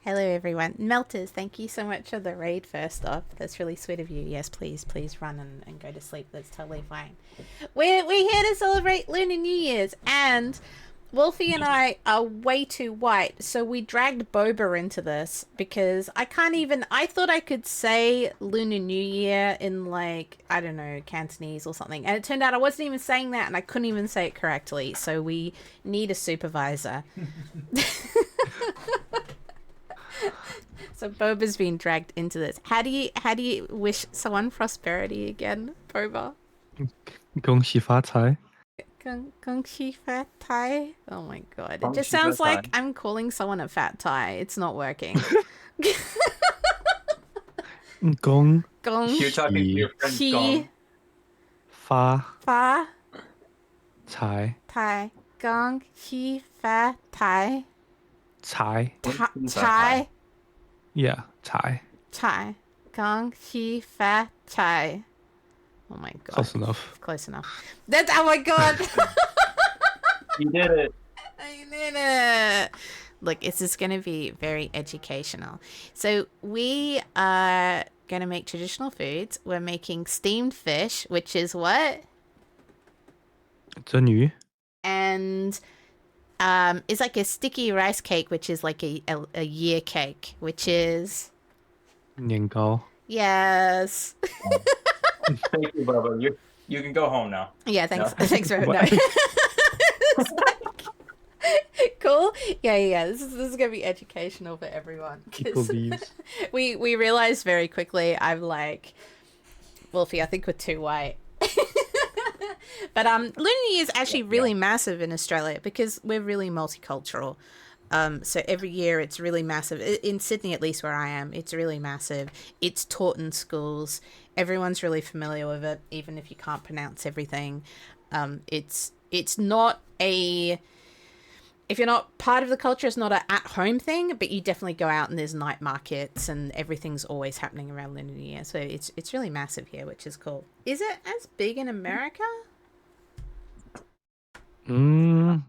Hello, everyone. Melters, thank you so much for the raid, first off. That's really sweet of you. Yes, please run and go to sleep. That's totally fine. We're here to celebrate Lunar New Year's, and Wulfy and I are way too white, so we dragged Boba into this because I thought I could say Lunar New Year in, like, I don't know, Cantonese or something, and it turned out I wasn't even saying that and I couldn't even say it correctly, so we need a supervisor. So Boba's been dragged into this. How do you wish someone prosperity again, Boba? 恭喜发财. Gong Shi Fat Tai. Oh my god. It just 恭喜发财. sounds like I'm calling someone a fat Thai. It's not working. 恭 Gong You're talking to your friend Shi Gong. 发 Fa 财 Tai. Gong Shi Fat Tai. 财 Tai. Yeah, 财. Chai. Gong Shi Fat Chai. Oh my god. Close enough. Close enough. That's, oh my god. You did it. I did it. Look, this is going to be very educational. So we are going to make traditional foods. We're making steamed fish, which is what? 蒸鱼 And it's like a sticky rice cake, which is like a year cake, which is... 年糕 Yes. Thank you, Bubba. You can go home now. Yeah, thanks. No. Thanks for What? no. Cool. Yeah. This is gonna be educational for everyone. People leaves. We realized very quickly. I'm like, Wolfie, I think we're too white. But Lunar New Year is actually really massive in Australia because we're really multicultural. So every year it's really massive. In Sydney, at least where I am, it's really massive. It's taught in schools. Everyone's really familiar with it, even if you can't pronounce everything. It's not a... If you're not part of the culture, it's not an at-home thing, but you definitely go out and there's night markets and everything's always happening around Lunar New Year. So it's really massive here, which is cool. Is it as big in America? I'm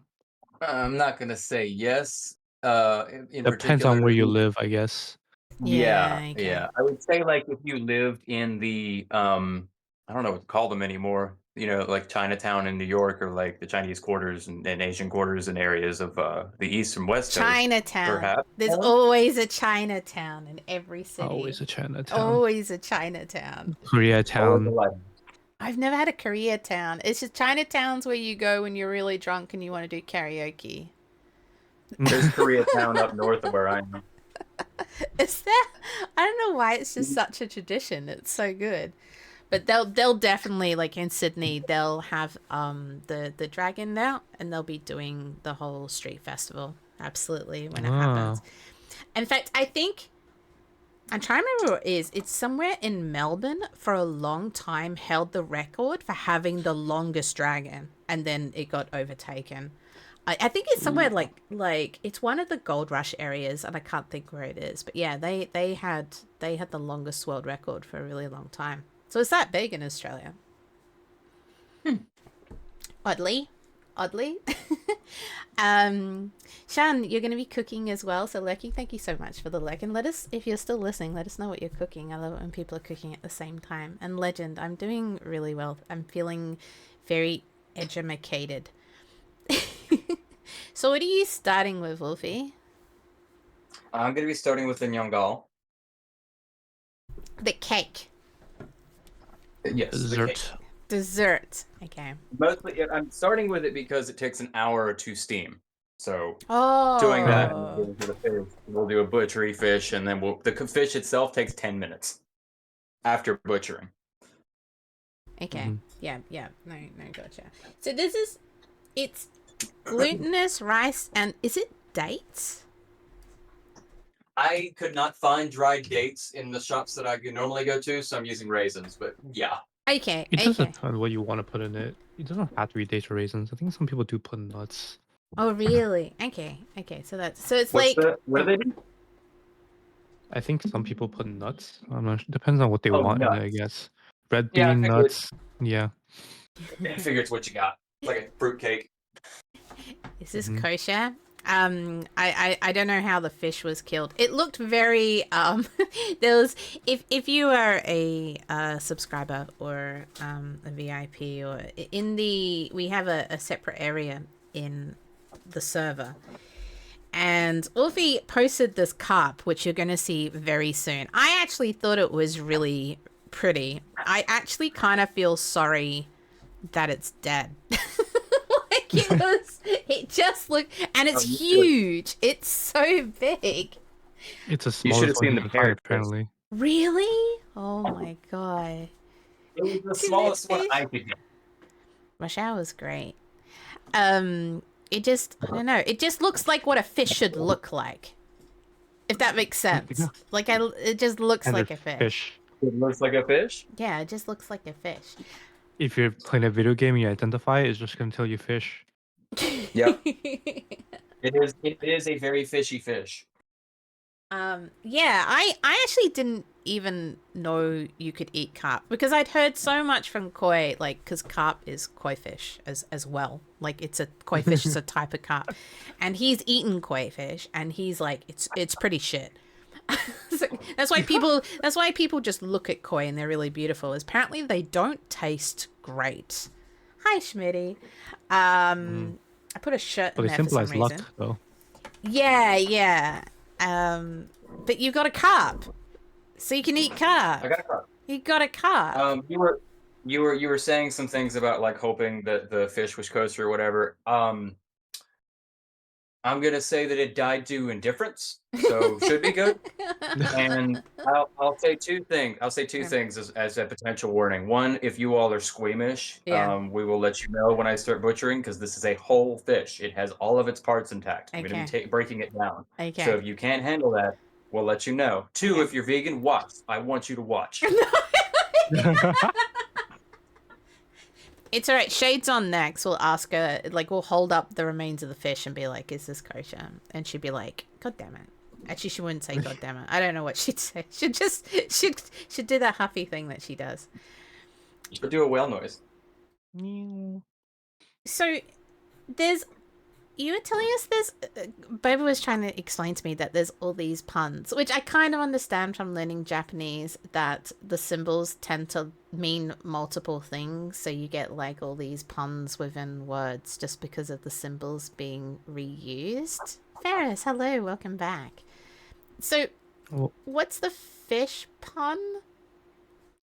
not gonna say yes. In Depends on where you particular- live, I guess. Yeah, okay. yeah. I would say, like, if you lived in the I don't know what to call them anymore. You know, like Chinatown in New York, or like the Chinese quarters and Asian quarters and areas of the East and West Coast. Chinatown. Perhaps. There's always a Chinatown in every city. Always a Chinatown. Always a Chinatown. Koreatown. I've never had a Koreatown. It's just Chinatowns where you go when you're really drunk and you want to do karaoke. There's Koreatown up north of where I am. Is that? I don't know why it's just such a tradition. It's so good. But they'll definitely, like in Sydney, they'll have the dragon out and they'll be doing the whole street festival. Absolutely, when it happens. In fact, I think I'm trying to remember what it is. It's somewhere in Melbourne for a long time held the record for having the longest dragon, and then it got overtaken. I think it's somewhere like it's one of the gold rush areas, and I can't think where it is. But yeah, they had the longest world record for a really long time. So it's that big in Australia. Oddly. Shan, you're going to be cooking as well. So Lurky, thank you so much for the like. And let us, if you're still listening, let us know what you're cooking. I love it when people are cooking at the same time. And Legend, I'm doing really well. I'm feeling very edumacated. So what are you starting with, Wolfie? I'm going to be starting with the nyongal. The cake. Yes. Dessert. Dessert. Okay. Mostly, I'm starting with it because it takes an hour to steam. So Oh. doing that, we'll do a butchery fish, and then the fish itself takes 10 minutes after butchering. Okay. Yeah. No, gotcha. So it's glutinous rice, and is it dates? I could not find dried dates in the shops that I normally go to, so I'm using raisins, but yeah. Okay. It doesn't depend what you want to put in it. It doesn't have to be dates or raisins. I think some people do put nuts. Oh, really? Okay. So it's What do they do? I think some people put nuts. I'm not sure. Depends on what they want in it, I guess. Red Yeah, I bean figured- nuts. Yeah. I figure it's what you got. Like a fruit cake. This is kosher. I don't know how the fish was killed. It looked very there was if you are a subscriber or a VIP or in the we have a separate area in the server. And Wulfy posted this carp, which you're going to see very soon. I actually thought it was really pretty. I actually kind of feel sorry that it's dead. Like it just looked, and it's huge. It's so big. It's the You should have smallest one seen you the can find, parrot. apparently. Really? Oh my god. It was the Didn't smallest it one fish? I could get. Masha was great. It just, I don't know. It just looks like what a fish should look like. If that makes sense. Like it just looks And like they're a fish. fish. It looks like a fish. Yeah, it just looks like a fish. If you're playing a video game and you identify it, it's just going to tell you fish. Yep. It is a very fishy fish. Yeah, I actually didn't even know you could eat carp because I'd heard so much from koi, like, because carp is koi fish as well. Like, it's a koi fish is a type of carp, and he's eaten koi fish, and he's like, it's pretty shit. So that's why people just look at koi and they're really beautiful. Is apparently they don't taste great. Hi, Schmitty. I put a shirt But in they there for some symbolize reason. luck, though. Yeah. But you've got a carp, so you can eat carp. I got a carp. You got a carp. You were saying some things about like hoping that the fish was kosher or whatever. I'm gonna say that it died due indifference, so should be good. And I'll say two things. I'll say two things as a potential warning. One, if you all are squeamish, Yeah. we will let you know when I start butchering because this is a whole fish. It has all of its parts intact. I'm going to be breaking it down. Okay. So if you can't handle that, we'll let you know. Two, if you're vegan, watch. I want you to watch. It's all right. Shades on next. We'll ask her, like, we'll hold up the remains of the fish and be like, "Is this kosher?" And she'd be like, "God damn it." Actually, she wouldn't say "God damn it." I don't know what she'd say. She'd do that huffy thing that she does. Or do a whale noise. So you were telling us there's Boba was trying to explain to me that there's all these puns, which I kind of understand from learning Japanese, that the symbols tend to mean multiple things, so you get like all these puns within words just because of the symbols being reused. Ferris, hello, welcome back. So what's the fish pun?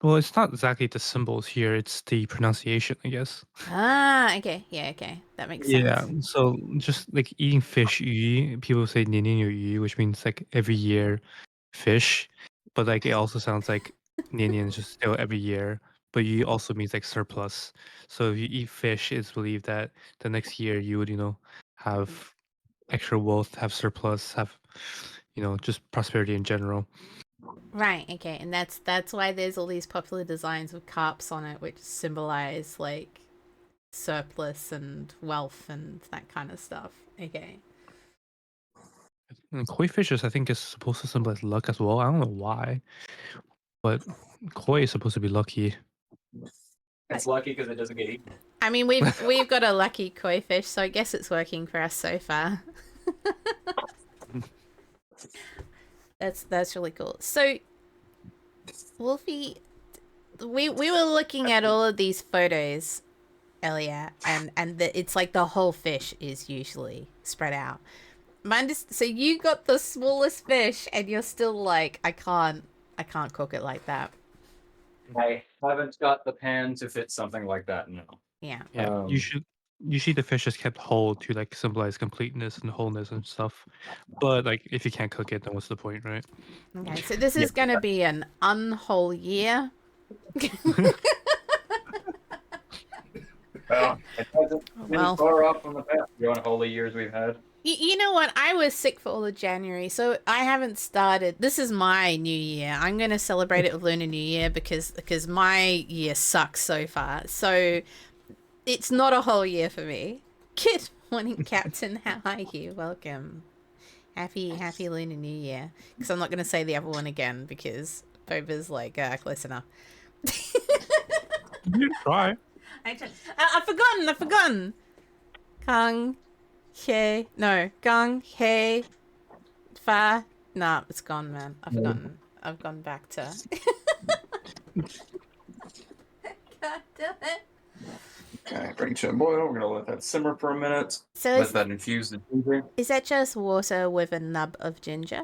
Well, it's not exactly the symbols here, it's the pronunciation, I guess. Ah, okay. Yeah, okay. That makes sense. Yeah, so just like eating fish, yu, people say 年年有余, which means like every year fish, but like it also sounds like 年年 is just still every year, but yu also means like surplus. So if you eat fish, it's believed that the next year you would, have extra wealth, have surplus, have, just prosperity in general. Right, okay, and that's why there's all these popular designs with carps on it, which symbolize like surplus and wealth and that kind of stuff. Okay. And koi fishes, I think, is supposed to symbolize luck as well. I don't know why, but koi is supposed to be lucky. It's lucky because it doesn't get eaten. I mean, we've got a lucky koi fish, so I guess it's working for us so far. That's really cool. So, Wulfy, we were looking at all of these photos earlier, and it's like the whole fish is usually spread out. So you got the smallest fish, and you're still like, I can't cook it like that. I haven't got the pan to fit something like that. No. Yeah. Yeah, usually the fish is kept whole to like symbolize completeness and wholeness and stuff. But like if you can't cook it, then what's the point, right? Okay, so this is going to be an unwhole year. Well, it hasn't been far off from the past unholy years we've had. You know what? I was sick for all of January, so I haven't started. This is my new year. I'm going to celebrate it with Lunar New Year because my year sucks so far. So it's not a whole year for me. Good morning, Captain. How are you? Welcome. Happy Lunar New Year. Because I'm not going to say the other one again because Boba's like, close enough. You try. I've forgotten. Kong. he. No, gung, he, fa. Nah, it's gone, man. I've forgotten. I've gone back to. God damn it. Okay, bring to a boil. We're gonna let that simmer for a minute. So Let that infuse the ginger. is that just water with a nub of ginger?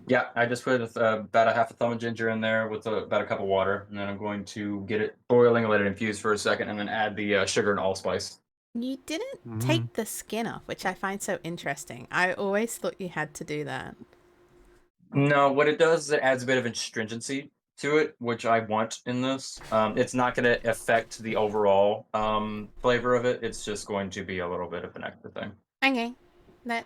Yeah, I just put about a half a thumb of ginger in there with about a cup of water, and then I'm going to get it boiling, let it infuse for a second, and then add the sugar and allspice. You didn't take the skin off, which I find so interesting. I always thought you had to do that. No, what it does is it adds a bit of astringency to it, which I want in this. It's not going to affect the overall flavor of it. It's just going to be a little bit of an extra thing. Okay, that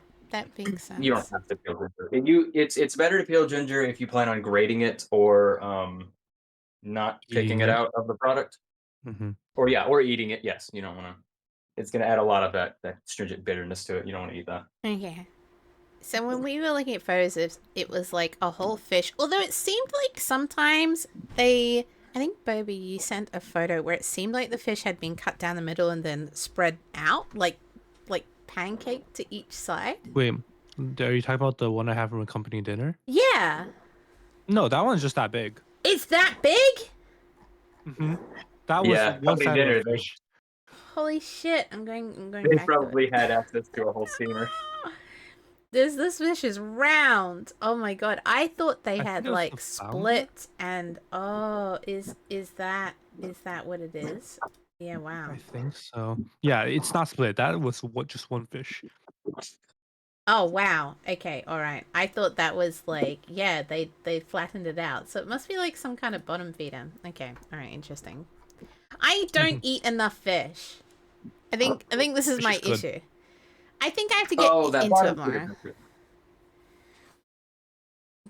makes sense. You don't have to peel ginger. It's better to peel ginger if you plan on grating it or not picking Eating it it. out of the product. Mhm. Or eating it. Yes, you don't want to. It's going to add a lot of that stringent bitterness to it. You don't want to eat that. Okay. So when we were looking at photos, it was like a whole fish. Although it seemed like sometimes I think Bobby, you sent a photo where it seemed like the fish had been cut down the middle and then spread out like pancake to each side. Wait, are you talking about the one I have from a company dinner? Yeah, No, that one's just that big. it's that big. Mm-hmm. That was Yeah, one company side of dinner. a fish. Holy shit! I'm going They back to probably it. had access to a whole steamer. This fish is round. Oh my god! I thought they I had think it was the like founder. split and is that what it is? Yeah, wow. I think so. Yeah, it's not split. That was just one fish. Oh wow. Okay, all right. I thought that was like yeah, they flattened it out. So it must be like some kind of bottom feeder. Okay. All right, interesting. I don't eat enough fish. I think this is Fish my is good. issue. I think I have to get That into it bottom more. feeder.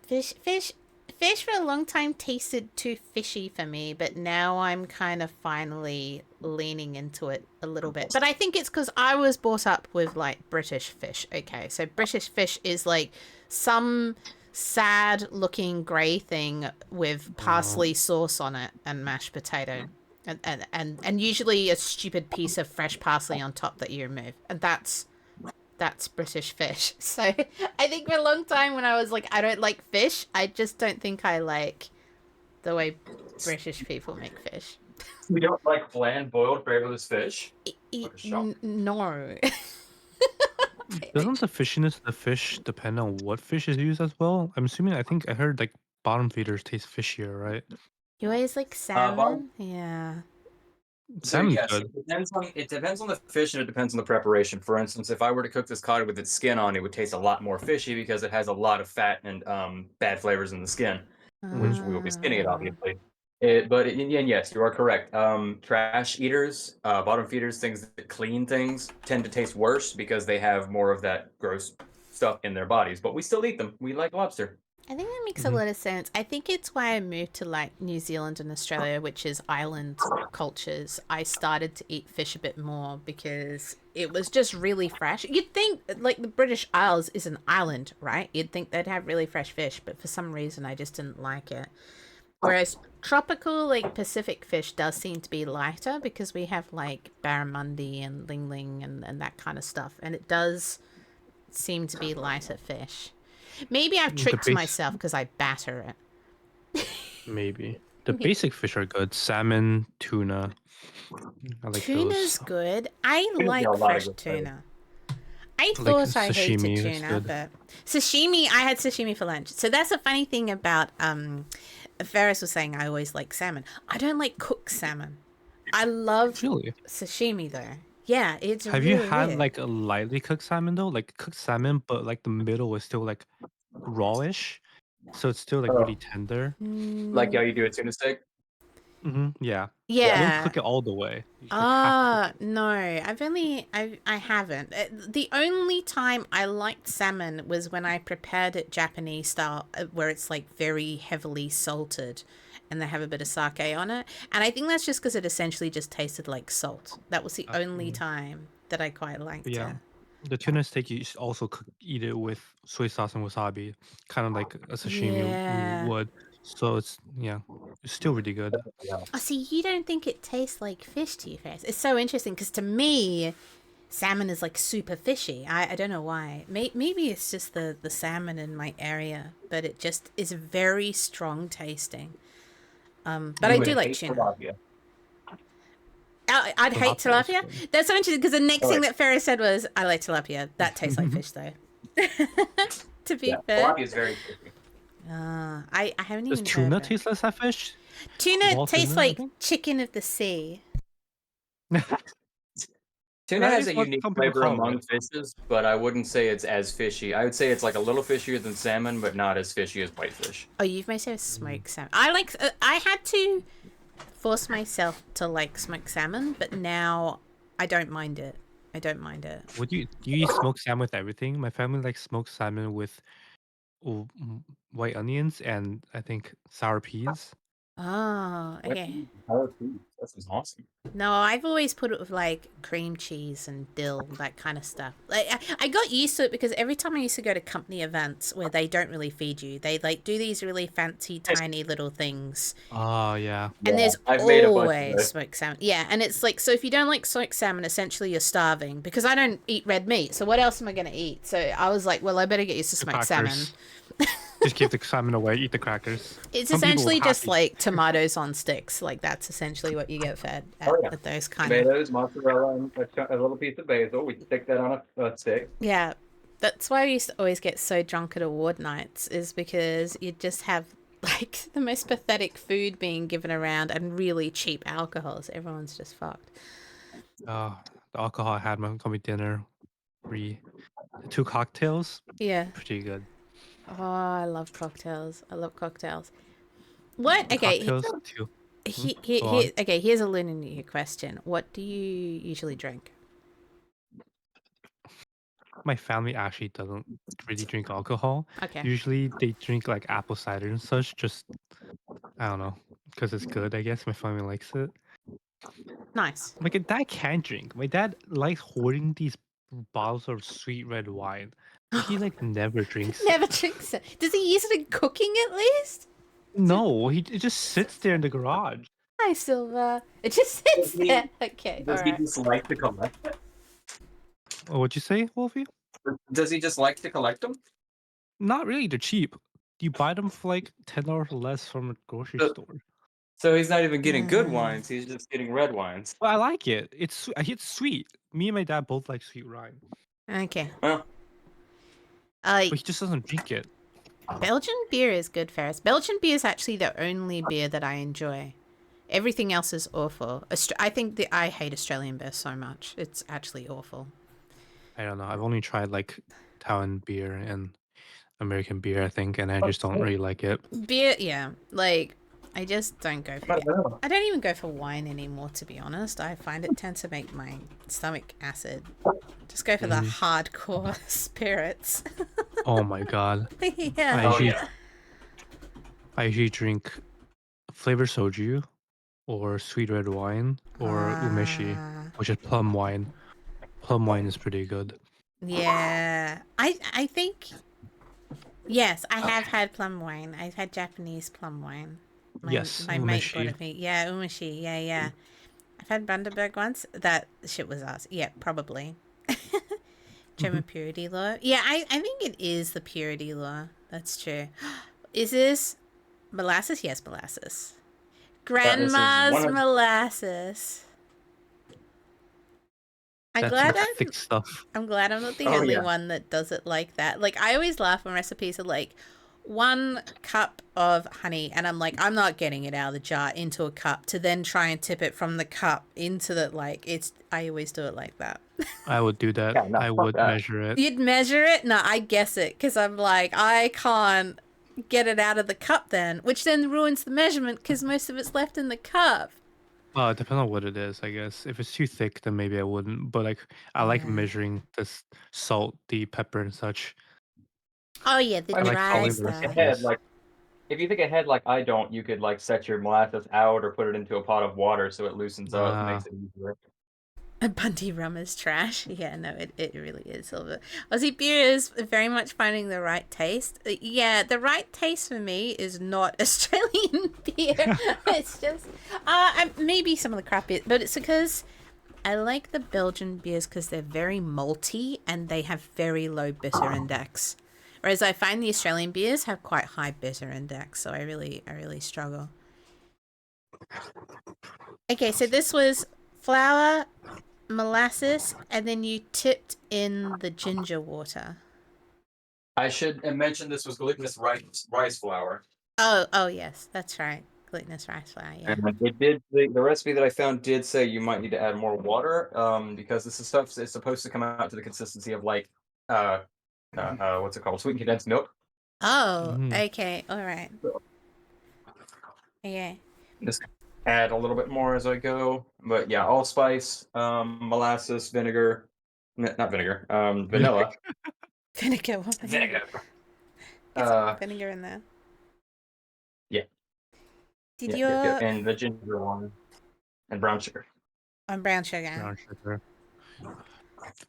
Fish for a long time tasted too fishy for me, but now I'm kind of finally leaning into it a little bit. But I think it's because I was brought up with like British fish. Okay, so British fish is like some sad looking grey thing with parsley sauce on it and mashed potato. And usually a stupid piece of fresh parsley on top that you remove. And that's British fish. So I think for a long time when I was like, I don't like fish, I just don't think I like the way British people make fish. We don't like bland, boiled, flavorless fish. What a shock. No. Doesn't the fishiness of the fish depend on what fish is used as well? I'm assuming. I think I heard like bottom feeders taste fishier, right? You always like Bottom. salmon? Yeah. So Salmon's yes, good. it depends on the fish and it depends on the preparation. For instance, if I were to cook this cod with its skin on, it would taste a lot more fishy because it has a lot of fat and bad flavors in the skin, which we will be skinning it obviously. And yes, you are correct. Trash eaters, bottom feeders, things that clean things tend to taste worse because they have more of that gross stuff in their bodies. But we still eat them. We like lobster. I think that makes a lot of sense. I think it's why I moved to like New Zealand and Australia, which is island cultures. I started to eat fish a bit more because it was just really fresh. You'd think like the British Isles is an island, right? You'd think they'd have really fresh fish, but for some reason I just didn't like it. Whereas tropical, like Pacific fish does seem to be lighter because we have like barramundi and ling ling and that kind of stuff. And it does seem to be lighter fish. Maybe I've tricked myself because I batter it. Maybe. The basic fish are good. Salmon, tuna. I like Tuna's those. good. I Tuna's got like a lot of fresh good tuna. I Like thought I hated sashimi is tuna, good. but sashimi, I had sashimi for lunch. So that's a funny thing about Ferris was saying I always like salmon. I don't like cooked salmon. I love Really? sashimi though. Yeah, it's Have really you had weird. like a lightly cooked salmon though? Like cooked salmon, but like the middle is still like rawish, so it's still like really tender. Like how you do a tuna steak. Yeah. You don't Yeah. cook it all the way. You just, like half cook it. No, I haven't. The only time I liked salmon was when I prepared it Japanese style, where it's like very heavily salted and they have a bit of sake on it. And I think that's just because it essentially just tasted like salt. That was the only time that I quite liked Yeah. it. The tuna steak you also eat it with soy sauce and wasabi, kind of like a sashimi Yeah. would. So it's still really good. Oh, see, you don't think it tastes like fish to you, Face? It's so interesting because to me, salmon is like super fishy. I don't know why. Maybe it's just the salmon in my area, but it just is very strong tasting. But I You do would like hate tuna. tilapia. I'd hate Tilapia is tilapia. good. That's so interesting because the next Oh, thing wait. that Ferris said was, "I like tilapia." That tastes like fish, though. To be Yeah, fair, tilapia is very fishy. I haven't Does even heard tuna of it. taste less like fish? Tuna Raw tastes tuna, I like think. chicken of the sea. Tuna That has is a what unique some people flavor call among it. fishes, but I wouldn't say it's as fishy. I would say it's like a little fishier than salmon, but not as fishy as whitefish. Oh, you've made say smoked salmon. I like. I had to force myself to like smoked salmon, but now I don't mind it. I don't mind it. Would do you eat smoked salmon with everything? My family likes smoked salmon with white onions and I think sour peas. Oh, okay. That sounds awesome. No, I've always put it with like cream cheese and dill, that kind of stuff. Like I got used to it because every time I used to go to company events where they don't really feed you, they like do these really fancy, tiny little things. Oh yeah. And Yeah, there's I've made a bunch of always those. smoked salmon. Yeah, and it's like, so if you don't like smoked salmon, essentially you're starving because I don't eat red meat. So what else am I going to eat? So I was like, well, I better get used to The smoked salmon. crackers. Just keep the salmon away. Eat the crackers. It's Some people essentially just happy. like tomatoes on sticks. Like that's essentially what you get fed Oh, yeah. at those kind of. Tomatoes, mozzarella, and a little piece of basil. We stick that on a stick. Yeah, that's why I used to always get so drunk at award nights, is because you just have like the most pathetic food being given around and really cheap alcohol, so everyone's just fucked. The alcohol I had my coming dinner. 2 cocktails. Yeah. Pretty good. Oh, I love cocktails. I love cocktails. What? Okay. Cocktails too. Go on. Okay, here's a Lunar New Year question. What do you usually drink? My family actually doesn't really drink alcohol. Okay. Usually they drink like apple cider and such. Just I don't know, because it's good. I guess my family likes it. Nice. My dad can't drink. My dad likes hoarding these bottles of sweet red wine, but he like never drinks. Never drinks it. Does he use it in cooking at least? No, it just sits there in the garage. Hi, Silver. It just sits there. Okay, Does he alright. just like to collect it? Oh, what'd you say, Wolfie? Does he just like to collect them? Not really. They're cheap. You buy them for like $10 less from a grocery store. So he's not even getting good wines. He's just getting red wines. Well, I like it. It's sweet. Me and my dad both like sweet wine, Okay. Well, but he just doesn't drink it. Belgian beer is good, Ferris. Belgian beer is actually the only beer that I enjoy. Everything else is awful. I hate Australian beer so much. It's actually awful. I don't know. I've only tried like Taiwan beer and American beer, I think, and I just don't really like it. Beer, yeah. Like, I just don't go for it. I don't even go for wine anymore, to be honest. I find it tends to make my stomach acid. Just go for the hardcore spirits. Oh my god. Yeah. I usually drink flavor soju or sweet red wine or umeshi, which is plum wine. Plum wine is pretty good. Yeah. I think, yes, I have had plum wine. I've had Japanese plum wine. Yes, My mate umeshi. brought it me. Yeah, umeshi. Yeah. I've had Bundaberg once. That shit was us. Yeah, probably. German purity law. Yeah, I think it is the purity law. That's true. Is this molasses? Yes, molasses. Grandma's molasses. I'm glad thick stuff. I'm glad I'm not the only one that does it like that. Like, I always laugh when recipes are like 1 cup of honey, and I'm like, I'm not getting it out of the jar into a cup to then try and tip it from the cup into the, like, I always do it like that. I would do that. Yeah, no, I fuck would that. measure it. You'd measure it? No, I guess it, because I'm like, I can't get it out of the cup then, which then ruins the measurement because most of it's left in the cup. It depends on what it is, I guess. If it's too thick, then maybe I wouldn't. But like, I like measuring the salt, the pepper, and such. Oh yeah, the I like dry following the stuff. recipes. If you think ahead like I don't, you could like set your molasses out or put it into a pot of water so it loosens up and makes it easier. A Bundy rum is trash. Yeah, no, it really is, Silver. Aussie beer is very much finding the right taste. Yeah, the right taste for me is not Australian beer. It's just maybe some of the crap beer, but it's because I like the Belgian beers because they're very malty and they have very low bitter index. Whereas I find the Australian beers have quite high bitter index, so I really struggle. Okay, so this was flour, molasses, and then you tipped in the ginger water. I should mention this was glutinous rice flour. Oh yes, that's right. Glutinous rice flour, yeah. And it did the recipe that I found did say you might need to add more water, because this is stuff is supposed to come out to the consistency of like what's it called? Sweetened condensed milk. Oh, Mm. okay, all right. So Okay. just add a little bit more as I go. But yeah, allspice, molasses, vinegar, not vinegar, vanilla, Vinegar, what the hell? vinegar. Get some Uh, vinegar in there. yeah, Did yeah, your and the ginger one and brown sugar. on brown sugar? Brown sugar.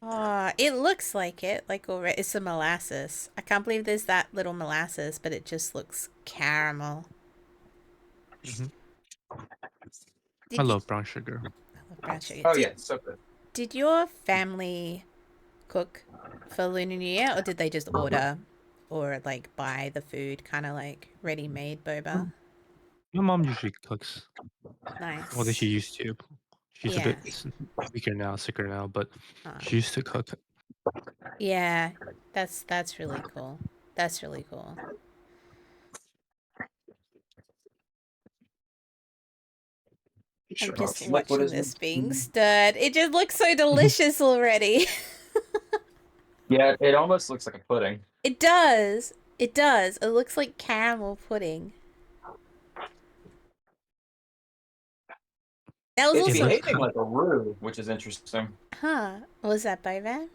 Oh, it looks like it. Like already, it's the molasses. I can't believe there's that little molasses, but it just looks caramel. Mhm. I Did you? love brown sugar. I love brown sugar. Oh Did yeah, so good. Did your family cook for Lunar New Year, or did they just order, or like buy the food, kind of like ready-made boba? My mom usually cooks. Well, she Nice. used to. She's a Yeah. bit weaker now, sicker now, but Uh, she used to cook. yeah. That's really cool. That's really cool. I'm Sure, just liquid watching is this being stirred. It just looks so delicious already. yeah, it almost looks like a pudding. It does. It does. It looks like caramel pudding. That was It's It also, looks behaving kind. like a roux, which is interesting. huh? Was that boba?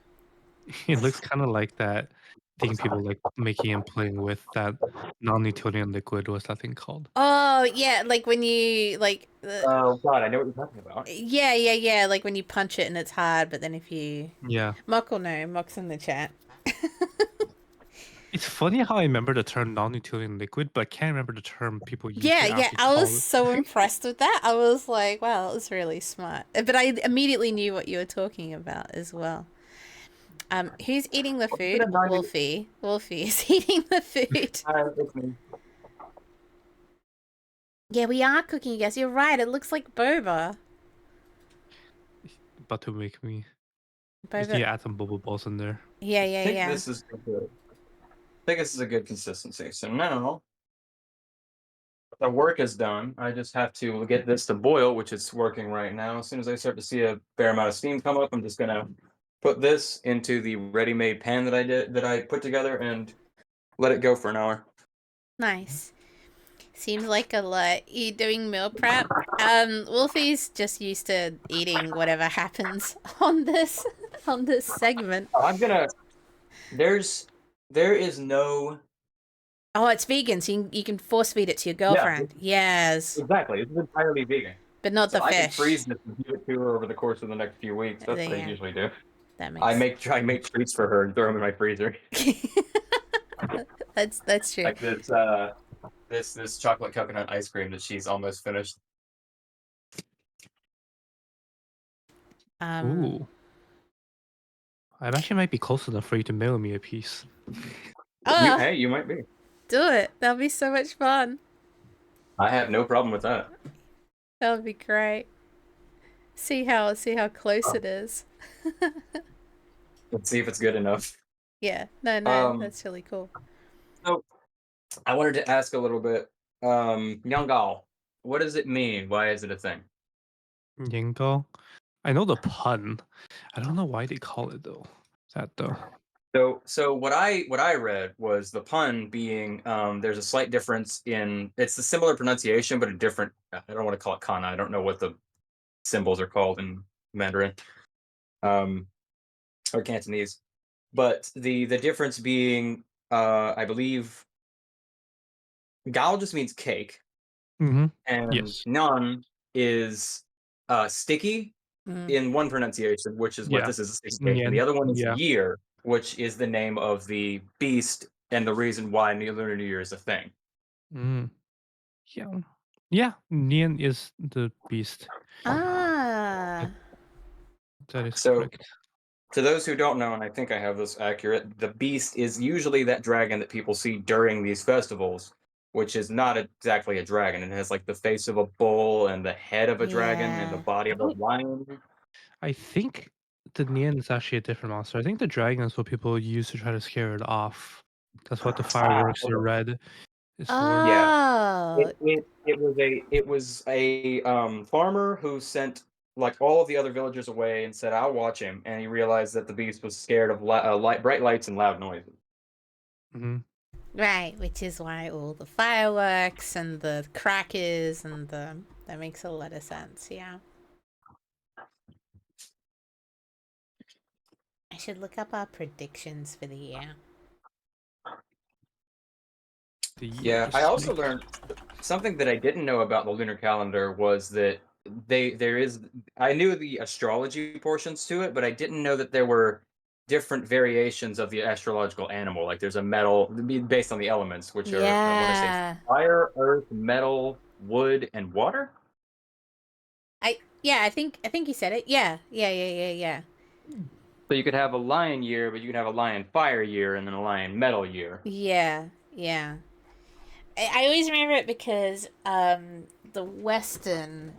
It looks kind of like that thing people like making and playing with, that non-Newtonian liquid. What's that thing called? Oh yeah, like when you like Oh God, I know what you're talking about. yeah, like when you punch it and it's hard, but then if you Yeah. Mock will know, Mock's in the chat. It's funny how I remember the term non-Newtonian liquid, but I can't remember the term people used to Yeah, actually I was call it. so impressed with that. I was like, wow, it was really smart. But I immediately knew what you were talking about as well. Who's eating the What's it food? a non- Wolfie. Wolfie is eating the food. it's me. Yeah, we are cooking, I guess. You're right. It looks like boba. About to make me. Just need Boba. to add some bubble balls in there. Yeah, I yeah, think yeah. this is good. I think this is a good consistency. So now the work is done. I just have to get this to boil, which is working right now. As soon as I start to see a fair amount of steam come up, I'm just gonna put this into the ready-made pan that I put together and let it go for an hour. Nice. Seems like a lot. You doing meal prep? Wolfie's just used to eating whatever happens on this on this segment. I'm gonna. There is no. Oh, it's vegan, so you can force feed it to your Yeah, girlfriend. Yes, exactly. It's entirely vegan. but not So the I can fish. freeze this and give it to her over the course of the next few weeks. That's what I Yeah, usually do. that I makes make I make treats for her and throw them in my freezer. that's true. Like this chocolate coconut ice cream that she's almost finished. Um, Ooh. I actually might be close enough for you to mail me a piece. oh, You might be. do it. That'll be so much fun. I have no problem with that. That would be great. See how close it is. Let's see if it's good enough. Yeah, no, Um, that's really cool. so I wanted to ask a little bit. Yangao, what does it mean? Why is it a thing? Yingo. I know the pun. I don't know why they call it though. That though. So what I read was the pun being there's a slight difference in it's a similar pronunciation but a different I don't want to call it kana. I don't know what the symbols are called in Mandarin um, or Cantonese, but the difference being I believe gao just means cake Mm-hmm. and Yes. nan is sticky Mm. in one pronunciation, which is what Yeah. this is a sticky cake, and the Nien. other one is Yeah. year, which is the name of the beast and the reason why Lunar New Year is a thing. Mm. Yeah. Yeah. Nien is the beast. Ah, That is So, correct. to those who don't know, and I think I have this accurate, the beast is usually that dragon that people see during these festivals, which is not exactly a dragon. It has like the face of a bull and the head of a dragon and the Yeah. body of a lion. I think the Nian is actually a different monster. I think the dragon is what people use to try to scare it off. That's what the fireworks are Okay. red is for. Yeah. Oh, It was a farmer who sent like all of the other villagers away and said, "I'll watch him," and he realized that the beast was scared of bright lights and loud noises. Hmm. right. Which is why all the fireworks and the crackers and the that makes a lot of sense. Yeah. I should look up our predictions for the year. The year Yeah, of the I also snake. learned something that I didn't know about the lunar calendar was that there is I knew the astrology portions to it, but I didn't know that there were different variations of the astrological animal. Like there's a metal based on the elements, which are I want to say Yeah. fire, earth, metal, wood, and water. I think you said it. Yeah. So you could have a lion year, but you could have a lion fire year and then a lion metal year. Yeah. I always remember it because the Western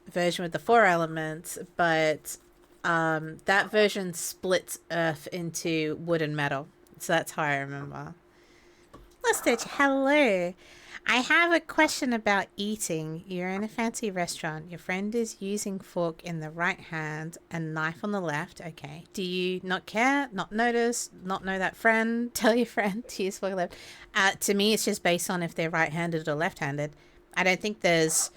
version with the four elements, but that version splits Earth into wood and metal. So that's how I remember. Stitch, hello. I have a question about eating. You're in a fancy restaurant. Your friend is using fork in the right hand and knife on the left. Okay. Do you not care, not notice, not know that friend? Tell your friend to use fork left. To me, it's just based on if they're right-handed or left-handed. I don't think there's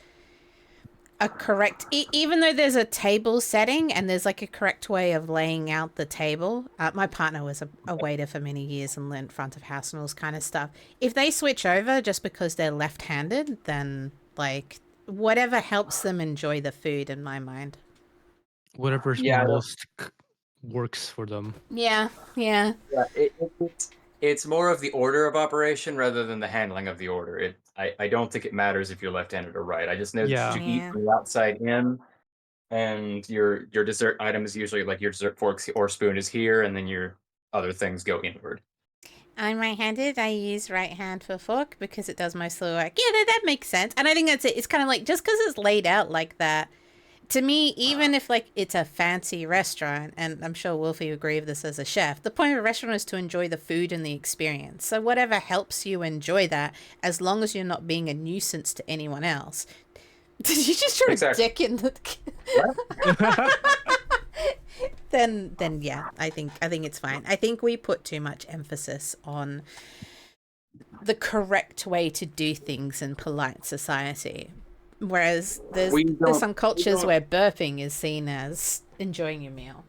a correct even though there's a table setting and there's like a correct way of laying out the table. My partner was a waiter for many years and learned front of house and all this kind of stuff. If they switch over just because they're left-handed, then like whatever helps them enjoy the food in my mind. Whatever's Yeah, most works for them. Yeah. yeah, it's more of the order of operation rather than the handling of the order. I don't think it matters if you're left-handed or right. I just know that Yeah. you eat Yeah. from the outside in, and your dessert item is usually like your dessert fork or spoon is here, and then your other things go inward. I'm right-handed. I use right hand for fork because it does most of the work. Yeah, that makes sense. And I think that's it. It's kind of like just because it's laid out like that, to me, even if like it's a fancy restaurant, and I'm sure Wolfie would agree with this as a chef, the point of a restaurant is to enjoy the food and the experience. So whatever helps you enjoy that, as long as you're not being a nuisance to anyone else. Did you just throw a Exactly. dick in the? What? Then yeah, I think it's fine. I think we put too much emphasis on the correct way to do things in polite society. Whereas there's We don't. some We cultures don't. where burping is seen as enjoying your meal.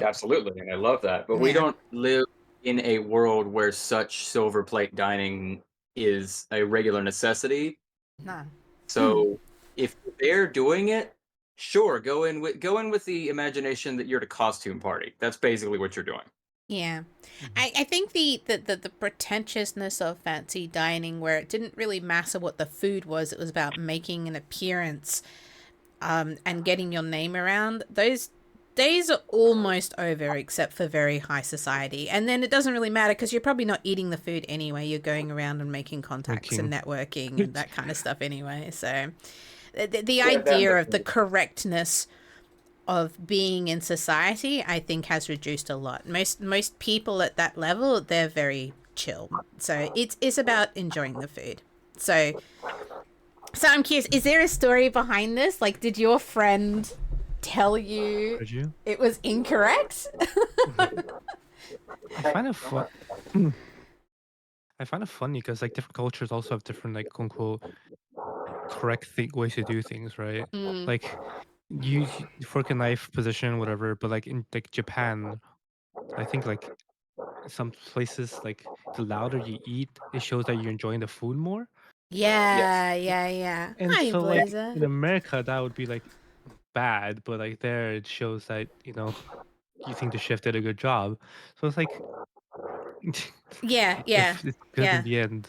Absolutely, and I love that. But we Yeah. don't live in a world where such silver plate dining is a regular necessity. No. So if they're doing it, sure, go in with the imagination that you're at a costume party. That's basically what you're doing. Yeah. I think the pretentiousness of fancy dining where it didn't really matter what the food was, it was about making an appearance and getting your name around. Those days are almost over except for very high society. And then it doesn't really matter because you're probably not eating the food anyway. You're going around and making contacts and networking and that kind of stuff anyway. So the Yeah, idea of the correctness of being in society, I think, has reduced a lot. Most people at that level, they're very chill. So it's about enjoying the food. So I'm curious, is there a story behind this? Like, did your friend tell you Did you? it was incorrect? I find it fun. I find it funny because like different cultures also have different like quote unquote correct ways to do things, right? Like you fork and knife position, whatever. But like in like Japan, I think like some places like the louder you eat, it shows that you're enjoying the food more. Yes. Yeah. And Hi, so like Blazer. in America, that would be like bad, but like there it shows that you think the chef did a good job. So it's like Yeah. if it's good in the end,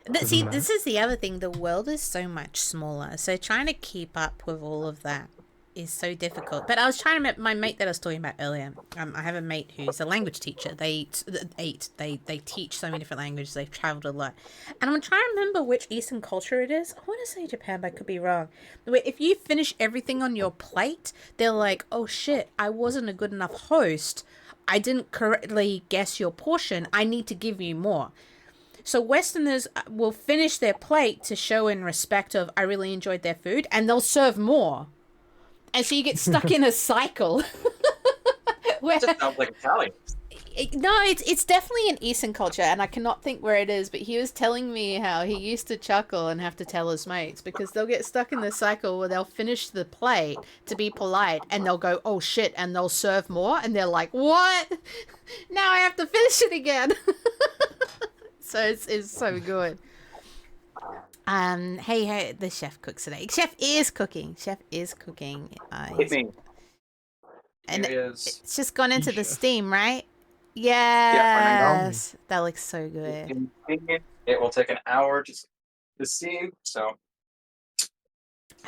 doesn't See, matter. this is the other thing. The world is so much smaller. So trying to keep up with all of that is so difficult. But I was trying to my mate that I was talking about earlier. I have a mate who's a language teacher. They teach so many different languages. They've traveled a lot, and I'm trying to remember which Eastern culture it is. I want to say Japan, but I could be wrong. Where if you finish everything on your plate, they're like, "Oh shit, I wasn't a good enough host. I didn't correctly guess your portion. I need to give you more." So Westerners will finish their plate to show in respect of I really enjoyed their food, and they'll serve more. And so you get stuck in a cycle. Where, It just sounds like Italian. no, it's definitely an Eastern culture, and I cannot think where it is. But he was telling me how he used to chuckle and have to tell his mates because they'll get stuck in the cycle where they'll finish the plate to be polite, and they'll go, "Oh shit," and they'll serve more, and they're like, "What? Now I have to finish it again." So it's so good. Hey, the chef cooks today. Chef is cooking. Hit me. And Here is. it's just gone into the Chef. steam, right? Yeah, Yes, that looks so good. It will take an hour just to steam, so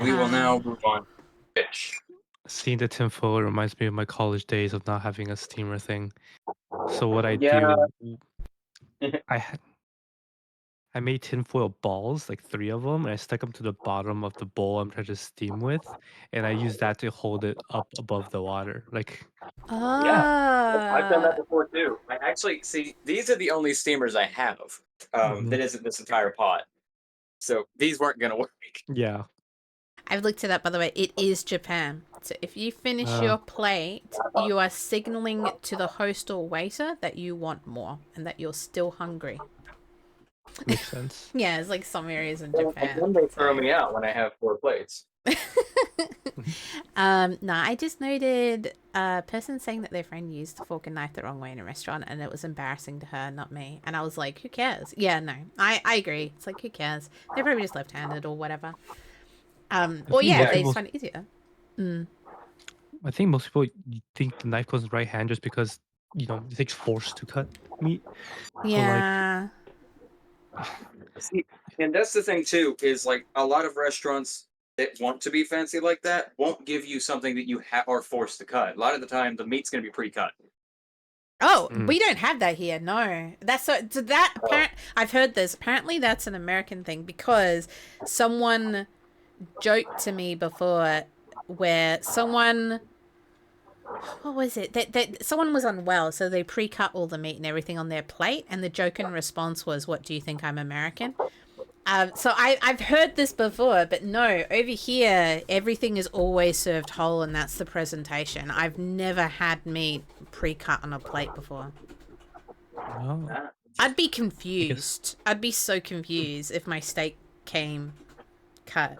we will now move on to fish. Seeing the tinfoil reminds me of my college days of not having a steamer thing. So what I Yeah. do, I made tinfoil balls, like 3 of them, and I stuck them to the bottom of the bowl I'm trying to steam with, and I use that to hold it up above the water. Like, Yeah, I've done that Ah, before too. I actually see these are the only steamers I have. That isn't this entire pot. So these weren't gonna work. yeah. I've looked it up, by the way. It is Japan. So if you finish your plate, you are signaling to the host or waiter that you want more and that you're still hungry. Makes sense. Yeah, it's like some areas in And Japan. then they throw So. me out when I have 4 plates. No, I just noted a person saying that their friend used the fork and knife the wrong way in a restaurant and it was embarrassing to her, not me. And I was like, who cares? Yeah, no, I agree. It's like, who cares? They're probably just left-handed or whatever. Or think yeah, most they people- just find it easier. I think most people think the knife goes in the right hand just because, it takes force to cut meat. Yeah. See, and that's the thing too, is like a lot of restaurants that want to be fancy like that won't give you something that you are forced to cut. A lot of the time, the meat's going to be pre-cut. Oh, Mm. we don't have that here. No, that's so that. I've heard this. Apparently, that's an American thing because someone joked to me before where someone. What was it? That someone was unwell, so they pre-cut all the meat and everything on their plate, and the joke in response was, "What do you think? I'm American?" So I've heard this before, but no, over here everything is always served whole, and that's the presentation. I've never had meat pre-cut on a plate before. Oh, Ah, I'd be confused. I'd be so confused if my steak came cut.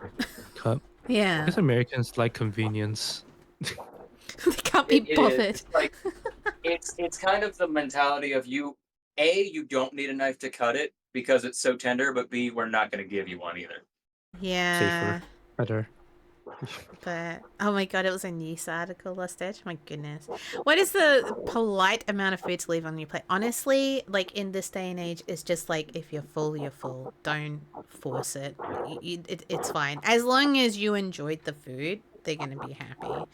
cut. I Yeah, guess Americans like convenience. they can't be it is. bothered. It's like it's kind of the mentality of you. A, you don't need a knife to cut it because it's so tender, but B, we're not going to give you one either. Yeah, Safer. Better. but oh my god, it was a news article last edge. My goodness, what is the polite amount of food to leave on your plate? Honestly, like in this day and age, it's just like if you're full, you're full. Don't force it. It's fine as long as you enjoyed the food. They're gonna be happy.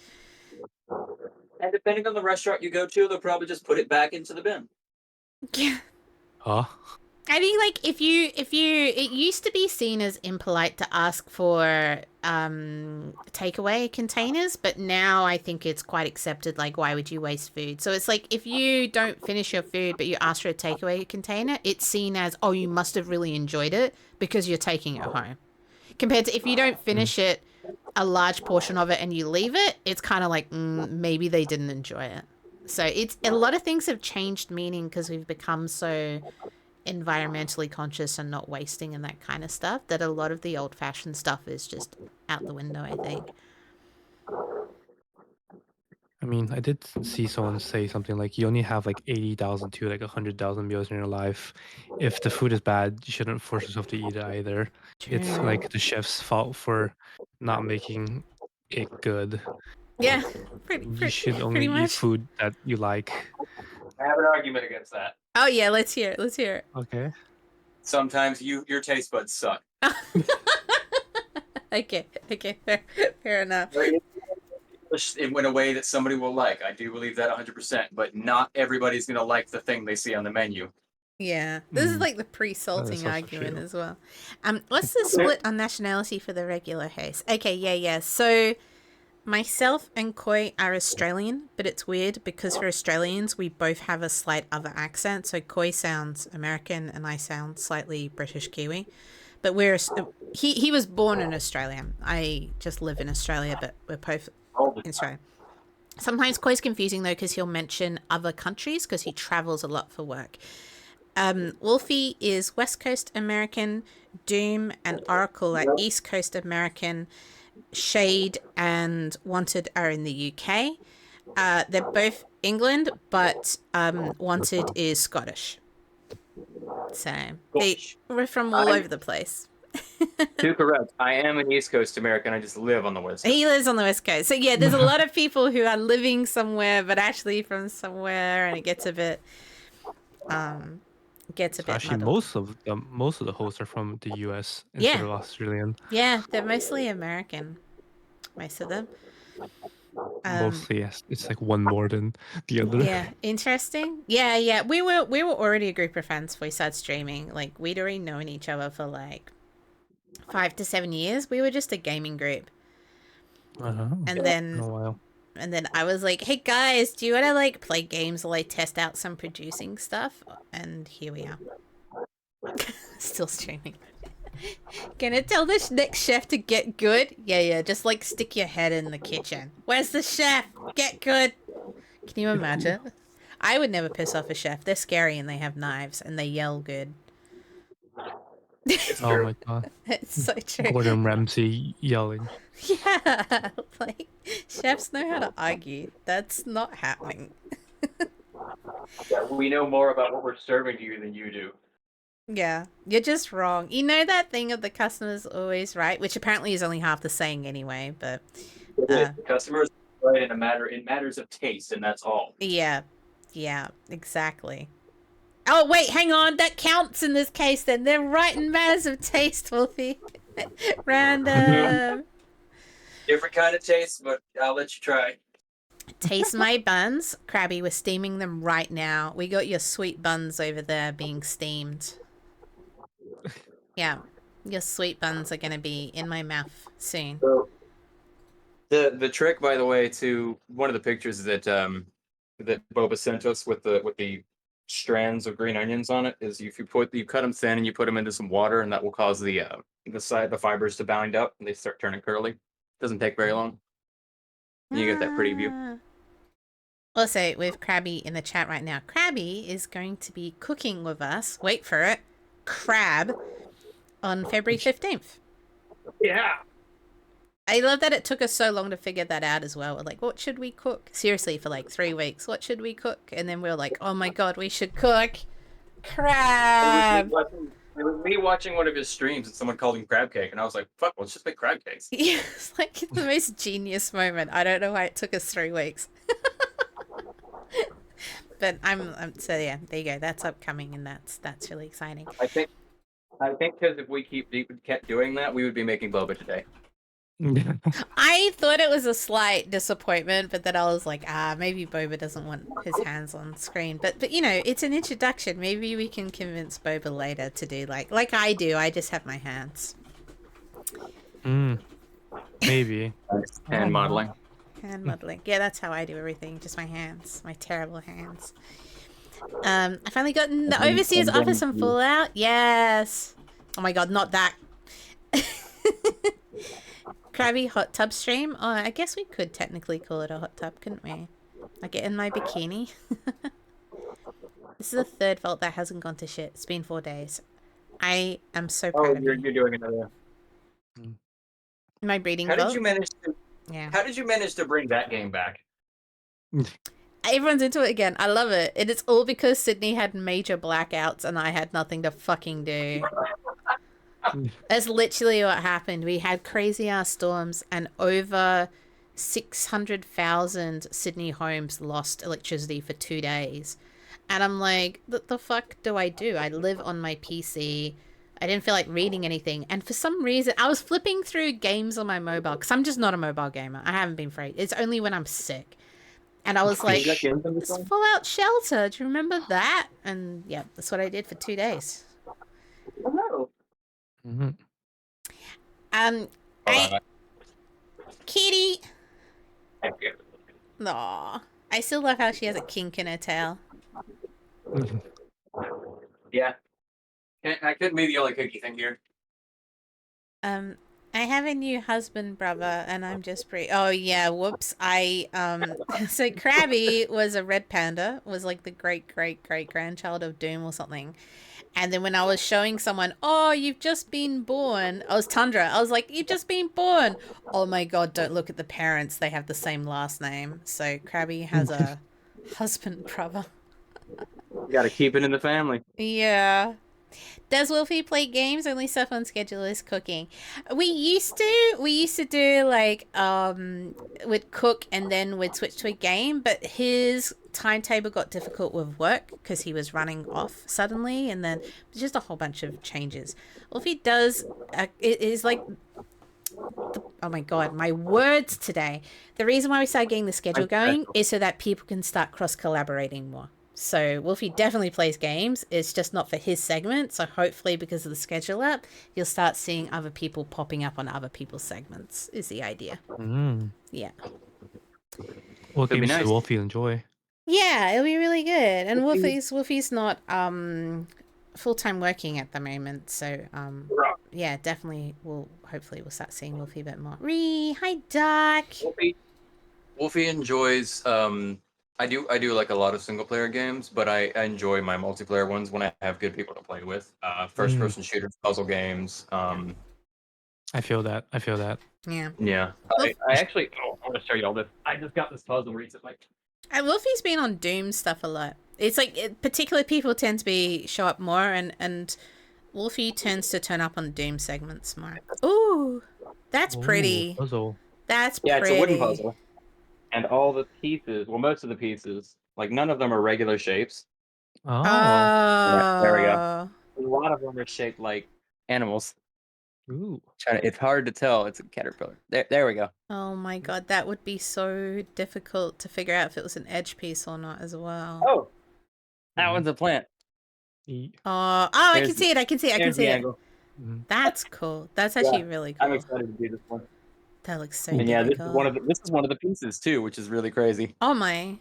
And depending on the restaurant you go to, they'll probably just put it back into the bin. Yeah. Huh? I think like if you it used to be seen as impolite to ask for takeaway containers, but now I think it's quite accepted. Like, why would you waste food? So it's like if you don't finish your food but you ask for a takeaway container, it's seen as, oh, you must have really enjoyed it because you're taking it home. Compared to if you don't finish it, a large portion of it, and you leave it, it's kind of like maybe they didn't enjoy it. So it's a lot of things have changed meaning because we've become so environmentally conscious and not wasting and that kind of stuff that a lot of the old-fashioned stuff is just out the window, I think. I mean, I did see someone say something like you only have like 80,000 to like 100,000 meals in your life. If the food is bad, you shouldn't force yourself to eat it either. It's True. like the chef's fault for not making it good. Yeah, You should only pretty eat much. food that you like. I have an argument against that. Oh yeah, let's hear it. Let's hear it. Okay. Sometimes your taste buds suck. Okay, fair enough. accomplished in a way that somebody will like. I do believe that 100%, but not everybody's going to like the thing they see on the menu. Yeah, this is like the That is pre-salting also argument true. as well. What's the split on nationality for the regular host? Okay, yeah. So myself and Koi are Australian, but it's weird because for Australians we both have a slight other accent. So Koi sounds American and I sound slightly British Kiwi. But he was born in Australia. I just live in Australia, but we're both in Australia. Sometimes Koi's confusing though because he'll mention other countries because he travels a lot for work. Wulfy is West Coast American. Doom and Oracle are East Coast American. Shade and Wanted are in the UK. They're both England, but Wanted is Scottish. So we're from all over the place. Too correct. I am an East Coast American. I just live on the West Coast. He lives on the West Coast. So yeah, there's a lot of people who are living somewhere but actually from somewhere, and it gets a bit Actually, muddled. most of the hosts are from the US instead of Australian. Yeah, they're mostly American. Most of them. Mostly, yes. It's like one more than the other. Yeah, interesting. Yeah. We were already a group of friends before we started streaming. Like we'd already known each other for like 5 to 7 years. We were just a gaming group. And then a while. And then I was like, hey guys, do you want to like play games while I test out some producing stuff? And here we are. Still streaming. Gonna tell this next chef to get good? Yeah, just like stick your head in the kitchen. Where's the chef? Get good. Can you imagine? I would never piss off a chef. They're scary and they have knives and they yell good. Oh my god. It's so true. Gordon Ramsay yelling. Yeah, like chefs know how to argue. That's not happening. Yeah, we know more about what we're serving to you than you do. Yeah, you're just wrong. You know that thing of the customer's always right, which apparently is only half the saying anyway, but the customer's right in matters of taste, and that's all. Yeah, exactly. Oh wait, hang on, that counts in this case then. They're right in matters of taste, Wulfy. Random. Different kind of taste, but I'll let you try. Taste my buns. Krabby, we're steaming them right now. We got your sweet buns over there being steamed. Yeah, your sweet buns are going to be in my mouth soon. So, the trick, by the way, to one of the pictures that Boba sent us with the strands of green onions on it is you cut them thin and you put them into some water, and that will cause the fibers to bind up and they start turning curly. Doesn't take very long. You get that pretty view. Also, with Krabby in the chat right now, Krabby is going to be cooking with us. Wait for it. Crab on February 15th. Yeah. I love that it took us so long to figure that out as well. We're like, what should we cook? Seriously, for like 3 weeks. What should we cook? And then we were like, oh my god, we should cook crab. It was me watching one of his streams and someone called him crab cake, and I was like, fuck, let's just make crab cakes. Yeah, it's like the most genius moment. I don't know why it took us 3 weeks. But I'm so yeah, there you go. That's upcoming, and that's really exciting. I think because if we kept doing that, we would be making boba today. I thought it was a slight disappointment, but then I was like, maybe Boba doesn't want his hands on screen. But you know, it's an introduction. Maybe we can convince Boba later to do like I do. I just have my hands. Maybe. Hand modeling. Hand modeling. Yeah, that's how I do everything. Just my hands. My terrible hands. I finally gotten the Overseer's Office on Fallout. Yes. Oh my god, not that. Krabby hot tub stream? Oh, I guess we could technically call it a hot tub, couldn't we? I get in my bikini. This is the third vault that hasn't gone to shit. It's been 4 days. I am so proud of you. You're doing another. My breeding How vault? did you manage to? Yeah. How did you manage to bring that game back? Everyone's into it again. I love it. And it's all because Sydney had major blackouts and I had nothing to fucking do. That's literally what happened. We had crazy ass storms and over 600,000 Sydney homes lost electricity for 2 days. And I'm like, what the fuck do? I live on my PC. I didn't feel like reading anything. And for some reason, I was flipping through games on my mobile because I'm just not a mobile gamer. I haven't been for it. It's only when I'm sick. And I was like, it's Fallout Shelter. Do you remember that? And yeah, that's what I did for 2 days. Oh, Mm-hmm. Kitty. Thank you. Aw. I still love how she has a kink in her tail. Yeah. I couldn't be the only cookie thing here. I have a new husband, brother, and I'm just pretty. Oh yeah, whoops. So Krabby was a red panda, was like the great grandchild of Doom or something. And then when I was showing someone, oh, you've just been born. I was Tundra. I was like, you've just been born. Oh my god, don't look at the parents. They have the same last name. So Krabby has a husband, brother. You gotta keep it in the family. Yeah. Does Wulfy play games? Only stuff on schedule is cooking. We used to do like we'd cook and then we'd switch to a game, but his timetable got difficult with work because he was running off suddenly, and then just a whole bunch of changes. Wulfy does it is like oh my god, my words today. The reason why we started getting the schedule going is so that people can start cross collaborating more. So Wulfy definitely plays games. It's just not for his segment. So hopefully because of the schedule up, you'll start seeing other people popping up on other people's segments is the idea. Yeah. What games does Wulfy enjoy? Yeah, it'll be really good. And Wulfy's not full-time working at the moment. So yeah, definitely hopefully we'll start seeing Wulfy a bit more. Hi Doc. Wulfy enjoys I do like a lot of single player games, but I enjoy my multiplayer ones when I have good people to play with. First person shooters, puzzle games. I feel that. Yeah. Yeah. I actually I want to show you all this. I just got this puzzle recently. And Wulfy's been on Doom stuff a lot. It's like particular people tend to show up more, and Wulfy tends to turn up on Doom segments more. Ooh, that's pretty. Puzzle. That's pretty. It's a wooden puzzle. And all the pieces, well, most of the pieces, like none of them are regular shapes. Oh. There we go. A lot of them are shaped like animals. Ooh. It's hard to tell. It's a caterpillar. There we go. Oh my god, that would be so difficult to figure out if it was an edge piece or not as well. Oh, that one's a plant. I can see it. I can see it. That's cool. That's actually really cool. I'm excited to do this one. That looks so and difficult. Yeah, this is one of the pieces too, which is really crazy. Oh my.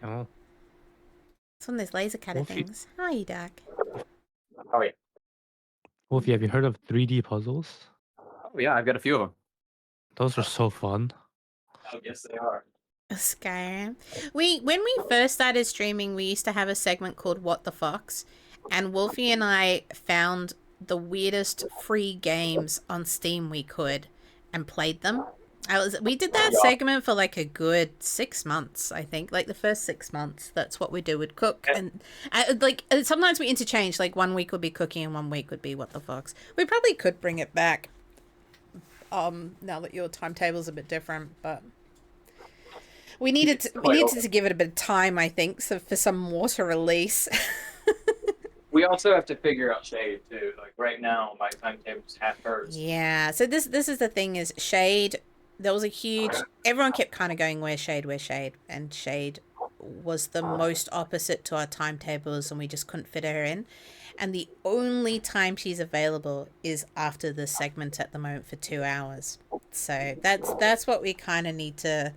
Oh. It's one of those laser cutter things. Hi, Doc. Oh yeah. Wulfy, have you heard of 3D puzzles? Oh yeah, I've got a few of them. Those are so fun. Oh yes, they are. Skyrim. When we first started streaming, we used to have a segment called What the Fox, and Wulfy and I found the weirdest free games on Steam we could and played them. We did that segment for like a good 6 months, I think. Like the first 6 months, that's what we do. We'd cook and sometimes we interchange. Like 1 week would be cooking and 1 week would be What the Fox. We probably could bring it back. Now that your timetable's a bit different, but we needed to give it a bit of time, I think, so for some water release. We also have to figure out shade too. Like right now, my timetable's half hers. Yeah. So this is the thing is shade. There was a huge. Everyone kept kind of going, where's shade, and shade was the most opposite to our timetables, and we just couldn't fit her in. And the only time she's available is after the segment at the moment for 2 hours. So that's what we kind of need to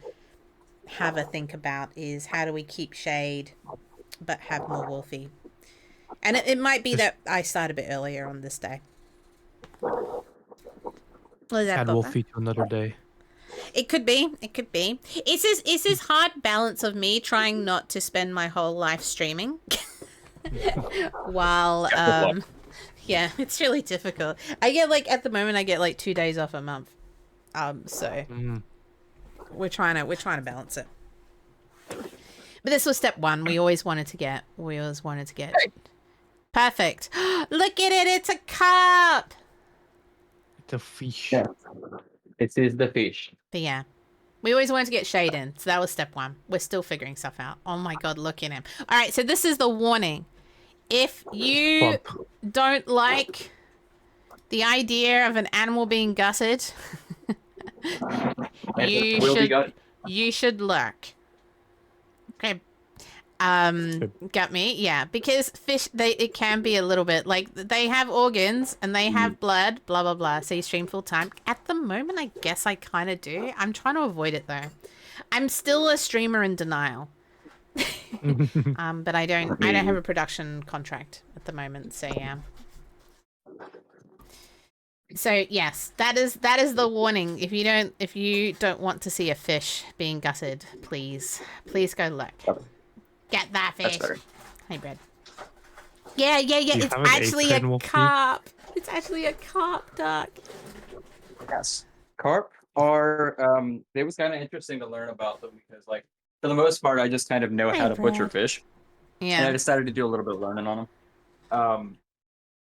have a think about is how do we keep shade, but have more Wulfy. And it might be that I start a bit earlier on this day. Add Wulfy to another day. It could be. It's this hard balance of me trying not to spend my whole life streaming. While yeah, it's really difficult. I get at the moment I get 2 days off a month. So we're trying to balance it. But this was step 1. We always wanted to get perfect. Look at it, it's a cup. It's a fish. Yeah. It is the fish. But yeah. We always wanted to get shade in, so that was step 1. We're still figuring stuff out. Oh my god, look at him. Alright, so this is the warning. If you don't like The idea of an animal being gutted. you Will be should gut. you should lurk. Okay. Got me. Yeah, because fish it can be a little bit like they have organs and they have blood, blah blah blah. So you stream full time. At the moment, I guess I kind of do. I'm trying to avoid it though. I'm still a streamer in denial. But I don't have a production contract at the moment, so yeah. So yes, that is the warning. If you don't want to see a fish being gutted, please go look. Get that fish. Hey, bread. Yeah. It's actually a carp. It's actually a carp duck. Yes. Carp are it was kind of interesting to learn about them because like for the most part I just kind of know how to butcher fish. Yeah. And I decided to do a little bit of learning on them.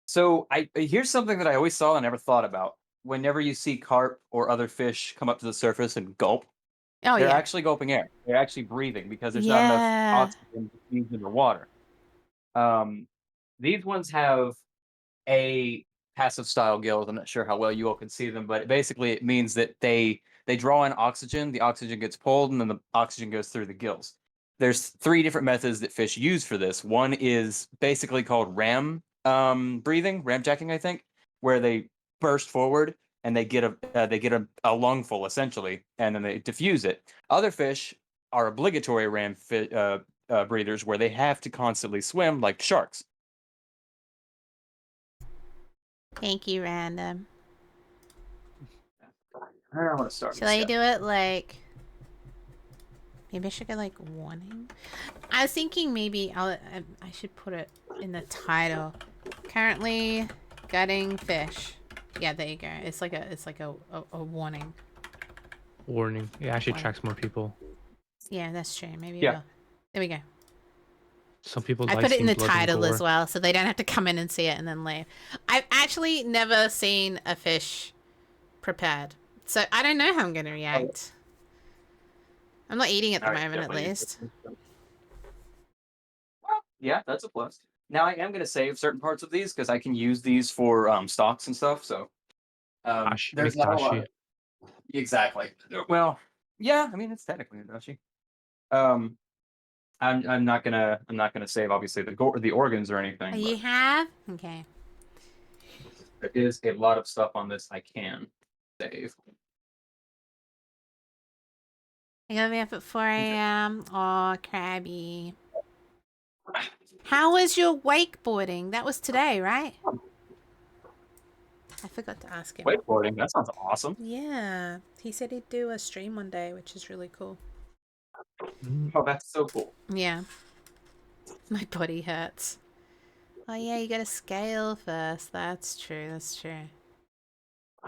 So here's something that I always saw and never thought about. Whenever you see carp or other fish come up to the surface and gulp, they're actually gulping air. They're actually breathing because there's not enough oxygen diffused in the water. These ones have a passive style gills. I'm not sure how well you all can see them, but basically it means that they draw in oxygen, the oxygen gets pulled, and then the oxygen goes through the gills. There's 3 different methods that fish use for this. One is basically called ram breathing, ramjacking, I think, where they burst forward and they get a lungful essentially, and then they diffuse it. Other fish are obligatory ram breathers, where they have to constantly swim like sharks. Thank you, Random. I want to start. Should I do it like? Maybe I should go like warning. I was thinking maybe I should put it in the title. Currently gutting fish. Yeah, there you go. It's like a warning. Warning. It actually attracts more people. Yeah, that's true. Maybe it will. There we go. Some people I put it in the title as well, so they don't have to come in and see it and then leave. I've actually never seen a fish prepared, so I don't know how I'm going to react. I'm not eating at the moment, at least. Well, yeah, that's a plus. Now I am going to save certain parts of these because I can use these for stocks and stuff. So there's not a lot. Exactly. Well, yeah. I mean, it's technically a dashi. I'm not gonna save obviously the organs or anything. You have? Okay. There is a lot of stuff on this I can save. I gotta be up at 4 a.m. Oh, crabby. How was your wakeboarding? That was today, right? I forgot to ask him. Wakeboarding? That sounds awesome. Yeah. He said he'd do a stream one day, which is really cool. Oh, that's so cool. Yeah. My body hurts. Oh, yeah, you gotta scale first. That's true.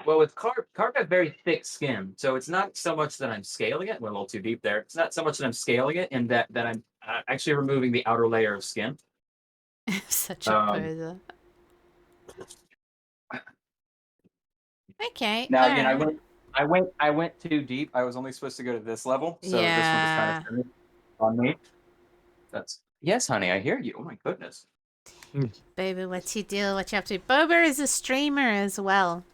Well, with carp have very thick skin, so it's not so much that I'm scaling it. We're a little too deep there. It's not so much that I'm scaling it, and that I'm actually removing the outer layer of skin. Such a poser. Okay. Now again, I went too deep. I was only supposed to go to this level, so this one was kind of on me. Yes, honey, I hear you. Oh my goodness. Baby, what's your deal? What you up to? Boba is a streamer as well.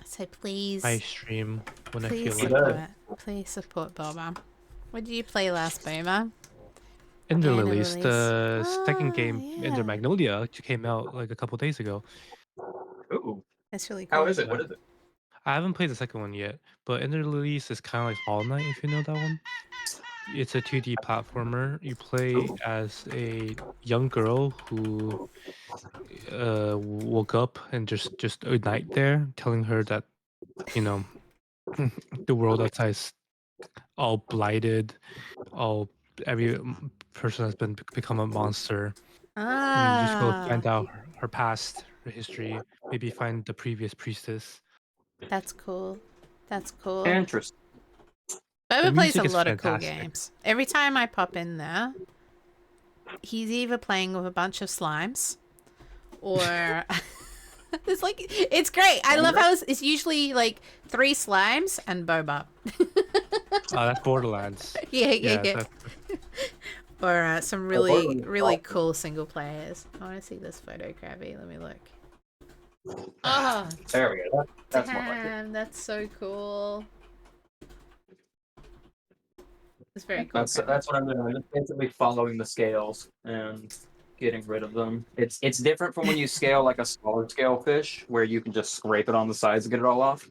So please. I stream when I feel support, like it. Please support Boba. What did you play last, Boba? Ender Lilies, the second game, Ender Magnolia, came out like a couple days ago. Ooh. That's really cool. How is it? What is it? I haven't played the second one yet, but Ender Lilies is kind of like Hollow Knight, if you know that one. It's a 2D platformer. You play as a young girl who woke up and just a night there, telling her that, you know, the world outside is all blighted, every person has become a monster. And you just go find out her past, her history, maybe find the previous priestess. That's cool. Interesting. Boba plays a lot of cool games. Every time I pop in there, he's either playing with a bunch of slimes, or it's great. I love how it's usually like 3 slimes and Boba. That's Borderlands. Yeah. Or some really cool single players. I want to see this photo, Krabby. Let me look. Oh, There we go. That's more like it. damn, that's so cool. It's very cool. That's what I'm doing. I'm just basically following the scales and getting rid of them. It's different from when you scale like a smaller scale fish, where you can just scrape it on the sides and get it all off.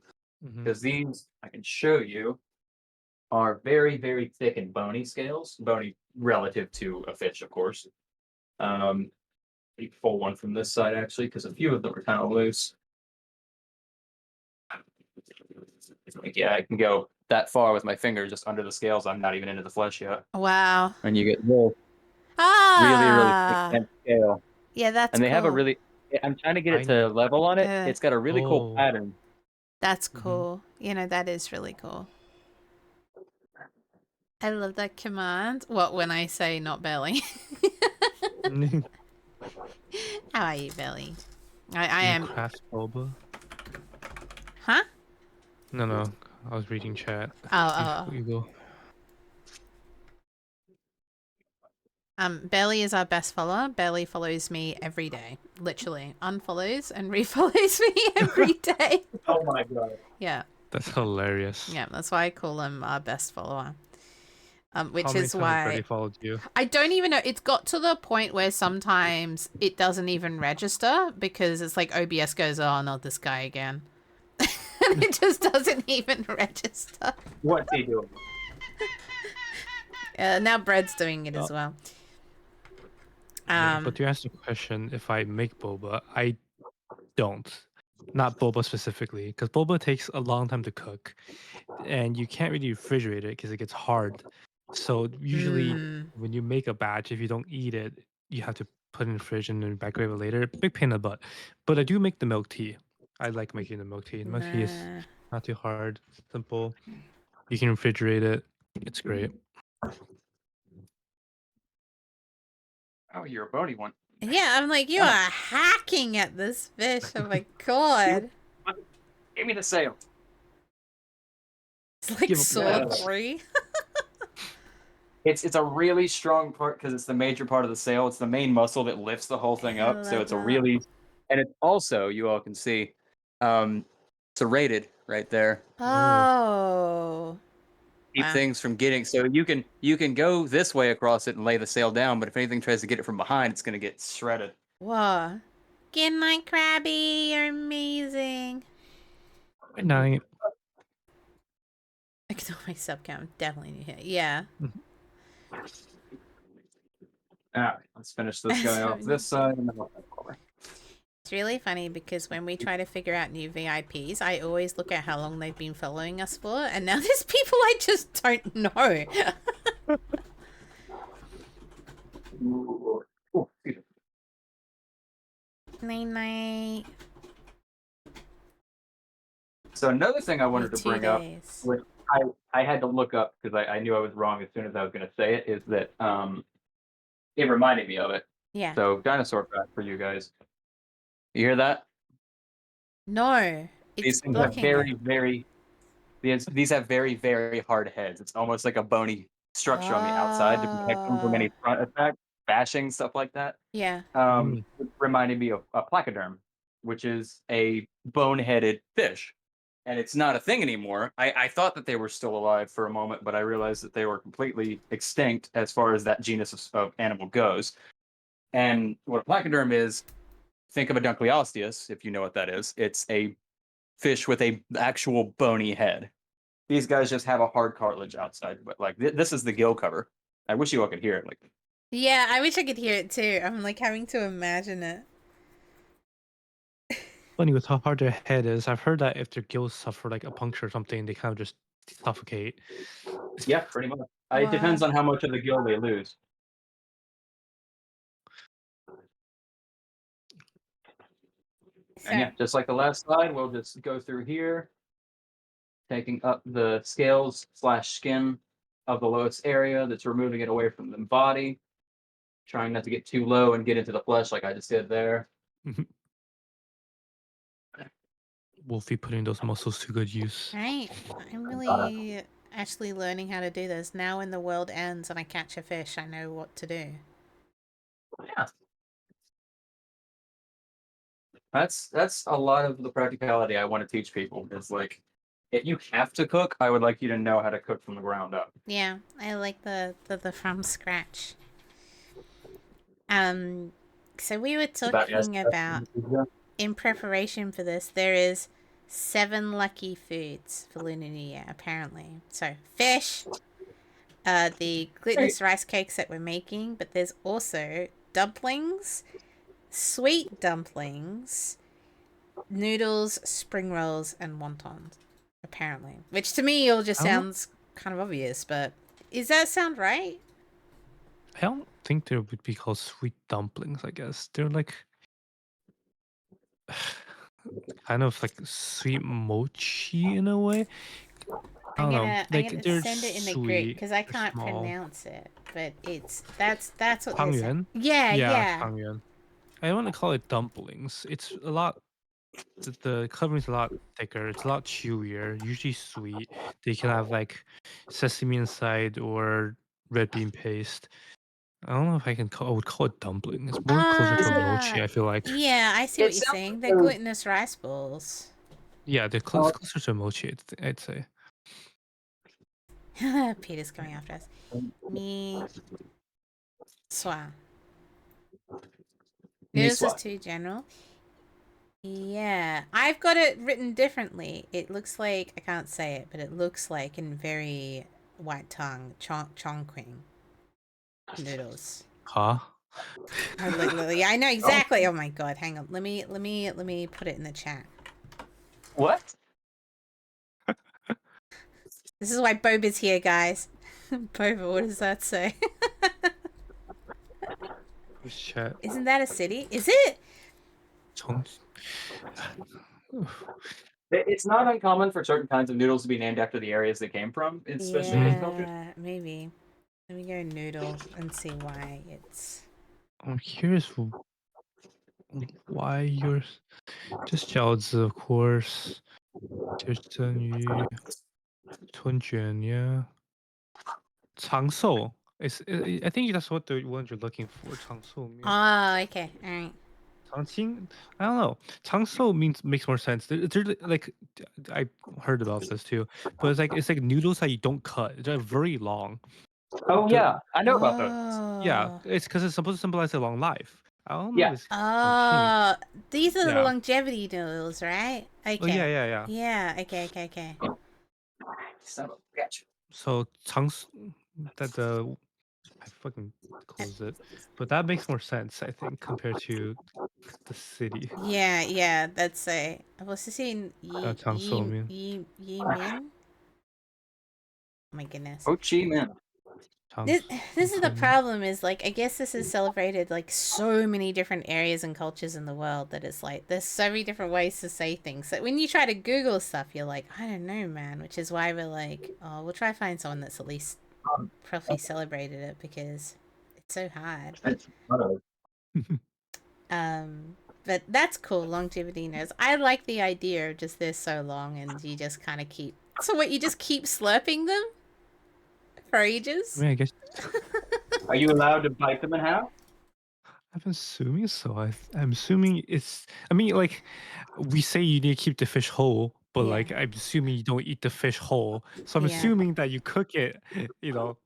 Because these, I can show you, are very, very thick and bony scales. Bony relative to a fish, of course. You pull one from this side actually, because a few of them are kind of loose. Like, yeah, I can go that far with my finger just under the scales. I'm not even into the flesh yet. Wow. And you get really, really thick Ah. and scale. Yeah, that's And they have a cool. really. I'm trying to get it I to know. level on it. It's got a really cool Oh. pattern. That's cool. You know, that is really cool. I love that command. What, when I say not belly? How are you, belly? I am. Craft boba. Huh? No. I was reading chat. Oh. You go. Belly is our best follower. Belly follows me every day. Literally. Unfollows and refollows me every day. Oh my god. Yeah. That's hilarious. Yeah, that's why I call him our best follower. Which How many is times why has Birdie followed you? I don't even know. It's got to the point where sometimes it doesn't even register because it's like OBS goes, oh, not this guy again. And it just doesn't even register. What's he doing? Now Bread's doing it as well. But to answer the question, if I make boba, I don't. Not boba specifically, because boba takes a long time to cook, and you can't really refrigerate it because it gets hard. So usually, when you make a batch, if you don't eat it, you have to put it in the fridge and then microwave it later. Big pain in the butt. But I do make the milk tea. I like making the milk tea. The milk tea is not too hard, simple. You can refrigerate it. It's great. Oh, you're a bony one. Yeah, I'm like, you are hacking at this fish. Oh my god. Give me the sail. It's like sword 3. It's a really strong part because it's the major part of the sail. It's the main muscle that lifts the whole thing up. So it's a really, and it's also, you all can see, serrated right there. Oh. Keep things from getting, so you can go this way across it and lay the sail down, but if anything tries to get it from behind, it's gonna get shredded. Whoa. Good night, Krabby. You're amazing. Good night. Ignore my sub count. Definitely need to hit. Yeah. Alright, let's finish this guy off this side and then I'll over. It's really funny because when we try to figure out new VIPs, I always look at how long they've been following us for, and now there's people I just don't know. Night. So another thing I wanted to bring up, which I had to look up because I knew I was wrong as soon as I was going to say it, is that it reminded me of it. Yeah. So dinosaur fact for you guys. You hear that? No. These things have these have very, very hard heads. It's almost like a bony structure on the outside to protect them from any front attack, bashing, stuff like that. Yeah. It reminded me of a placoderm, which is a bone-headed fish. And it's not a thing anymore. I thought that they were still alive for a moment, but I realized that they were completely extinct as far as that genus of animal goes. And what a placoderm is, think of a Dunkleosteus, if you know what that is. It's a fish with a actual bony head. These guys just have a hard cartilage outside, but like this is the gill cover. I wish you all could hear it. Like, yeah, I wish I could hear it too. I'm like having to imagine it. Funny with how hard their head is. I've heard that if their gills suffer like a puncture or something, they kind of just suffocate. yeah, pretty much. It depends on how much of the gill they lose. And yeah, just like the last slide, we'll just go through here, taking up the scales / skin of the lowest area that's removing it away from the body, trying not to get too low and get into the flesh like I just did there. Wulfy putting those muscles to good use. Right. I'm really actually learning how to do this. Now when the world ends and I catch a fish, I know what to do. Yeah. That's a lot of the practicality I want to teach people. Is like, if you have to cook, I would like you to know how to cook from the ground up. Yeah, I like the from scratch. So we were About yes. talking about in preparation for this, there is 7 lucky foods for Lunar New Year, apparently. So fish, the glutinous rice cakes that we're making, but there's also dumplings, sweet dumplings, noodles, spring rolls, and wontons, apparently. Which to me all just I don't, sounds kind of obvious, but does that sound right? I don't think they would be called sweet dumplings. I guess they're like kind of like sweet mochi in a way. I don't know. I'm Like gonna they're send it in the group sweet. because I They're can't small. pronounce it, but that's what they're saying. Tangyuan. Yeah, Yeah, yeah. tangyuan. I want to call it dumplings. It's a lot. The covering's a lot thicker. It's a lot chewier. Usually sweet. They can have like sesame inside or red bean paste. I don't know if I would call it dumpling. It's more closer to a mochi. I feel like. Yeah, I see It what you're sounds saying. like They're glutinous rice balls. Yeah, they're uh, closer to a mochi. I'd say. Peter's coming after us. Me, swa. Noodles is miswa. too general. Yeah, I've got it written differently. It looks like I can't say it, but it looks like in very white tongue, chongqing noodles. Huh? Yeah, I know exactly. Oh my god, hang on. Let me put it in the chat. What? This is why Boba's here, guys. Boba, what does that say? Chat. Isn't that a city? Is it? 정... It's not uncommon for certain kinds of noodles to be named after the areas they came from, especially in Asian cultures. Yeah, maybe. Let me go noodle and see why it's. I'm curious why you're just 饺子, of course. 就是蒸鱼, 春卷, yeah. 长寿. I think that's what the one you're looking for. 长寿面. Oh, okay. All right. 长青? I don't know. 长寿 makes more sense. They're like I heard about this too, but it's like noodles that you don't cut. They're very long. Oh They're, yeah, I know about those. yeah, Oh. it's because it's supposed to symbolize a long life. I don't know Yeah. if it's Chongqing. Oh, these are the Yeah. longevity noodles, right? Okay. Oh yeah. Yeah, okay. Son of a bitch. So I fucking closed it, but that makes more sense, I think, compared to the city. Yeah, that's a. Was this in 장소면. Yimin? Oh my goodness. Ho Chi Minh. This is the problem is like I guess this is celebrated like so many different areas and cultures in the world that it's like there's so many different ways to say things that when you try to Google stuff you're like I don't know man, which is why we're like oh we'll try to find someone that's at least properly celebrated it because it's so hard. But that's cool, longevity knows. I like the idea of just they're so long and you just kind of keep. So what? You just keep slurping them for ages? I mean, I guess Are you allowed to bite them in half? I'm assuming so. I'm assuming it's. I mean, like we say you need to keep the fish whole, but Yeah. like I'm assuming you don't eat the fish whole. So I'm Yeah. assuming that you cook it,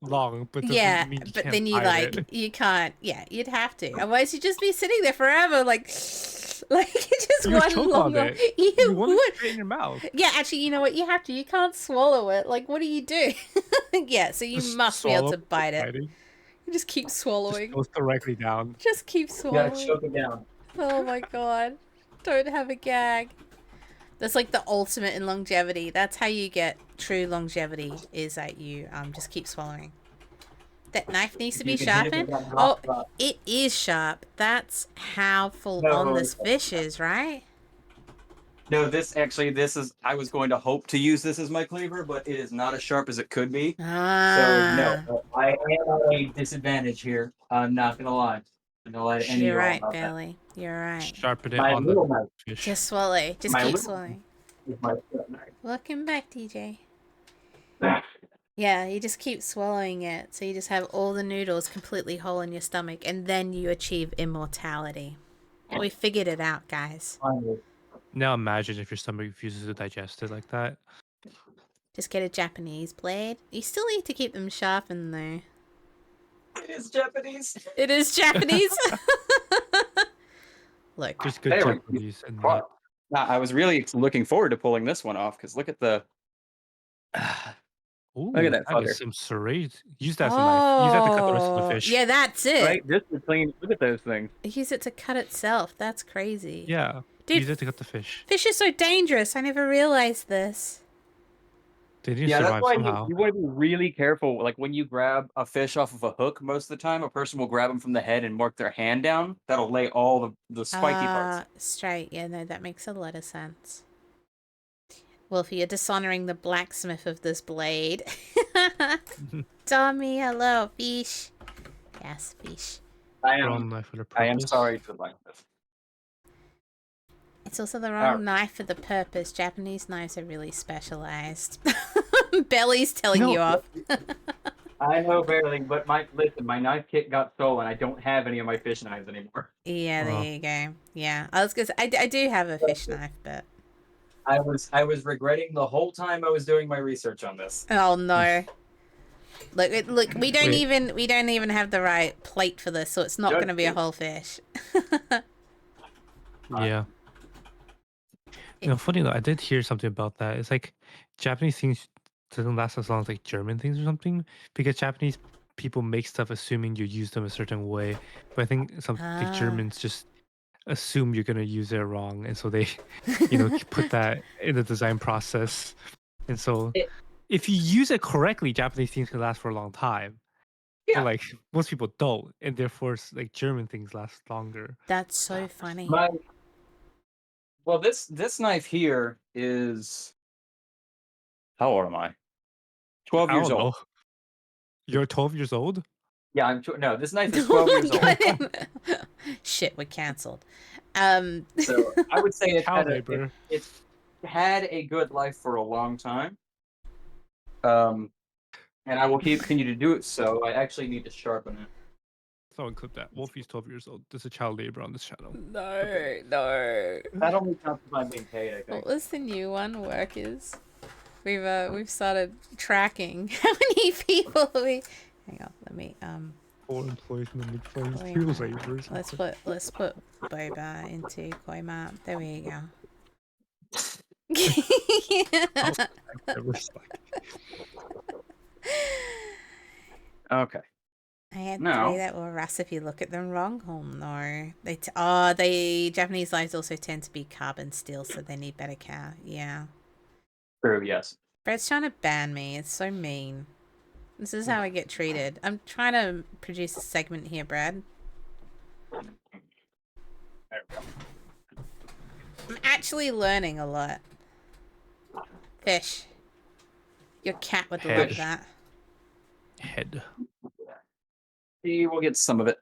long, but doesn't Yeah, mean you but can't then you bite like it. you can't. Yeah, you'd have to. Otherwise, you'd just be sitting there forever, like just You one choke long. on it. You You want would. it straight in your mouth. Yeah, actually, you know what? You have to. You can't swallow it. Like, what do you do? Yeah, so you Just must be able swallow to bite it. biting. You just keep Just swallowing. goes directly down. Just keep You gotta swallowing. choke it down. Oh my god. Don't have a gag. That's like the ultimate in longevity. That's how you get true longevity, is that you just keep swallowing. That knife needs to be You can hit it sharpened. with that Oh, hot rod. it is sharp. That's how full No. on this fish is, right? No, this is. I was going to hope to use this as my cleaver, but it is not as sharp as it could be. Ah. So no, I am at a disadvantage here. I'm not gonna lie. I'm gonna lie to any of You're you all right, about that. Billy. You're right. Sharpen it My on little the knife fish. Just swallow. Just My keep little- swallowing. is my flip knife. Welcome back, DJ. Yeah, you just keep swallowing it. So you just have all the noodles completely whole in your stomach, and then you achieve immortality. We figured it out, guys. Finally. Now imagine if your stomach refuses to digest it like that. Just get a Japanese blade. You still need to keep them sharpened, though. It is Japanese. It is Japanese. Look. There's good There we Japanese and Wow. Nah, I was really looking forward to pulling this one off because look at the. Ooh, Look at that that is fucker. some serrate. Use that as a knife. Use that to cut the rest of the fish. Yeah, that's it. Right? Just to clean. Look at those things. Use it to cut itself. That's crazy. Yeah. Dude, Use it to cut the fish. fish are so dangerous. I never realized this. They need to Yeah, that's survive why somehow. you want to be really careful. Like when you grab a fish off of a hook, most of the time, a person will grab them from the head and mark their hand down. That'll lay all the spiky parts. Straight. Yeah, no, that makes a lot of sense. Wulfy, you're dishonoring the blacksmith of this blade. Tommy, hello, fish. Yes, fish. I Wrong am. knife for the I am purpose. sorry to like this. It's also the wrong knife for the purpose. Japanese knives are really specialized. Belly's telling you off. I know barely, but my knife kit got stolen. I don't have any of my fish knives anymore. Yeah, there you go. Yeah, I was gonna say, I do have a fish knife, but I was regretting the whole time I was doing my research on this. oh no. Look, we don't Wait. even have the right plate for this, so it's not going to be a whole fish. Yeah. You know, funny though, I did hear something about that. It's like Japanese things doesn't last as long as like German things or something, because Japanese people make stuff assuming you use them a certain way. But I think some like Germans just assume you're gonna use it wrong, and so they, put that in the design process. And so, if you use it correctly, Japanese things can last for a long time. Yeah. But like most people don't, and therefore like German things last longer. That's so funny. Well, this knife here is. How old am I? 12 I years don't old. know. You're 12 years old? Yeah, no. This knife is 12 years old. Shit, we're canceled. So I would say It's had a good life for a long time. And I will continue to do it. So I actually need to sharpen it. Someone clip that. Wulfy's 12 years old. There's a child labor on this channel. No. That only counts if I'm being paid, I think. What was the new one? Workers. We've started tracking how many people we. Hang on, let me 4 employees in the mid-20s. Wait, Child laborers. let's put boba into Koima. There we go. Never slack. Okay. I had No. three that were Russ if you look at them wrong. Oh no. They Japanese knives also tend to be carbon steel, so they need better care. Yeah. True, yes. Brad's trying to ban me. It's so mean. This is how I get treated. I'm trying to produce a segment here, Brad. There we go. I'm actually learning a lot. Fish. Your cat would love Fish. that. Head. See, we'll get some of it.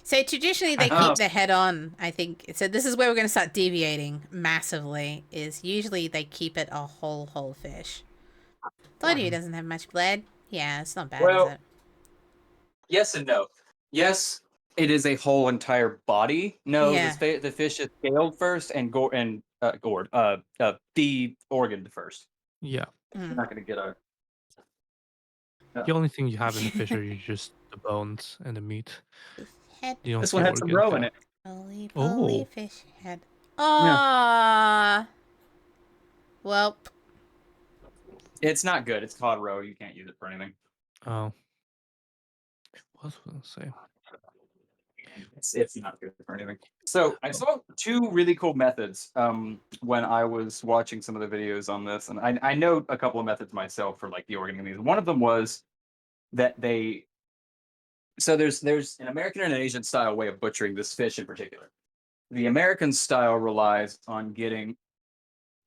So traditionally they keep the head on, I think. So this is where we're going to start deviating massively, is usually they keep it a whole fish. Told you he doesn't have much blood. Yeah, it's not bad, Well, is it? Yes and no. Yes, it is a whole entire body. No, Yeah. the fish is scaled first and gored, de-organed first. Yeah. You're not going to get a... The only thing you have in the fish are just the bones and the meat. Head. You don't This see one had some roe in it. Holy fish head. Aww. Well. It's not good. It's cod roe. You can't use it for anything. Oh. What was I going to say? It's not good for anything. So I saw two really cool methods when I was watching some of the videos on this, and I know a couple of methods myself for like the organ these. One of them was that there's an American and an Asian style way of butchering this fish in particular. The American style relies on getting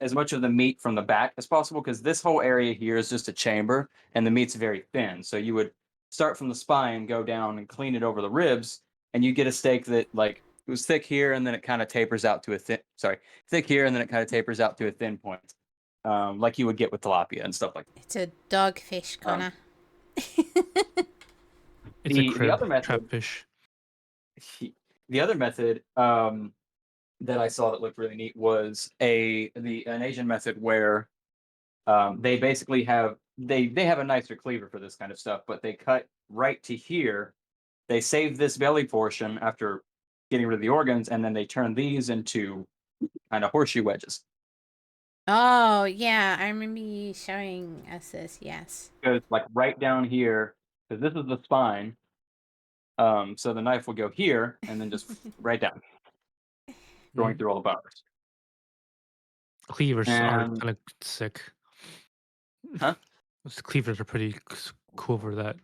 as much of the meat from the back as possible, because this whole area here is just a chamber and the meat's very thin. So you would start from the spine, go down and clean it over the ribs, and you get a steak that like it was thick here and then it kind of tapers out to a thick here and then it kind of tapers out to a thin point, like you would get with tilapia and stuff like that. It's a dogfish, Connor. It's a the other method, trap fish. the other method that I saw that looked really neat was an Asian method where they basically have they have a nicer cleaver for this kind of stuff, but they cut right to here. They save this belly portion after getting rid of the organs, and then they turn these into kind of horseshoe wedges. Oh, yeah. I remember you showing us this. Yes. Goes like right down here, because this is the spine. So the knife will go here and then just right down, going through all the bones. Cleavers are And kind of sick. huh? Those cleavers are pretty cool for that.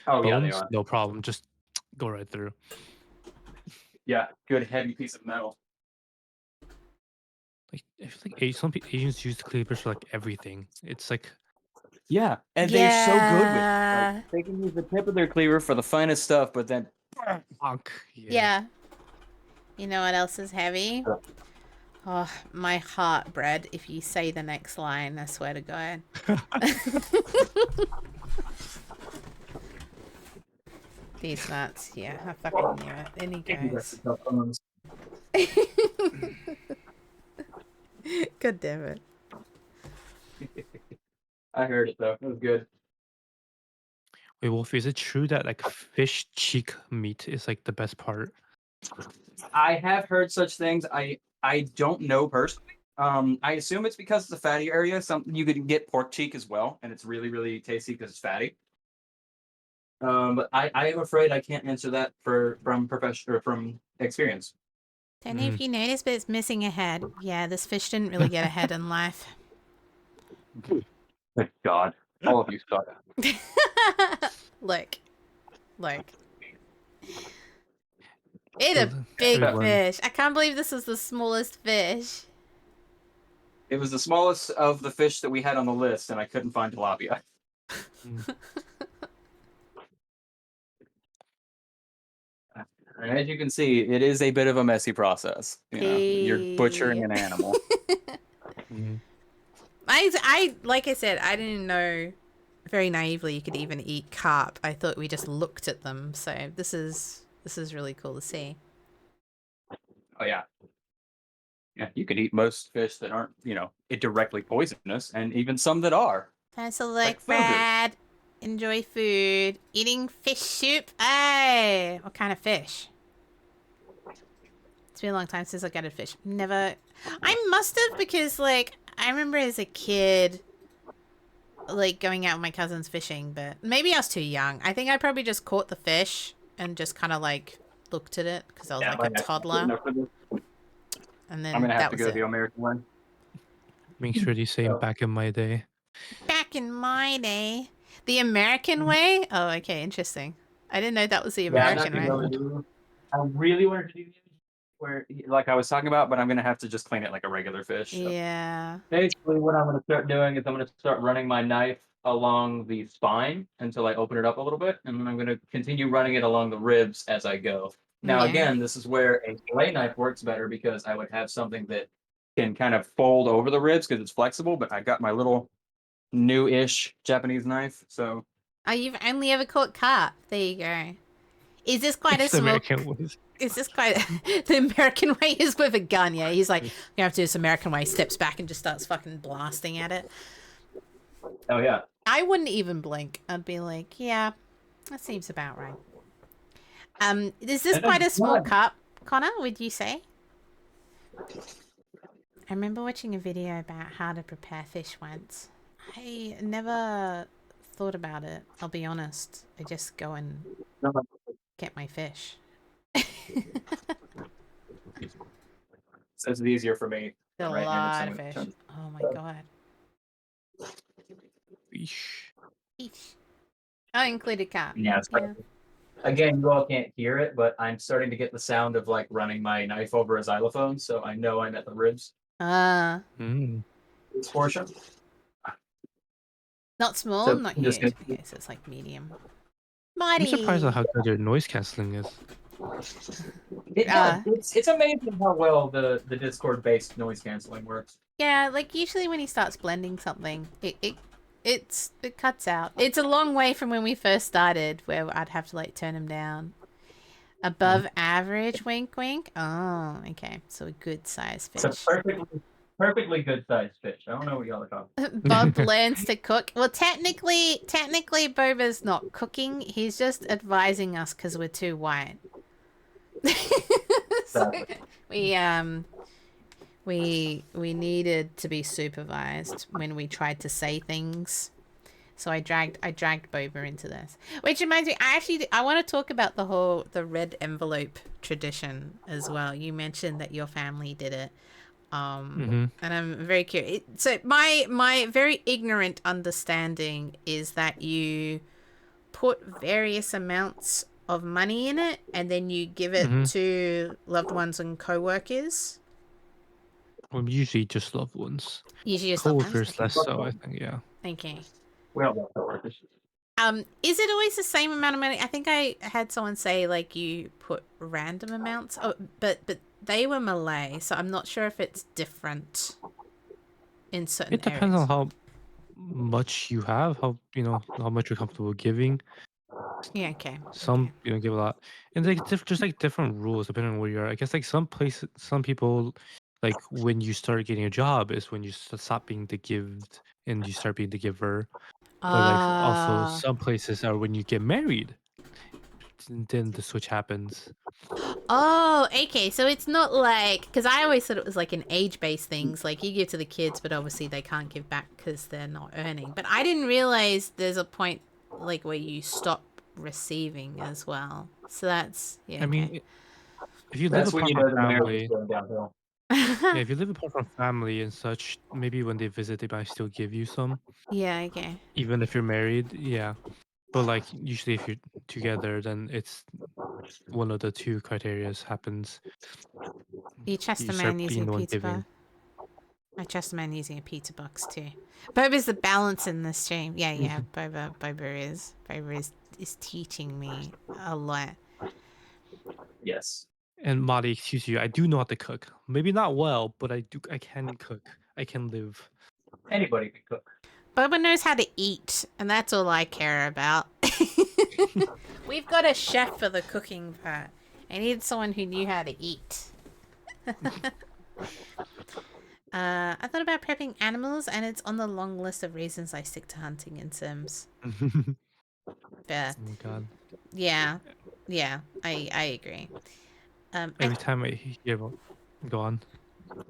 Oh yeah, they Bones, are. no problem. Just go right through. Yeah, good heavy piece of metal. Like I feel like some Asians use cleavers for like everything. It's like Yeah, and they're so good with it. Yeah. Like, they can use the tip of their cleaver for the finest stuff, but then bonk. Yeah. You know what else is heavy? Oh, my heart, Brad. If you say the next line, I swear to God. These nuts. Yeah, I fucking knew it. And he goes. God damn it. I heard it though. It was good. Wait, Wolfie, is it true that like fish cheek meat is like the best part? I have heard such things. I don't know personally. I assume it's because it's a fatty area. Something you could get pork cheek as well, and it's really, really tasty because it's fatty. But I am afraid I can't answer that from profession or from experience. Don't know if you noticed, but it's missing a head. Yeah, this fish didn't really get a head in life. Thank God, all of you suck. Look. It's a big fish. I can't believe this is the smallest fish. It was the smallest of the fish that we had on the list, and I couldn't find tilapia. And as you can see, it is a bit of a messy process. You know, you're butchering an animal. I like I said, I didn't know very naively you could even eat carp. I thought we just looked at them. So this is really cool to see. Oh yeah. Yeah, you could eat most fish that aren't, directly poisonous, and even some that are. So like Brad, enjoy food, eating fish soup. Hey, what kind of fish? It's been a long time since I got a fish. Never. I must have, because like I remember as a kid, like going out with my cousins fishing, but maybe I was too young. I think I probably just caught the fish and just kind of like looked at it because I was like a toddler. And then I'm gonna have to was go the American way. Make sure you say back in my day. Back in my day. The American way? Oh, okay, interesting. I didn't know that was the American way. I really wanted to do where, like I was talking about, but I'm gonna have to just clean it like a regular fish. So. Yeah. Basically, what I'm gonna start doing is I'm gonna start running my knife along the spine until I open it up a little bit, and then I'm gonna continue running it along the ribs as I go. Now, again, this is where a fillet knife works better because I would have something that can kind of fold over the ribs because it's flexible, but I got my little new-ish Japanese knife, so. Oh, you've only ever caught carp. There you go. Is this quite a small... Is this quite... The American way is with a gun, yeah. He's like, you have to do this American way, steps back and just starts fucking blasting at it. Oh, yeah. I wouldn't even blink. I'd be like, yeah, that seems about right. Is this quite a small carp, Connor, would you say? I remember watching a video about how to prepare fish once. I never thought about it, I'll be honest. I just go and get my fish. So it's easier for me. A lot of fish. Oh my God. Fish. I included carp. Yeah. Again, you all can't hear it, but I'm starting to get the sound of like running my knife over a xylophone, so I know I'm at the ribs. This portion. Not small, so not huge. Okay, so it's like medium. Mighty. I'm surprised at how good your noise cancelling is. It's amazing how well the Discord based noise cancelling works. Yeah, like usually when he starts blending something, it cuts out. It's a long way from when we first started, where I'd have to like turn him down. Above average, wink, wink. Oh, okay. So a good size It's a fish. perfectly good sized fish. I don't know what y'all are talking. Bob learns to cook. Well, technically, Boba's not cooking. He's just advising us because we're too white. So we needed to be supervised when we tried to say things. So I dragged Boba into this. Which reminds me, I want to talk about the red envelope tradition as well. You mentioned that your family did it. And I'm very curious. So my very ignorant understanding is that you put various amounts of money in it and then you give it to loved ones and co-workers. Well, usually just loved ones. Usually just loved ones. Co-workers Okay. less so, I think. Yeah. Okay. We all got coworkers. Is it always the same amount of money? I think I had someone say like you put random amounts. Oh, but they were Malay, so I'm not sure if it's different in certain It depends areas. on how much you have, how much you're comfortable giving. Yeah. Okay. Some give a lot, and like just like different rules depending on where you are. I guess like some people, like when you start getting a job is when you stop being the gift and you start being the giver. But like also some places are when you get married, then the switch happens. Oh, okay. So it's not like, because I always thought it was like an age-based things. Like you give to the kids, but obviously they can't give back because they're not earning. But I didn't realize there's a point like where you stop receiving as well. So that's I mean, if you live That's when apart you from know the marriage is family, going downhill. yeah, if you live apart from family and such, maybe when they visit, they might still give you some, Yeah. Okay. even if you're married. Yeah, but like usually if you're together, then it's one of the two criterias happens. You trust You a start man using being a the one pizza giving. box. I trust a man using a pizza box too. Boba's the balance in this stream. Yeah. Boba is teaching me a lot. Yes. And Madi, excuse you, I do know how to cook. Maybe not well, but I can cook. I can live. Anybody can cook. Boba knows how to eat, and that's all I care about. We've got a chef for the cooking part. I needed someone who knew how to eat. I thought about prepping animals, and it's on the long list of reasons I stick to hunting in Sims. But, Oh my god. yeah, I agree. Every time I hear about... Go on.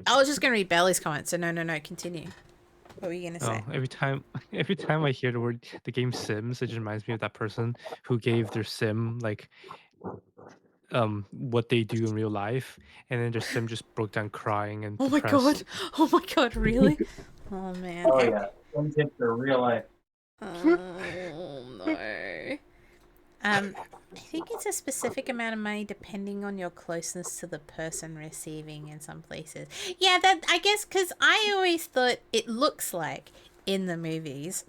I was just going to read Belly's comment, so no, continue. What were you going to say? Every time I hear the game Sims, it just reminds me of that person who gave their sim like what they do in real life, and then their sim just broke down crying and depressed. Oh my god, really? Oh man. Oh yeah. Some tips are real life. Oh no. I think it's a specific amount of money depending on your closeness to the person receiving in some places. Yeah, that I guess because I always thought it looks like in the movies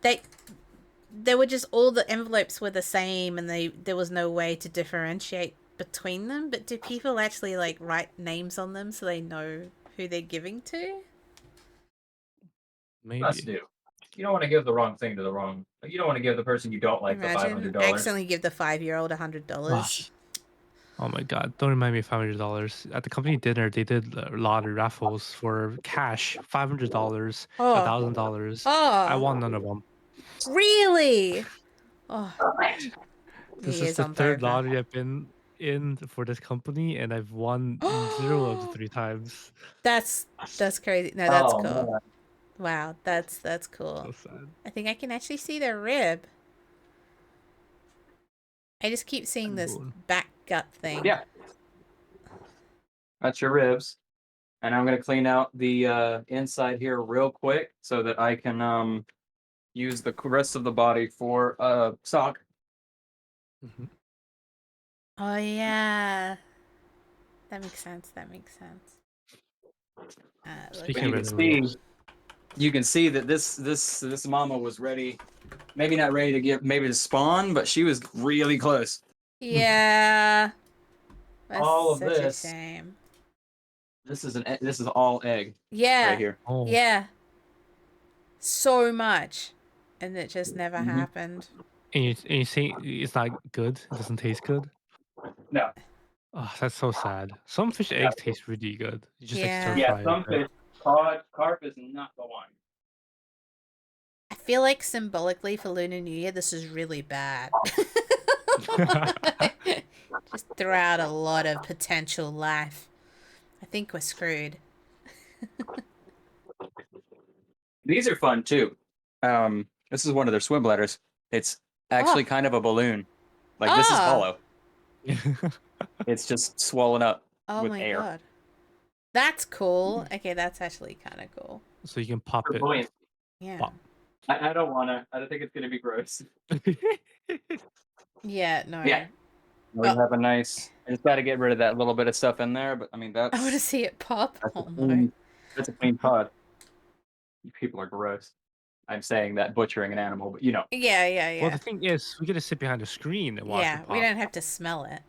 they were just all the envelopes were the same and there was no way to differentiate between them. But do people actually like write names on them so they know who they're giving to? Maybe. Must do. You don't want to give the wrong thing to the wrong. You don't want to give the person you don't like Imagine the $500. accidentally give the 5-year-old $100. Oh my god! Don't remind me of $500. At the company dinner, they did a lot of raffles for cash, $500, $1,000. I Oh, won none of them. really? Oh, New This is Year's the on third Boba. lottery I've been in for this company, and I've won 0 of the 3 times. That's crazy. No, that's Oh cool. man. Wow, that's cool. So sad. I think I can actually see their rib. I just keep seeing this Cool. back gut thing. Yeah. That's your ribs. And I'm gonna clean out the inside here real quick so that I can use the rest of the body for sock. Mhm. Oh yeah, that makes sense. Speaking You of can random see, ribs, you can see that this mama was ready, maybe not ready to maybe to spawn, but she was really close. Yeah, that's All of such this. a shame. This is all egg Yeah, right here. oh, yeah, so much, and it just never Mhm. happened. and you say it's not good. It doesn't taste good. No. Oh, that's so sad. Some fish Yeah. eggs taste really good. You just like stir Yeah. Yeah, fry it, some right? fish, cod, carp is not the one. I feel like symbolically for Lunar New Year, this is really bad. Just throw out a lot of potential life. I think we're screwed. These are fun too. This is one of their swim bladders. It's actually Oh. kind of a balloon. Like this is Oh. hollow. It's just swollen up Oh with my air. god. That's cool. Okay, that's actually kind of cool. So you can pop For it. buoyancy. Yeah. Pop. I don't wanna. I don't think it's gonna be gross. Yeah, no. Yeah. We Oh. have a nice. I just got to get rid of that little bit of stuff in there, but I mean I want to that's see it pop. that's a Oh no. clean, that's a clean pod. You people are gross. I'm saying that butchering an animal, but you know. Yeah, yeah, Well, the yeah. thing is, we get to sit behind the screen and watch Yeah, it we pop don't have to smell it.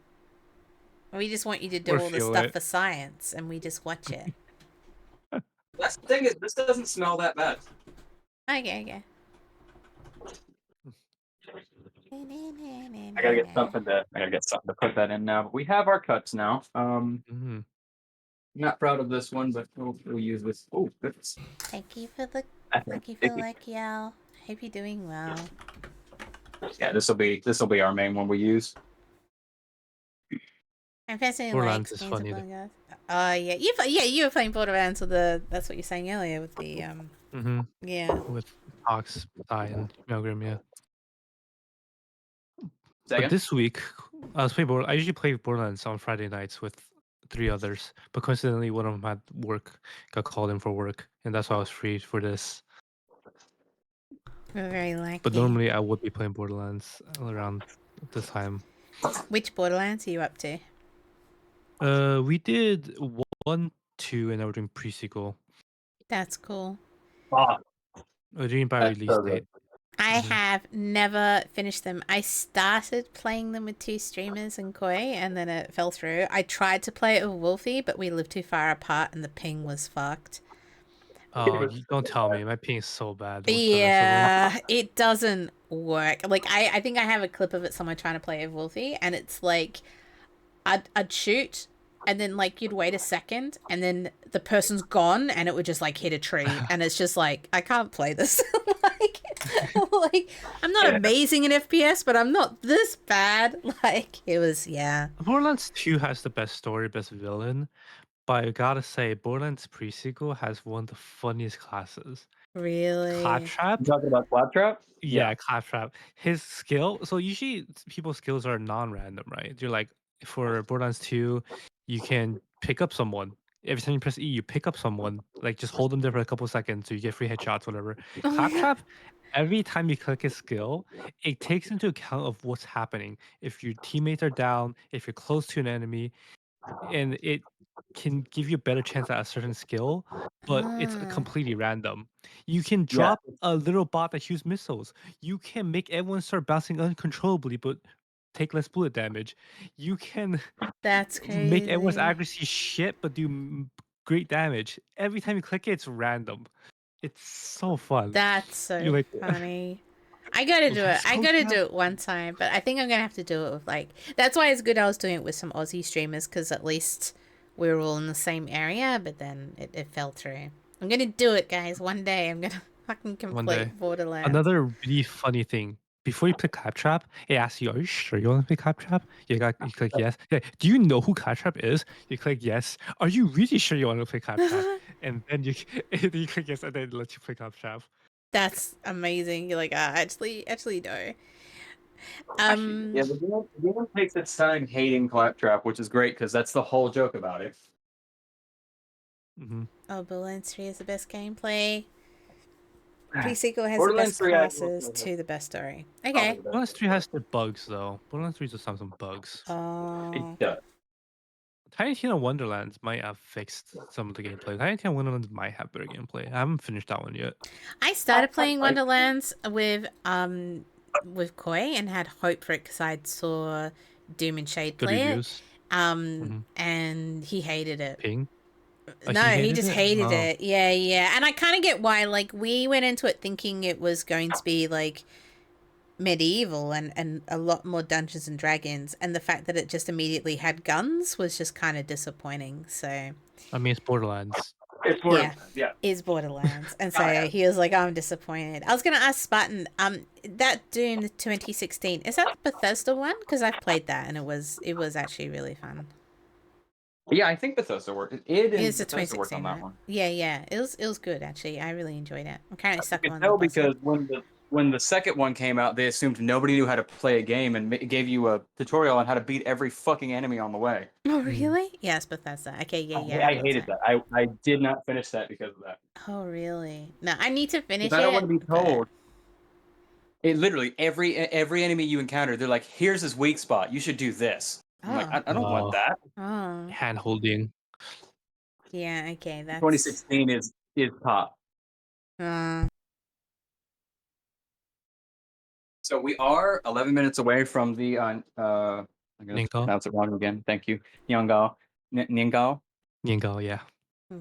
We just want you to do or all the feel stuff it. for science, and we just watch it. That's the thing is, this doesn't smell that bad. Okay, okay. I gotta get something to. I gotta get something to put that in now. But we have our cuts now. Mhm. Not proud of this one, but we'll use this. Oh, goodness. Thank you for the I thank you think for like y'all. Hope you're doing well. yeah, this will be our main one we use. I'm fascinated by Borderlands is games of funny. playing guys. Yeah, you were playing Borderlands with that's what you're saying earlier with the yeah. With Ox, Ty, and Milgram, yeah. But Second. this week, I usually play Borderlands on Friday nights with 3 others, but coincidentally, one of them had work, got called in for work, and that's why I was free for this. We're very But lucky. normally, I would be playing Borderlands around this time. Which Borderlands are you up to? We did 1, 2, and now we're doing pre-sequel. That's cool. Ah, We're doing by that's release so good. date. I Mhm. have never finished them. I started playing them with 2 streamers and Koi, and then it fell through. I tried to play it with Wulfy, but we lived too far apart, and the ping was fucked. Oh, you don't tell me. My ping is so bad with the rest of them. Yeah, it doesn't work. Like I think I have a clip of it somewhere trying to play with Wolfie, and it's like I'd shoot, and then like you'd wait a second, and then the person's gone, and it would just like hit a tree, and it's just like I can't play this. like I'm not amazing in FPS, but I'm not this bad. Like it was, yeah. Borderlands 2 has the best story, best villain, but I gotta say, Borderlands pre-sequel has one of the funniest classes. Really? Claptrap? You talking about Claptrap? Yeah, Claptrap. His skill. So usually people's skills are non-random, right? You're like for Borderlands 2, you can pick up someone. Every time you press E, you pick up someone. Like just hold them there for a couple seconds so you get free headshots, whatever. Oh my God. Claptrap, every time you click his skill, it takes into account of what's happening. If your teammates are down, if you're close to an enemy, and it can give you a better chance at a certain skill, but it's Ah, completely random. You can Yeah. drop a little bot that shoots missiles. You can make everyone start bouncing uncontrollably, but take less bullet damage. You can that's make everyone's crazy. accuracy shit, but do great damage. Every time you click it, it's random. It's so fun. That's so You're like, funny. I gotta do it. let's I go, gotta Cap. do it one time, but I think I'm gonna have to do it with like. That's why it's good I was doing it with some Aussie streamers because at least we were all in the same area. But then it fell through. I'm gonna do it, guys. One day I'm gonna fucking One day. complete Borderlands. Another really funny thing. Before you play Claptrap, it asks you, "Are you sure you want to play Claptrap?" You click yes. Yeah. Do you know who Claptrap is? You click yes. Are you really sure you want to play Claptrap? And then you you click yes, and then it lets you play Claptrap. That's amazing. You're like, actually no. Yeah, the game takes its time hating Claptrap, which is great because that's the whole joke about it. Mm-hmm. Oh, Borderlands 3 is the best gameplay. Pre-sequel has the Borderlands best 3, classes to the best story. Okay. Borderlands 3 has the bugs though. Borderlands 3 does have some bugs. Oh. It does. Tiny Tina Wonderlands might have fixed some of the gameplay. Tiny Tina Wonderlands might have better gameplay. I haven't finished that one yet. I started playing Wonderlands with Koi and had hope for it because I saw Doom and Shade Good play reviews. it. And he hated it. Ping. No, he just hated Oh. it. Yeah. And I kind of get why. Like, we went into it thinking it was going to be like medieval and a lot more Dungeons and Dragons, and the fact that it just immediately had guns was just kind of disappointing. So I mean, it's Borderlands. It's yeah, Borderlands, yeah. is Borderlands, and Gotta so have he was like, "I'm disappointed." I was gonna ask Spartan, that Doom 2016, is that the Bethesda one? Because I've played that and it was actually really fun. Yeah, I think Bethesda worked. It It and is the Bethesda worked on 2016, that right? one. Yeah. It was good actually. I really enjoyed it. I'm currently You stuck could on the tell boss. because when the second one came out, they assumed nobody knew how to play a game and gave you a tutorial on how to beat every fucking enemy on the way. Oh Mm. really? Yes, Bethesda. Okay, yeah. I hated that. I did not finish that because of that. Oh really? No, I need to finish Because I don't want it, to be but told. It literally every enemy you encounter, they're like, "Here's his weak spot. You should do this." I'm like, oh, I don't want that. oh, Hand holding. yeah. Okay, that's 2016 is top. uh, So we are 11 minutes away from the I'm gonna Niangao. pronounce it wrong again. Thank you, Nyangao. Nyangao. Niangao, yeah.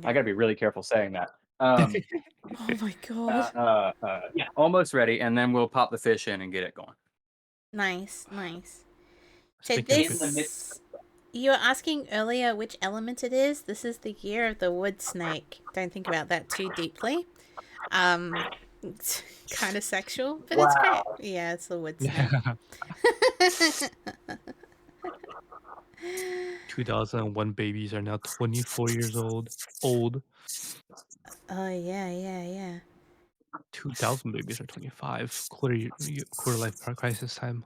I gotta be really careful saying that. Um, Oh my god. yeah, almost ready, and then we'll pop the fish in and get it going. Nice. So Speaking of In the fish, midst this, you were asking earlier which element it is. This is the year of the wood snake. Don't think about that too deeply. It's kind of sexual, but it's great. Wow. Yeah, it's the wood snake. 2001 babies are now 24 years old. Old. Oh yeah. 2000 babies are 25. Quarter life crisis time.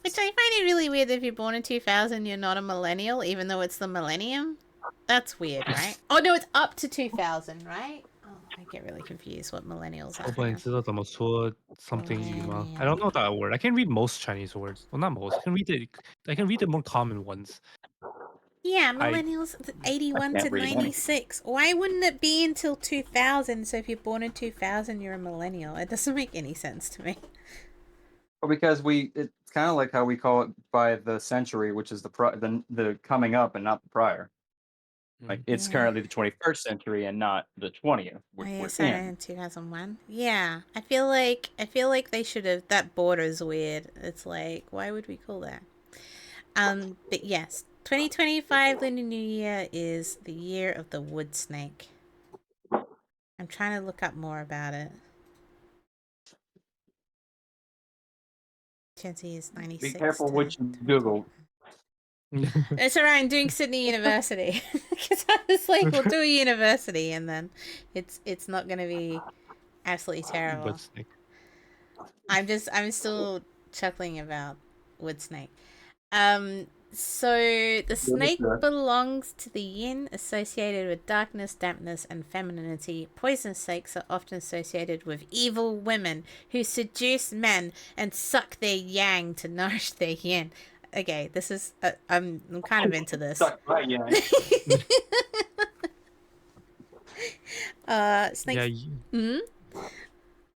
Which I find it really weird that if you're born in 2000, you're not a millennial, even though it's the millennium. That's weird, right? Oh no, it's up to 2000, right? Oh, I get really confused what millennials 我 are 本 now. 知道怎么说 something 语吗? I don't know Millennial. that word. I can read most Chinese words. Well, not most. I can read the more common ones. Yeah, I millennials I 81 to can't read any. 96. Why wouldn't it be until 2000? So if you're born in 2000, you're a millennial. It doesn't make any sense to me. Well, because it's kind of like how we call it by the century, which is the coming up and not the prior. Like it's Yeah. currently the 21st century and not the 20th, Oh which yeah, we're started in. in 2001. Yeah, I feel like they should have. That border's weird. It's like, why would we call that? But yes, 2025 Lunar New Year is the year of the wood snake. I'm trying to look up more about it. Chancy is Be 96 careful to what you 20. Google. It's alright. I'm doing Sydney University because I was like, we'll do a university, and then it's not gonna be absolutely terrible. But snake. I'm still chuckling about wood snake. So the snake belongs to the yin, associated with darkness, dampness, and femininity. Poison snakes are often associated with evil women who seduce men and suck their yang to nourish their yin. Okay, this is I'm kind of into this. Suck my yang. Snakes. Yeah, Hmm?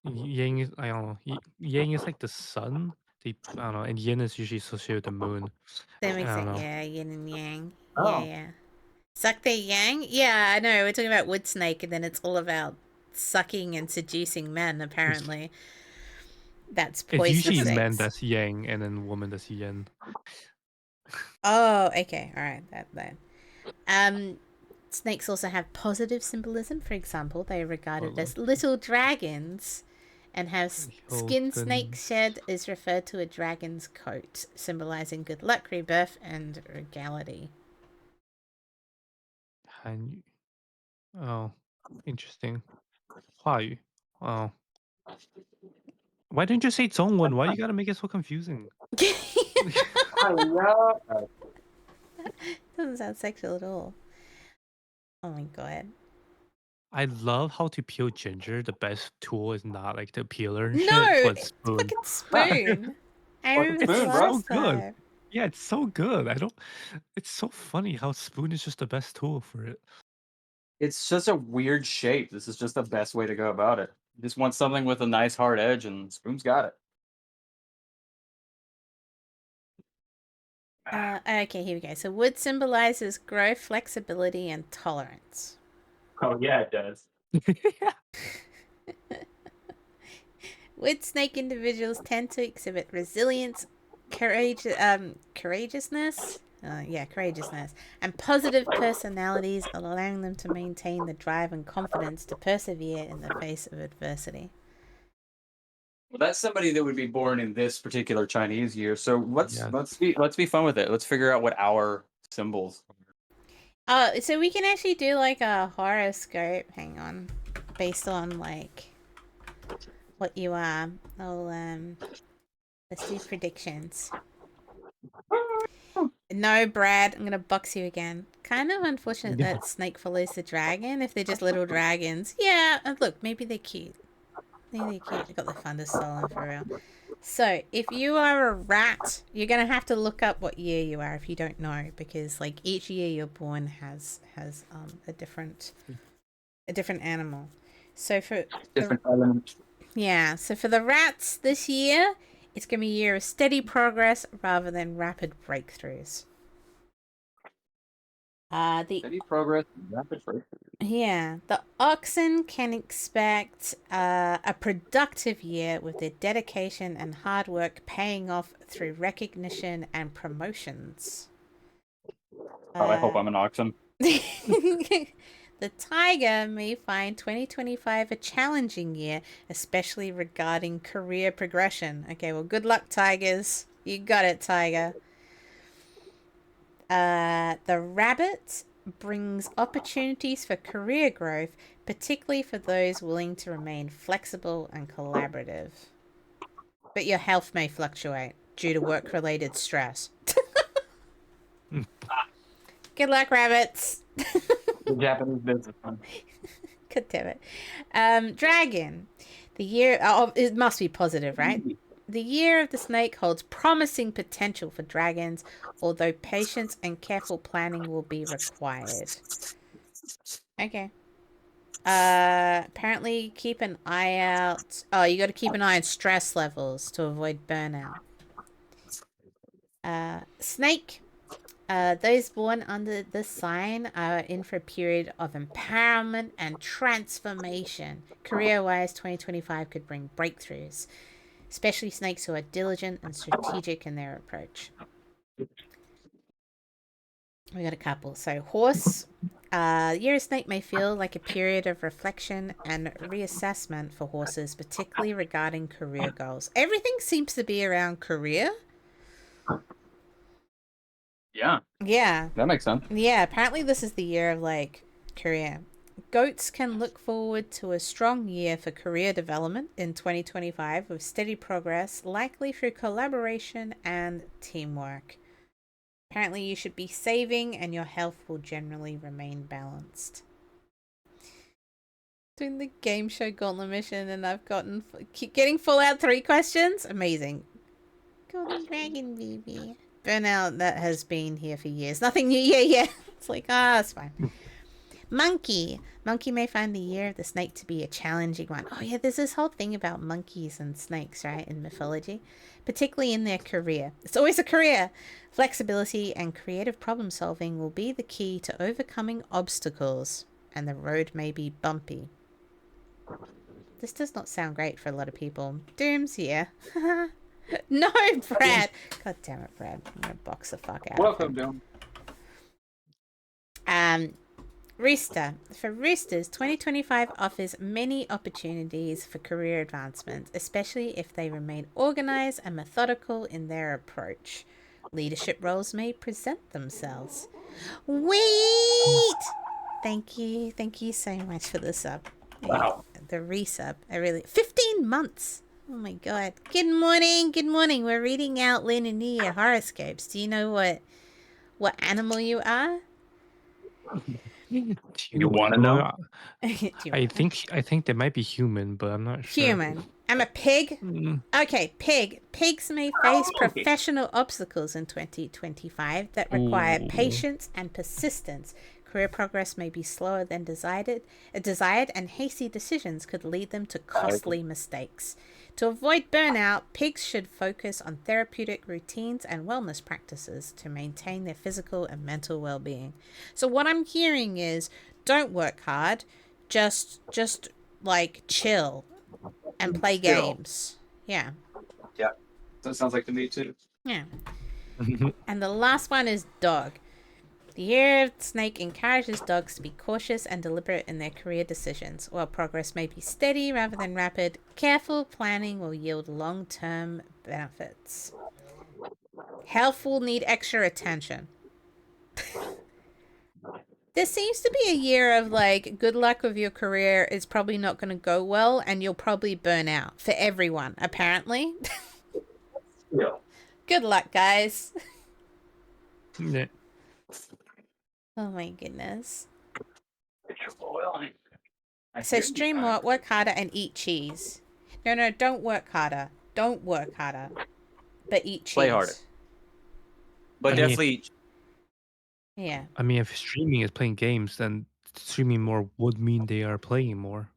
Yang is, I don't know. Yang is like the sun. I don't know. And yin is usually associated with the moon. That I makes don't sense. know. Yeah, yin and yang. Oh. Yeah. Suck their yang? Yeah, I know. We're talking about wood snake, and then it's all about sucking and seducing men, apparently. That's It's poison usually men snakes. that's yang and then woman that's yin. Oh, okay. All right. That. Snakes also have positive symbolism. For example, they are regarded as little dragons and have skin snake shed is referred to a dragon's coat, symbolizing good luck, rebirth, and regality. Han Oh, interesting. 话语. Oh. Why didn't you say 中文? Why you gotta make it so confusing? Doesn't sound sexual at all. Oh my god. I love how to peel ginger. The best tool is not like the peeler and No, shit, but it's spoon. fucking spoon. I Fucking remember spoon, the bro. last So good. time. Yeah, it's so good. It's so funny how spoon is just the best tool for it. It's just a weird shape. This is just the best way to go about it. You just want something with a nice hard edge, and Spoon's got it. Okay, here we go. So wood symbolizes growth, flexibility, and tolerance. Oh yeah, it does. Wood snake individuals tend to exhibit resilience, courageousness, courageousness, and positive personalities, allowing them to maintain the drive and confidence to persevere in the face of adversity. Well, that's somebody that would be born in this particular Chinese year. So Yeah. let's be fun with it. Let's figure out what our symbols are. So we can actually do like a horoscope. Hang on, based on like what you are. Let's do predictions. No, Brad, I'm gonna box you again. Kind of unfortunate that snake follows the dragon. If they're just little dragons, yeah. Look, maybe they're cute. Maybe they're cute. They got the thunder stolen for real. So, if you are a rat, you're gonna have to look up what year you are if you don't know, because like each year you're born has a different animal. So for Different elements. yeah, so for the rats this year, it's gonna be a year of steady progress rather than rapid breakthroughs. Steady progress, rapid breakthrough. Yeah, the oxen can expect a productive year with their dedication and hard work paying off through recognition and promotions. I hope I'm an oxen. The tiger may find 2025 a challenging year, especially regarding career progression. Okay, well, good luck, tigers. You got it, tiger. The rabbit brings opportunities for career growth, particularly for those willing to remain flexible and collaborative. But your health may fluctuate due to work-related stress. Good luck, rabbits. The Japanese businessman. God damn it. Dragon. The year... Oh, it must be positive, right? The year of the snake holds promising potential for dragons, although patience and careful planning will be required. Okay. Apparently keep an eye out... Oh, you got to keep an eye on stress levels to avoid burnout. Snake. Those born under this sign are in for a period of empowerment and transformation. Career-wise, 2025 could bring breakthroughs, especially snakes who are diligent and strategic in their approach. We got a couple. So, horse. Year of snake may feel like a period of reflection and reassessment for horses, particularly regarding career goals. Everything seems to be around career. Yeah. Yeah. That makes sense. Yeah, apparently this is the year of like career. Goats can look forward to a strong year for career development in 2025 with steady progress, likely through collaboration and teamwork. Apparently you should be saving and your health will generally remain balanced. Doing the game show gauntlet mission and I've keep getting Fallout 3 questions. Amazing. Golden Dragon baby. Burnout that has been here for years. Nothing new. Yeah. It's like, it's fine. Monkey. Monkey may find the year of the snake to be a challenging one. Oh, yeah, there's this whole thing about monkeys and snakes, right, in mythology, particularly in their career. It's always a career. Flexibility and creative problem solving will be the key to overcoming obstacles, and the road may be bumpy. This does not sound great for a lot of people. Doom's here. No, Brad. God damn it, Brad. I'm gonna box the fuck out Welcome, of him. Doom. Rooster. For roosters, 2025 offers many opportunities for career advancement, especially if they remain organized and methodical in their approach. Leadership roles may present themselves. Wait! Thank you so much for the sub. Wow. The resub. 15 months. Oh my god. Good morning. We're reading out Lunar New Year horoscopes. Do you know what animal you are? You want to know? I think they might be human, but I'm not sure. Human. I'm a pig. Okay, pig. Pigs may face professional obstacles in 2025 that require patience and persistence. Career progress may be slower than desired, and hasty decisions could lead them to costly mistakes. To avoid burnout, pigs should focus on therapeutic routines and wellness practices to maintain their physical and mental well-being. So what I'm hearing is, don't work hard, just like chill and play Still. games. Yeah. That sounds like to me too. Yeah. And the last one is dog. The year of the snake encourages dogs to be cautious and deliberate in their career decisions. While progress may be steady rather than rapid, careful planning will yield long-term benefits. Health will need extra attention. There seems to be a year of like, good luck with your career is probably not going to go well and you'll probably burn out for everyone, apparently. Yeah. Good luck, guys. Yeah. Oh my goodness. Get your oil. So stream more, work harder, and eat cheese. No, don't work harder. Don't work harder. But eat cheese. Play harder. But I mean- definitely. Yeah. I mean, if streaming is playing games, then streaming more would mean they are playing more.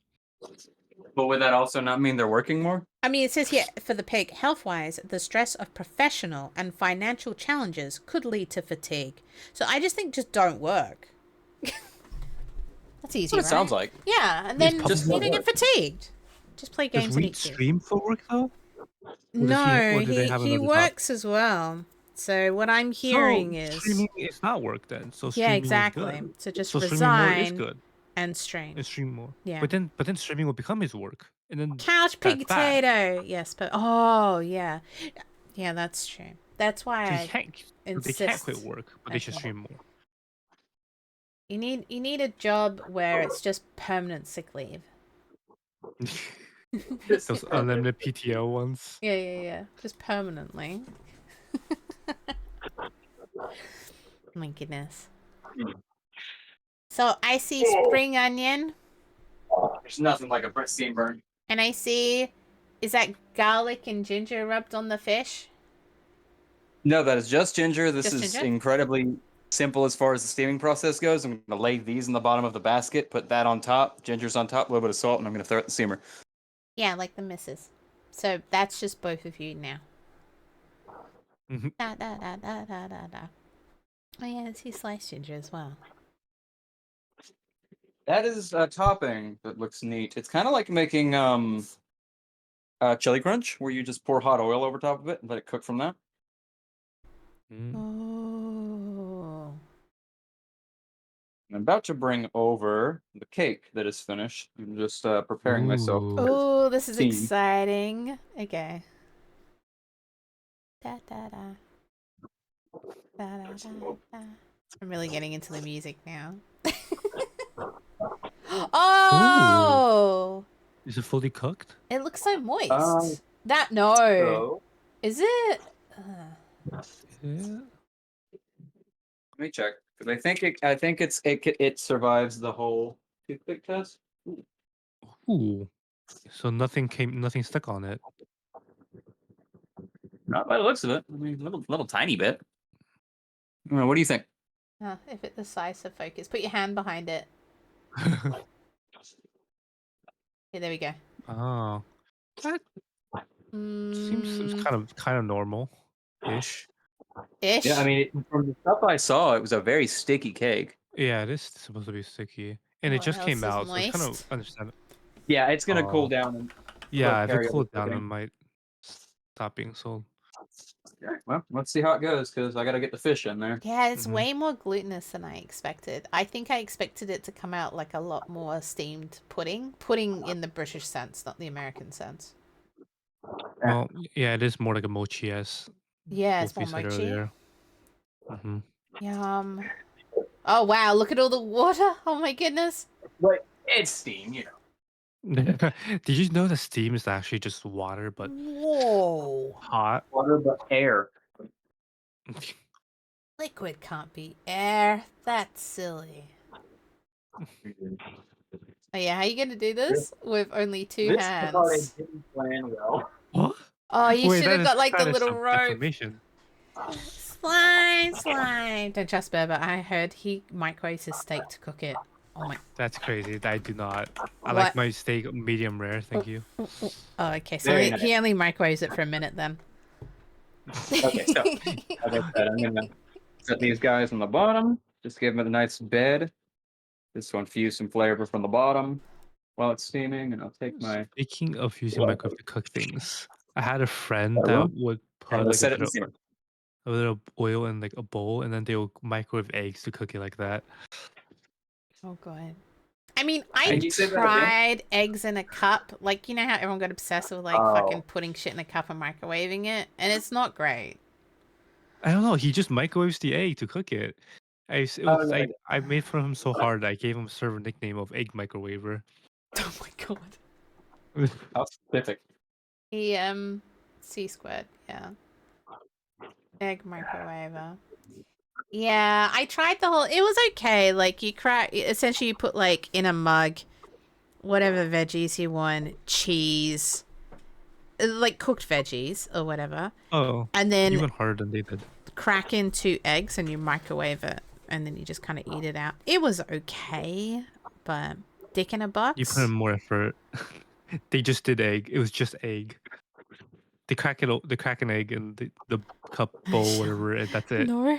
But would that also not mean they're working more? I mean, it says here, for the pig, health-wise, the stress of professional and financial challenges could lead to fatigue. So I just think just don't work. That's easy, That's what it sounds like. Yeah, and It's then probably you don't get fatigued. Just play Does games and Reed eat cheese. stream for work though? No, do they have he another job? works as well. So what I'm hearing So, is... streaming is not work then. So Yeah, streaming exactly. is good. So just So streaming more is resign good. and stream. And stream more. Yeah. But then streaming will become his work. And then Couch that's bad. potato. Yes, but oh yeah, yeah, that's true. That's why So I they can't insist. quit work, but they should Okay. stream more. You need a job where it's just permanent sick leave. Those unlimited PTO ones. Yeah. Just permanently. My goodness. So I see spring onion, There's nothing like a steam burn. and I see, is that garlic and ginger rubbed on the fish? No, that is just ginger. This Just is ginger? incredibly simple as far as the steaming process goes. I'm going to lay these in the bottom of the basket, put that on top, ginger's on top, a little bit of salt, and I'm going to throw it in the steamer. Yeah, like the missus. So that's just both of you now. Mhm. Da, da, da, da, da, da, da. Oh yeah, I see sliced ginger as well. That is a topping that looks neat. It's kind of like making chili crunch, where you just pour hot oil over top of it and let it cook from that. Mm. Oh. I'm about to bring over the cake that is finished. I'm just preparing myself. Ooh. Oh, this is Scene. exciting. Okay. Da da da. Da da da da. I'm really getting into the music now. Oh! Is it fully cooked? It looks so moist. That no. So, Is it? Yeah. let me check because I think it survives the whole toothpick test. Ooh. So nothing stuck on it. Not by the looks of it. I mean, little tiny bit. What do you think? If it decides to focus, put your hand behind it. Yeah, there we go. Oh. That seems kind of normal-ish. Ish. Yeah, I mean, from the stuff I saw, it was a very sticky cake. Yeah, it is supposed to be sticky. And it What just else came is out, so it's kind of moist? understandable. Yeah, it's gonna cool Oh. down. And Yeah, if carry it over cooled the down, it thing. might stop being sold. Okay, well, let's see how it goes because I got to get the fish in there. Yeah, it's Mhm. way more glutinous than I expected. I think I expected it to come out like a lot more steamed pudding. Pudding in the British sense, not the American sense. Well, yeah, it is more like a mochi, as Yeah, it's more Wulfy said mochi. earlier. Mm-hmm. Yum. Oh, wow, look at all the water. Oh, my goodness. But it's steam, you know. Did you know that steam is actually just water, but Whoa. hot? Water but air. Liquid can't be air. That's silly. Oh, yeah, how are you going to do this with only two hands? Didn't plan well. What? Oh, you Wait, should that have is got like the kinda little some rope. defamation. Slime. Don't trust Berber. I heard he microwaves his steak to cook it. Oh my. That's crazy. I do not. I What? like my steak medium rare. Thank you. Oh, okay. So Very he only microwaves it for a minute then. Okay, so like I said, I'm gonna set these guys on the bottom. Just give them a nice bed. Just to infuse some flavor from the bottom. while it's steaming, and I'll take my. Speaking of using microwave to cook things, I had a friend That that room, would and I'm put gonna like set it in the steamer. a little oil in like a bowl, and then they would microwave eggs to cook it like that. Oh god. I mean, Can I you say that again? tried eggs in a cup. Like, you know how everyone got obsessed with like fucking Oh, putting shit in a cup and microwaving it, and it's not great. I don't know. He just microwaves the egg to cook it. oh yeah. I made fun of him so hard that I gave him a server nickname of Egg Microwaver. Oh my god. How specific. He C squared, yeah. Egg microwaver. Yeah, I tried the whole. It was okay. Like you crack. Essentially, you put like in a mug, whatever veggies you want, cheese, like cooked veggies or whatever, Oh, and you then went harder than they did. crack in 2 eggs and you microwave it, and then you just kind of eat it out. It was okay, but dick in a You put in box. more effort. They just did egg. It was just egg. They crack an egg in the cup bowl, whatever, and that's it. No,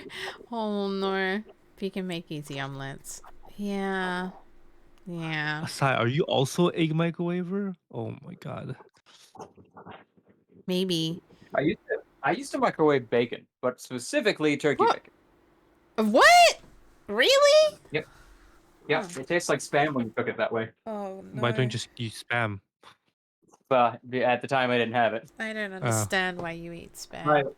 oh no. If you can make easy omelets, yeah, yeah. Aside, are you also egg microwaver? Oh my god. Maybe. I used to microwave bacon, but specifically turkey What? bacon. What? Really? Yep. Yep. Oh, It tastes like spam when you cook it that way. oh Why don't you no. just use spam? But at the time, I didn't have it. I don't Uh, understand why you eat Right. spam.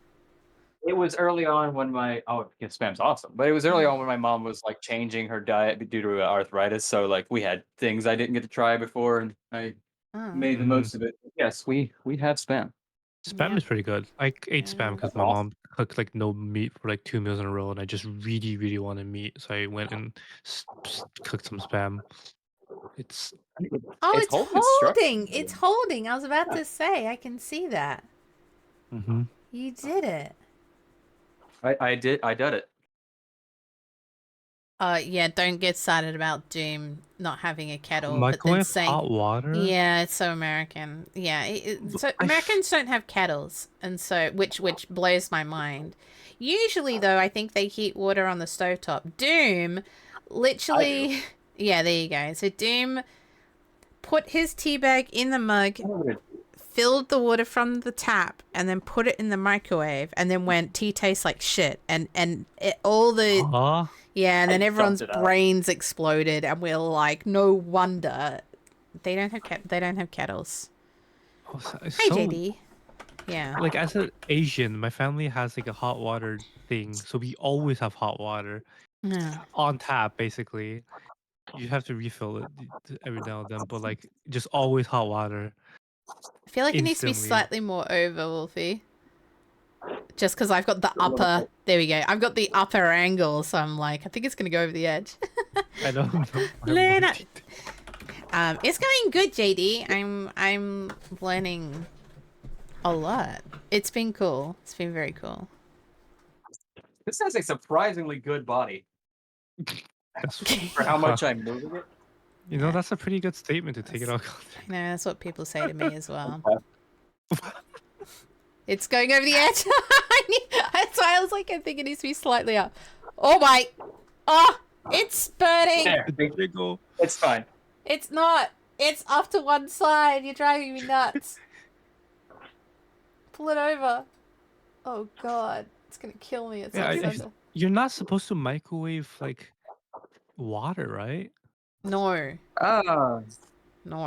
It was early on when because spam's awesome, but it was early on when my mom was like changing her diet due to arthritis. So like we had things I didn't get to try before, and I Oh, made the most of it. Yes, we have spam. Spam yeah, is pretty good. I ate spam yeah. because That's my awesome. mom cooked like no meat for like 2 meals in a row, and I just really, really wanted meat, so I went and cooked some spam. It's Oh, It's it's holding its structure. holding. It's holding. I was about to say, I can see that. mm-hmm. You did it. I did it. Yeah, don't get started about Doom not having a kettle, but then Microwave saying, hot water. yeah, it's so American. Yeah, so Americans don't have kettles, and so which blows my mind. Usually, though, I think they heat water on the stovetop. Doom, I do. literally, yeah, there you go. So Doom put his tea bag in the mug, filled the water from the tap, and then put it in the microwave, and then went, tea tastes like shit, and all the Huh? yeah, and then I everyone's dumped it out. brains exploded, and we're like, no wonder they don't have kettles. Oh, it's Hi, so JD. Yeah. like as an Asian, my family has like a hot water thing, so we always have hot water Yeah. on tap. Basically, you have to refill it every now and then, but like just always hot water I feel like it needs to be instantly. slightly more over, Wolfie. Just because I've got the upper. There we go. I've got the upper angle, so I'm like, I think it's gonna go over the edge. I don't know. Luna. It's going good, JD. I'm learning a lot. It's been cool. It's been very cool. This has a surprisingly good body That's for how much I'm moving it. You know, that's a pretty good statement to take it out. I know, that's what people say to me as well. It's going over the edge. That's why I was like, I think it needs to be slightly up. Oh my. Oh, it's spurting. There, it's fine. It's not. It's off to one side. You're driving me nuts. Pull it over. Oh god. It's going to kill me. It's You're not supposed to microwave like water, right? No. No.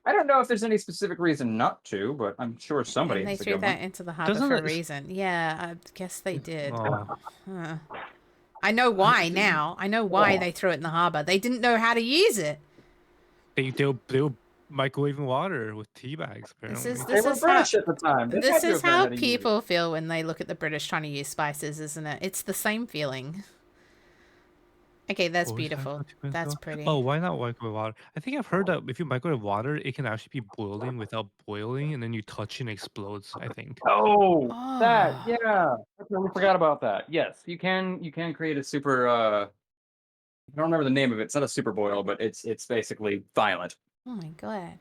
I don't know if there's any specific reason not to, but I'm sure somebody And they has a threw good that one. into the harbor Doesn't for a it- reason. Yeah, I guess they did. Oh. Huh. I know why now. I know why they threw it in the harbor. They didn't know how to use it. They were microwaving water with tea bags, apparently. They were British at the time. This is how people feel when they look at the British trying to use spices, isn't it? It's the same feeling. Okay, that's beautiful. That's pretty. Oh, why not microwave water? I think I've heard that if you microwave water, it can actually be boiling without boiling, and then you touch it and it explodes, I think. Oh, that, yeah. I totally forgot about that. Yes, you can create a super I don't remember the name of it. It's not a super boil, but it's basically violent. Oh my god.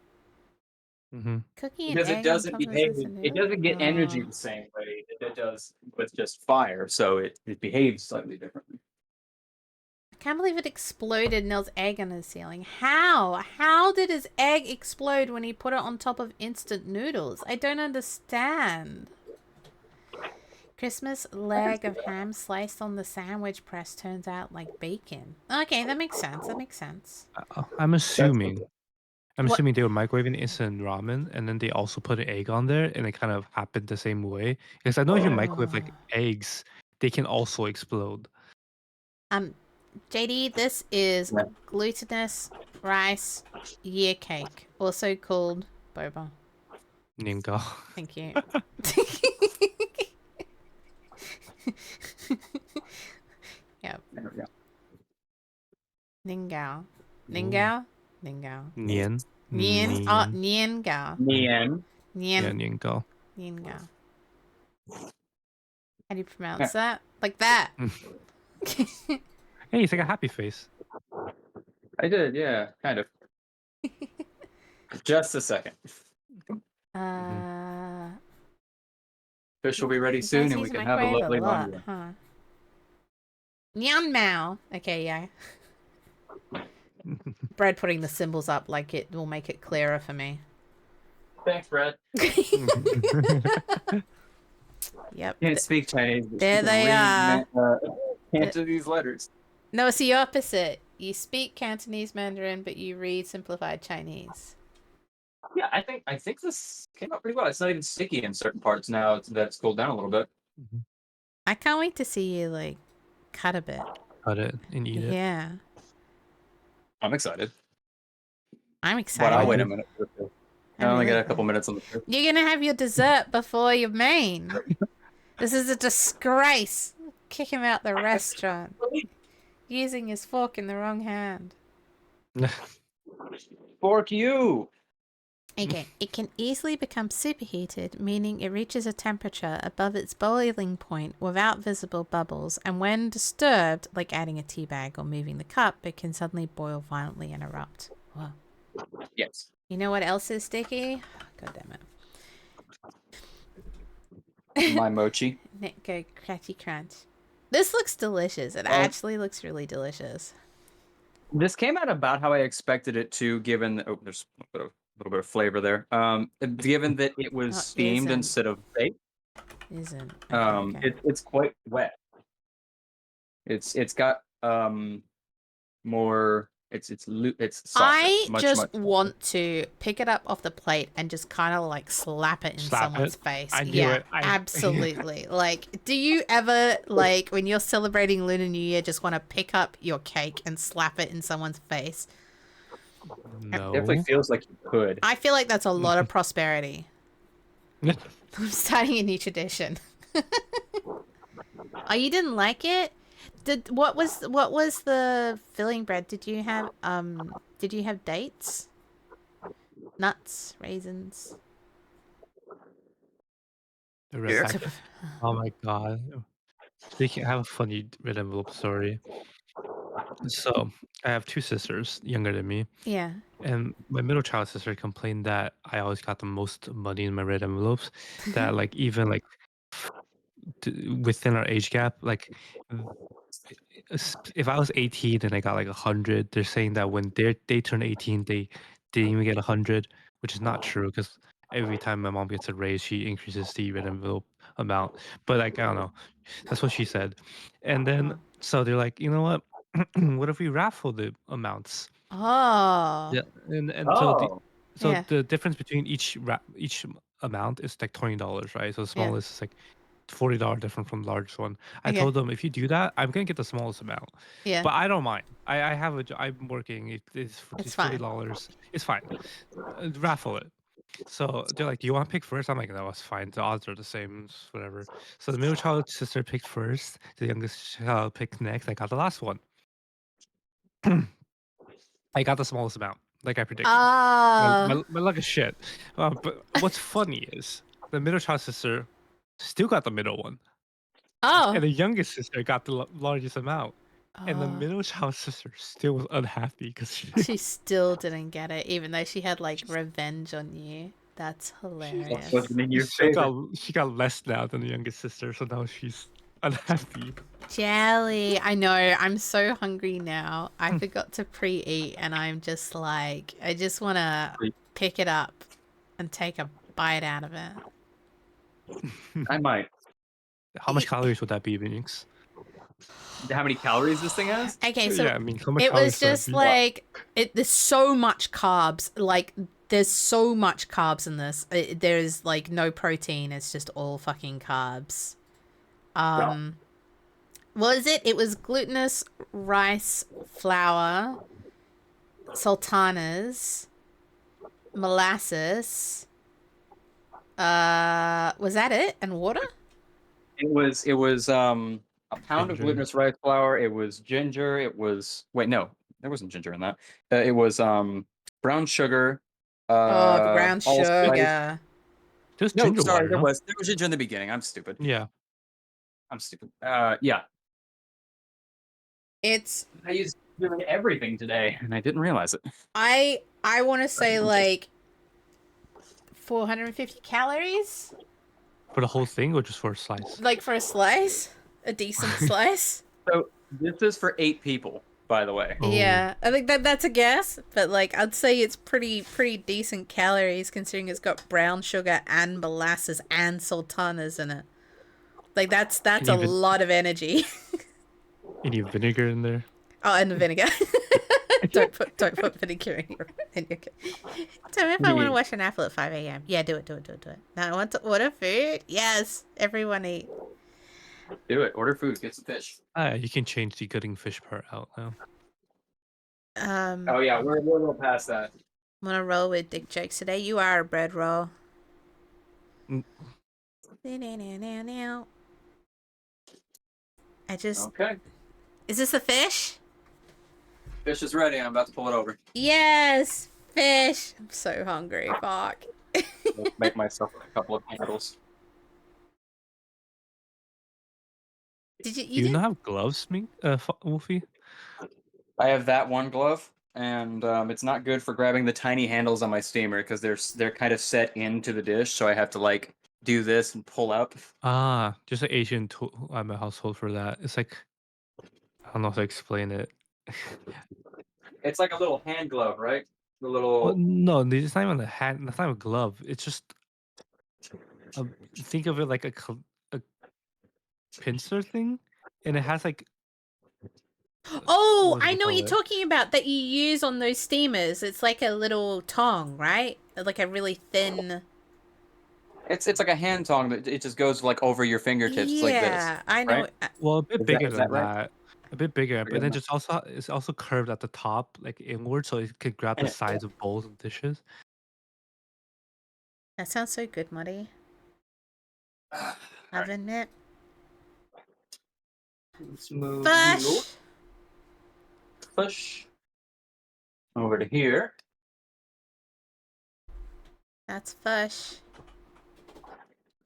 Mm-hmm. Cooking Because it doesn't behave. It doesn't get energy the same way that it does with just fire, so it behaves slightly differently. Can't believe it exploded Nell's egg on his ceiling. How? How did his egg explode when he put it on top of instant noodles? I don't understand. Christmas leg of ham sliced on the sandwich press turns out like bacon. Okay, that makes sense. That makes sense. I'm assuming. I'm What- assuming they were microwaving instant ramen, and then they also put an egg on there, and it kind of happened the same way. Because I know if you microwave like eggs, they can also explode. JD, this is a glutinous rice year cake, also called boba. Ninga. Thank you. Yep. There we go. Ningao. Ooh. Ningao? Ningao. Nian. Nien. Oh, Niengao. Nien. Yeah, Nien. Niangao. Niengao. How do you pronounce that? Like that. Hey, it's like a happy face. I did, yeah, kind of. Just a second. Fish will be ready You soon, guys and we use the can have a microwave lovely a lot, lunch. huh? Nyan Mao. Okay, yeah. Brad putting the symbols up like it will make it clearer for me. Thanks, Brad. Yep. Can't speak Chinese. But There she can they read are. Cantonese letters. No, it's the opposite. You speak Cantonese Mandarin, but you read simplified Chinese. Yeah, I think this came out pretty well. It's not even sticky in certain parts now that's cooled down a little bit. I can't wait to see you like cut a bit. Cut it and eat it. Yeah, I'm excited. I'm But excited. I'll wait a minute. I only really got a couple minutes on the trip. You're gonna have your dessert before your main. This is a disgrace. Kick him out the restaurant. Using his fork in the wrong hand. Fork you! Okay, it can easily become superheated, meaning it reaches a temperature above its boiling point without visible bubbles, and when disturbed, like adding a tea bag or moving the cup, it can suddenly boil violently and erupt. Wow. Yes. You know what else is sticky? God damn it. My mochi. Go cratchy crunch. This looks delicious. It actually looks really delicious. This came out about how I expected it to, given there's a little bit of flavor there. Given that it was steamed isn't. instead of baked. Isn't. Okay. It's quite wet. It's got more. It's softer. I much want to pick it up off the plate and just kind of like slap it in someone's face. I knew it. Absolutely. Like, do you ever, like, when you're celebrating Lunar New Year, just want to pick up your cake and slap it in someone's face? No. It definitely feels like you could. I feel like that's a lot of prosperity. I'm starting a new tradition. Oh, you didn't like it? What was the filling bread? Did you have dates? Nuts, raisins. The red packet. Oh my god. Speaking, I have a funny red envelope story. So I have two sisters younger than me. Yeah. And my middle child sister complained that I always got the most money in my red envelopes. That like even like within our age gap, like if I was 18 and I got like 100, they're saying that when they turn 18, they didn't even get 100, which is not true because every time my mom gets a raise, she increases the red envelope amount. But like I don't know, that's what she said. And then so they're like, you know what? What if we raffle the amounts? Oh. Yeah, and Yeah. the difference between each amount is like $20, right? So the Yeah. smallest is like $40 different from the largest one. I Okay. told them if you do that, I'm gonna get the smallest amount. Yeah. But I don't mind. I have I'm working. It's fine. $40. It's fine. Raffle it. So they're like, "Do you want to pick first?" I'm like, "No, it's fine. The odds are the same. It's whatever." So the middle child sister picked first. The youngest child picked next. I got the last one. I got the smallest amount, like I predicted. My luck is shit. But what's funny is the middle child sister still got the middle one. Oh. And the youngest sister got the largest amount. And the middle child sister still was unhappy because she still didn't get it, even though she had like revenge on you. That's hilarious. Wasn't in your favor. she got less now than the youngest sister, so now she's unhappy. Jelly. I know. I'm so hungry now. I forgot to pre-eat, and I'm just like, I just want to pick it up and take a bite out of it. I might. How much calories would that be, Phoenix? How many calories this thing has? Okay, so Yeah, I mean, how much it was calories would that just be? like there's so much carbs. Like there's so much carbs in this. There's like no protein. It's just all fucking carbs. What is it? It was glutinous rice flour, sultanas, molasses. Was that it? And water? It was a pound of Ginger. glutinous rice flour. It was ginger. It was no, there wasn't ginger in that. It was brown sugar. Oh, brown allspice. sugar. There's No, ginger sorry, water, there no? was ginger in the beginning. I'm stupid. Yeah. I'm stupid. Yeah. It's I used literally everything today, and I didn't realize it. I want to say like 450 calories, For the whole thing or just for a slice? like for a slice, a decent slice. So this is for 8 people, by the way. Oh. Yeah, I think that's a guess, but like I'd say it's pretty decent calories considering it's got brown sugar and molasses and sultanas in it. Like that's a lot of energy. Any vinegar in there? Oh, and the vinegar. don't put vinegar in your Tell me if I want to wash an apple at 5 a.m. Yeah, do it. Now I want to order food. Yes, everyone eat. Do it. Order food. Get some fish. You can change the gutting fish part out now. Oh yeah, we're a little past that. I'm gonna roll with dick jokes today. You are a bread roll. Mm. I just. Okay. Is this a fish? Fish is ready. I'm about to pull it over. Yes, fish. I'm so hungry. Fuck. Make myself a couple of handles. Did you? Do you not have gloves, Wulfy? I have that one glove, and it's not good for grabbing the tiny handles on my steamer because they're kind of set into the dish, so I have to like do this and pull up. Just an Asian tool at my household for that. It's like, I don't know how to explain it. It's like a little hand glove, right? The Well, little. no, it's not even a hand. It's not a glove. It's just think of it like a pincer thing, and it has like. Oh, what do I they know what call you're it? talking about that you use on those steamers. It's like a little tong, right? Like a really thin. It's like a hand tong that it just goes like over your fingertips like this, Yeah, I know. right? Well, a bit Is bigger that than right? that. A bit bigger, but then Yeah. it's also curved at the top, like inward, so it could grab the sides of bowls and dishes. That sounds so good, Muddy. I'll Alright, admit. let's move Fish. you. Push over to here. That's fish.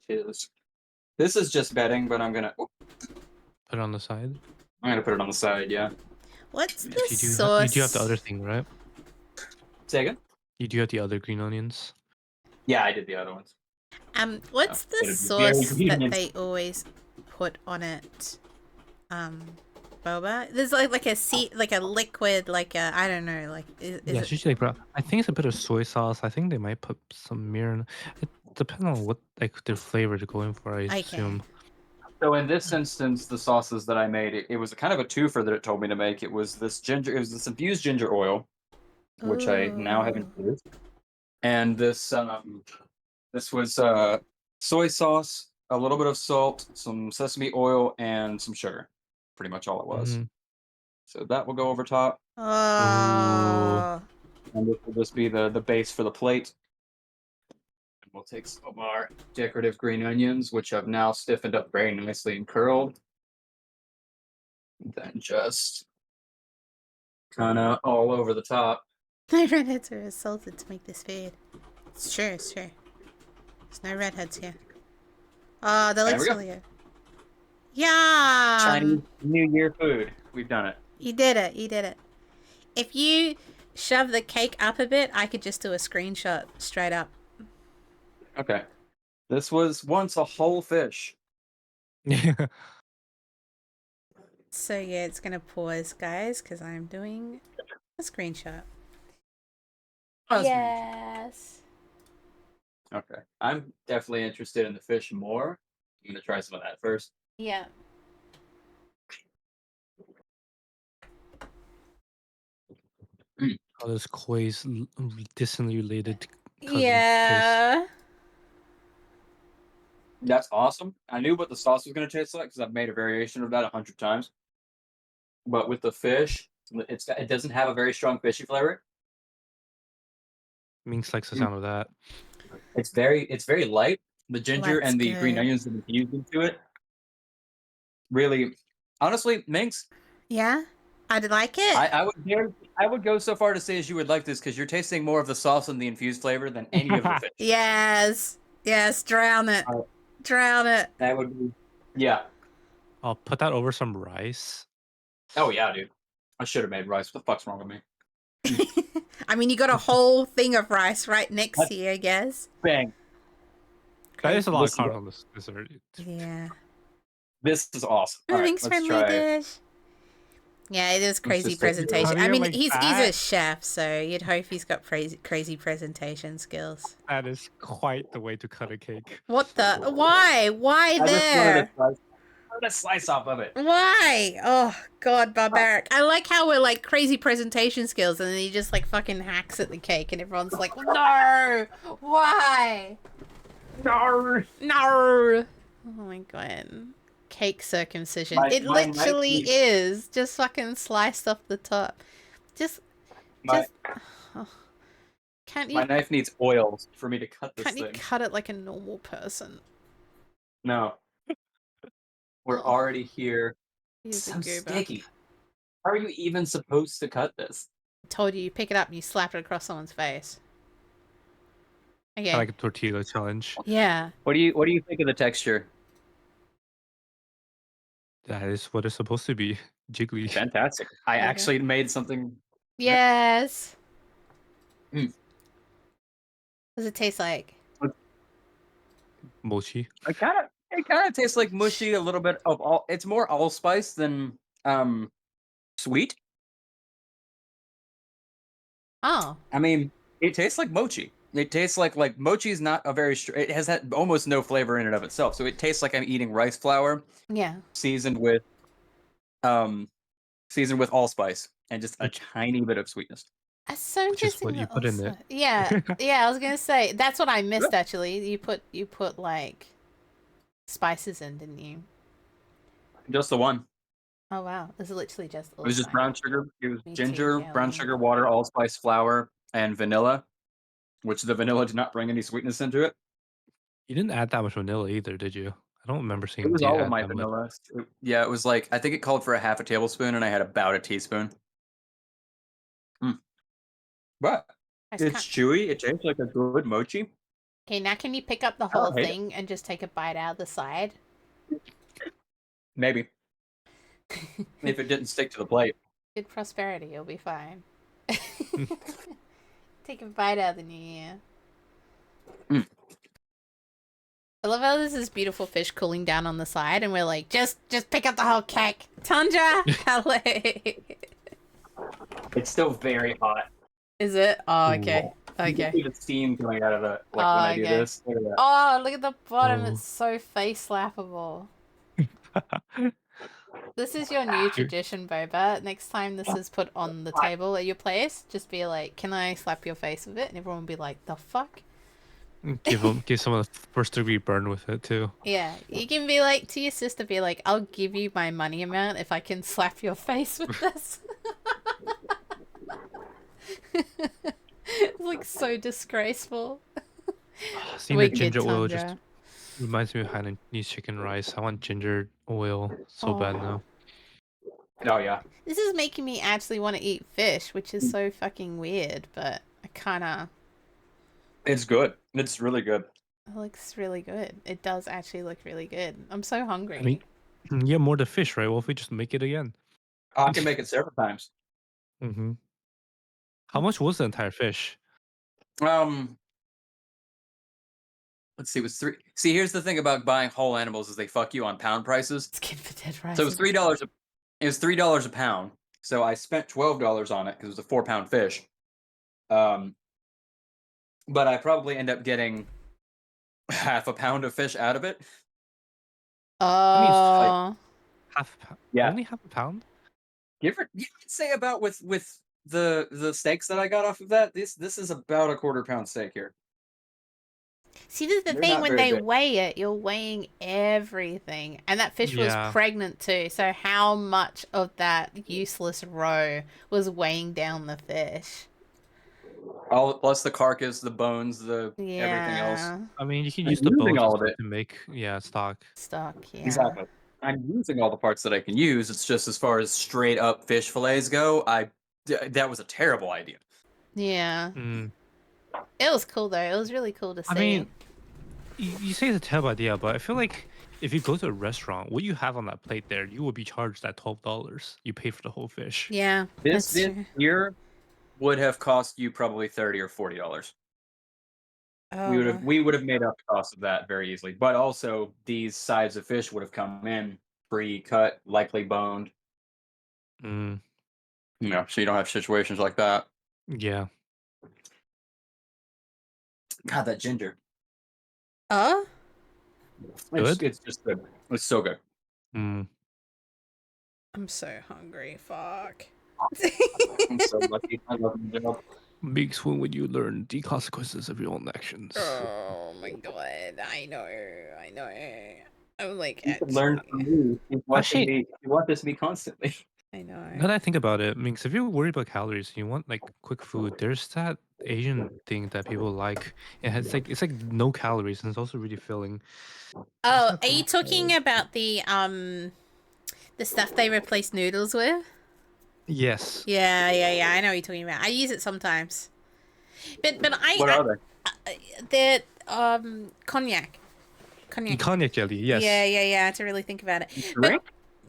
This is just bedding, but I'm gonna Put it on the side. put it on the side. Yeah. What's the You sauce? do have the other thing, right? Say again. You do have the other green onions. Yeah, I did the other ones. What's the it'd be very sauce that convenient. they always put on it? Boba. There's like a like a liquid, like a I don't know, like is Yeah, it? it's usually I think it's a bit of soy sauce. I think they might put some mirin. It depends on what like their flavor they're going for. I assume. So in this instance, the sauces that I made, it was kind of a twofer that it told me to make. It was this infused ginger oil, which I now have Ooh. infused, and this was soy sauce, a little bit of salt, some sesame oil, and some sugar. Pretty much all it was. Mhm. So that will go over top, Oh. and this will just be the base for the plate. And we'll take some of our decorative green onions, which I've now stiffened up very nicely and curled. And then just kind of all over the top. My redheads are assaulted to make this food. It's true. There's no redheads here. Oh, that There looks we go. really good. Yum! Chinese New Year food. We've done it. You did it. If you shove the cake up a bit, I could just do a screenshot straight up. Okay. This was once a whole fish. Yeah. So yeah, it's gonna pause, guys, because I'm doing a screenshot. Yes. Okay. I'm definitely interested in the fish more. I'm gonna try some of that first. Yeah. How does koi's distantly related cousin taste? Yeah. That's awesome. I knew what the sauce was gonna taste like because I've made a variation of that 100 times. But with the fish, it doesn't have a very strong fishy flavor. Minx likes the sound of that. It's very light. The ginger That's and the green good. onions that infused into it. Really, honestly, Minx, Yeah, I'd like it. I would go so far to say as you would like this because you're tasting more of the sauce and the infused flavor than any of the fish. Yes. Yes. Drown it. Drown it. That would be, yeah. I'll put that over some rice. Oh yeah, dude. I should have made rice. What the fuck's wrong with me? I mean, you got a whole thing of rice right next to you, I guess. Bang. That is a lot of Listen, carbs on this dessert. Yeah. This is awesome. All right, Thanks, let's friendly try. dish. Yeah, it is crazy just take it. presentation. How do I you mean, make he's a that? chef, so you'd hope he's got crazy presentation skills. That is quite the way to cut a cake. What the? Why? Why I just there? wanted a slice off of it. Why? Oh God, barbaric! I like how we're like crazy presentation skills, and then he just like fucking hacks at the cake, and everyone's like, no, why? No. No. Oh my God. Cake circumcision. My It knife literally needs- is just fucking sliced off the top. My, Oh. Can't my you knife needs oils for me to cut this can't you thing. cut it like a normal person? No. We're Oh. already here. He's It's a so goober. sticky. How are you even supposed to cut this? I told you, you pick it up and you slap it across someone's face. Okay. Kinda like a tortilla challenge. Yeah. What do you think of the texture? That is what it's supposed to be. Jiggly. Fantastic. I There you go. actually made something. Yes. Mm. What does it taste like? Mochi. It kind of tastes like mushy, a little bit of all. It's more allspice than sweet. Oh. I mean, it tastes like mochi. It tastes like mochi is not a very. It has had almost no flavor in and of itself. So it tastes like I'm eating rice flour Yeah. seasoned with allspice and just a tiny bit of sweetness. That's so Which is interesting. what you that put in it. also- Yeah. Yeah, I was gonna say that's what I missed actually. You put like spices in, didn't you? Just the one. Oh wow. This is literally just It was just brown sugar. It was Me too, ginger, brown jelly. sugar, water, allspice, flour, and vanilla. Which the vanilla did not bring any sweetness into it. You didn't add that much vanilla either, did you? I don't remember It seeing was you all of add my that much. vanilla. Yeah, it was like I think it called for a half a tablespoon, and I had about a teaspoon. But I just it's can't- chewy. It tastes like a good mochi. Okay, now can you pick up the I don't whole hate it. thing and just take a bite out of the side? Maybe if it didn't stick to the plate. Good prosperity, you'll be fine. Take a bite out of the new year. Mm. I love how there's this beautiful fish cooling down on the side, and we're like, just pick up the whole cake. Tundra! Calais! It's still very hot. Is it? Oh, okay. You Okay. can see the steam coming out of it when Oh, I do okay. this. Look at that. Oh, look at the bottom. Oh. It's so face slappable. This is your new tradition, Boba. Next time this is put on the table at your place, just be like, can I slap your face with it? And everyone will be like, the fuck? give someone a first degree burn with it too. Yeah, you can be like, to your sister, be like, I'll give you my money amount if I can slap your face with this. It's like so disgraceful. Seeing We the ginger did oil Tundra. just reminds me of Hainanese chicken rice. I want ginger oil so bad now. Oh yeah. This is making me actually want to eat fish, which is so fucking weird, but I kinda... It's good. It's really good. It looks really good. It does actually look really good. I'm so hungry. I mean, yeah, more the fish, right? Well, if we just make it again. I can make it several times. Mm-hmm. How much was the entire fish? Let's see. It was 3. See, here's the thing about buying whole animals is they fuck you on pound prices. Skin for dead rice. So it was $3. It was $3 a pound. So I spent $12 on it because it was a 4-pound fish. But I probably end up getting half a pound of fish out of it. I mean, it's Oh. half a pound. Yeah. Only half a pound? You could say about with the steaks that I got off of that. This is about a 1/4 pound steak here. See, this is the They're thing, not when very they big. weigh it, you're weighing everything. And that fish was Yeah. pregnant too, so how much of that useless roe was weighing down the fish? All plus the carcass, the bones, the everything else. Yeah. I mean, you can I'm use the using bones all and of stuff it. to make stock. Stock, yeah. Exactly. I'm using all the parts that I can use. It's just as far as straight up fish fillets go, that was a terrible idea. Yeah. Mm. It was cool though. It was really cool to see. I mean, you say it's a terrible idea, but I feel like if you go to a restaurant, what you have on that plate there, you will be charged that $12. You pay for the whole fish. Yeah, This that's true. here would have cost you probably $30 or $40. Oh, well. We would have made up the cost of that very easily. But also these sides of fish would have come in pre-cut, likely boned. Mm. So you don't have situations like that. Yeah. God, that ginger. Oh? Good? It's just good. It's so good. Mm. I'm so hungry. Fuck. I'm so lucky. I love the job. Makes when you learn the consequences of your own actions. Oh my god. I know. I know. I'm like, You can learn from actually. me. Actually, You want this to be constantly. I know. now that I think about it, I mean, 'cause if you're worried about calories and you want like quick food, there's that Asian thing that people like. It's like no calories and it's also really filling. What's Oh, that are you thing talking called? about the stuff they replace noodles with? Yes. Yeah, yeah, yeah. I know what you're talking about. I use it sometimes. But What are they? they're cognac. Cognac. Cognac jelly, Yeah, yes. yeah, yeah. I had to really think about it. Drink?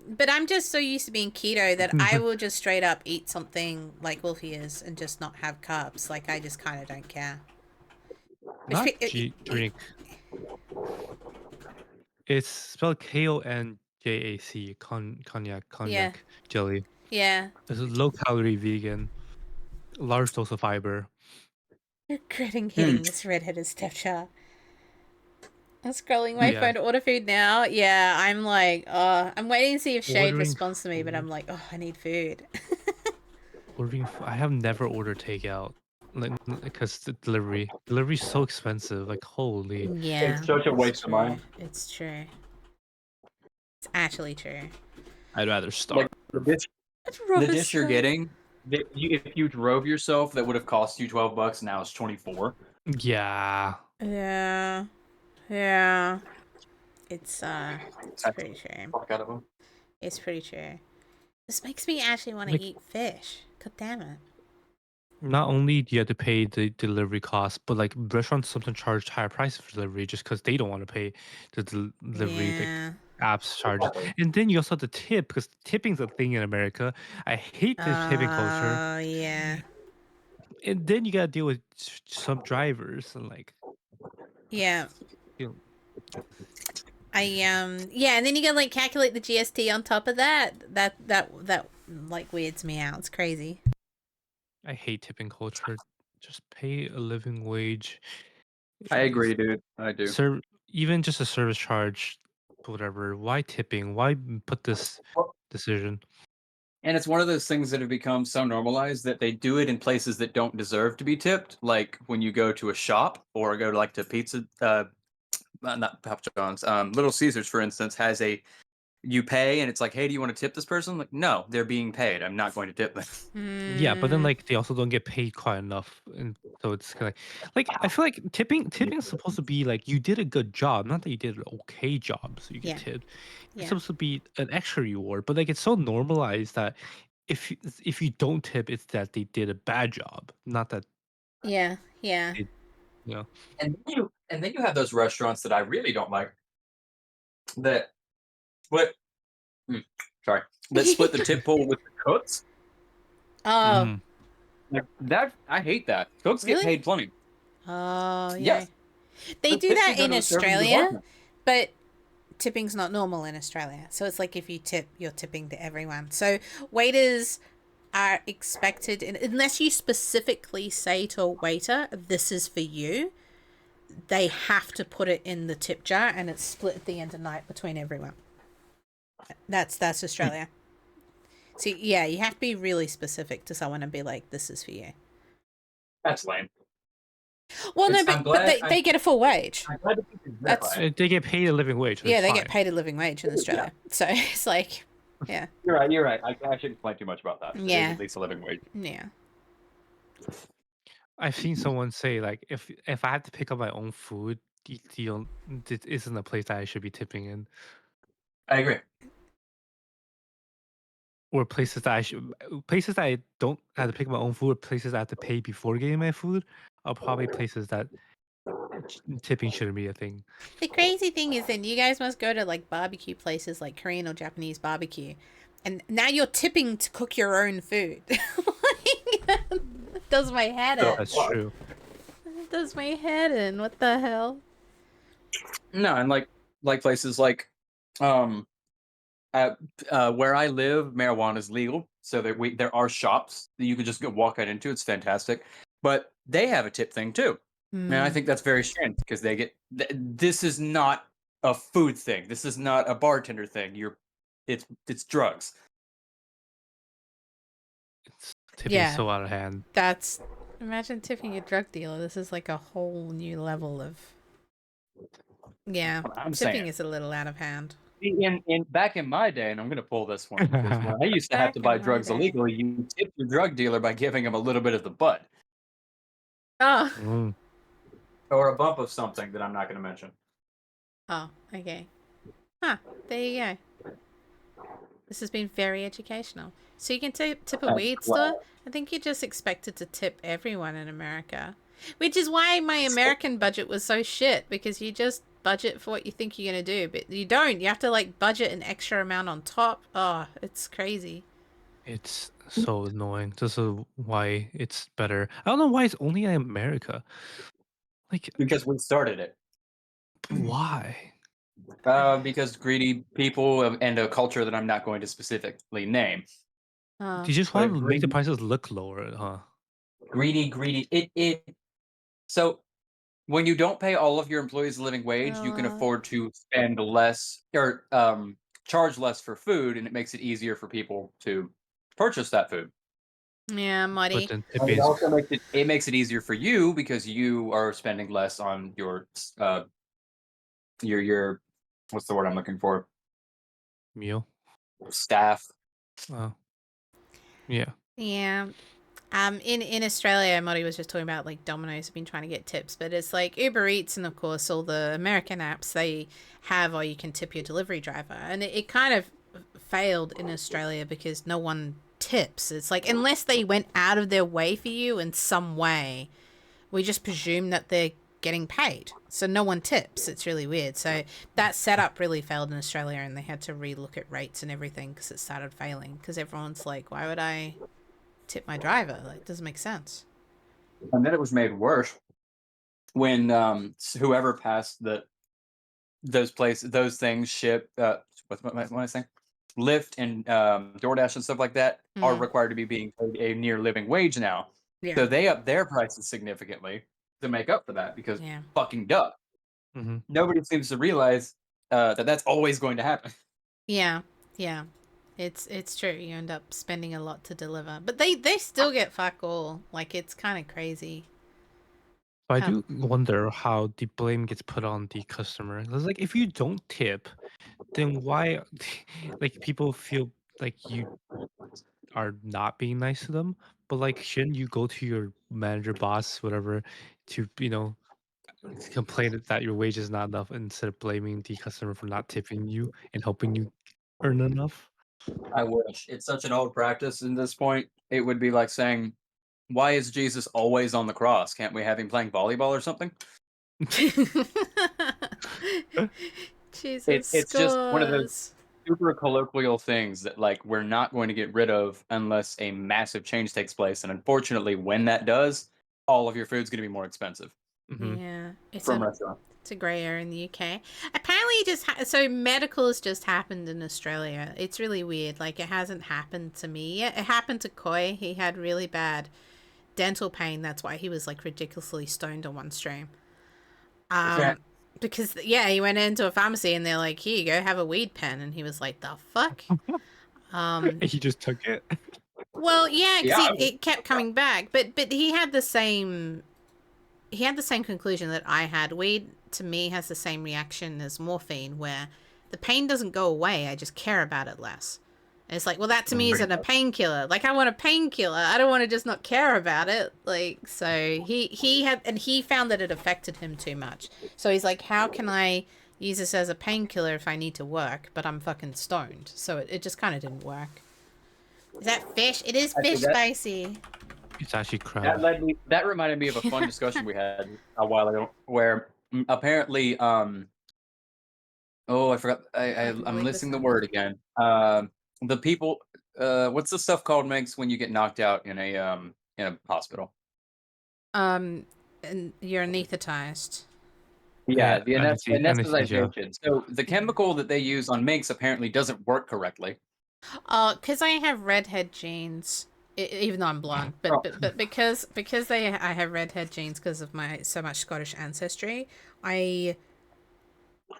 But I'm just so used to being keto that I will just straight up eat something like Wulfy is and just not have carbs. Like, I just kind of don't care. Not drink. It's spelled KONJAC, Yeah, cognac jelly. yeah. It's a low calorie vegan, large dose of fiber. Regretting hitting this redheaded stepchild. I'm scrolling my Yeah. phone to order food now. Yeah, I'm like, I'm waiting to see if Shade Ordering responds to me, but I'm food. like, oh, I need food. I have never ordered takeout, like because the delivery's so expensive. Like holy. Yeah, It's such a waste it's of true. mine. It's true. It's actually true. I'd rather starve. It's The dish you're getting, if you drove yourself, that would have cost you $12. Now it's 24. Yeah. Yeah, yeah. It's pretty true. Fuck out of them. It's pretty true. This makes me actually want to Like eat fish. God damn it. not only do you have to pay the delivery cost, but like restaurants sometimes charge higher prices for delivery just because they don't want to pay the delivery Yeah. apps charges. And then you also have to tip because tipping's a thing in America. I hate the tipping culture. Oh, yeah. And then you gotta deal with some drivers and like Yeah. you know, yeah, and then you gotta like calculate the GST on top of that. That like weirds me out. It's crazy. I hate tipping culture. Just pay a living wage. I Like, agree, dude. I do. even just a service charge, whatever. Why tipping? Why put this decision? And it's one of those things that have become so normalized that they do it in places that don't deserve to be tipped. Like when you go to a shop or go to like to pizza, not Papa John's, Little Caesars, for instance, has you pay and it's like, hey, do you want to tip this person? Like, no, they're being paid. I'm not going to tip them. Yeah, but then Mm, like they also don't get paid quite enough, and so it's kind of like I feel like tipping is supposed to be like you did a good job, not that you did an okay job, so you get yeah, tipped. It's yeah, supposed to be an extra reward, but like it's so normalized that if you don't tip, it's that they did a bad job, not that yeah, yeah. they, you know. And then you have those restaurants that I really don't like that split. Sorry, that split the tip pool with the cooks. Oh, Mm, Like that, I hate that. Cooks get really? paid plenty. Oh, yeah. Yes, They the do tip that should go in to a serving Australia, department. but tipping's not normal in Australia. So it's like if you tip, you're tipping to everyone. So waiters are expected, unless you specifically say to a waiter, this is for you, they have to put it in the tip jar and it's split at the end of the night between everyone. That's Australia. So yeah, you have to be really specific to someone and be like, this is for you. That's lame. Well, no, I'm but glad- they get a full wage. I'm glad to keep it That's- verified. They get paid a living wage. So Yeah, it's they fine. get paid a living wage in Australia. So it's like, yeah. You're right. I shouldn't explain too much about that. It is Yeah. at least a living wage. Yeah. I've seen someone say like, if I had to pick up my own food, this isn't a place that I should be tipping in, I agree. or places that I don't have to pick up my own food, or places I have to pay before getting my food, are probably places that tipping shouldn't be a thing. The crazy thing is then you guys must go to like barbecue places like Korean or Japanese barbecue. And now you're tipping to cook your own food. It does my head in. That's true. It does my head in. What the hell? No, and like places like where I live, marijuana is legal, so there are shops that you can just go walk right into. It's fantastic, but they have a tip thing too, and I think that's very strange because they get. This is not a food thing. This is not a bartender thing. It's drugs. Tipping so out of hand. That's, imagine tipping a drug dealer. This is like a whole new level of. Yeah, I'm tipping saying. is a little out of hand. Back in my day, and I'm going to pull this one because when I used to have to buy drugs illegally, you tip your drug dealer by giving him a little bit of the bud. Oh. Or a bump of something that I'm not going to mention. Oh, okay. Huh, there you go. This has been very educational. So you can tip a weed store? I think you're just expected to tip everyone in America. Which is why my American budget was so shit, because you just budget for what you think you're going to do, but you don't. You have to like budget an extra amount on top. Oh, it's crazy. It's so annoying. This is why it's better. I don't know why it's only in America. Like, because we started it. Why? Because greedy people and a culture that I'm not going to specifically name. You just want to make the prices look lower, huh? Greedy. So when you don't pay all of your employees a living wage, you can afford to spend less or charge less for food, and it makes it easier for people to purchase that food. Yeah, muddy. It also makes it easier for you because you are spending less on your what's the word I'm looking for? Meal. Staff. Oh. Yeah. Yeah. In Australia, Modi was just talking about like Domino's have been trying to get tips, but it's like Uber Eats and of course all the American apps they have, or you can tip your delivery driver, and it kind of failed in Australia because no one tips. It's like unless they went out of their way for you in some way, we just presume that they're getting paid, so no one tips. It's really weird. So that setup really failed in Australia, and they had to relook at rates and everything because it started failing. Because everyone's like, why would I tip my driver? Like, it doesn't make sense. And then it was made worse when whoever passed those things ship what am I saying? Lyft and DoorDash and stuff like that are required to be being paid a near living wage now. Yeah. So they up their prices significantly to make up for that because fucking duh. Mm-hmm. Nobody seems to realize that that's always going to happen. Yeah. It's true. You end up spending a lot to deliver, but they still get fuck all. Like, it's kind of crazy. I do wonder how the blame gets put on the customer. It's like if you don't tip, then why, like people feel like you are not being nice to them. But like, shouldn't you go to your manager, boss, whatever, to complain that your wage is not enough instead of blaming the customer for not tipping you and helping you earn enough? I wish. It's such an old practice in this point. It would be like saying, why is Jesus always on the cross? Can't we have him playing volleyball or something? Jesus, it's just one of those super colloquial things that like we're not going to get rid of unless a massive change takes place. And unfortunately, when that does, all of your food's going to be more expensive. Yeah, it's from restaurant. It's a grey area in the UK. Apparently, only just so medical has just happened in Australia. It's really weird. Like it hasn't happened to me yet. It happened to Koi. He had really bad dental pain. That's why he was like ridiculously stoned on one stream. Because he went into a pharmacy and they're like, "Here you go, have a weed pen," and he was like, "The fuck." He just took it. Well, yeah, because Yeah, it kept coming back, but he had the same conclusion that I had. Weed to me has the same reaction as morphine, where the pain doesn't go away. I just care about it less. And it's like, well, that to me isn't a painkiller. Like I want a painkiller. I don't want to just not care about it. Like so, he found that it affected him too much. So he's like, how can I use this as a painkiller if I need to work, but I'm fucking stoned? So it just kind of didn't work. Is that fish? It is fish spicy. It's actually crab. That reminded me of a fun discussion we had a while ago, where apparently, I forgot. I'm missing the word again. The people, what's the stuff called, Megs, when you get knocked out in a hospital? And you're anesthetized. Yeah, the anesthesia. anesthetization. So the chemical that they use on minks apparently doesn't work correctly. Because I have redhead genes, even though I'm blonde, but because I have redhead genes because of my so much Scottish ancestry, I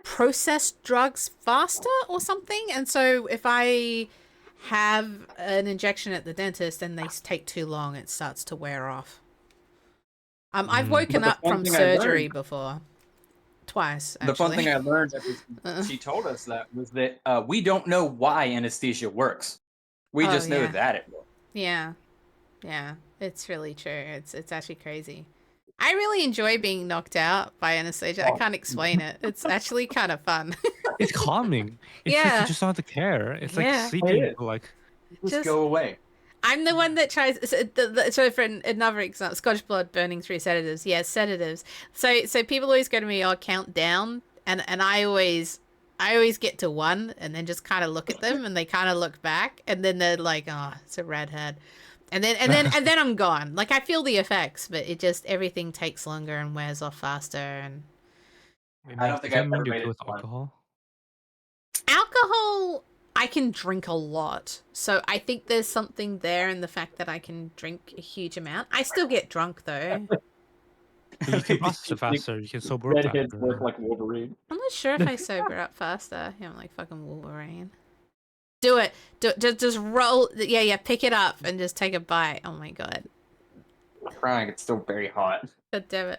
process drugs faster or something, and so if I have an injection at the dentist and they take too long, it starts to wear off. I've woken up from surgery before. Twice, actually. The fun thing I learned after she told us that was that we don't know why anesthesia works. We just know that it works. Yeah. Yeah. It's really true. It's actually crazy. I really enjoy being knocked out by anesthesia. I can't explain it. It's actually kind of fun. It's calming. It's just, you just don't have to care. It's like sleeping. Like just go away. I'm the one that tries. So for another example, Scottish blood burning through sedatives. Yes, sedatives. So people always go to me, "Oh, count down," and I always get to 1 and then just kind of look at them and they kind of look back and then they're like, "Oh, it's a redhead," and then I'm gone. Like I feel the effects, but it just everything takes longer and wears off faster. And I don't think I've ever made it with alcohol. Alcohol. I can drink a lot. So I think there's something there in the fact that I can drink a huge amount. I still get drunk, though. You can process it faster. You can sober up faster. Work like Wolverine. I'm not sure if I sober up faster. Yeah, I'm like fucking Wolverine. Do it. Just roll. Yeah, pick it up and just take a bite. Oh my god. I'm crying. It's still very hot. God damn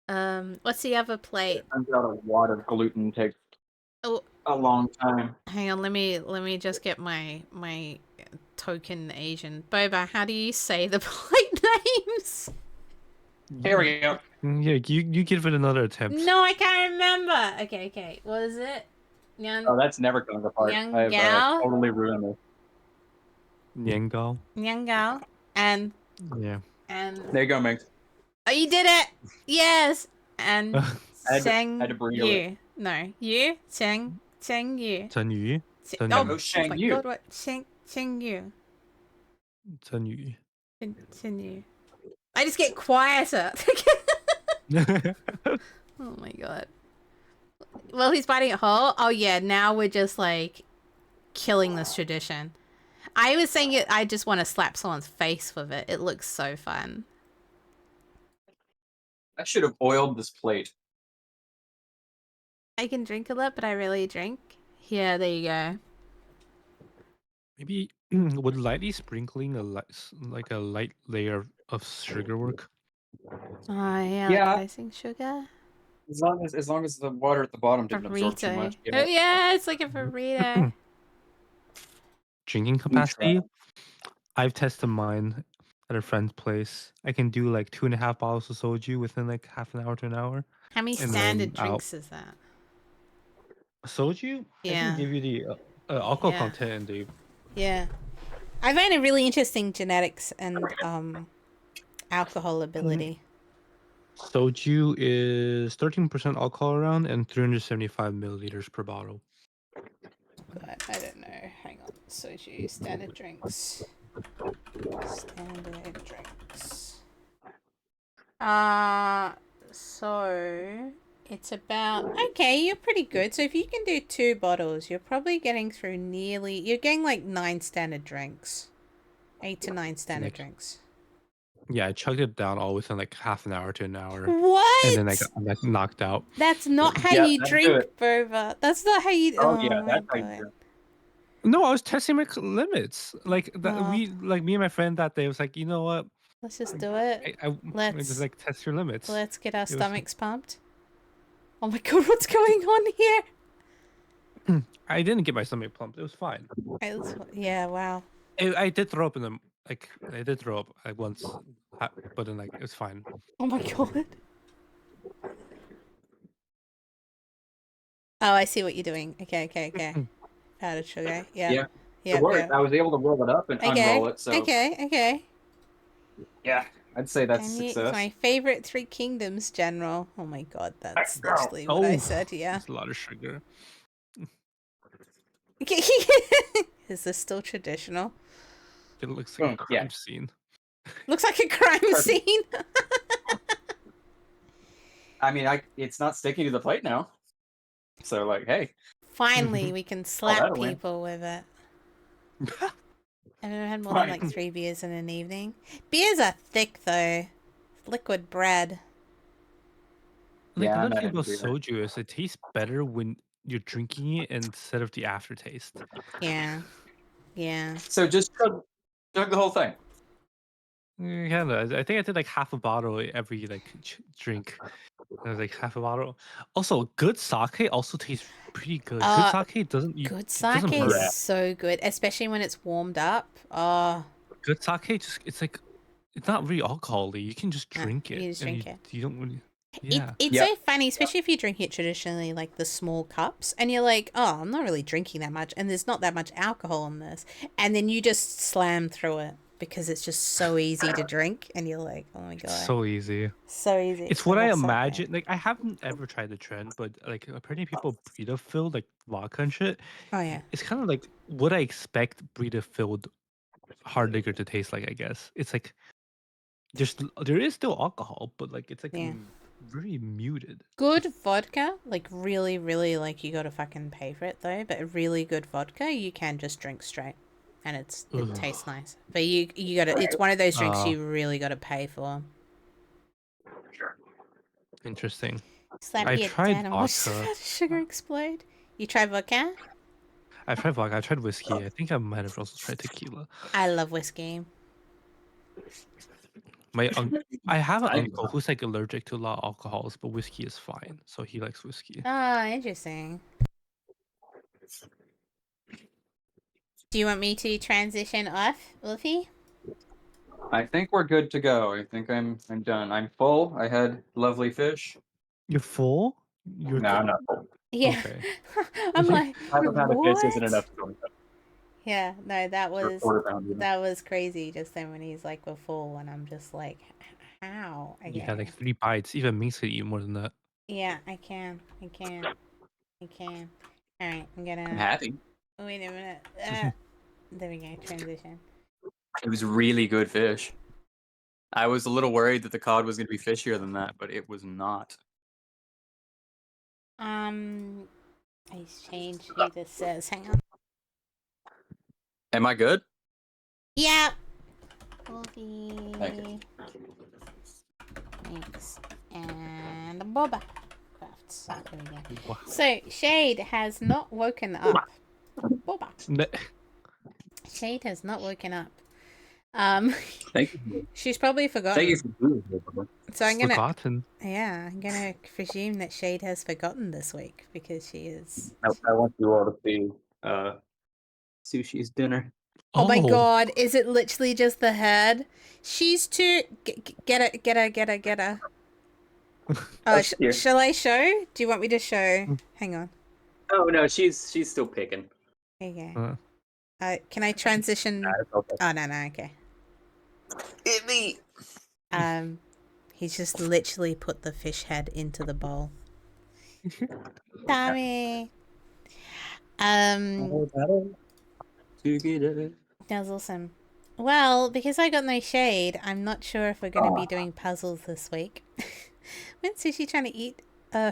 it. What's the other plate? Turns out a wad of gluten takes a long time. Hang on, let me just get my token Asian. Boba, how do you say the plate names? Here we go. Yeah, you give it another attempt. No, I can't remember. Okay. What is it? Oh, that's never going apart. I've totally ruined this. Nyangao. And there you go, Mix. Oh, you did it! Yes. And Shang Yu. No, you Shang Yu. Chen Yu. Oh, Shang Yu. God, what? Shang Yu. Chen Yu. Chen Yu. I just get quieter. Oh my god. Well, he's biting a hole. Oh yeah, now we're just like killing this tradition. I was saying it. I just want to slap someone's face with it. It looks so fun. I should have oiled this plate. I can drink a lot, but I rarely drink. Yeah, there you go. Maybe would lightly sprinkling a light layer of sugar work? Oh yeah, Yeah. like icing sugar. As long as the water at the bottom didn't absorb too much. Oh yeah, it's like a burrito. Drinking capacity? I've tested mine at a friend's place. I can do like 2.5 bottles of soju within like half an hour to an hour. How many standard drinks is that? Soju? Yeah. I can give you the alcohol content and the... Yeah. I find a really interesting genetics and alcohol ability. Soju is 13% alcohol around and 375 milliliters per bottle. God, I don't know. Hang on. Soju, standard drinks. Standard drinks. So It's about okay. You're pretty good. So if you can do 2 bottles, you're probably getting through nearly. You're getting like 9 standard drinks, 8 to 9 standard Like, drinks. yeah, I chugged it down all within like half an hour to an hour, and then What? I'm like knocked out. That's not how Yeah, you that's good. drink, Bova. That's not how you. Oh Oh yeah, my that's how you god. do it. No, I was testing my limits. Like that, Oh. me and my friend that day was like, you know what? Let's just do it. I just like test your limits. Let's get our It was- stomachs pumped. Oh my god, what's going on here? I didn't get my stomach pumped. It was fine. Yeah, wow. I did throw up in the like. I did throw up like once, but then like it was fine. Oh my god. Oh, I see what you're doing. Okay. Powdered sugar. Yeah. Yeah. It worked. I was able to roll it up and unroll it. So Okay. yeah, I'd say that's It's success. my favorite Three Kingdoms general. Oh my god, that's literally what I said, yeah. There's a lot of sugar. Is this still traditional? It looks like a crime scene. Looks like a crime scene. I mean, it's not sticking to the plate now. So like, hey. Finally, we can slap that'll win. people with it. I've never had more than like 3 beers in an evening. Beers are thick though. Liquid bread. Like Yeah, another I'm thing not about into beer. soju is it tastes better when you're drinking it instead of the aftertaste. Yeah. So just chug the whole thing. Yeah, I think I did like half a bottle every like drink. I was like half a bottle. Also, good sake also tastes pretty good. Good sake doesn't. Good It doesn't sake hurt. is so good, especially when it's warmed up. Oh, Good sake just it's like it's not really alcohol-y. You can just drink it. you just drink it. You don't really. Yeah. It's so funny, especially if you drink it traditionally, like the small cups, and you're like, oh, I'm not really drinking that much, and there's not that much alcohol in this, and then you just slam through it because it's just so easy to drink, and you're like, oh my god, So easy. so easy. It's what I imagine. Like I haven't ever tried the trend, but like apparently people Brita filled like vodka and shit. Oh yeah. It's kind of like what I expect Brita filled hard liquor to taste like. I guess it's like there is still alcohol, but like it's like very muted. Good vodka, like really, really, like you gotta fucking pay for it though. But really good vodka, you can just drink straight, and it tastes nice. But you gotta. It's one of those drinks you really gotta pay for. Sure. Interesting. Slap I your tried dad and watch vodka. the sugar explode. You tried vodka? I tried vodka. I tried whiskey. I think I might have also tried tequila. I love whiskey. I have an uncle who's like allergic to a lot of alcohols, but whiskey is fine, so he likes whiskey. Oh, interesting. Do you want me to transition off, Wulfy? I think we're good to go. I think I'm done. I'm full. I had lovely fish. You're full? No, I'm not full. Yeah. Okay. I'm like, Haven't had a fish isn't what? enough to go. Yeah, no, that was Quarter-pound, you know. that was crazy. Just then when he's like, we're full, and I'm just like, how? You had like 3 bites. Even Minx could eat more than that. Yeah, I can. All right, I'm I'm happy. Wait a minute. There we go. Transition. It was really good fish. I was a little worried that the cod was going to be fishier than that, but it was not. I changed who this says. Hang on. Am I good? Yeah. Thank you. Wulfy, Minx, and Boba Crafts. There we go. Wow. So Shade has not woken up. Boba. Shade has not woken up. Thank you. She's probably forgotten. Thank you for doing it. So I'm gonna. Forgotten. Yeah, I'm gonna presume that Shade has forgotten this week because she is. I want you all to see Sushi's dinner. Oh my god, is it literally just the head? She's too. Get her. Oh, shall I show? Do you want me to show? Hang on. Oh no, she's still picking. There you go. Can I transition? Okay. Oh no, okay. Hit me. He's just literally put the fish head into the bowl. Tommy. That was awesome. Well, because I got no Shade, I'm not sure if we're going to be doing puzzles this week. When's Sushi trying to eat?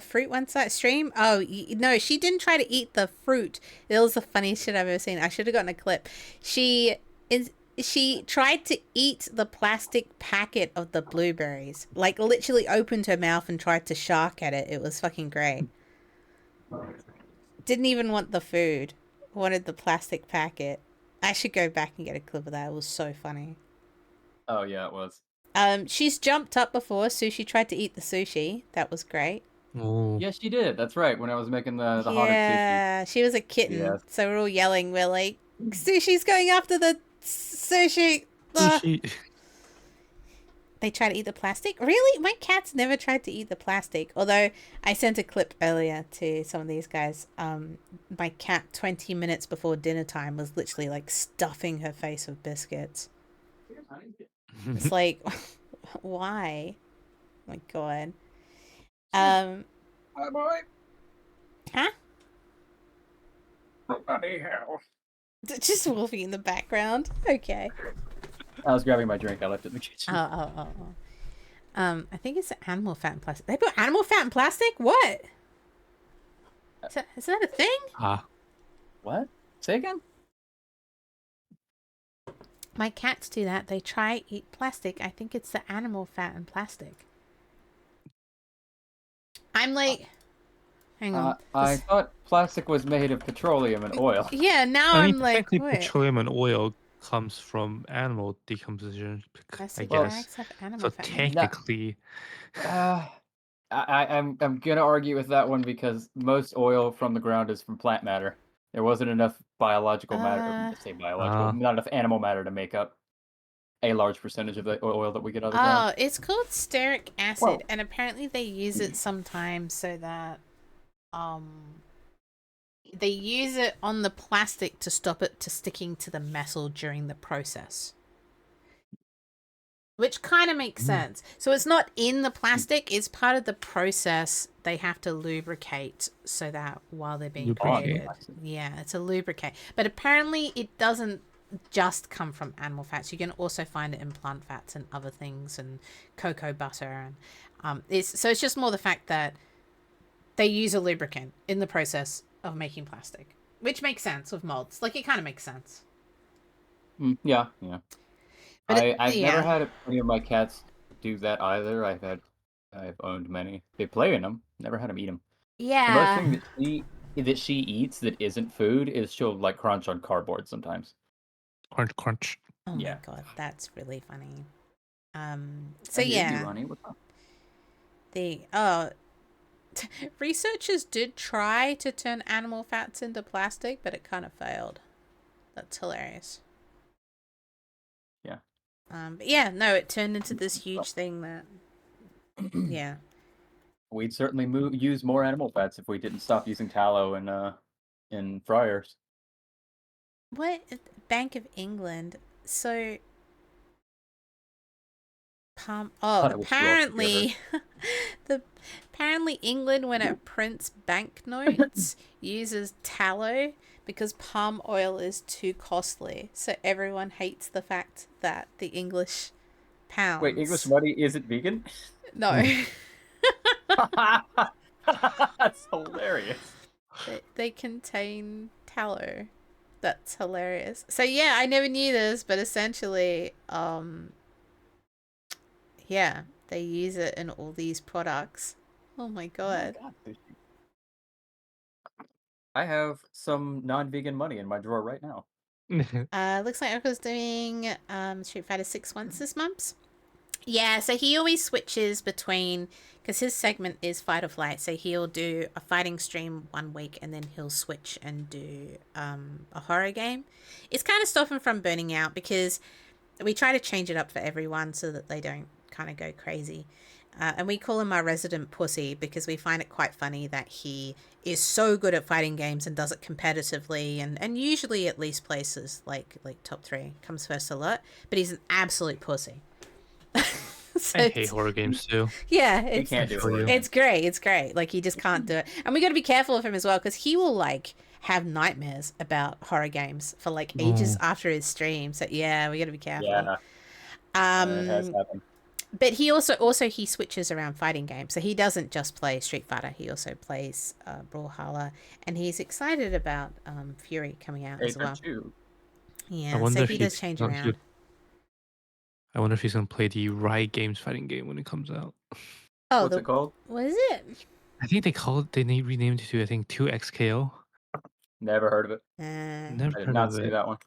fruit one side stream. Oh no, she didn't try to eat the fruit. It was the funniest shit I've ever seen. I should have gotten a clip. She tried to eat the plastic packet of the blueberries. Like literally opened her mouth and tried to shark at it. It was fucking great. Didn't even want the food. Wanted the plastic packet. I should go back and get a clip of that. It was so funny. Oh yeah, it was. She's jumped up before. Sushi tried to eat the sushi. That was great. Oh. Yes, she did. That's right. When I was making the haunted sushi. Yeah, she was a kitten. Yes. So we're all yelling. We're like, Sushi's going after the sushi. Sushi. They try to eat the plastic? Really? My cat's never tried to eat the plastic. Although I sent a clip earlier to some of these guys. My cat 20 minutes before dinner time was literally like stuffing her face with biscuits. It's like, why? Oh my god. Hi, boy. Huh? Anyhow. Just Wulfy in the background. Okay. I was grabbing my drink. I left it in the kitchen. Oh. I think it's animal fat and plastic. They put animal fat in plastic? What? Is that a thing? What? Say again? My cats do that. They try eat plastic. I think it's the animal fat and plastic. I'm like, hang on. I thought plastic was made of petroleum and oil. Yeah, now I I'm mean, like, technically, wait. petroleum and oil comes from animal decomposition, I Plastic guess. bags have animal So fat. technically, I'm gonna argue with that one because most oil from the ground is from plant matter. There wasn't enough biological matter. Say biological, not enough animal matter to make up a large percentage of the oil that we get out of the ground. Oh, it's called stearic acid, and apparently they use it sometimes so that they use it on the plastic to stop it to sticking to the metal during the process. Which kind of makes sense. So it's not in the plastic, it's part of the process. They have to lubricate so that while they're being created. Yeah, it's a lubricate. But apparently it doesn't just come from animal fats. You can also find it in plant fats and other things and cocoa butter. And it's just more the fact that they use a lubricant in the process of making plastic. Which makes sense with molds. Like, it kind of makes sense. Yeah. But I've never had any of my cats do that either. I've owned many. They play in them. Never had them eat them. Yeah. The most thing that she eats that isn't food is she'll like crunch on cardboard sometimes. crunch. Oh Yeah. my god, that's really funny. So I hear yeah. you, honey. What's up? Researchers did try to turn animal fats into plastic, but it kind of failed. That's hilarious. Yeah. But yeah, no, it turned into this huge thing that, yeah. We'd certainly use more animal fats if we didn't stop using tallow in fryers. What? Bank of England. So, apparently, apparently England, when it prints banknotes, uses tallow because palm oil is too costly. So everyone hates the fact that the English pounds. Wait, English money isn't vegan? No. That's hilarious. They contain tallow. That's hilarious. So yeah, I never knew this, but essentially, yeah, they use it in all these products. Oh my god. I have some non-vegan money in my drawer right now. Looks like Uncle's doing Street Fighter 6 once this month. Yeah, so he always switches between, because his segment is Fight or Flight, so he'll do a fighting stream 1 week and then he'll switch and do a horror game. It's kind of stopping from burning out because we try to change it up for everyone so that they don't kind of go crazy. And we call him our resident pussy because we find it quite funny that he is so good at fighting games and does it competitively and usually at least places like top 3, comes first a lot, but he's an absolute pussy. So I hate horror games too. Yeah, He can't do it. it's great. It's great. Like, he just can't do it. And we got to be careful of him as well because he will like have nightmares about horror games for like ages after his stream. So yeah, we got to be careful. Yeah. It has happened. But he also he switches around fighting games, so he doesn't just play Street Fighter. He also plays Brawlhalla, and he's excited about Fury coming out as well. Too. Yeah, I wonder so if he does change he- around. I wonder if he's gonna play the Riot Games fighting game when it comes out. Oh, What's it called? What is it? I think they renamed it to 2XKO. Never heard of it. Never I did heard not of see it. that one.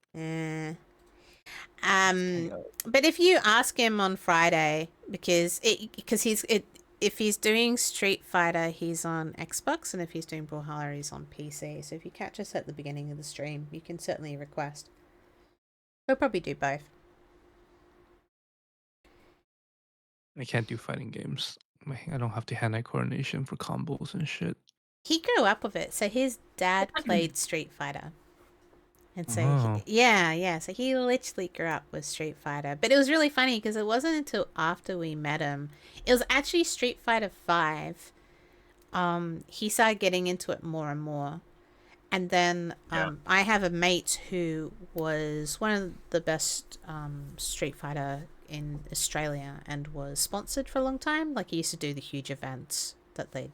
But if you ask him on Friday, because if he's doing Street Fighter, he's on Xbox, and if he's doing Brawlhalla, he's on PC. So if you catch us at the beginning of the stream, you can certainly request. He'll probably do both. I can't do fighting games. I don't have the hand-eye coordination for combos and shit. He grew up with it, so his dad played Street Fighter. And so, Oh. so he literally grew up with Street Fighter. But it was really funny because it wasn't until after we met him. It was actually Street Fighter 5. He started getting into it more and more. And then I have a mate who was one of the best Street Fighter in Australia and was sponsored for a long time. Like, he used to do the huge events that they'd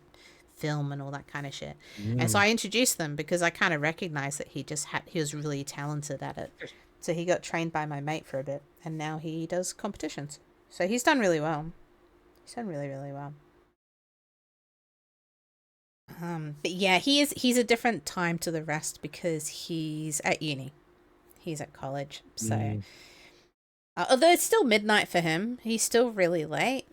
film and all that kind of shit. And so I introduced them because I kind of recognized that he was really talented at it. So he got trained by my mate for a bit, and now he does competitions. So he's done really well. He's done really, really well. But yeah, he's a different time to the rest because he's at uni. He's at college. So although it's still midnight for him, he's still really late,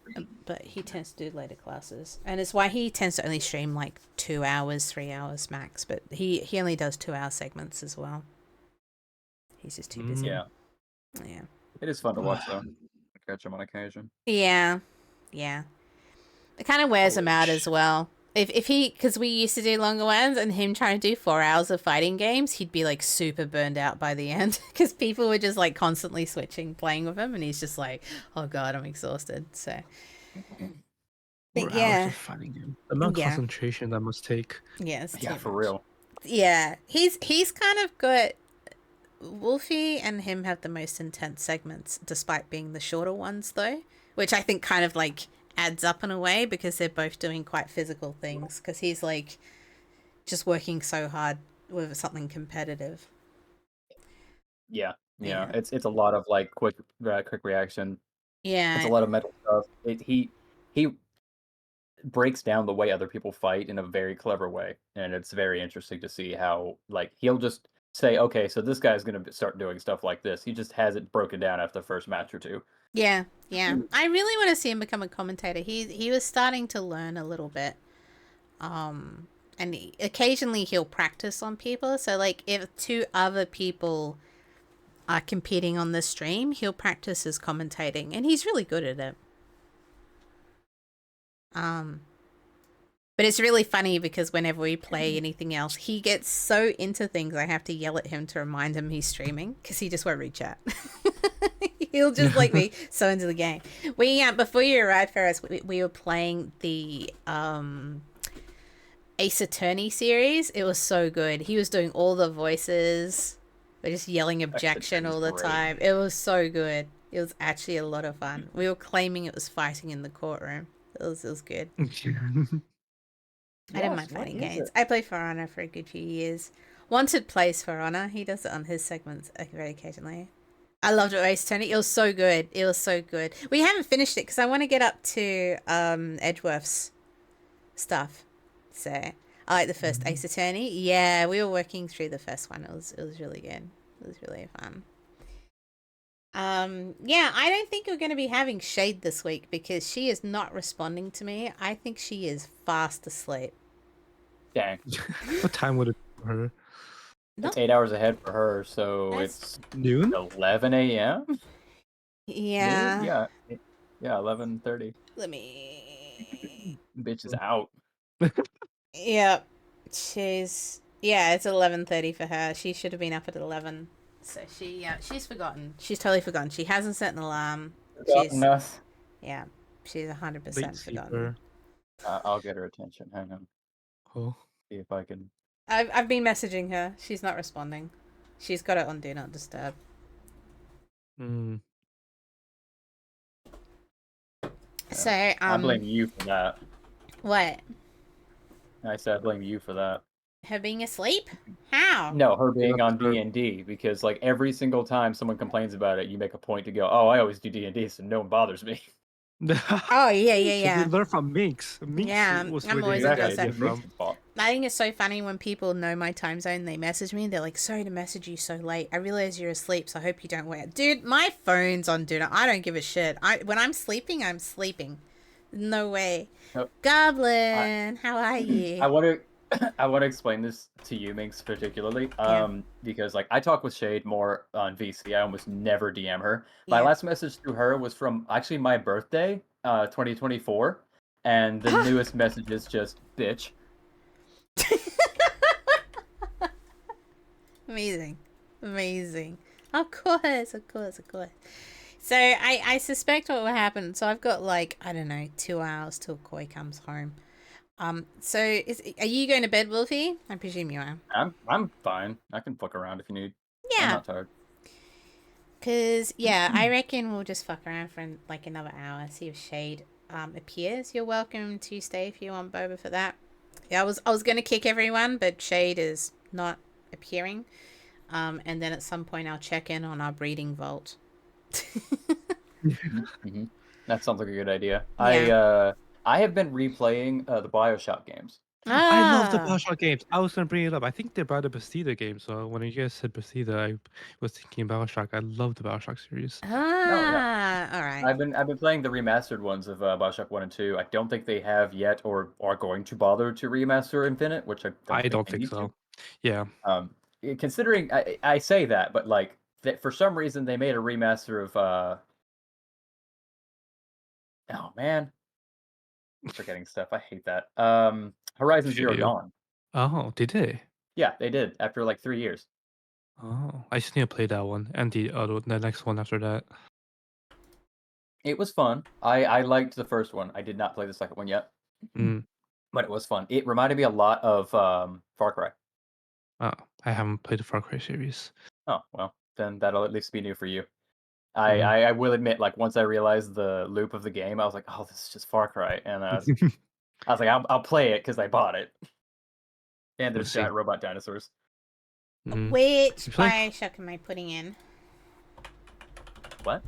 but he tends to do later classes. And it's why he tends to only stream like 2 hours, 3 hours max, but he only does 2-hour segments as well. He's just too busy. Yeah. Yeah. It is fun to watch though. I catch him on occasion. Yeah. Yeah. It kind of wears him out as well. Because we used to do longer ones, and him trying to do 4 hours of fighting games, he'd be like super burned out by the end because people were just like constantly switching, playing with him, and he's just like, oh god, I'm exhausted. So, 4 hours of fighting game. The amount of concentration that must take. Yeah, it's too for much. real. Yeah, he's kind of got. Wulfy and him have the most intense segments, despite being the shorter ones, though, which I think kind of like adds up in a way because they're both doing quite physical things. Because he's like just working so hard with something competitive. Yeah. It's a lot of like quick reaction. Yeah, it's a lot of mental stuff. He breaks down the way other people fight in a very clever way, and it's very interesting to see how like he'll just say, okay, so this guy's gonna start doing stuff like this. He just has it broken down after the first match or two. Yeah. I really want to see him become a commentator. He was starting to learn a little bit. And occasionally he'll practice on people. So like if 2 other people are competing on the stream, he'll practice his commentating, and he's really good at it. But it's really funny because whenever we play anything else, he gets so into things I have to yell at him to remind him he's streaming because he just won't reach out. He'll just like be so into the game. Before you arrived, Ferris, we were playing the Ace Attorney series. It was so good. He was doing all the voices. We're just yelling objection all the time. It was so good. It was actually a lot of fun. We were claiming it was fighting in the courtroom. It was good. I don't mind fighting games. I played For Honor for a good few years. Wanted plays For Honor. He does it on his segments very occasionally. I loved it, Ace Attorney. It was so good. It was so good. We haven't finished it because I want to get up to Edgeworth's stuff. So I like the first Ace Attorney. Yeah, we were working through the first one. It was really good. It was really fun. Yeah, I don't think we're going to be having Shade this week because she is not responding to me. I think she is fast asleep. Dang. What time would it be for her? It's 8 hours ahead for her, so it's noon. 11 a.m. Yeah. Yeah, 11:30. Let me. Bitch is out. Yep, it's 11:30 for her. She should have been up at 11. So she's forgotten. She's totally forgotten. She hasn't set an alarm. Forgotten us. Yeah, she's 100% forgotten. I'll get her attention. Hang on. Oh. See if I can. I've been messaging her. She's not responding. She's got it on Do Not Disturb. So I blame you for that. what? I said I blame you for that. Her being asleep? How? No, her being on her- D&D, because like every single time someone complains about it, you make a point to go, "Oh, I always do D&D, so no one bothers me." Oh yeah, yeah, We yeah. learned from Minx. Minx Yeah, was I'm where always they gonna got say- it from. I think it's so funny when people know my time zone. They message me. They're like, "Sorry to message you so late. I realize you're asleep, so I hope you don't wait." Dude, my phone's on do not. I don't give a shit. When I'm sleeping, I'm sleeping. No way. No. Goblin, how are you? I want to I want to explain this to you, Minx, particularly, because like I talk with Shade more on VC. I almost never DM her. My Yeah. last message to her was from actually my birthday, 2024, and the newest message is just bitch. Amazing. Amazing. Of course, of course, of course. So I suspect what will happen. So I've got like, I don't know, 2 hours till Koi comes home. So are you going to bed, Wolfie? I presume you are. I'm fine. I can fuck around if you need. I'm Yeah. not tired. Cause yeah, I reckon we'll just fuck around for like another hour, see if Shade appears. You're welcome to stay if you want Boba for that. Yeah, I was gonna kick everyone, but Shade is not appearing. And then at some point I'll check in on our breeding vault. Mm-hmm. That sounds like a good idea. Yeah. I have been replaying the BioShock games. I love the Ah. BioShock games. I was gonna bring it up. I think they brought the Bethesda game, so when you guys said Bethesda, I was thinking BioShock. I love the BioShock series. Ah. All right. I've been playing the remastered ones of BioShock 1 and 2. I don't think they have yet or are going to bother to remaster Infinite, which I don't think they need so. to. Yeah. Considering I say that, but like that for some reason they made a remaster of oh man, I'm forgetting stuff. I hate that. Horizon Zero Shit. Dawn. Oh, did they? Yeah, they did after like 3 years. Oh, I just need to play that one and the next one after that. It was fun. I liked the first one. I did not play the second one yet, Mm. but it was fun. It reminded me a lot of Far Cry. Oh, I haven't played the Far Cry series. Oh well, then that'll at least be new for you. Mhm. I will admit, like once I realized the loop of the game, I was like, oh, this is just Far Cry, and I was like, I'll play it because I bought it. And there's Let's see. giant robot dinosaurs. Mhm. Which It's like- Bioshock am I putting in? What?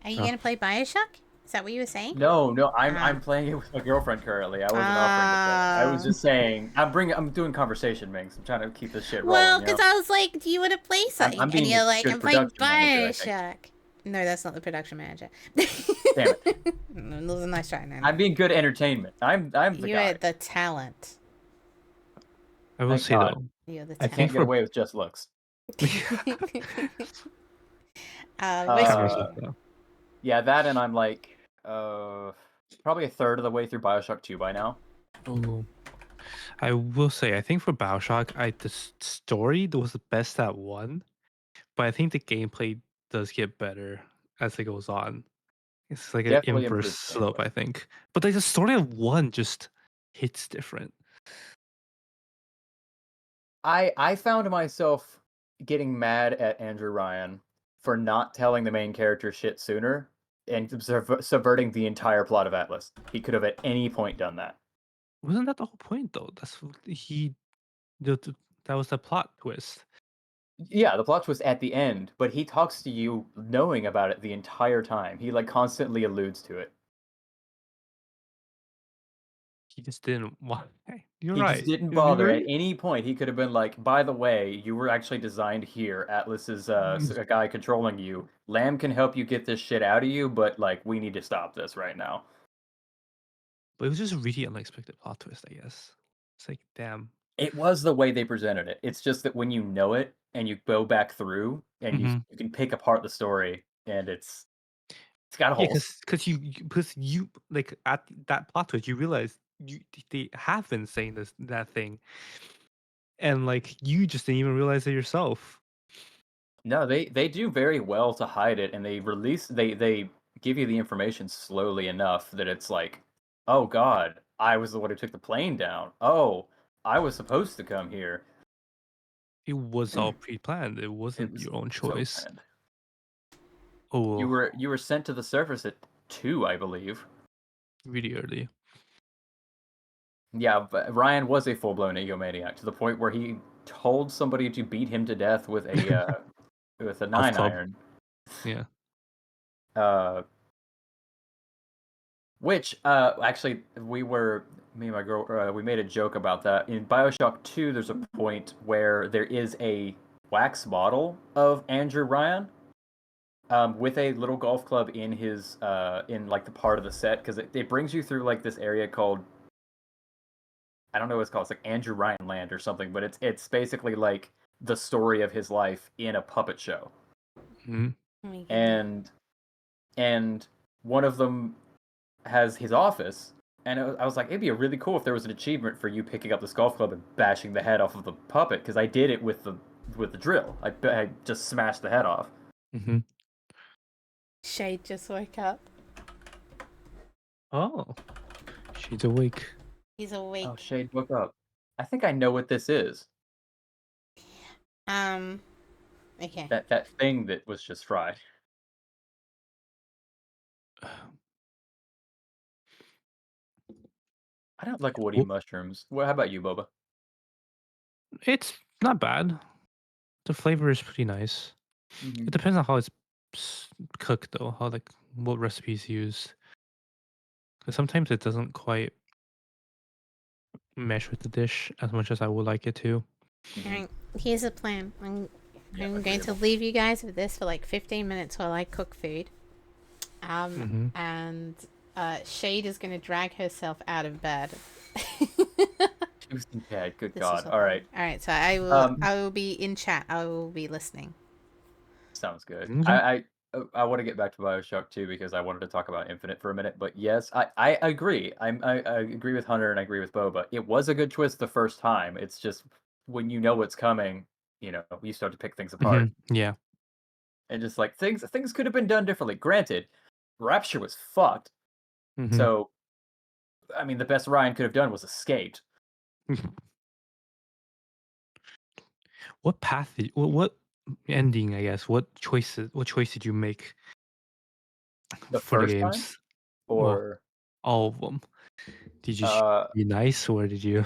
Are you Oh. gonna play Bioshock? Is that what you were saying? No, I'm Ah. I'm playing it with my girlfriend currently. I wasn't offering to play it. I was just saying I'm doing conversation, Minx. I'm trying to keep this shit rolling. Well, you know? because I was like, do you want to play something? I'm being and you're a like, good I'm playing production manager, I think. Bioshock. No, that's not the production manager. Damn it. That was a nice try. No, I'm being good entertainment. I'm the You're guy. the talent. I will Thank say God. though. You're the I talent. can't get for- away with just looks. Listen, Yeah, that and I'm like probably a third of the way through BioShock 2 by now. Oh, I will say I think for BioShock, the story was the best at one, but I think the gameplay does get better as it goes on. It's like an Definitely inverse improved slope, gameplay. I think. But like the story of one just hits different. I found myself getting mad at Andrew Ryan for not telling the main character shit sooner and subverting the entire plot of Atlas. He could have at any point done that. Wasn't that the whole point though? That's what that was the plot twist. Yeah, the plot twist at the end, but he talks to you knowing about it the entire time. He like constantly alludes to it. He just didn't want. Hey, you're He right. just didn't You're bother right. at any point. He could have been like, "By the way, you were actually designed here. Atlas is a guy controlling you. Lamb can help you get this shit out of you, but like we need to stop this right now." But it was just a really unexpected plot twist, I guess. It's like, damn. It was the way they presented it. It's just that when you know it and you go back through and you can pick apart the story and it's got Yeah, holes. because you like at that plot twist, you realize they have been saying that thing, and like you just didn't even realize it yourself. No, they do very well to hide it, and they give you the information slowly enough that it's like, oh God, I was the one who took the plane down. Oh, I was supposed to come here. It was all pre-planned. It It wasn't was your own so choice. planned. Oh, You were sent to the surface at 2, I believe. really early. Yeah, but Ryan was a full-blown egomaniac to the point where he told somebody to beat him to death with a with a Golf 9 club. iron. Yeah. Which actually me and my girl we made a joke about that. In BioShock 2 there's a point where there is a wax model of Andrew Ryan with a little golf club in his in like the part of the set because it brings you through like this area called I don't know what it's called. It's like Andrew Ryan Land or something, but it's basically like the story of his life in a puppet show. Mm-hmm. Oh my goodness. And one of them has his office, and I was like, it'd be really cool if there was an achievement for you picking up this golf club and bashing the head off of the puppet because I did it with the drill. I just smashed the head off. Mm-hmm. Shade just woke up. Oh, she's awake. He's awake. Oh, Shade, woke up. I think I know what this is. Okay. That thing that was just fried. I don't like woody Well, mushrooms. Well, how about you, Boba? it's not bad. The flavor is pretty nice. Mm-hmm. It depends on how it's cooked, though. How like what recipes used. Because sometimes it doesn't quite mesh with the dish as much as I would like it to. Mm-hmm. Alright, here's the plan. I'm going to agreeable. leave you guys with this for like 15 minutes while I cook food. Mm-hmm. And Shade is going to drag herself out of bed. Juicy cat, good This is God. what- All right. All right, so I will be in chat. I will be listening. Sounds good. Okay. I want to get back to BioShock 2 because I wanted to talk about Infinite for a minute, but yes, I agree. I agree with Hunter and I agree with Boba. It was a good twist the first time. It's just when you know what's coming, you start to pick things apart. Mm-hmm. Yeah. And just like things could have been done differently. Granted, Rapture was fucked. Mm-hmm. So I mean the best Ryan could have done was escaped. What path did what ending, I guess, what choice did you make The for the first time? games? Well, Or all of them. Did you uh be nice or did you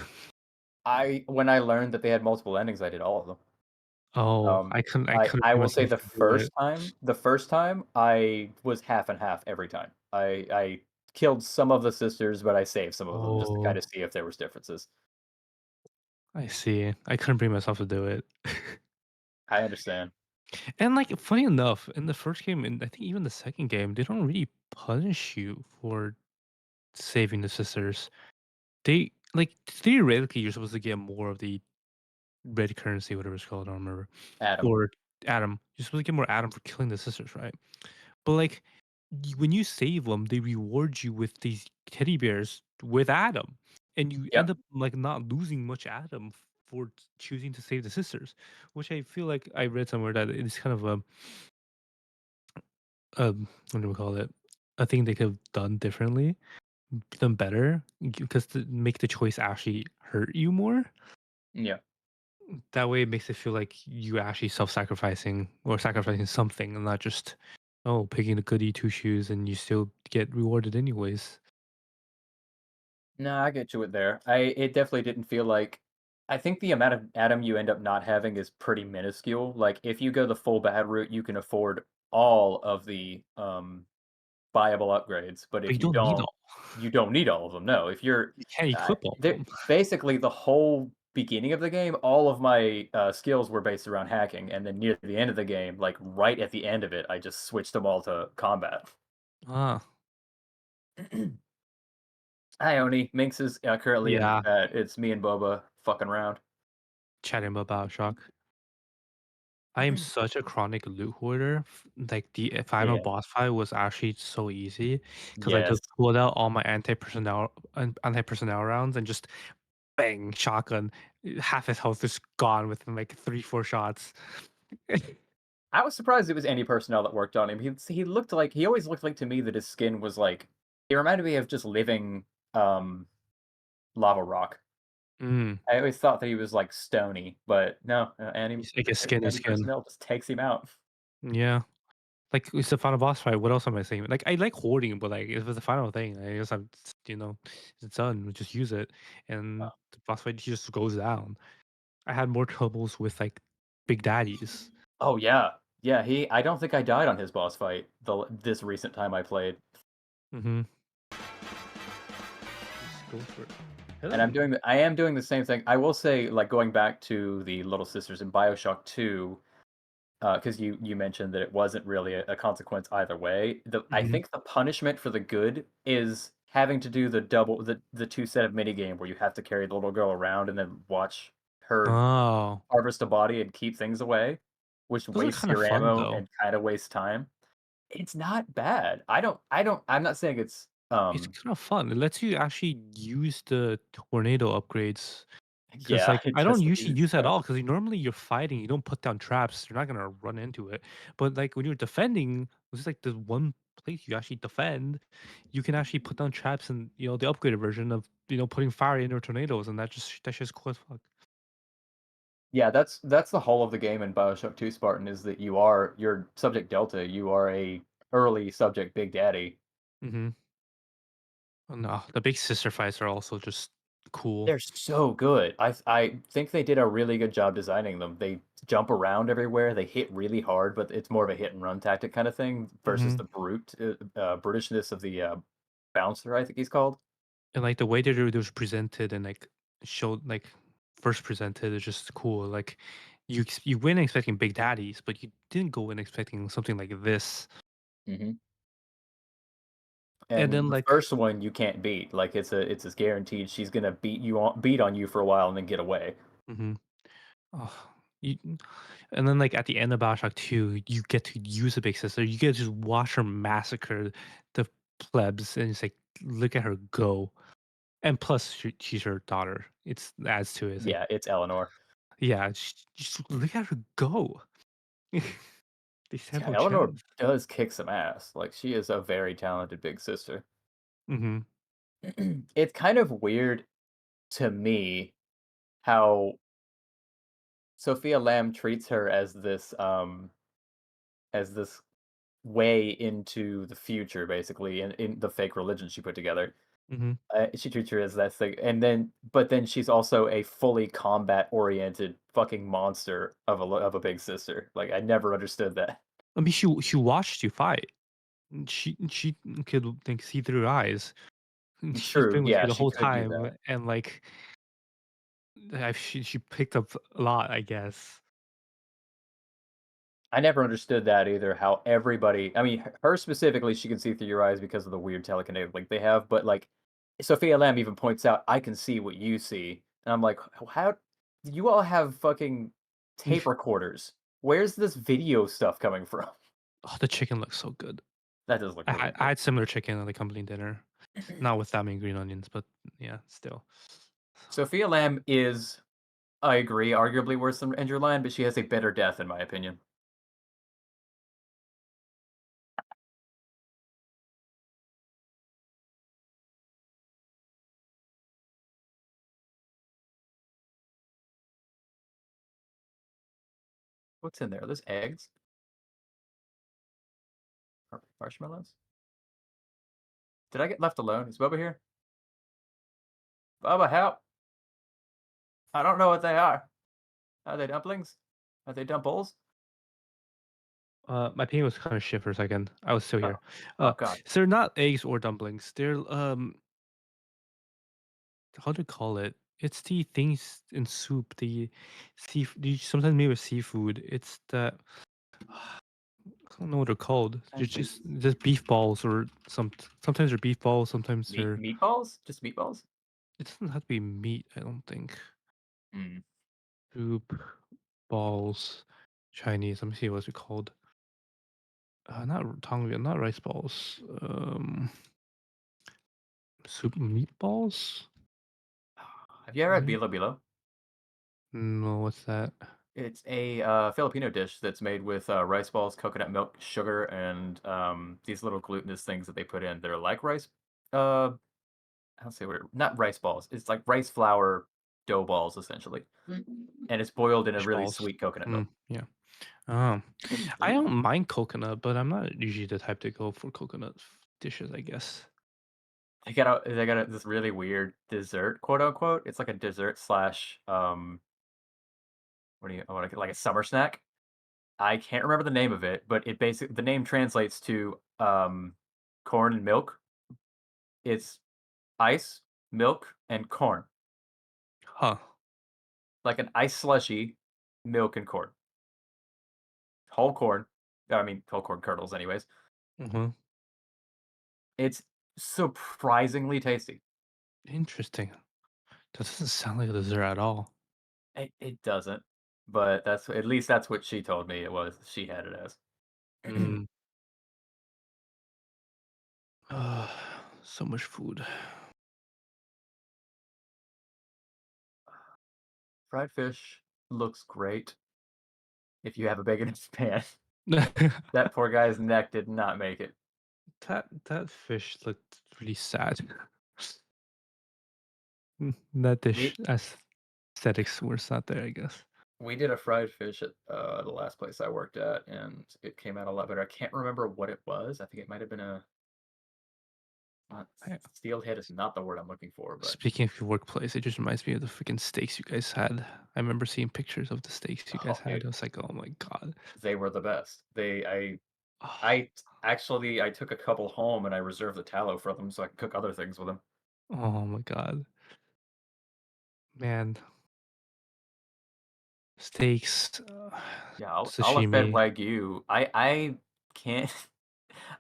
when I learned that they had multiple endings, I did all of them. Oh, I couldn't I bring will say myself the to do it. first time I was half and half every time. I killed some of the sisters, but I saved some of them just to kind Oh, of see if there was differences. I see. I couldn't bring myself to do it. I understand. And like funny enough, in the first game and I think even the second game, they don't really punish you for saving the sisters. They like theoretically you're supposed to get more of the red currency, whatever it's called, I don't remember. Adam. Or Adam. You're supposed to get more Adam for killing the sisters, right? But like when you save them, they reward you with these teddy bears with Adam, and you end Yep. up like not losing much Adam for choosing to save the sisters, which I feel like I read somewhere that it's kind of what do we call it? A thing they could have done differently, done better, because to make the choice actually hurt you more. Yeah. That way, it makes it feel like you actually self-sacrificing or sacrificing something, and not just picking the goody two shoes, and you still get rewarded anyways. No, I get you with there. It definitely didn't feel like I think the amount of Adam you end up not having is pretty minuscule. Like if you go the full bad route, you can afford all of the viable upgrades, but But if you you don't need don't, all. you don't need all of them. No, if you're You can't equip all of them. basically the whole beginning of the game, all of my skills were based around hacking, and then near the end of the game, like right at the end of it, I just switched them all to combat. Ah, Hi, Oni. Minx is currently in the yeah. chat. It's me and Boba fucking around. Chatting about BioShock. I am such a chronic loot hoarder. Like the final Yeah. boss fight was actually so easy because I Yes. just pulled out all my anti personnel rounds and just bang shotgun. Half his health is gone within like 3-4 shots. I was surprised it was any personnel that worked on him. He always looked like to me that his skin was like he reminded me of just living lava rock. Mm. I always thought that he was like stony, but no, He's like a skin is any skin. personnel just takes him out. Yeah. Like it's the final boss fight. What else am I saying? Like I like hoarding, but like if it's the final thing, I guess I'm it's done. We just use it, and the boss fight just goes down. I had more troubles with like big daddies. Oh yeah, yeah. I don't think I died on his boss fight this recent time I played, Mm-hmm. Just go for it. and Hello. I am doing the same thing. I will say, like going back to the little sisters in Bioshock 2, because you mentioned that it wasn't really a consequence either way. I Mm-hmm. think the punishment for the good is having to do the two set of mini game where you have to carry the little girl around and then watch her Oh, harvest a body and keep things away, which those are wastes kind of your fun ammo though. and kind of wastes time. It's not bad. I'm not saying it's It's kind of fun. It lets you actually use the tornado upgrades. Because yeah, like it I don't just usually uses use that at crap. all. Because normally you're fighting, you don't put down traps. You're not gonna run into it. But like when you're defending, this is like the one place you actually defend. You can actually put down traps and the upgraded version of putting fire in your tornadoes, and that's just cool as fuck. Yeah, that's the whole of the game in BioShock 2 Spartan is that you're Subject Delta, you are a early Subject Big Daddy. Mm-hmm. No, the big sister fights are also just cool. They're so good. I think they did a really good job designing them. They jump around everywhere, they hit really hard, but it's more of a hit and run tactic kind of thing versus Mm-hmm. the brutishness of the bouncer, I think he's called. And like the way that it was presented and like showed like first presented is just cool. Like you went expecting big daddies, but you didn't go in expecting something like this. Mhm. And then And the like first one you can't beat. Like it's guaranteed she's gonna beat on you for a while and then get away. mhm. Oh, you, and then like at the end of Bioshock 2, you get to use a big sister. You get to just watch her massacre the plebs, and it's like look at her go. And plus, she's her daughter. It's adds to it. It's like Yeah, it's Eleanor. yeah, just look at her go. They stand Yeah, no Eleanor chance. does kick some ass. Like she is a very talented big sister. Hmm. It's kind of weird to me how Sophia Lamb treats her as this way into the future, basically, in the fake religion she put together. Hmm. She treats her as that thing, but then she's also a fully combat-oriented fucking monster of a big sister. Like I never understood that. I mean, she watched you fight. She could like see through your eyes. She's True, been with yeah, you the she whole could do time, that. and like she picked up a lot, I guess. I never understood that either. How everybody, I mean, her specifically, she can see through your eyes because of the weird telekinetic link they have. But like, Sophia Lamb even points out, I can see what you see, and I'm like, how you all have fucking tape recorders? Where's this video stuff coming from? Oh, the chicken looks so good. That does look really I good. had similar chicken at the company dinner, not with that many green onions, but yeah, still. Sophia Lamb is, I agree, arguably worse than Andrew Lion, but she has a better death in my opinion. What's in there? Are those eggs? Marshmallows? Did I get left alone? Is Bubba here? Bubba, help! I don't know what they are. Are they dumplings? Are they dumplings? My ping was kind of shit for a second. I was still Oh. here. Oh god. So they're not eggs or dumplings. They're how do you call it? It's the things in soup. The sea. Sometimes made with seafood. It's the I don't know what they're called. Just beef balls or sometimes they're beef balls. Sometimes they're Meatballs? Just meatballs? it doesn't have to be meat. I don't think Mm. soup balls Chinese. Let me see what's it called. Not tong not rice balls. Soup meatballs. Have you ever had Right? bilo bilo? No, what's that? It's a Filipino dish that's made with rice balls, coconut milk, sugar, and these little glutinous things that they put in. They're like rice. Uh, I'll say what not rice balls. It's like rice flour dough balls essentially, and it's boiled in a Fish really balls. sweet coconut Mm, milk. yeah. Oh, I Mm. don't mind coconut, but I'm not usually the type to go for coconut dishes, I guess. They got this really weird dessert, quote unquote. It's like a dessert slash what like a summer snack. I can't remember the name of it, but the name translates to corn and milk. It's ice, milk, and corn. Huh. Like an ice slushy, milk and corn. Whole corn. I mean whole corn kernels anyways. Hmm. It's surprisingly tasty. Interesting. That doesn't sound like a dessert at all. It doesn't, but that's at least that's what she told me it was. She had it as. Mm. So much food. Fried fish looks great if you have a big enough pan. that That poor guy's neck did not make it. that fish looked really sad. That dish We aesthetics was not there, I guess. we did a fried fish at the last place I worked at, and it came out a lot better. I can't remember what it was. I think it might have been a not I, steelhead is not the word I'm looking for, but Speaking of your workplace, it just reminds me of the freaking steaks you guys had. I remember seeing pictures of the steaks you guys oh, had. I was like, oh my god. they were the best. Oh, I took a couple home and I reserved the tallow for them so I could cook other things with them. oh my god. Man, steaks, Yeah, I'll fed sashimi. wagyu. I can't.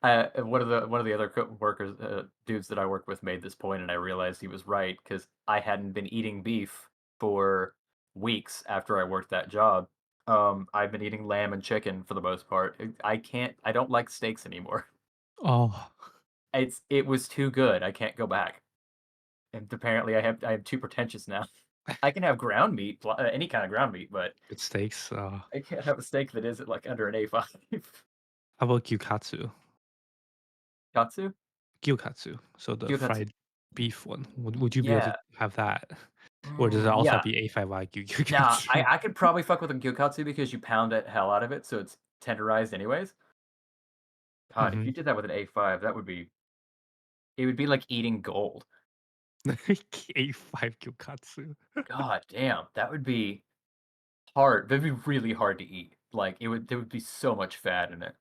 One of the other workers, dudes that I work with, made this point, and I realized he was right because I hadn't been eating beef for weeks after I worked that job. I've been eating lamb and chicken for the most part. I can't. I don't like steaks anymore. Oh, It was too good. I can't go back. And apparently, I am too pretentious now. I can have ground meat, any kind of ground meat, but good steaks. I can't have a steak that isn't like under an A5. How about gyukatsu? Katsu? Gyukatsu. So the Gyukatsu. fried beef one. Would you be able to Yeah. have that? Or does it also have Yeah. to be A5 Wagyu Nah, gyukatsu? I could probably fuck with a gyukatsu because you pound it hell out of it, so it's tenderized anyways. God, if Hmm. you did that with an A5, it would be like eating gold. A5 gyukatsu. God damn, that would be hard. That'd be really hard to eat. Like there would be so much fat in it.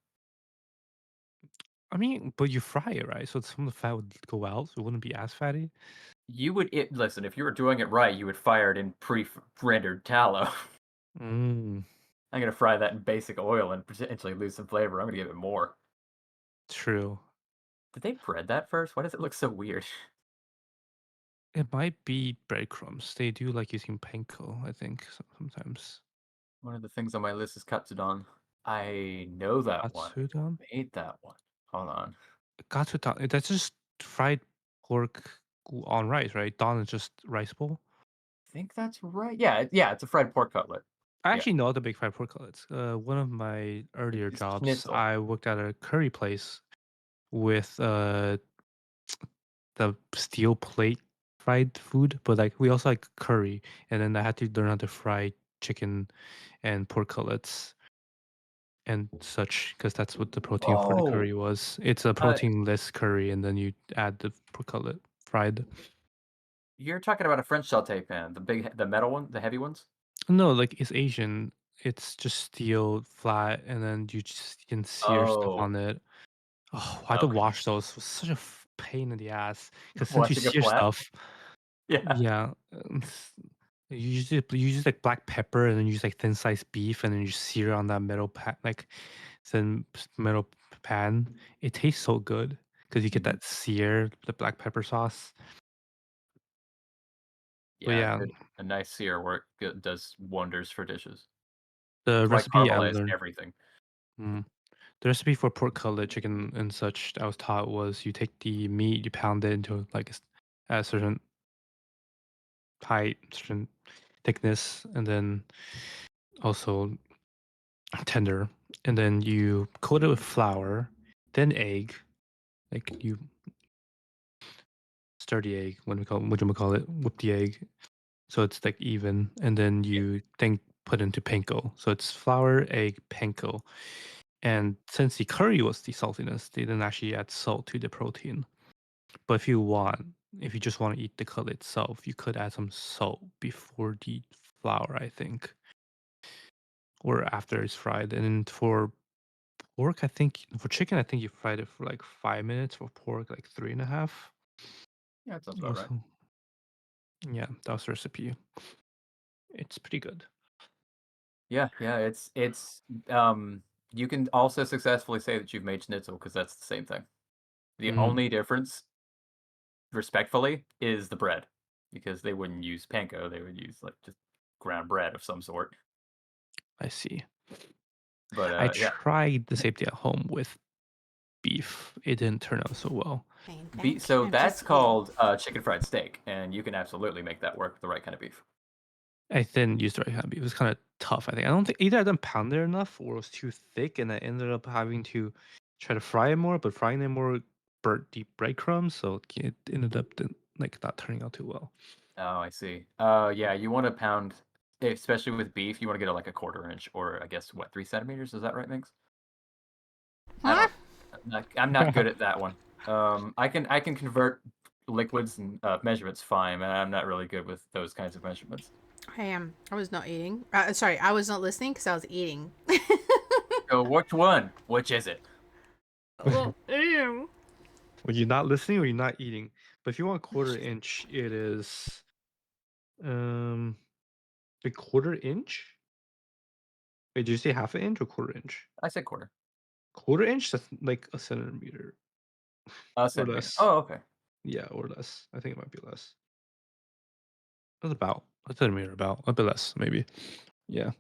I mean, but you fry it, right? So some of the fat would go out, so it wouldn't be as fatty. Listen, if you were doing it right, you would fire it in pre-rendered tallow. Mm, I'm gonna fry that in basic oil and potentially lose some flavor. I'm gonna give it more. true. Did they bread that first? Why does it look so weird? It might be breadcrumbs. They do like using panko, I think, sometimes. One of the things on my list is katsudon. I know that one. Katsudon? Made that one. Hold on. Katsudon, that's just fried pork on rice, right? Don is just rice bowl. I think that's right. Yeah, it's a fried pork cutlet. I Yeah. actually know the big fried pork cutlets. One of my earlier It's jobs, schnitzel. I worked at a curry place with the steel plate fried food, but like we also like curry, and then I had to learn how to fry chicken and pork cutlets and such because that's what the protein for the Oh, curry was. It's a uh, protein-less curry, and then you add the pork cutlet fried. you're talking about a French saute pan, the metal one, the heavy ones? No, like it's Asian. It's just steel flat, and then you just can sear stuff Oh, on it. Oh, I had to okay. wash those. It was such a pain in the ass because since you Washing a sear flat? stuff, Yeah. yeah, you use like black pepper and then you use like thin sliced beef and then you sear on that metal pan, like metal pan. It tastes so good because you get Mhm. that sear, the black pepper sauce. But Yeah, yeah, a nice sear work does wonders for dishes. the That's why I recipe I caramelize learned, everything. mm, the recipe for pork cutlet, chicken, and such I was taught was you take the meat, you pound it into like a certain height, certain thickness, and then also tender, and then you coat it with flour, then egg, like you stir the egg, what do we call it, whip the egg, so it's like even, and then Yeah. you then put into panko. So it's flour, egg, panko. And since the curry was the saltiness, they didn't actually add salt to the protein. But if you just want to eat the cutlet itself, you could add some salt before the flour, I think, or after it's fried. And for pork, for chicken, I think you fried it for like 5 minutes. For pork, like 3.5. Yeah, that sounds about right. Also, yeah, that was the recipe. It's pretty good. Yeah, it's you can also successfully say that you've made schnitzel because that's the same thing. The only difference, respectfully, is the bread because they wouldn't use panko; they would use like just ground bread of some sort. I see. But I yeah, tried the same thing at home with beef. It didn't turn out so well. so I'm that's just called chicken fried steak, and you can absolutely make that work with the right kind of beef. I didn't use the right kind of beef. It was kind of tough, I think. I don't think either I didn't pound it enough or it was too thick, and I ended up having to try to fry it more, but frying it more burnt deep breadcrumbs, so it ended up not turning out too well. Oh, I see. Yeah, you want to pound, especially with beef, you want to get like a 1/4 inch, or I guess what, 3 centimeters? Is that right, Minx? I Huh? don't. I'm not good at that one. I can convert liquids and measurements fine, and I'm not really good with those kinds of measurements. I was not eating. Sorry, I was not listening because I was eating. So which one? Which is it? Well, ew. Well, you're not listening or you're not eating. But if you want 1/4 inch, it is a 1/4 inch. Wait, did you say 1/2 inch or 1/4 inch? I said 1/4. 1/4 inch, that's like a centimeter or Centimeter. less. Oh, okay. Yeah, or less. I think it might be less. That's about a centimeter, about a bit less, maybe. Yeah.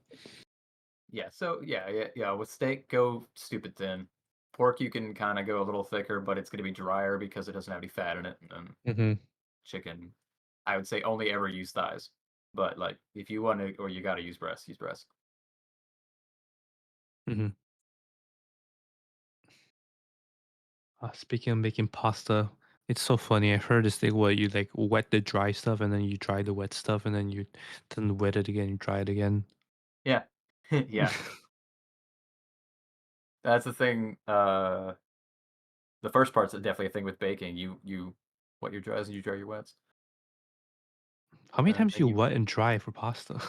Yeah. So yeah. With steak, go stupid thin. Pork, you can kind of go a little thicker, but it's going to be drier because it doesn't have any fat in it. And Mm-hmm. chicken, I would say only ever use thighs. But like, if you want to, or you got to use breast, use breast. Mm-hmm. Speaking of making pasta, it's so funny. I heard this thing where you like wet the dry stuff and then you dry the wet stuff and then you then wet it again, you dry it again. Yeah. Yeah. That's the thing. The first part's definitely a thing with baking. You wet your dries and you dry your wets. How many times Then you you wet and dry for pasta?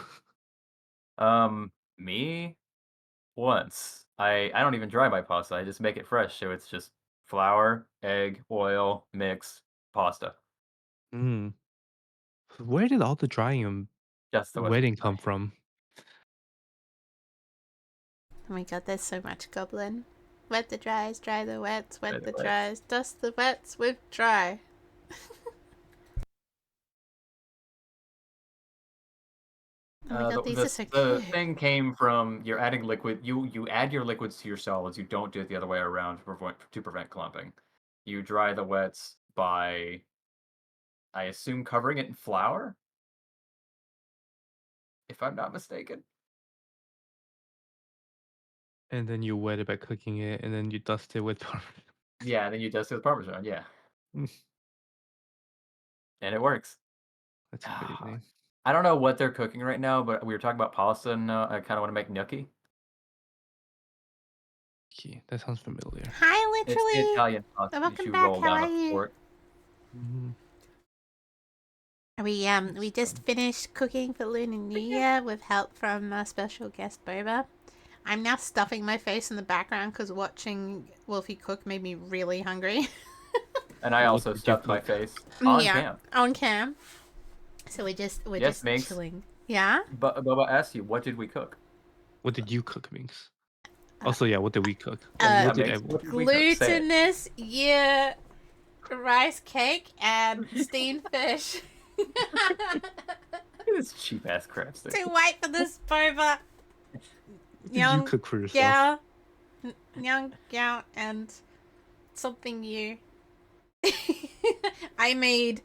me once. I don't even dry my pasta. I just make it fresh. So it's just flour, egg, oil, mix, pasta. Mm. Where did all the drying and Just the wet. wetting come from? Oh my god, there's so much goblin. Wet the dries, dry the wets, Dry wet the the wets. dries, dust the wets with dry. Oh my god, these are so The cute. thing came from you're adding liquid. You add your liquids to your solids. You don't do it the other way around to prevent clumping. You dry the wets by, I assume, covering it in flour, if I'm not mistaken. And then you wet it by cooking it, and then you dust it with parmesan. Yeah, and then you dust it with Parmesan. Yeah, Mm, and it works. That's amazing. I don't know what they're cooking right now, but we were talking about pasta, and I kind of want to make gnocchi. Okay, that sounds familiar. Hi, It's the literally. Italian pasta that Welcome you back. roll How down are a you? fork. Mm-hmm. We just finished cooking for Lunar New Year with help from special guest Boba. I'm now stuffing my face in the background because watching Wolfie cook made me really hungry. And I What also did you stuffed my cook? face on Yeah, cam. on cam. So we're Yes, just Minx. chilling. Yeah. But Boba asked you, what did we cook? What did you cook, Minx? Uh, Also, yeah, what did we cook? uh, What did Minx, everyone? what did we cook? Say it. Glutinous year rice cake and steamed fish. Look at this cheap ass crap stick. To wait for this Boba. What did you cook for yourself? Young gal and something new. I made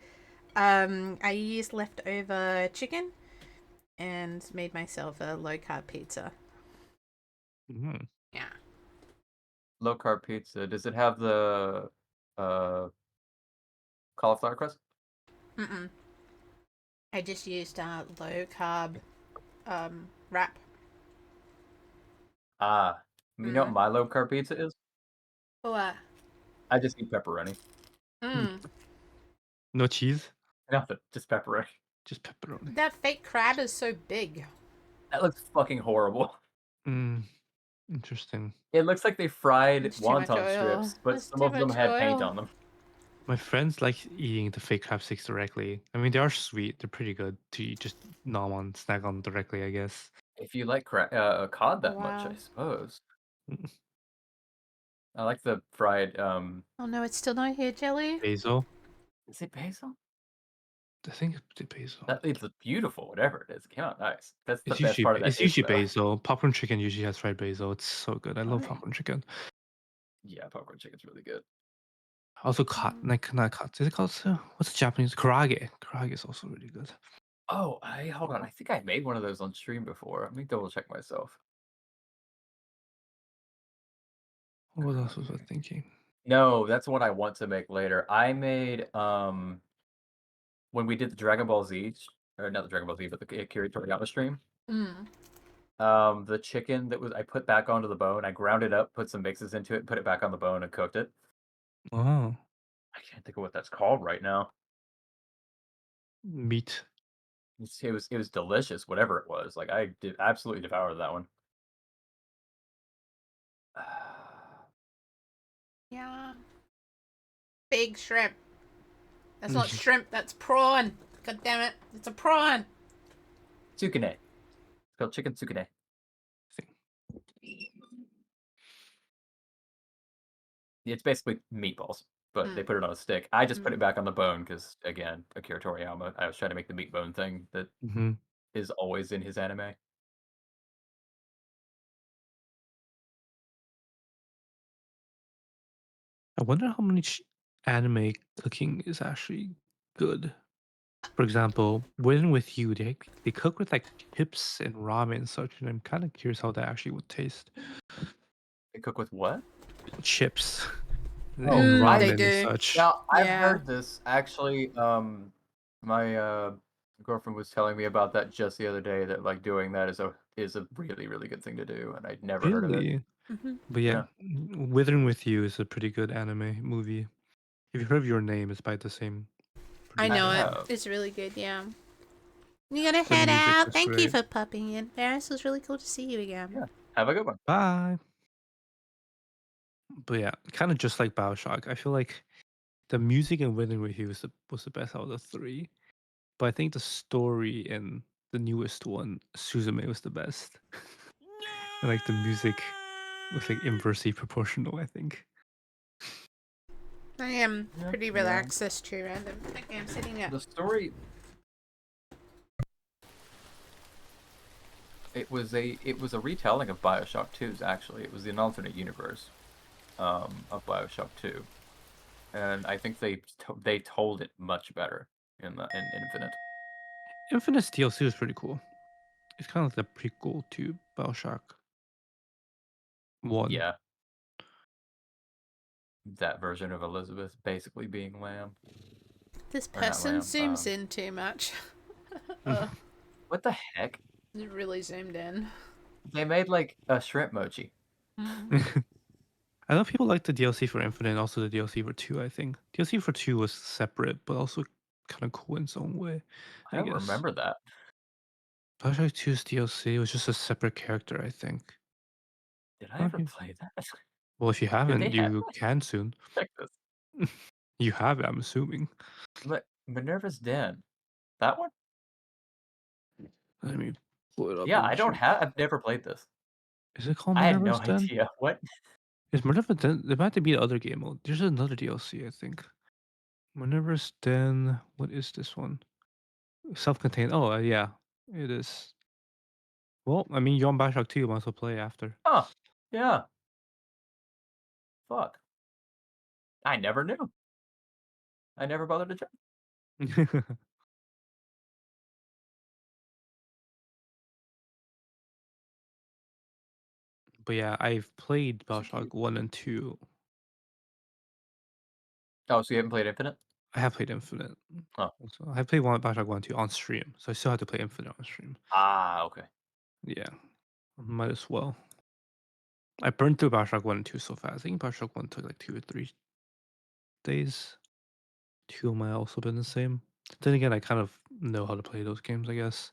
I used leftover chicken and made myself a low carb pizza. Mm. Yeah. Low carb pizza. Does it have the uh cauliflower crust? I just used low carb wrap. You know what Mm. my low carb pizza is? What? I just eat pepperoni. Mm. No cheese, Nothing, just pepperoni. just pepperoni. That fake crab is so big. That looks fucking horrible. Mm, interesting. It looks like they fried It's too much wonton oil. strips, but It's some too of them much had paint oil. on them. My friends like eating the fake crab sticks directly. I mean, they are sweet. They're pretty good to eat, just nom on, snack on directly, I guess. If you like cod Oh that much, I wow. suppose. Mm, I like the fried. Oh no, it's still not here, Jelly. Basil. Is it basil? I think it's basil. That it's beautiful, whatever it is. It came out nice. That's the It's best usually part of that it's dish, usually though. basil. Popcorn chicken usually has fried basil. It's so good. I love Alright. popcorn chicken. Yeah, popcorn chicken's really good. Also, like not kat. Is it called? What's the Japanese? Karaage. Karaage is also really good. Oh, hold on. I think I made one of those on stream before. Let me double check myself. What else was I thinking? No, that's what I want to make later. I made when we did the Dragon Ball Z, or not the Dragon Ball Z, but the Akira Toriyama stream. Mm. The chicken that was I put back onto the bone. I ground it up, put some mixes into it, put it back on the bone, and cooked it. Oh, I can't think of what that's called right now. meat. It was delicious, whatever it was. Like I did absolutely devoured that one. Yeah. Big shrimp. That's not shrimp, that's prawn. God damn it. It's a prawn. Tsukune. It's called chicken tsukune. It's basically meatballs, but they put it on a stick. I just put it back on the bone because, again, Akira Toriyama. I was trying to make the meat bone thing that Mm-hmm. is always in his anime. I wonder how much anime cooking is actually good. For example, Within with You, they cook with like chips and ramen and such, and I'm kind of curious how that actually would taste. They cook with what? Chips Oh, and They ramen and do. such. Now I've Yeah. heard this actually. My girlfriend was telling me about that just the other day. That like doing that is a really really good thing to do, and I'd never heard of it. Really? Mm-hmm. But yeah, Yeah, Withering with You is a pretty good anime movie. If you've heard of Your Name, it's by the same I I know producer. it. have. It's really good, yeah. You gotta The head music out. is Thank you great. for popping in, Paris. It was really cool to see you again. Yeah, have a good one. Bye. But yeah, kind of just like Bioshock. I feel like the music in Withering with You was the best out of the three. But I think the story in the newest one, Suzume, was the best. And like the music was like inversely proportional, I think. I am Yeah, pretty yeah. relaxed this true random. Okay, I'm sitting up. The story. It was a retelling of Bioshock 2's actually. It was an alternate universe of Bioshock 2. And I think they told it much better in Infinite. Infinite's DLC was pretty cool. It's kind of like the prequel to Bioshock 1. Yeah, that version of Elizabeth basically being Lamb This or not person Lamb. zooms in too much. What the heck? It really zoomed in. They made like a shrimp mochi. I know people like the DLC for Infinite and also the DLC for 2, I think. DLC for 2 was separate, but also kind of cool in its own way, I I don't guess. remember that. Bioshock 2's DLC was just a separate character, I think. Did I ever play that? Well, if you Did they haven't, have you that? can soon. Check this. You have it, I'm assuming. Minerva's Den. That one? Let me pull it up Yeah, and check. I've never played this. Is it called I had no Minerva's Den? idea. What? Is Minerva's Den? There might be the other game mode. There's another DLC, I think. Minerva's Den. What is this one? Self-contained. Oh, yeah, it is. Well, I mean, you're on Bioshock 2. You might as well play after. Huh. Yeah. Fuck. I never knew. I never bothered to check. But yeah, I've played So cute. Bioshock 1 and 2. Oh, so you haven't played Infinite? I have played Infinite. Oh. So I played Bioshock 1 and 2 on stream. So I still have to play Infinite on stream. Ah, okay. Yeah, might as well. I burned through Bioshock 1 and 2 so fast. I think Bioshock 1 took like 2 or 3 days. 2 might also been the same. Then again, I kind of know how to play those games, I guess.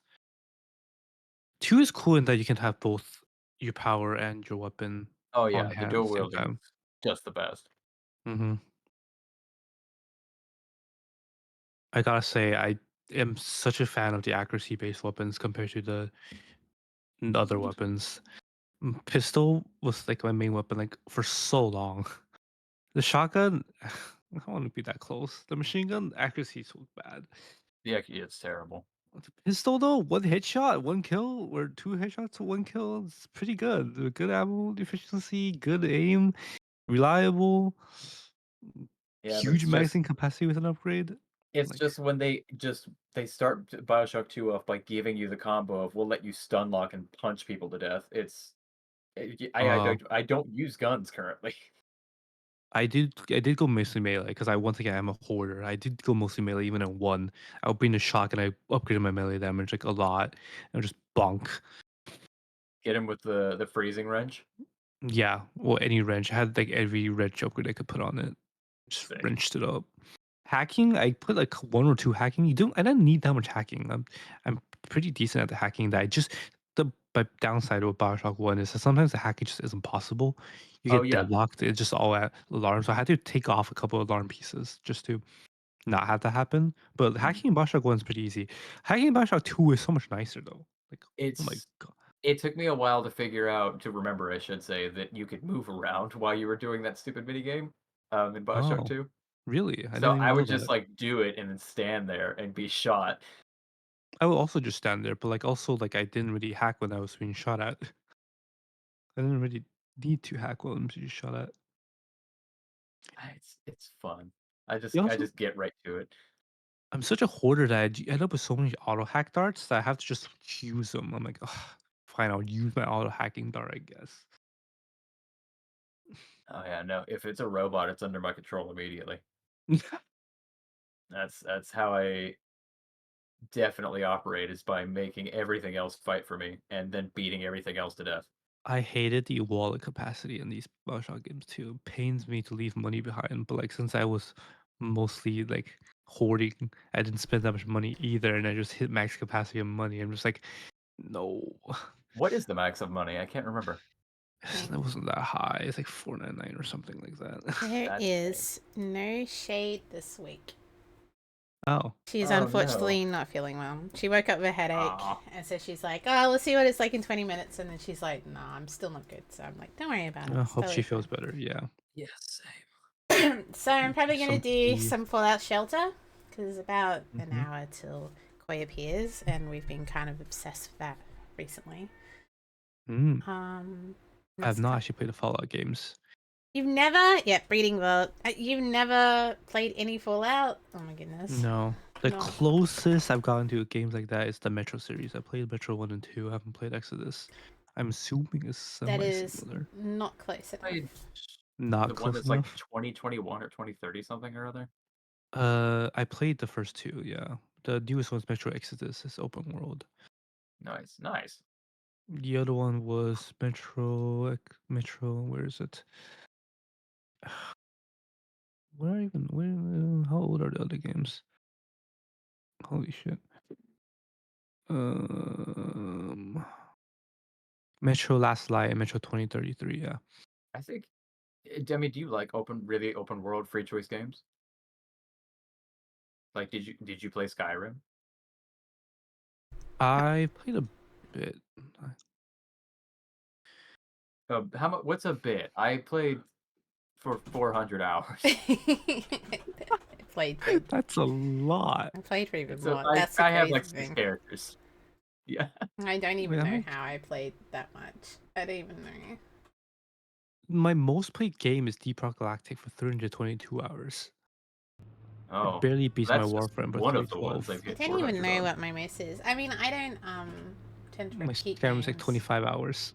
2 is cool in that you can have both your power and your weapon Oh on yeah, the hand at the dual same wielding time. is just the best. Mm-hmm. I gotta say, I am such a fan of the accuracy-based weapons compared to the other weapons. Pistol was like my main weapon, like for so long. The shotgun, I don't want to be that close. The machine gun accuracy is so bad. Yeah, it's terrible. The pistol though, one headshot, one kill, or 2 headshots to 1 kill. It's pretty good. Good ammo efficiency, good aim, reliable, Yeah, but huge magazine capacity with an upgrade. it's Like, just when they start Bioshock 2 off by giving you the combo of we'll let you stun lock and punch people to death. I don't use guns currently. I did go mostly melee because once again I'm a hoarder. I did go mostly melee even in 1. I would bring the shotgun. I upgraded my melee damage like a lot and just bonk. Get him with the freezing wrench. Yeah, well, any wrench. I had like every wrench upgrade I could put on it. Just Sick. wrenched it up. Hacking, I put like 1 or 2 hacking. I don't need that much hacking. I'm pretty decent at the hacking. That I just the downside of Bioshock 1 is that sometimes the hacking just isn't possible. You Oh get yeah. deadlocked. It's just all at alarm. So I had to take off a couple of alarm pieces just to not have that happen. But hacking in Bioshock 1 is pretty easy. Hacking in Bioshock 2 is so much nicer though. Like, oh my god. It took me a while to figure out, to remember, I should say, that you could move around while you were doing that stupid minigame in Bioshock Oh, 2. really? I So didn't I even know would just that. like do it and then stand there and be shot. I would also just stand there, but like also like I didn't really hack when I was being shot at. I didn't really need to hack when I'm being shot at. It's fun. You I also, just get right to it. I'm such a hoarder that I end up with so many auto hack darts that I have to just use them. I'm like, "Ugh, fine, I'll use my auto hacking dart, I guess." Oh yeah, no. If it's a robot, it's under my control immediately. That's how I definitely operate, is by making everything else fight for me and then beating everything else to death. I hated the wallet capacity in these Bioshock games too. It pains me to leave money behind, but like since I was mostly like hoarding, I didn't spend that much money either, and I just hit max capacity of money. I'm just like, no, What is the max of money? I can't remember. it wasn't that high. It's like 499 or something like that. There That's is no shade this week. Oh, She's Oh, no. unfortunately not feeling well. She woke up with a headache, Aw. and so she's like, "Oh, let's see what it's like in 20 minutes." And then she's like, "No, I'm still not good." So I'm like, "Don't worry about it." I It's hope she totally feels better. Yeah, Yes. fine." So I'm probably gonna some do tea. some Fallout Shelter because it's about an Mhm. hour till Koi appears, and we've been kind of obsessed with that recently. Mm. I have That's not actually played the Fallout games. You've never, yeah, Breeding Vault. You've never played any Fallout? Oh my goodness. No, the No. closest I've gotten to games like that is the Metro series. I played Metro 1 and 2. I haven't played Exodus. I'm assuming it's That is semi-similar. not close enough. Played Not the one close that's like enough. 2021 or 2030 something or other. I played the first 2. Yeah, the newest one's Metro Exodus. It's open world. Nice, nice. The other one was Metro. Where is it? Where? How old are the other games? Holy shit. Um, Metro Last Light and Metro 2033. Yeah. I think, Demi, do you like really open world free choice games? Like, did you play Skyrim? I played a bit. How much? What's a bit? I played for 400 hours. I played for, That's a lot. I played for even So more. That's the I have crazy like 6 thing. characters. Yeah. I don't even Wait, know how I played that much. I don't even know. my most played game is Deep Rock Galactic for 322 hours. It Oh, barely beats my that's just Warframe for one of the ones 312. I've I hit don't even 400 know of. what my most is. I mean, I don't tend to My repeat Skyrim's like games. 25 hours.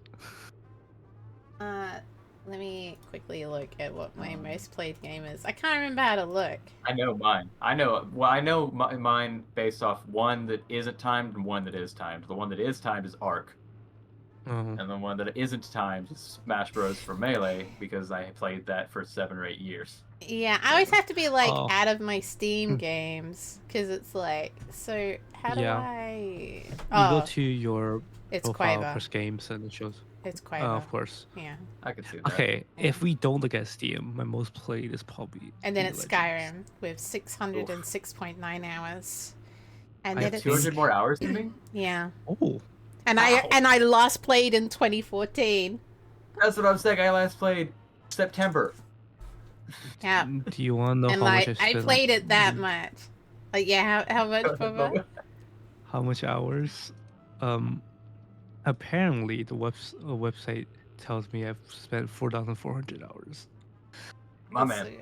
Let me quickly look at what my most played game is. I can't remember how to look. I know mine. I know mine based off one that isn't timed and one that is timed. The one that is timed is Arc. Oh. And the one that isn't timed is Smash Bros. For Melee, because I played that for 7 or 8 years. Yeah, I always have to be like Oh. out of my Steam games because it's like, so how do Yeah. I? You Oh, go to your it's profile, Quaver. press games, and it shows. It's Quaver. Of course. Yeah. I could see that. Okay, Yeah. if we don't look at Steam, my most played is probably. And then League it's of Legends. Skyrim with 606.9 hours. And I then have it's 200 more hours than me? yeah. Oh, And Wow. I last played in 2014. That's what I'm saying. I last played September. Yeah. do you want to know And how much like I I spent played on it that League? much. Like yeah, how much for How much hours? Apparently the website tells me I've spent 4,400 hours. My man. on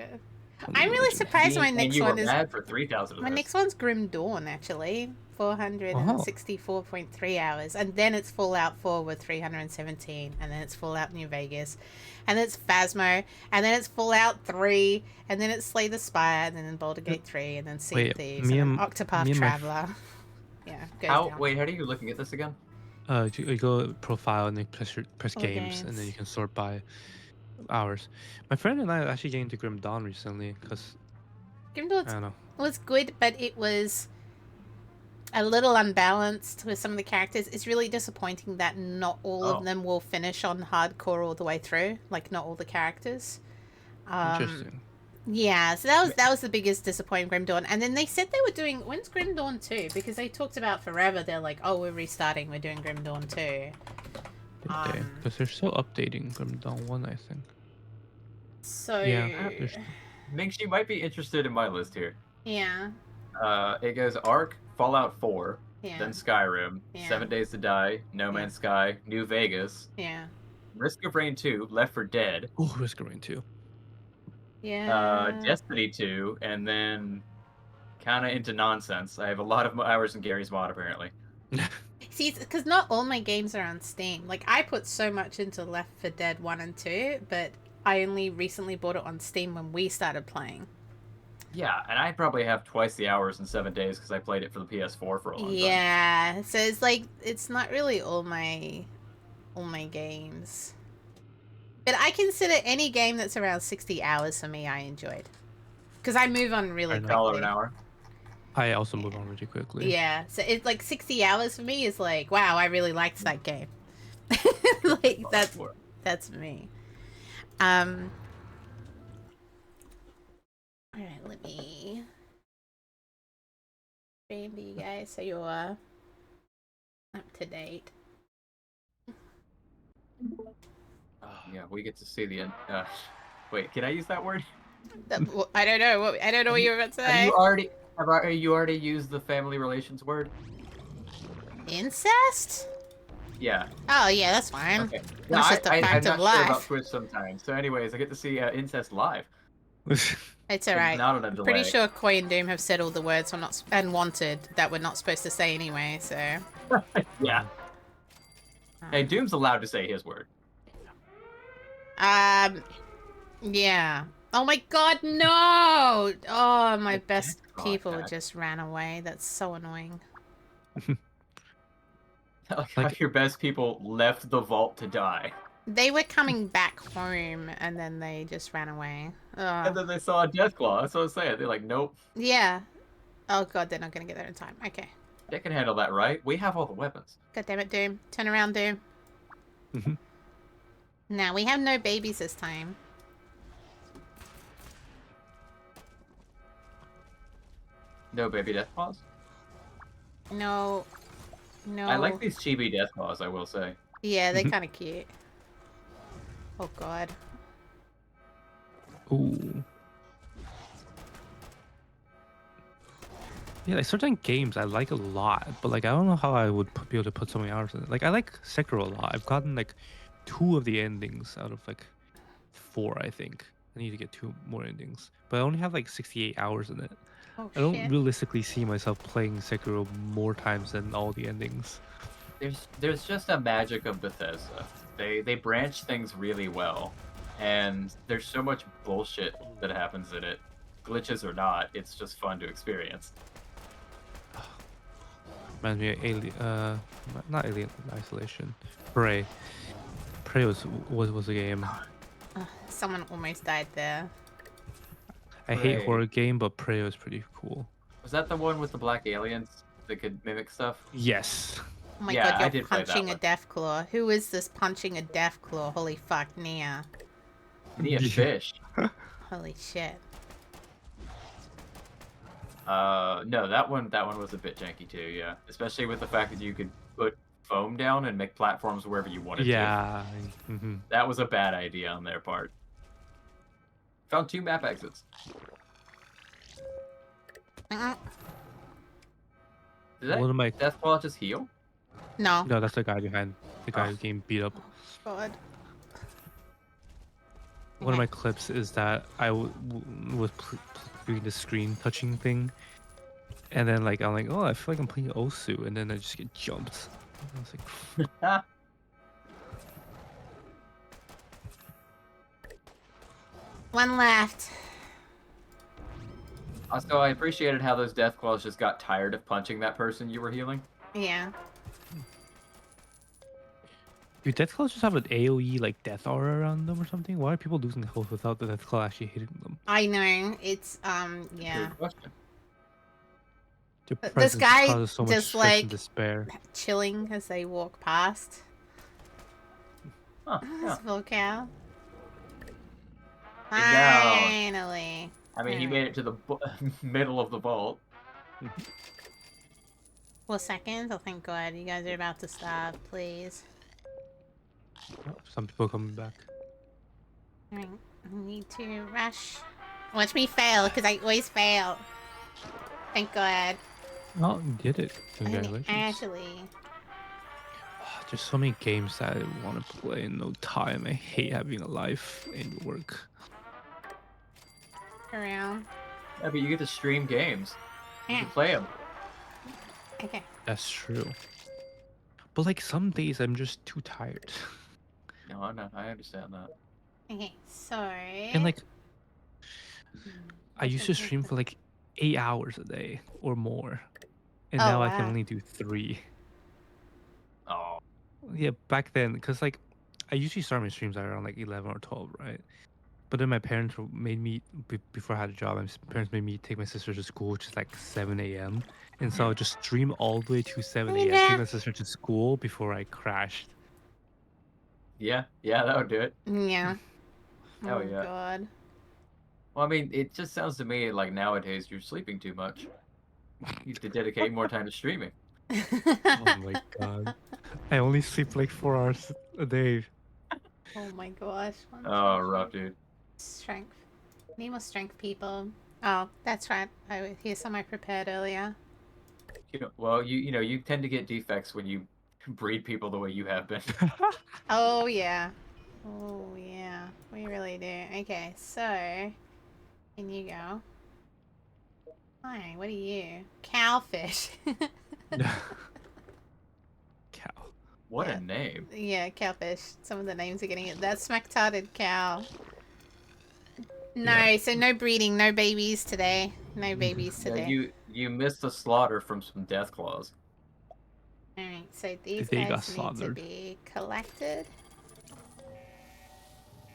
I'm League of really Legends. surprised my And next you were one is mad for 3,000 of my this. next one's Grim Dawn actually. 464.3 hours. And then it's Fallout 4 with 317. And then it's Fallout New Vegas. And then it's Phasmo. And then it's Fallout 3. And then it's Slay the Spire. And then Baldur's Gate 3. And then Sea of Wait, Thieves. me And then and- Octopath me and my f- Traveler. Yeah, goes How? down. Wait, how are you looking at this again? You go profile and then press All games, and then games. you can sort by hours. My friend and I are actually getting into Grim Dawn recently because Grim I Dawn don't know. was good, but it was a little unbalanced with some of the characters. It's really disappointing that not all Oh. of them will finish on hardcore all the way through. Like not all the characters. Interesting. Yeah, so that was the biggest disappointment, Grim Dawn. And then they said they were doing when's Grim Dawn 2? Because they talked about forever. They're like, oh, we're restarting. We're doing Grim Dawn 2. Because they're still updating Grim Dawn 1, I think. So Yeah, there's- Minx, you might be interested in my list here. yeah, It goes Ark, Fallout 4, yeah, then Skyrim, Yeah. 7 Days to Die, No Yeah. Man's Sky, New Vegas, yeah, Risk of Rain 2, Left 4 Dead, Oh, Risk of Rain 2. yeah. Destiny 2, and then kind of into nonsense. I have a lot of hours in Gary's mod, apparently. See, because not all my games are on Steam. Like, I put so much into Left 4 Dead 1 and 2, but I only recently bought it on Steam when we started playing. Yeah, and I probably have twice the hours in 7 days because I played it for the PS4 for a long time. Yeah, so it's like, it's not really all my games. But I consider any game that's around 60 hours for me, I enjoyed. Because I move on really $1 quickly. an hour. I also move on really quickly. Yeah, so it's like 60 hours for me is like, wow, I really liked that game. Like, that's me. Alright, let me stream to you guys so you're up to date. Yeah, we get to see the end. Wait, can I use that word? I don't know what you were about to Have say. you already used the family relations word? Incest? Yeah. Oh yeah, that's fine. Okay. That's just a fact I'm of not life. sure about Twitch sometimes. So, anyways, I get to see incest live. It's alright. Not on a delay. Pretty sure Koi and Doom have said all the words we're not and wanted that we're not supposed to say anyway. So Yeah. Hey, Doom's allowed to say his word. yeah. Oh my god, no! Oh, my best God, people Jack. just ran away. That's so annoying. Like your best people left the vault to die. They were coming back home and then they just ran away. And then they saw a Deathclaw. That's what I was saying. They're like, nope. Yeah. Oh god, they're not gonna get there in time. Okay. They can handle that, right? We have all the weapons. God damn it, Doom. Turn around, Doom. Now we have no babies this time. No baby Deathclaws? No. No. I like these chibi Deathclaws, I will say. Yeah, they're kind of cute. Oh god. Ooh. Yeah, like certain games I like a lot, but like I don't know how I would be able to put so many hours in it. Like I like Sekiro a lot. I've gotten like 2 of the endings out of like 4, I think. I need to get 2 more endings, but I only have like 68 hours in it. Oh I don't shit. realistically see myself playing Sekiro more times than all the endings. There's just a magic of Bethesda. They branch things really well, and there's so much bullshit that happens in it, glitches or not. It's just fun to experience. Reminds me of Alien. Not Alien Isolation. Prey. Prey was a game. Someone almost died there. I hate Prey. horror game, but Prey was pretty cool. Was that the one with the black aliens that could mimic stuff? Yes. Oh my Yeah, god, I you're did play that punching a one. death claw. Who is this punching a death claw? Holy fuck, Nia. Need a fish. Holy shit. No, that one was a bit janky too. Yeah, especially with the fact that you could put foam down and make platforms wherever you wanted to. Yeah. Mm-hmm. That was a bad idea on their part. Found 2 map exits. Did that One of my Deathclaw just heal? No. no, that's the guy behind the guy Oh. getting beat up. God. One of my clips is that I was doing the screen touching thing, and then like I'm like, oh, I feel like I'm playing Osu, and then I just get jumped. I was like, One left. Also, I appreciated how those Deathclaws just got tired of punching that person you were healing. Yeah. do Deathclaws just have an AoE like death aura around them or something? Why are people losing health without the Deathclaw actually hitting them? I know. It's, yeah. Good question. Their This presence guy causes so much just, stress like, and despair. Chilling as they walk past. Huh, yeah. This poor cow. Good job. Finally. I mean, he made it to the middle of the vault. 4 seconds? Oh, thank God. You guys are about to stop, please. Oh, some people coming back. Alright. I need to rush. Watch me fail, because I always fail. Thank God. Oh, you did it! And Congratulations. actually... There's so many games that I want to play in no time. I hate having a life and work. Around. Yeah, but you get to stream games. You Yeah. can play them. Okay. That's true. But like some days I'm just too tired. No, I understand that. Okay, so... And like I used to stream for like 8 hours a day or more. And Oh, now I can wow. only do 3. Oh. Yeah, back then, because like I usually start my streams at around like 11 or 12, right? But then my parents made me, before I had a job, my parents made me take my sister to school, which is like 7 a.m. And so I would just stream all the way to 7 a.m. Yeah. Take my sister to school before I crashed. Yeah, that would do it. Yeah. Hell Oh, yeah. God. Well, I mean, it just sounds to me like nowadays you're sleeping too much. You need to dedicate more time to streaming. Oh my god. I only sleep like 4 hours a day. Oh my gosh. Oh, rough, dude. Strength. Need more strength, people. Oh, that's right. Here's some I prepared earlier. You know, well, you tend to get defects when you breed people the way you have been. Oh, yeah. Oh, yeah. We really do. Okay, so... In you go. Hi, what are you? Cowfish. Cow. What Yeah. a name. Yeah, cowfish. Some of the names are getting it. That's smack-tarted cow. No, Yeah. so no breeding, no babies today. No babies Yeah, today. you missed the slaughter from some Deathclaws. Alright, so these They got guys need to slaughtered. be collected.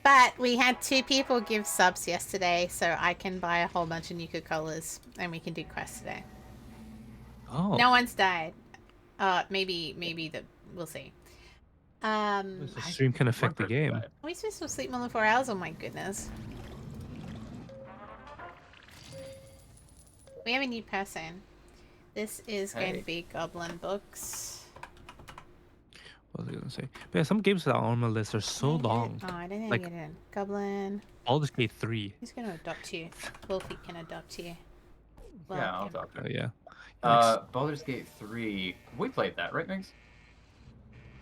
But we had 2 people give subs yesterday, so I can buy a whole bunch of Nuka Colas and we can do quests today. Oh. No one's died. Maybe we'll see. The stream can affect the game. Are we supposed to sleep more than 4 hours? Oh my goodness. We have a new person. This is going Hey. to be Goblin Books. What was I gonna say? But yeah, some games that are on my list are so Did I get it? long. Oh, I didn't Like- get it in. Goblin. Baldur's Gate 3. Who's going to adopt you? Wulfy can adopt you. Yeah, I'll Welcome. talk to Oh it. yeah. Baldur's Gate 3. We played that, right, Mings?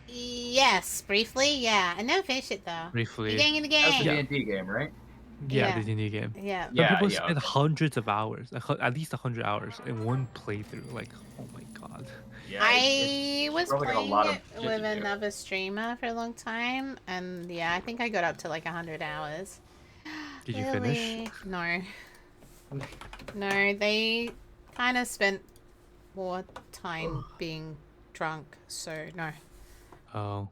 Yes, briefly, yeah. I never finished it though. Briefly. You're getting in the That's the game. Yeah. D&D game, right? Yeah, Yeah. the D&D game. Yeah. Some Yeah, people yeah, spend okay. hundreds of hours, at least 100 hours in one playthrough. Like, oh my god. Yeah, I was probably got a playing lot of it shit with to do. another streamer for a long time, and yeah, I think I got up to like 100 hours. Did you finish? Really? No. No, they kind of spent wartime being drunk, so no. Oh.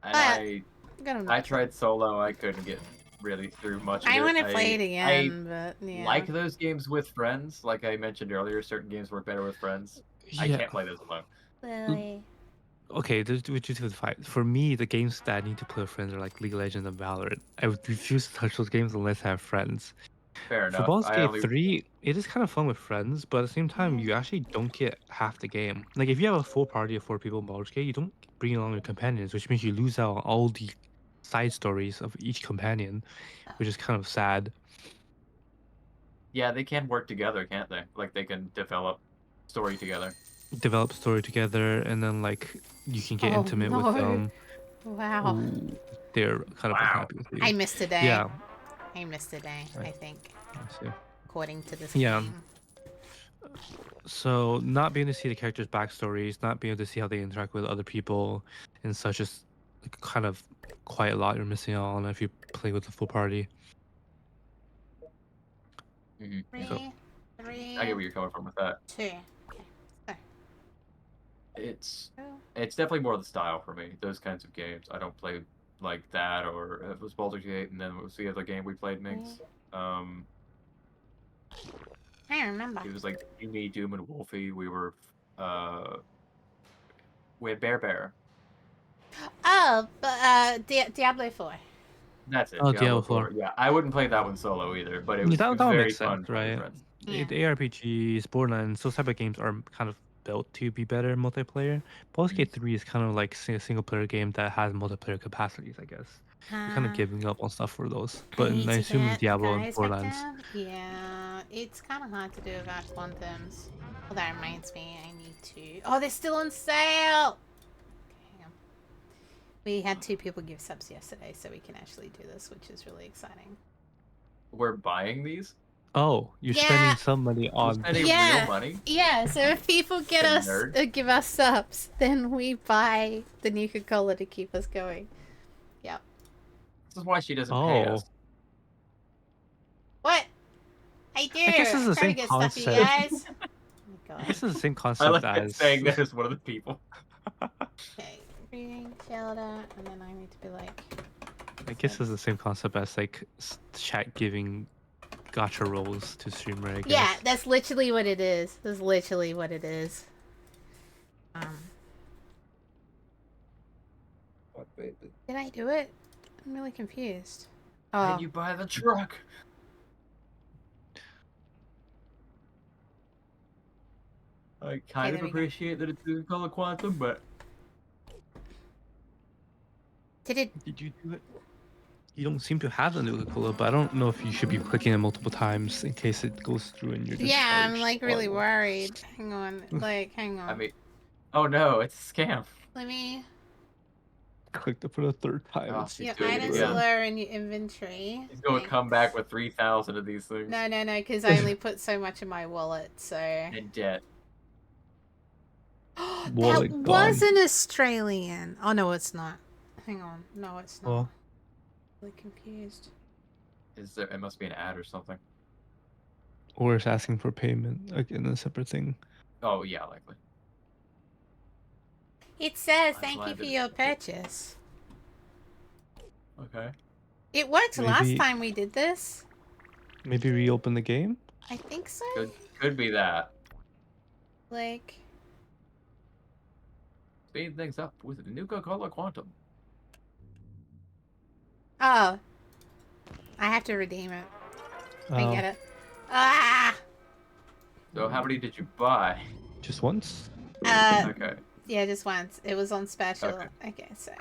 And But I tried solo. I couldn't get really through much of I it. want to play it again, but I yeah. like those games with friends. Like I mentioned earlier, certain games work better with friends. I Yeah. can't play those alone. Really? Okay, which is fight. For me, the games that I need to play with friends are like League of Legends and Valorant. I would refuse to touch those games unless I have friends. Fair For enough. Baldur's I Gate only 3, it is kind of fun with friends, but at the same time, you actually don't get half the game. Like, if you have a full party of 4 people in Baldur's Gate, you don't bring along your companions, which means you lose out on all the side stories of each companion, which is kind of sad. yeah, they can work together, can't they? Like they can develop story together. Develop story together, and then, like, you can get Oh, intimate with them. Wow. Ooh, they're kind of Wow. unhappy with you. I missed a day. Yeah, I missed a day, I think, I see. according to this Yeah. game. So not being able to see the characters' backstories, not being able to see how they interact with other people, and such is kind of quite a lot you're missing out on if you play with the full party. Mm-hmm. Three, So I get where you're coming from with that. 2. Okay. So, It's oh, it's definitely more the style for me. Those kinds of games. I don't play like that, or it was Baldur's Gate, and then what was the other game we played, Minx? I don't remember. It was like me, Doom, and Wolfy. We had Bear. Oh, but Diablo 4. That's it. Oh, Diablo Diablo 4. 4. Yeah, I wouldn't play that one solo either, but it Yeah, was that would very make sense, fun playing with right? friends. Yeah. The ARPGs, Borderlands, those type of games are kind of built to be better in multiplayer. Baldur's Gate 3 is kind of like a single player game that has multiplayer capacities, I guess. You're kind of giving up on stuff for those. But I need I to assume get Diablo and guys back Borderlands. down. Yeah, it's kind of hard to do without quantums. Well, that reminds me, I need to. Oh, they're still on sale. Okay, hang on. We had 2 people give subs yesterday, so we can actually do this, which is really exciting. We're buying these? Oh, you're spending some money We're on. spending real money? Yeah, so if people get You us nerd. give us subs, then we buy the Nuka-Cola to keep us going. Yep. This is why she doesn't pay us. What? I do. I guess this is the Try to same get stuff, you concept. guys. Oh my I guess god. it's the same I concept like as. saying that as one of the people. Okay, reading shelter, and then I need to be like. I guess it's the same concept as like chat giving gacha rolls to streamer. I guess. Yeah, that's literally what it is. That's literally what it is. Did I do it? I'm really confused. Oh. And you buy the truck. I kind of appreciate that it's Nuka-Cola Quantum, but Did you do it? You don't seem to have the Nuka-Cola, but I don't know if you should be clicking it multiple times in case it goes through and you're discharged. Yeah, I'm like really worried. Hang on. Hang on. I mean, oh no, it's a scam. Let me. Clicked it for the 3rd time. Oh, Your items are lower in your inventory. He's going to come back with 3,000 of these things. No, because I only put so much in my wallet, so. And debt. That was an Australian. Oh no, it's not. Hang on. No, it's not. Well, I'm really confused. It must be an ad or something. Or it's asking for payment, again, a separate thing. Oh yeah, likely. It says thank you for your purchase. Okay. It worked last time we did this. Maybe reopen the game? I think so. Could be that. Like. Speed things up with Nuka-Cola Quantum. Oh. I have to redeem it. I get it. Ah! So how many did you buy? Just once? Okay. Yeah, just once. It was on special. Okay, so.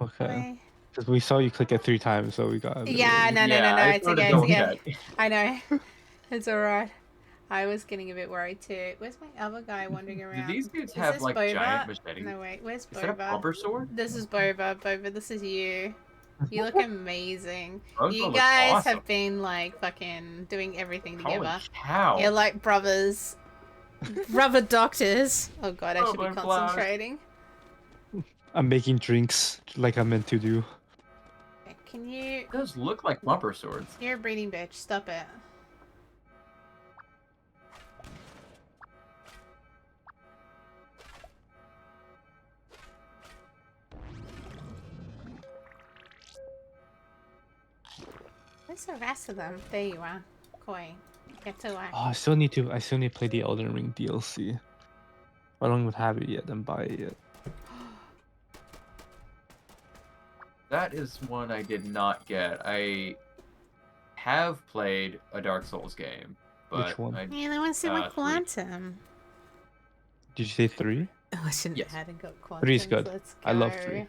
Okay. Because we saw you click it 3 times, so we got. Yeah, no. It's okay. It's okay. I know. It's alright. I was getting a bit worried too. Where's my other guy wandering around? Do these dudes have like giant machetes? No, wait. Where's Boba? Is that a bumper sword? This is Boba. Boba, this is you. You look amazing. Boba You looks guys awesome. have been like fucking doing everything together. Holy cow. You're like brothers. Brother doctors. Oh god, I should be Boba concentrating. I'm making drinks like I'm meant to do. Okay, can you... It does look like bumper swords. You're a breeding bitch. Stop it. Where's the rest of them? There you are. Koi. Get to work. Oh, I still need to play the Elden Ring DLC. I don't even have it yet. I'm buying it. That is one I did not get. I have played a Dark Souls game, but Which one? Man, I want to see my 3. quantum. Did you say 3? Oh, I shouldn't Yes. have got quantums. 3 is good. Let's go. I love 3.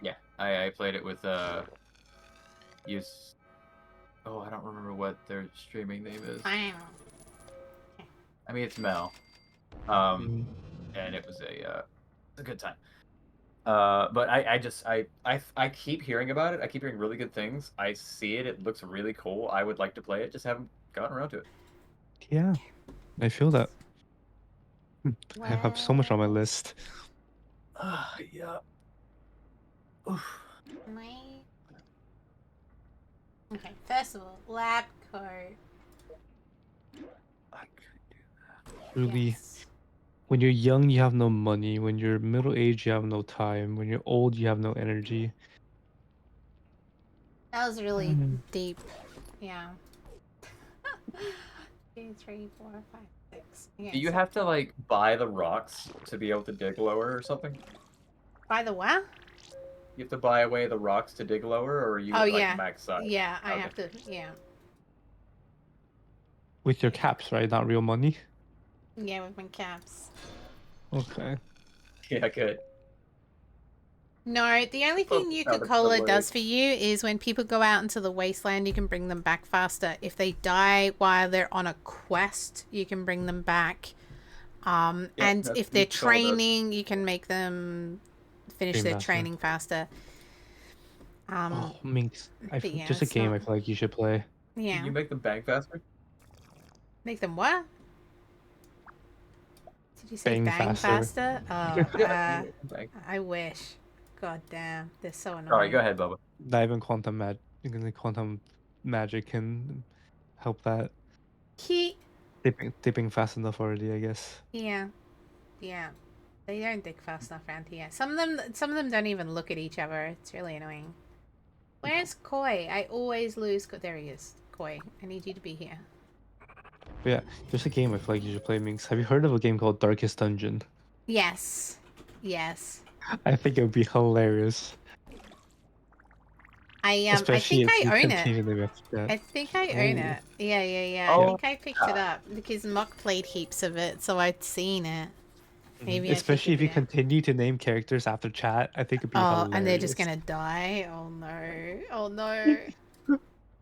Yeah, I played it with use. Oh, I don't remember what their streaming name is. Wow. I mean, it's Mel. Mhm. And it was a good time. But I keep hearing about it. I keep hearing really good things. I see it. It looks really cool. I would like to play it. Just haven't gotten around to it. Yeah, I feel that. I have so much on my list. Yeah. Okay, first of all, lab coat. Really, Yes. when you're young, you have no money. When you're middle aged, you have no time. When you're old, you have no energy. That was really deep. Yeah. 2, 3, 4, 5, 6. Okay, Do you so have to like buy the rocks to be able to dig lower or something? by the what? You have to buy away the rocks to dig lower, or are you Oh like yeah. max size? Yeah, I Okay. have to. Yeah. With your caps, right? Not real money. Yeah, with my caps. Okay. Yeah, good. No, the only thing Focus out of Nuka-Cola the way. does for you is when people go out into the wasteland, you can bring them back faster. If they die while they're on a quest, you can bring them back. Yeah, And that's if they're what Nuka-Cola does. training, you can make them finish Train their faster. training faster. Oh, Minx. but yeah, Just a it's game not- I feel like you should play. Yeah. Can you make them bang faster? Make them what? Did you say Bang bang faster. faster? Oh, Yeah. Bang. I wish. God damn, they're so annoying. Sorry, go ahead, Bubba. Not even quantum magic can help that. He. Dipping fast enough already, I guess. Yeah. Yeah. They don't dig fast enough around here. Some of them don't even look at each other. It's really annoying. Where's Koi? I always lose. There he is. Koi, I need you to be here. But yeah, there's a game I feel like you should play, Minx. Have you heard of a game called Darkest Dungeon? Yes. Yes. I think it would be hilarious. I Especially think if I you own it. continue the rest of that. I think I own Oh. it. Yeah. Oh, I think I picked it up because Mock played heaps of it, so I'd seen it. Maybe Especially if you yeah. continue to name characters after chat, I think it'd be hilarious. And they're just gonna die. Oh no! Oh no!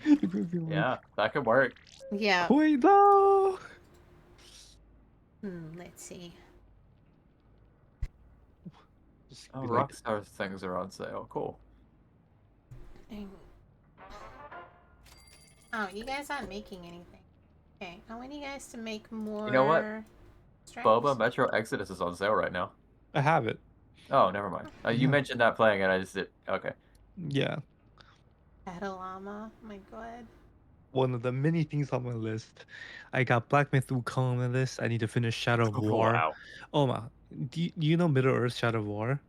It would be like, Yeah, that could work. Yeah. Wait, no! Let's see. Just Oh, be like, Rockstar things are on sale. Cool. Oh, you guys aren't making anything. Okay, I want you guys to make more. You know what? stripes. Boba Metro Exodus is on sale right now. I have it. Oh, never mind. You Yeah. mentioned not playing it. I just did. Okay. Yeah. Battle armor. Oh my god. One of the many things on my list. I got Black Myth Wukong on my list. I need to finish Shadow of War. Wow. Oh my. Do you know Middle Earth Shadow of War?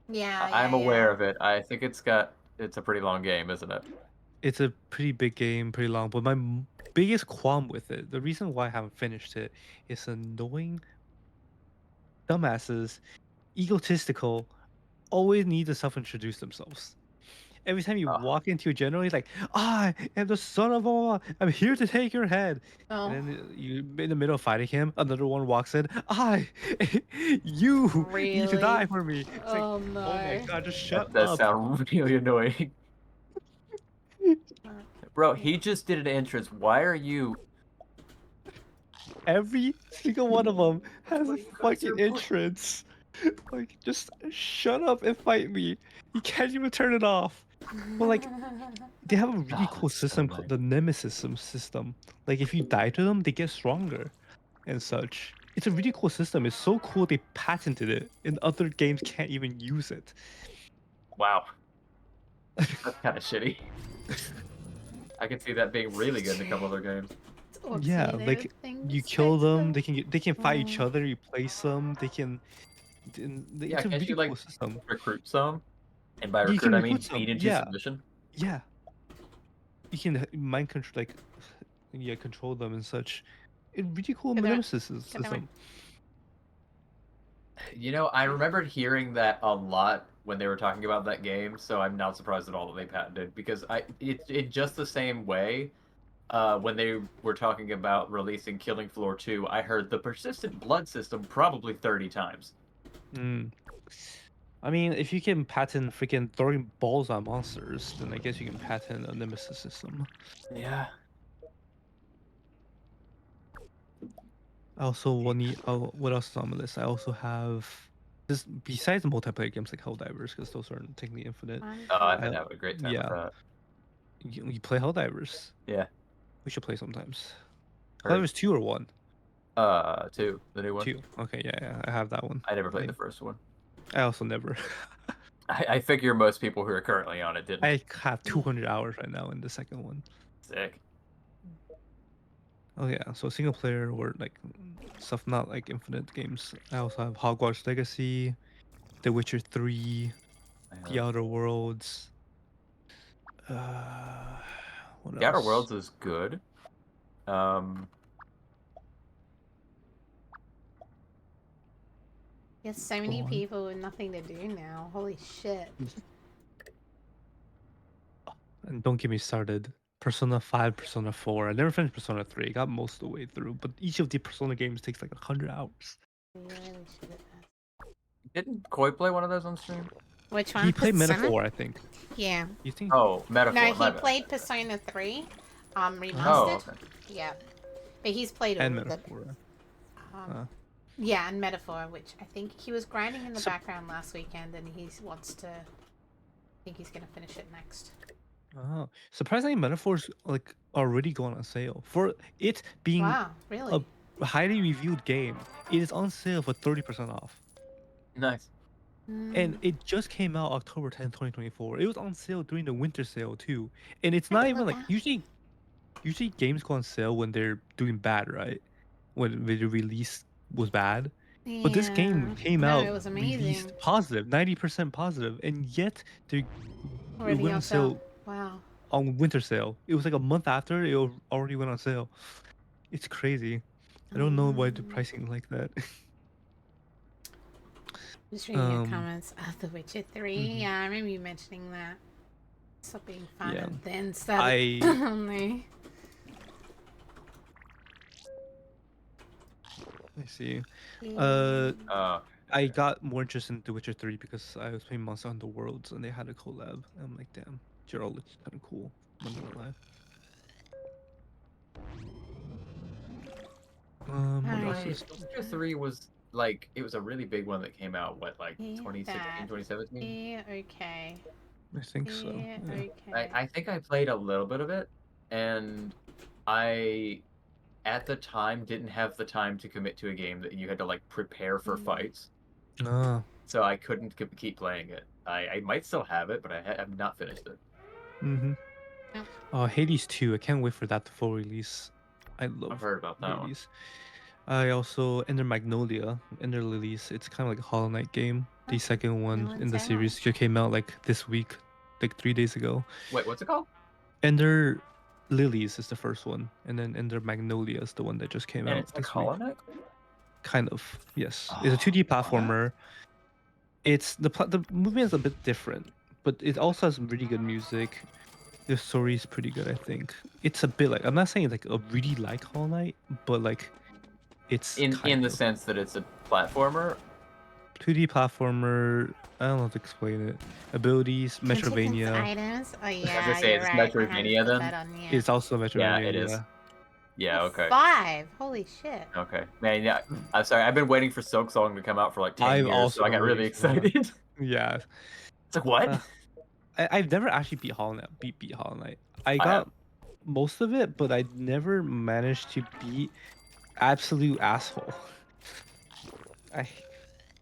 Yeah. I'm aware of it. I think it's a pretty long game, isn't it? It's a pretty big game, pretty long, but my biggest qualm with it, the reason why I haven't finished it, is annoying dumbasses, egotistical, always need to self-introduce themselves. Every time you Oh. walk into a general, he's like, I am the son of Allah. I'm here to take your head. Oh. And then you in the middle of fighting him, another one walks in. You need to die for me. It's like, Oh no. oh my god, just shut That does up. sound really annoying. Bro, he just did an entrance. Why are you? Every single one of them has a What you guys are fucking playing? entrance. Like, just shut up and fight me. You can't even turn it off. But like, they have a really Oh, cool that's so system called the Nemesis system. Like, if you die to them, they get stronger and such. It's a really cool system. It's so cool they patented it, and other games can't even use it. Wow. That's kind of shitty. I can see that being really good in a couple other games. Yeah, like you kill them, they can fight each other. You place them, they can. Yeah, It's a can't really you cool like system. recruit some? And by You recruit, can I mean recruit some, beat into yeah. submission. Yeah. you can mind control, like control them and such. It's really cool Good nemesis Good system. You know, I remembered hearing that a lot when they were talking about that game, so I'm not surprised at all that they patented because it's in just the same way. When they were talking about releasing Killing Floor 2, I heard the persistent blood system probably 30 times. I mean, if you can patent freaking throwing balls at monsters, then I guess you can patent a nemesis system. Yeah. I also what else is on my list? I also have this besides multiplayer games like Helldivers, because those aren't technically infinite. I've been having a great time with that. You play Helldivers. Yeah. We should play sometimes. Heard. Helldivers 2 or 1? 2, the new one. 2. Okay, yeah, I have that one. I never played the first one. I also never. I figure most people who are currently on it didn't. I have 200 hours right now in the second one. Sick. Oh yeah, so single player or like stuff not like infinite games. I also have Hogwarts Legacy, The Witcher 3, The Outer Worlds. What else? The Outer Worlds is good. There's so many people with nothing to do now. Holy shit. And don't get me started. Persona 5, Persona 4. I never finished Persona 3. I got most of the way through, but each of the Persona games takes like 100 hours. Didn't Koi play one of those on stream? Which one? He played Persona? Metaphor, I think. Yeah. You think? Oh, Metaphor. No, he played Persona 3, remastered. Oh, okay. Yeah, but he's played all And of Metaphor. it. Yeah, and Metaphor, which I think he was grinding in the background last weekend, and he wants to. I think he's gonna finish it next. Oh, surprisingly, Metaphor's like already going on sale for it being really? a highly reviewed game. It is on sale for 30% off. Nice. And it just came out October 10th, 2024. It was on sale during the winter sale too. And it's not even like usually games go on sale when they're doing bad, right? When the release was bad. Yeah. But this game came out it was amazing. released positive, 90% positive, and yet it went on sale. Wow. On winter sale. It was like a month after it already went on sale. It's crazy. I don't know why the pricing like that. Just reading your comments of The Witcher 3. Yeah, I remember you mentioning that. Stop being fun and then started only. I see. I got more interested in The Witcher 3 because I was playing Monster Hunter Worlds and they had a collab. And I'm like, damn, Gerald looks kind of cool. I'm not gonna lie. What else is... Witcher 3 was like, it was a really big one that came out, what, like 2016, 2017? Yeah, okay. I think so. Yeah, Yeah. okay. I think I played a little bit of it, and I, at the time, didn't have the time to commit to a game that you had to, like, prepare for fights. So I couldn't keep playing it. I might still have it, but I have not finished it. Hades 2. I can't wait for that to full release. I've heard about that Hades. I also Ender Magnolia, Ender Lilies. It's kind of like a Hollow Knight game. The second one in the series just came out like this week, like 3 days ago. Wait, what's it called? Ender Lilies is the first one, and then Ender Magnolia is the one that just came out. It's like Hollow Knight? Kind of, yes. It's a 2D platformer. It's the movement is a bit different, but it also has really good music. The story is pretty good, I think. It's a bit like, I'm not saying like a really like Hollow Knight, but like it's in the sense that it's a platformer. 2D platformer. I don't know how to explain it. Abilities, Metroidvania. Items. Oh yeah. I was gonna say it's Metroidvania then. It's also Metroidvania. Yeah, it is. Yeah, okay. 5. Holy shit. Okay. Man, yeah. I'm sorry. I've been waiting for Silk Song to come out for like 10 years, so I got really excited. Yeah. It's like, what? I've never actually beat Hollow Knight. I got most of it, but I never managed to beat Absolute Asshole.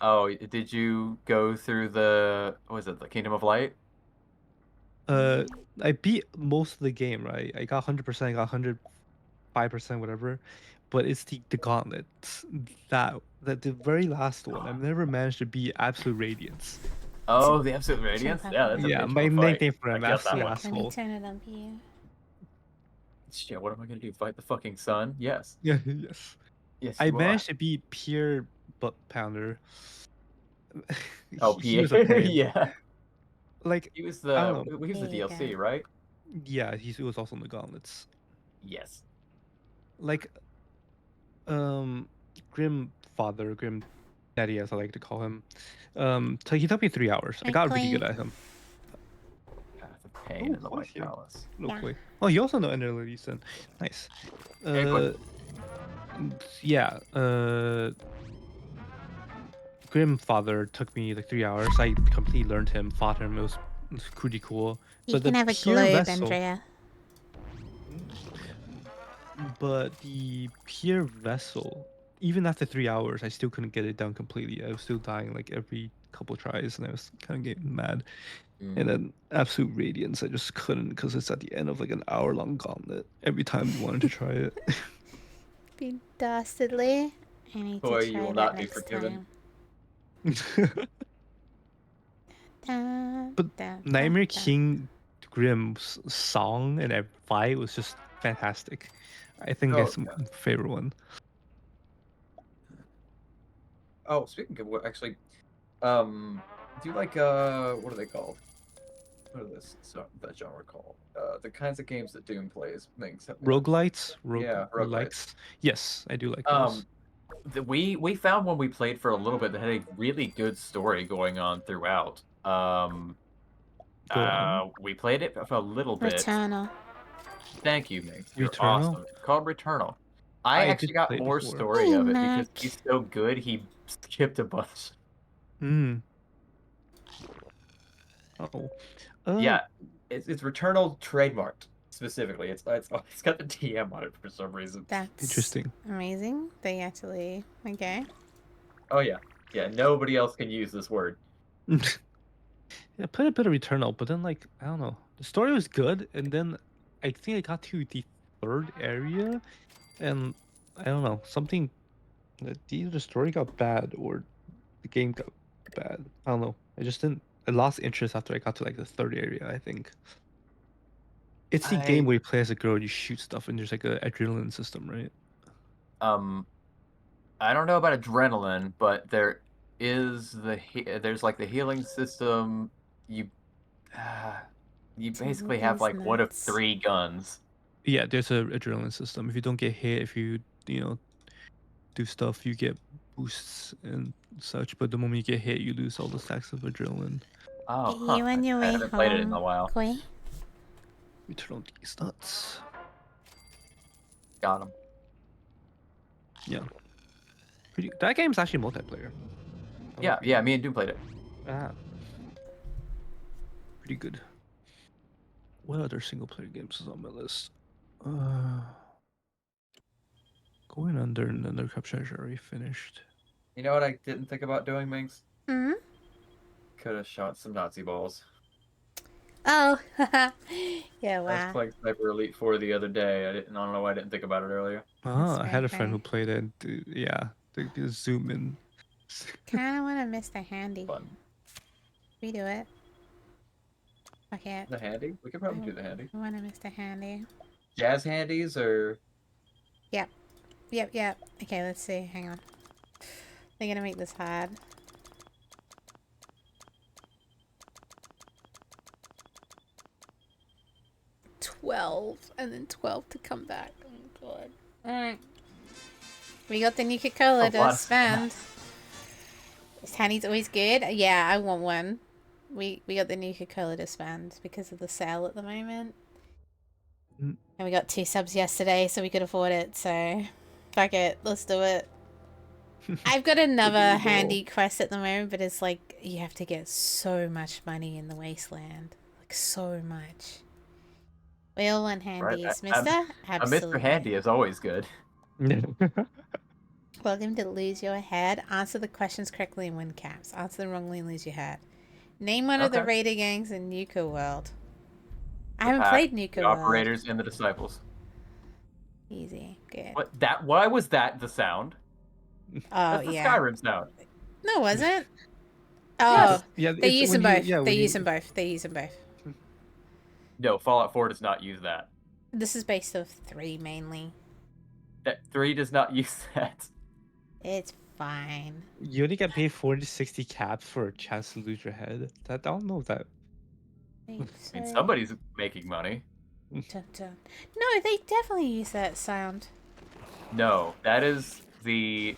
Oh, did you go through the the Kingdom of Light? I beat most of the game, right? I got 100%, I got 105%, whatever. But it's the gauntlets that the very last one. I've never managed to beat Absolute Radiance. Oh, the Absolute Radiance? Yeah, that's a my nickname for him, Absolute Asshole. Let me turn it up here. Shit, what am I gonna do? Fight the fucking sun? Yes. Yeah, yes. Yes, I you are. managed to beat Pierre Butt Pounder. Oh, He was a Pierre, pain. yeah. Like, He was I the don't know. he was the There you DLC, go. right? Yeah, he was also in the gauntlets. Yes. Like, Grim Father, Grim Daddy, as I like to call him. So he took me 3 hours. I Hi, got really Clay. good at him. Path of Pain in the Clay's White here. Palace. No Yeah. Clay. Oh, you also know Ender Lilies then. Nice. Okay, Uh, yeah. Grim Father took me like 3 hours. I completely learned him, fought him. It was pretty cool. You But can the have a pure globe, vessel, Andrea. but the pure vessel, even after 3 hours, I still couldn't get it down completely. I was still dying like every couple tries, and I was kind of getting mad. And then Absolute Radiance, I just couldn't because it's at the end of like an hour-long gauntlet. Every time you wanted to try it. Be dastardly. I need Boy, to you try will that not be next forgiven. time. Dun, But dun, Nightmare dun. King Grimm's song and that fight was just fantastic. I think Oh, that's my favorite one. Oh, speaking of what, actually, do you like what are they called? What are this that genre called? The kinds of games that Doom plays. Things. Roguelites? Yeah, roguelites. Roguelikes? Yes, I do like those. We found one we played for a little bit that had a really good story going on throughout. Go on. We played it for a little bit. Returnal. Thank you, Minx. You're Returnal? awesome. It's called Returnal. I I actually did got play it more before. story Hey, of it because Mac. he's so good. He skipped a bunch. Hmm. Oh. Yeah, it's Returnal trademarked specifically. It's got the TM on it for some reason. That's Interesting. amazing. They actually okay. Oh yeah, yeah. Nobody else can use this word. Yeah, I played a bit of Returnal, but then like I don't know. The story was good, and then I think I got to the third area, and I don't know, something either the story got bad or the game got bad. I don't know. I just didn't. I lost interest after I got to like the third area. I think it's the game I where you play as a girl, and you shoot stuff, and there's like a adrenaline system, right? um I don't know about adrenaline, but there is there's like the healing system. You you basically have These like one of nuts. 3 guns. Yeah, there's a adrenaline system. If you don't get hit, if you do stuff, you get boosts and such. But the moment you get hit, you lose all the stacks of adrenaline. Are Oh, you on your I way haven't played it in a home, while. Koi? We turn on these nuts. Got him. Yeah, that game's actually multiplayer. Yeah, yeah. Me and Doom played it. Ah, pretty good. What other single player games is on my list? Going under and Undercup Treasure already finished. You know what I didn't think about doing, Minx? Hmm. Could have shot some Nazi balls. Oh. Yeah. I was Wow. playing Sniper Elite 4 the other day. I don't know why I didn't think about it earlier. Ah, I very had a friend funny. who played it. Yeah, they zoom in. Kind of want to miss the handy. Fun. We do it. Okay. The handy? We could probably do the handy. I want to miss the handy. Jazz handies or Yep. Yep. Yep. Okay. Let's see. Hang on. They're gonna make this hard. $12 and then 12 to come back. Oh god. Alright. We got the new Coca-Cola to spend. Is Handy's always good? Yeah, I want one. We got the new Coca-Cola to spend because of the sale at the moment. Mm. And we got 2 subs yesterday, so we could afford it, so fuck it, let's do it. I've got another handy quest at the moment, but it's like you have to get so much money in the wasteland. Like so much. We all want handies, mister? Absolutely. A Mr. Handy is always good. Welcome to Lose Your Head. Answer the questions correctly and win caps. Answer them wrongly and lose your head. Name one of the raider gangs in Nuka World. I haven't played Nuka World. The Operators and the Disciples. Easy. Good. Why was that the sound? Oh, That's the yeah. Skyrim sound. No, it wasn't. Oh, yeah, they use them both. Yeah, they use them both. They use them both. No, Fallout 4 does not use that. This is based off 3 mainly. That 3 does not use that. It's fine. You only get paid 460 caps for a chance to lose your head. That I don't know if that. Wait, I mean, so- somebody's making money. Dun, dun. No, they definitely use that sound. No, that is the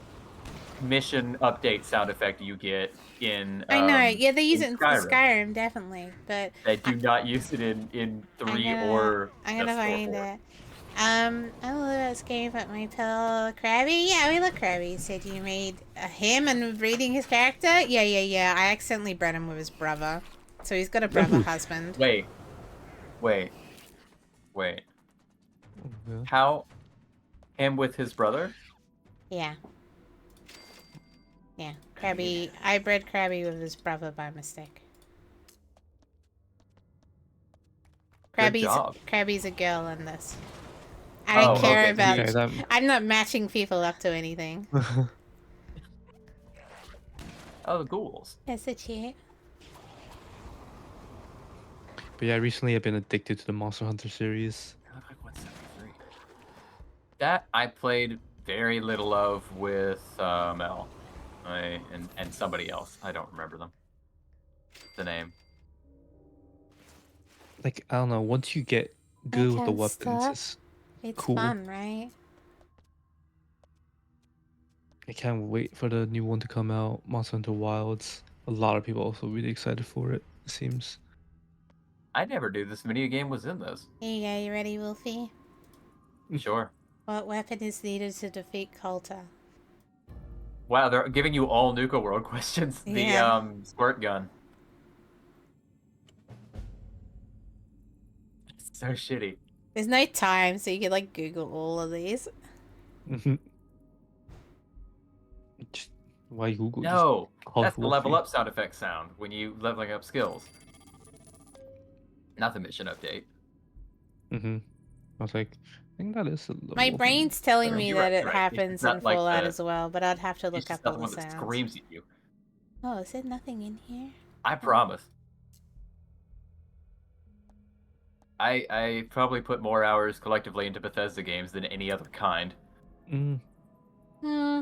mission update sound effect you get in. I know. Yeah, they use in it in Skyrim. Skyrim, definitely. But They do not use it in 3 or. I'm gonna just find 4. it. I don't know about this game, but my pal Krabby. Yeah, we look Krabby. Said you made him and reading his character. Yeah. I accidentally bred him with his brother, so he's got a brother husband. Wait. Yeah. How? Him with his brother? Yeah. Krabby. I bred Krabby with his brother by mistake. Good job. Krabby's a girl in this. I don't Oh, care okay. about. Okay, that- I'm not matching people up to anything. Oh, the ghouls. That's a cute. But yeah, recently I've been addicted to the Monster Hunter series. That I played very little of with Mel, and somebody else. I don't remember them. The name. Like I don't know. Once you get good with the can't weapons, stop. it's It's cool. fun, right? I can't wait for the new one to come out. Monster Hunter Wilds. A lot of people also really excited for it. It seems. I never knew this video game was in this. Here you go. You ready, Wulfy? Sure. What weapon is needed to defeat Coulter? Wow, they're giving you all Nuka World questions. Yeah. The squirt gun. It's so shitty. There's no time, so you can like Google all of these. Just, why Google? No, call that's the Wulfy. level up sound effect sound when you leveling up skills. Not the mission update. I was like, I think that is a level. My brain's telling No, me you're that right, it you're right. happens It's not in like Fallout the- as well, but I'd have to It's look just up not all the the one that sounds. screams at you. Oh, is there nothing in here? I promise. I probably put more hours collectively into Bethesda games than any other kind. Mm. Hmm.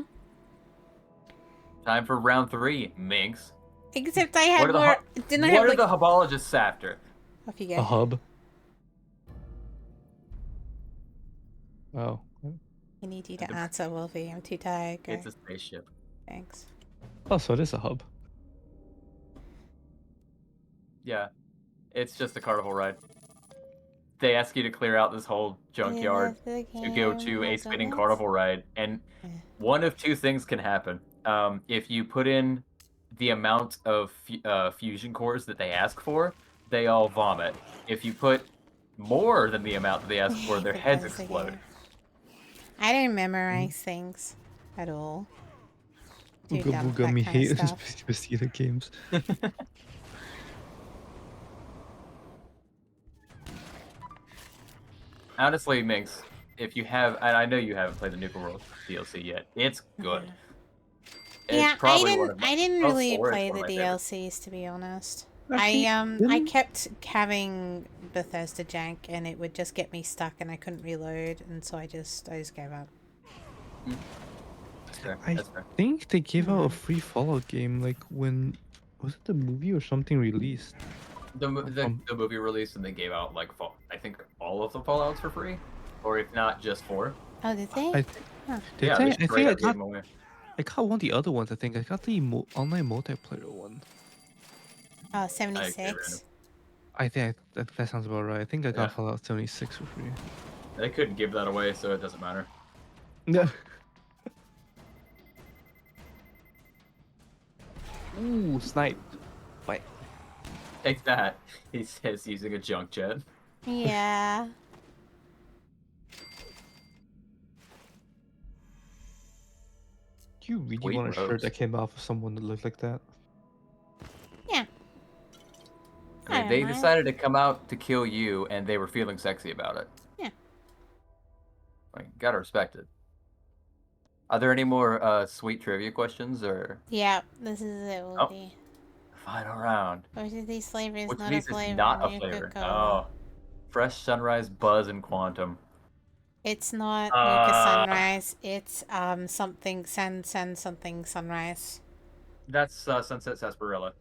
Time for round 3, Minx. Except I had What are the more. hu- Didn't I What have are like? the hubologists after? Off you A go. hub. Oh. I need you to answer, Wulfy. I'm too tired. Go. It's a spaceship. Thanks. Oh, so it is a hub. Yeah, it's just a carnival ride. They ask you to clear out this whole junkyard to go to a spinning carnival ride, and one of 2 things can happen. If you put in the amount of fusion cores that they ask for, they all vomit. If you put more than the amount that they ask for, their heads explode. I don't memorize things at all. Too Ooga dumb for booga that me kind of hate stuff. Vegeta games. Honestly, Minx, if you have, and I know you haven't played the Nuka World DLC yet, it's good. It's Yeah, probably one of I didn't of really 4 is play one the of my favorites. DLCs, to be honest. Actually, I didn't- kept having Bethesda jank, and it would just get me stuck, and I couldn't reload, and so I just gave up. That's fair. I That's fair. think they gave out a free Fallout game like when was it the movie or something released? The movie released and they gave out like I think all of the Fallouts for free, or if not just 4. Oh, did they? I Huh. did Yeah, they? they I straight think I up gave got them away. one of the other ones. I think I got the online multiplayer one. Oh, I 76. I think that sounds about right. I think I got Yeah. Fallout 76 for free. They couldn't give that away, so it doesn't matter. No. Ooh, snipe. Wait. Take that, he says using a junk jet. Yeah. Do you really Sweet want a shirt robes. that came off of someone that looked like that? Yeah. I mean, don't they mind. decided to come out to kill you, and they were feeling sexy about it. Yeah. Like, gotta respect it. Are there any more sweet trivia questions, or Yeah, this is it, will Oh. be. final round? Which of these flavors Which not of a these is flavor? not a in flavor? Coca-Cola? Oh, Fresh, Sunrise, Buzz, and Quantum. It's not Nuka Sunrise. It's something something Sunrise. That's Sunset Sarsaparilla.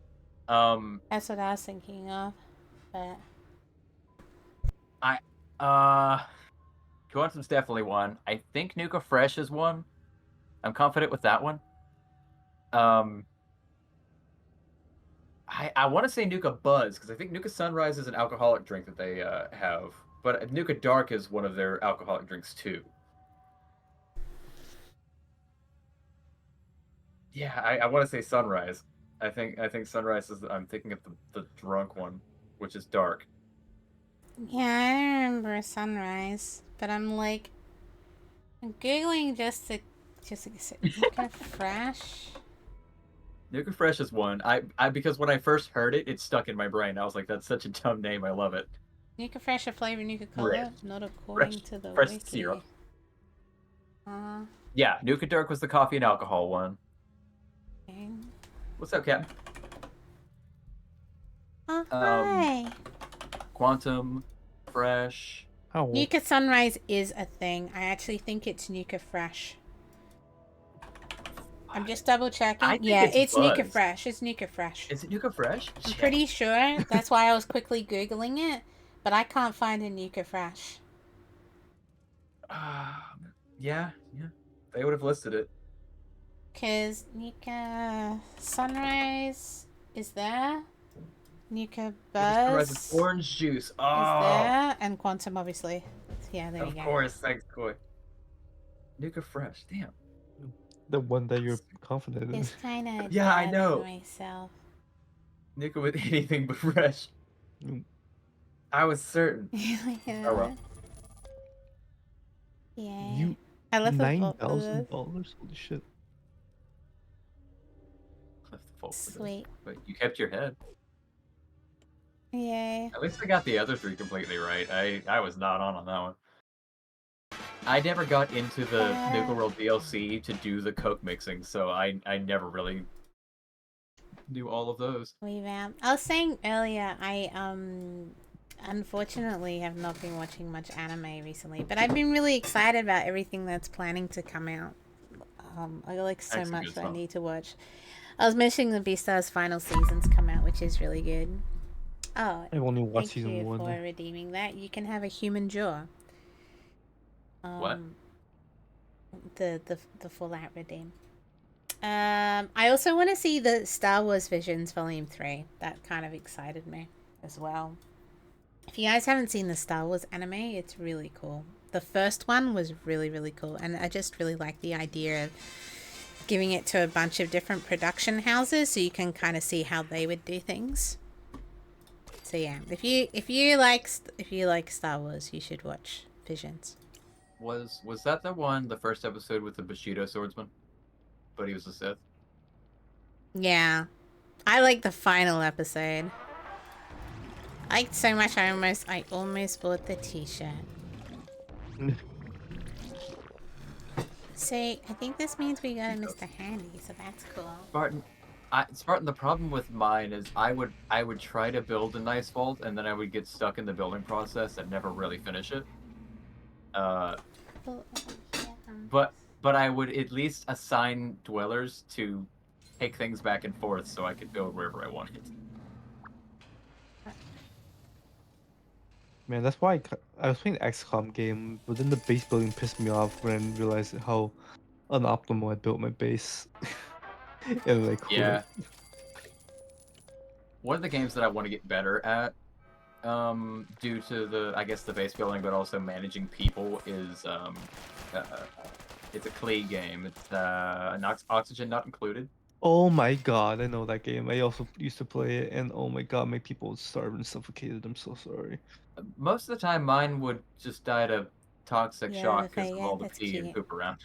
That's what I was thinking of. But Quantum's definitely one. I think Nuka Fresh is one. I'm confident with that one. I want to say Nuka Buzz because I think Nuka Sunrise is an alcoholic drink that they have, but Nuka Dark is one of their alcoholic drinks too. Yeah, I want to say Sunrise. I think Sunrise is. I'm thinking of the drunk one, which is dark. yeah, I remember Sunrise, but I'm googling just to Nuka Fresh. Nuka Fresh is one. I because when I first heard it, it stuck in my brain. I was like, that's such a dumb name. I love it. Nuka Fresh, a flavor Nuka Cola, Fresh. not according Fresh. to the Fresh wiki. syrup. Yeah, Nuka Dark was the coffee and alcohol one. Okay. What's up, Captain? Oh, hi. Quantum, Fresh. How? Nuka Sunrise is a thing. I actually think it's Nuka Fresh. I'm just double checking. Yeah, it's Nuka Buzz. Fresh. It's Nuka Fresh. Is it Nuka Fresh? I'm pretty sure. That's why I was quickly Googling it. But I can't find a Nuka Fresh. Yeah. They would have listed it. Because Nuka Sunrise is there. Nuka Buzz is Orange juice. there. And Quantum, obviously. Yeah, there you go. Of course. Thanks, Koi. Nuka Fresh. Damn. The one that you're confident in. It's kind of Yeah, I know. myself. Nuka with anything but fresh. Mm. I was certain. Yeah. Oh, well. Yeah. You I love the $9,000? Holy shit! Left the fault for this. Sweet. But you kept your head. Yay. At least I got the other three completely right. I was not on that one. I never got into the Nuka World DLC to do the Coke mixing, so I never really knew all of those. I was saying earlier, I unfortunately have not been watching much anime recently, but I've been really excited about everything that's planning to come out. I like so That's much good that I stuff. need to watch. I was mentioning the Beastars final seasons come out, which is really good. Oh, I've only watched thank season you 1. for redeeming that. You can have a human jaw. What? The Fallout redeem. I also want to see the Star Wars Visions Volume 3. That kind of excited me as well. If you guys haven't seen the Star Wars anime, it's really cool. The first one was really, really cool, and I just really like the idea of giving it to a bunch of different production houses so you can kind of see how they would do things. So yeah, if you like Star Wars, you should watch Visions. Was that the first episode with the Bushido swordsman? But he was a Sith. Yeah, I like the final episode. I liked so much. I almost bought the T-shirt. So I think this means we got a Mr. Handy, so that's cool. Spartan, the problem with mine is I would try to build a nice vault and then I would get stuck in the building process and never really finish it. But I would at least assign dwellers to take things back and forth so I could build wherever I wanted. Man, that's why I was playing XCOM game, but then the base building pissed me off when I realized how unoptimal I built my base. And like, Yeah. One of the games that I want to get better at, due to the base building, but also managing people, is it's a clay game. It's oxygen not included. oh my god, I know that game. I also used to play it, and oh my god, my people starved and suffocated. I'm so sorry. Most of the time, mine would just die to toxic Yeah, shock because of yeah, all the that's pee and cute. poop around.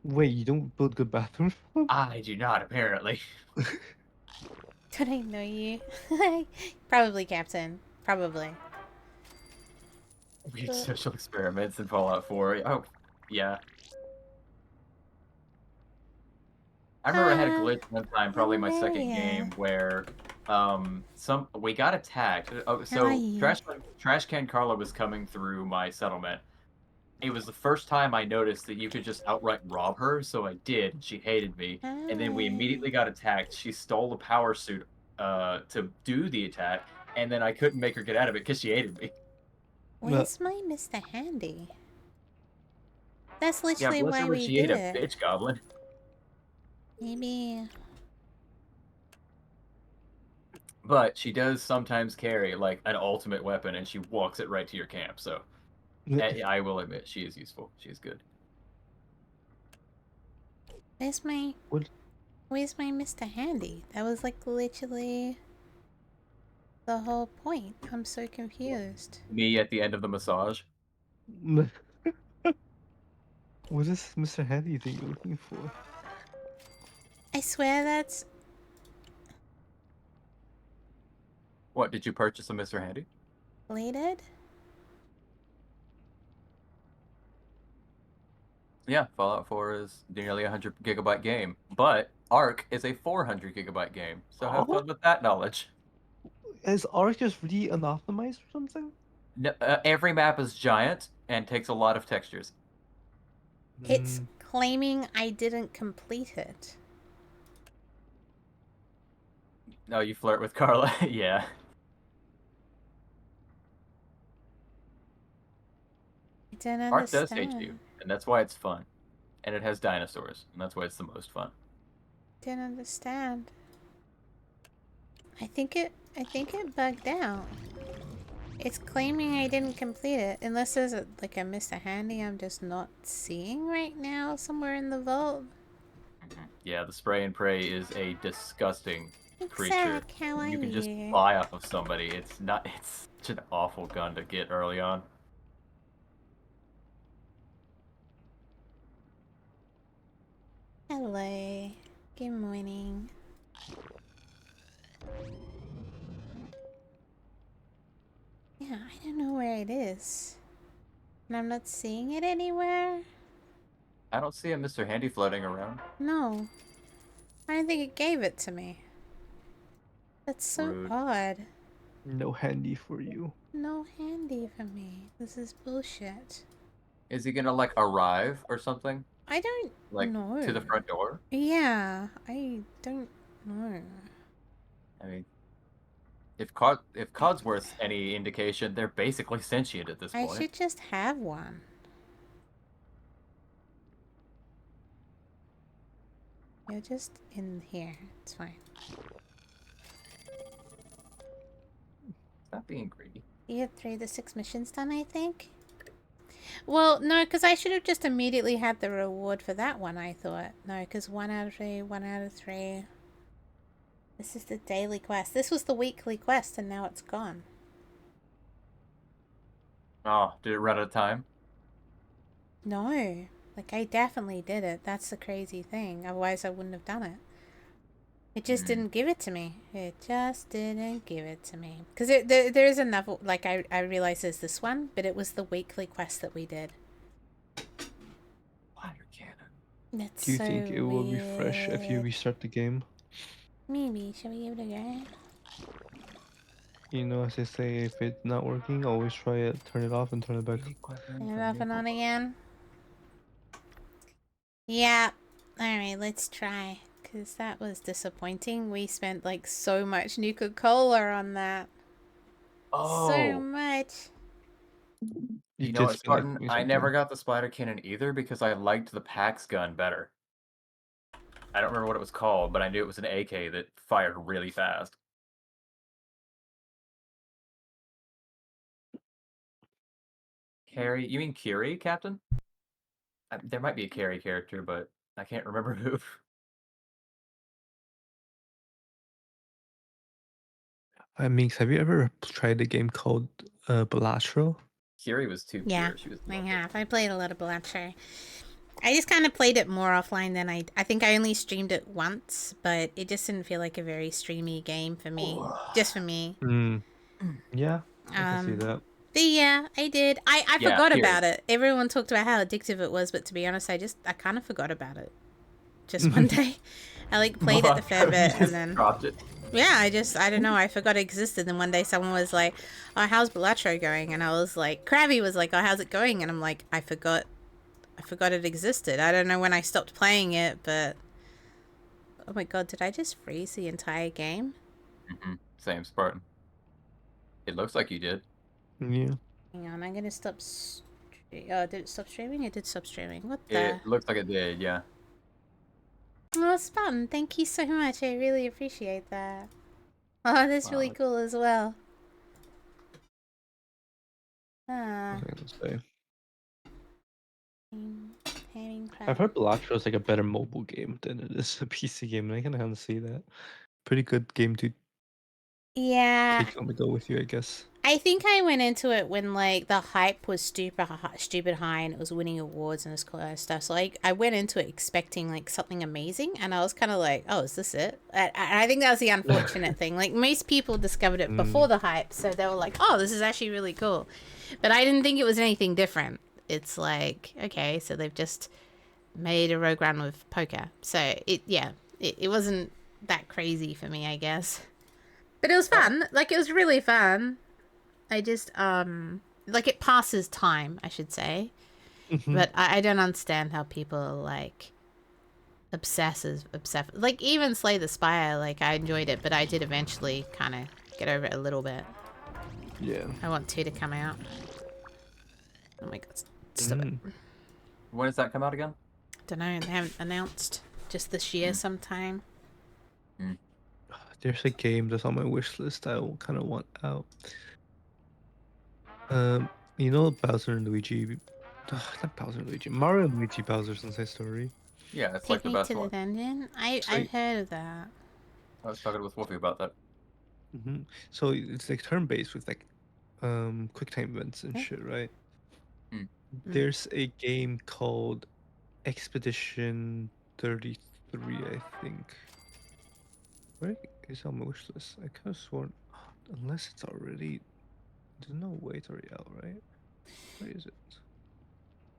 Wait, you don't build good bathrooms? I do not, apparently. Did I know you? Probably, Captain. Probably. Weird social experiments in Fallout 4. Oh, yeah. I remember I had a glitch one time, probably my second game, where we got attacked. How So are you? Trash Can Carla was coming through my settlement. It was the first time I noticed that you could just outright rob her, so I did. She hated me, and then we immediately got attacked. She stole the power suit to do the attack, and then I couldn't make her get out of it because she hated me. Where's my Mr. Handy? That's Yeah, literally bless her, why but we she ate did a it. bitch goblin. Maybe. But she does sometimes carry like an ultimate weapon, and she walks it right to your camp. So I will admit, she is useful. She is good. Where's my What? Where's my Mr. Handy? That was like literally the whole point. I'm so confused. Me at the end of the massage. What is Mr. Handy thing you're looking for? I swear that's What, did you purchase a Mr. Handy? related. Yeah, Fallout 4 is nearly a 100 GB game, but Ark is a 400 GB game. So have fun with that knowledge. Is Ark just really unoptimized or something? No, every map is giant and takes a lot of textures. It's claiming I didn't complete it. No, you flirt with Carla. Yeah. I don't Ark does understand. hate you, and that's why it's fun. And it has dinosaurs, and that's why it's the most fun. Didn't understand. I think it bugged out. It's claiming I didn't complete it. Unless there's like a Mr. Handy I'm just not seeing right now somewhere in the vault. Yeah, the spray and pray is a disgusting creature. Zach, how are You can just you? fly off of somebody. It's such an awful gun to get early on. Hello. Good morning. Yeah, I don't know where it is. And I'm not seeing it anywhere? I don't see a Mr. Handy floating around. No. I don't think it gave it to me. That's so Rude. odd. No handy for you. No handy for me. This is bullshit. Is he gonna like arrive or something? I don't Like know. to the front door? Yeah, I don't know. I mean, if Codsworth's any indication, they're basically sentient at this point. I should just have one. You're just in here. It's fine. Stop being greedy. You had 3 of the 6 missions done, I think? Well, no, because I should have just immediately had the reward for that one, I thought. No, because 1 out of 3, 1 out of 3. This is the daily quest. This was the weekly quest, and now it's gone. Oh, did it run out of time? No. Like, I definitely did it. That's the crazy thing. Otherwise, I wouldn't have done it. It just didn't give it to me. It just didn't give it to me. Because there is another... Like, I realize there's this one, but it was the weekly quest that we did. Water cannon. That's Do you so think it will refresh if you weird. restart the game? Maybe. Shall we give it a go? You know, as they say, if it's not working, always try it, turn it off, and turn it back. Turn it off and on again. Yeah. Alright, let's try. Because that was disappointing. We spent like so much Nuka-Cola on that. Oh. So much. You know what, Spartan? I never got the spider cannon either because I liked the Pax gun better. I don't remember what it was called, but I knew it was an AK that fired really fast. Carrie? You mean Curie, Captain? There might be a Carrie character, but I can't remember who. Minx, have you ever tried a game called Balatro? Curie was too Yeah, pure. She was I lovely. have. I played a lot of Blanche. I just kind of played it more offline than I think I only streamed it once, but it just didn't feel like a very streamy game for me. Just for me. Yeah, I can see that. But yeah, I did. I Yeah, forgot period. about it. Everyone talked about how addictive it was, but to be honest, I kind of forgot about it. Just one day. I like played it a fair bit and then dropped it. Yeah, I don't know. I forgot it existed. And one day someone was like, "Oh, how's Balatro going?" And I was like, Krabby was like, "Oh, how's it going?" And I'm like, I forgot it existed. I don't know when I stopped playing it, but oh my god, did I just freeze the entire game? Same, Spartan. It looks like you did. Yeah. Hang on, I'm gonna stop. Oh, did it stop streaming? It did stop streaming. What the? It looks like it did, yeah. Oh, it's fun. Thank you so much. I really appreciate that. Oh, that's really Wow. cool as well. Ah. What was I gonna say? Painting I've crap. heard Balatro is like a better mobile game than it is a PC game, and I can kind of see that. Pretty good game to Yeah, take on the go with you, I guess. I think I went into it when like the hype was stupid high, and it was winning awards and this kind of stuff. So like I went into it expecting like something amazing, and I was kind of like, "Oh, is this it?" And I think that was the unfortunate thing. Like most people discovered it before the hype, so they were like, "Oh, this is actually really cool," but I didn't think it was anything different. It's like, okay, so they've just made a Rogue One with poker, so it wasn't that crazy for me, I guess. But it was fun. Like it was really fun. I just like it passes time, I should say. But I don't understand how people like obsess. Like even Slay the Spire, like I enjoyed it, but I did eventually kind of get over it a little bit. Yeah. I want 2 to come out. Oh my god, stop it. When does that come out again? Don't know, they haven't announced. Just this year sometime. There's a game that's on my wish list I kind of want out. You know Bowser and Luigi? Not Bowser and Luigi. Mario and Luigi Bowser's Inside Story. Yeah, it's Take like the me best to the one. dungeon. I've heard of that. I was talking with Wulfy about that. So it's like turn-based with like quick time events and shit, right? There's a game called Expedition 33, I think. Where is it on my wish list? I could have sworn, unless it's already, there's no way it's already out, right? Where is it?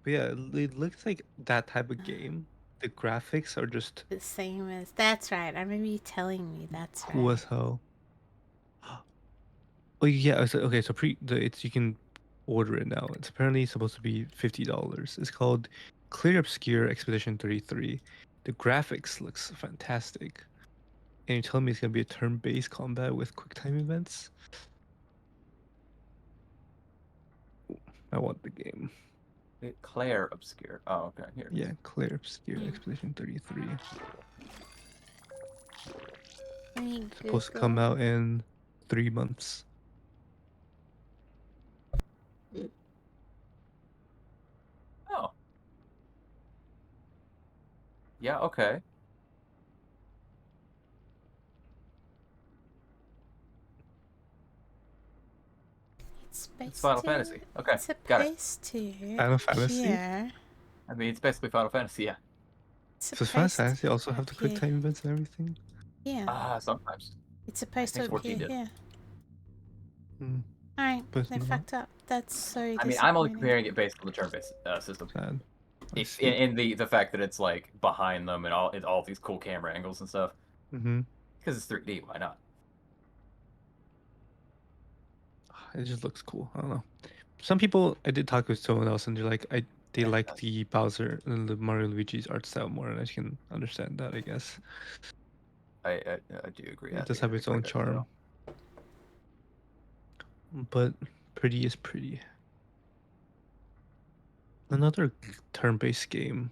But yeah, it looks like that type of game. The graphics are just The same as that's right. I remember you telling me that's cool right. as hell. Oh yeah, so, okay, so it's you can order it now. It's apparently supposed to be $50. It's called Clear Obscure Expedition 33. The graphics looks fantastic. And you're telling me it's gonna be a turn-based combat with quick time events? I want the game. Claire Obscure. Oh, okay. Here. Yeah, Clear Obscure Expedition 33. It's supposed to come out in 3 months. Oh. Yeah, okay. It's Final Fantasy. Okay, It's got it. supposed to. Final Fantasy? Yeah. I mean, it's basically Final Fantasy, yeah. Does Final Fantasy also have the quick time events and everything? Yeah. Sometimes. It's I supposed to think 14 appear did. here. But Alright, they not. fucked up. That's so disappointing. I mean, I'm only comparing it based on the turn-based system. Sad. If, in the fact that it's like behind them and all these cool camera angles and stuff. Because it's 3D, why not? It just looks cool. I don't know. Some people, I did talk with someone else, and they're like, they like the Bowser and the Mario and Luigi's art style more, and I can understand that, I guess. I do agree. It does have its own charm. But pretty is pretty. Another turn-based game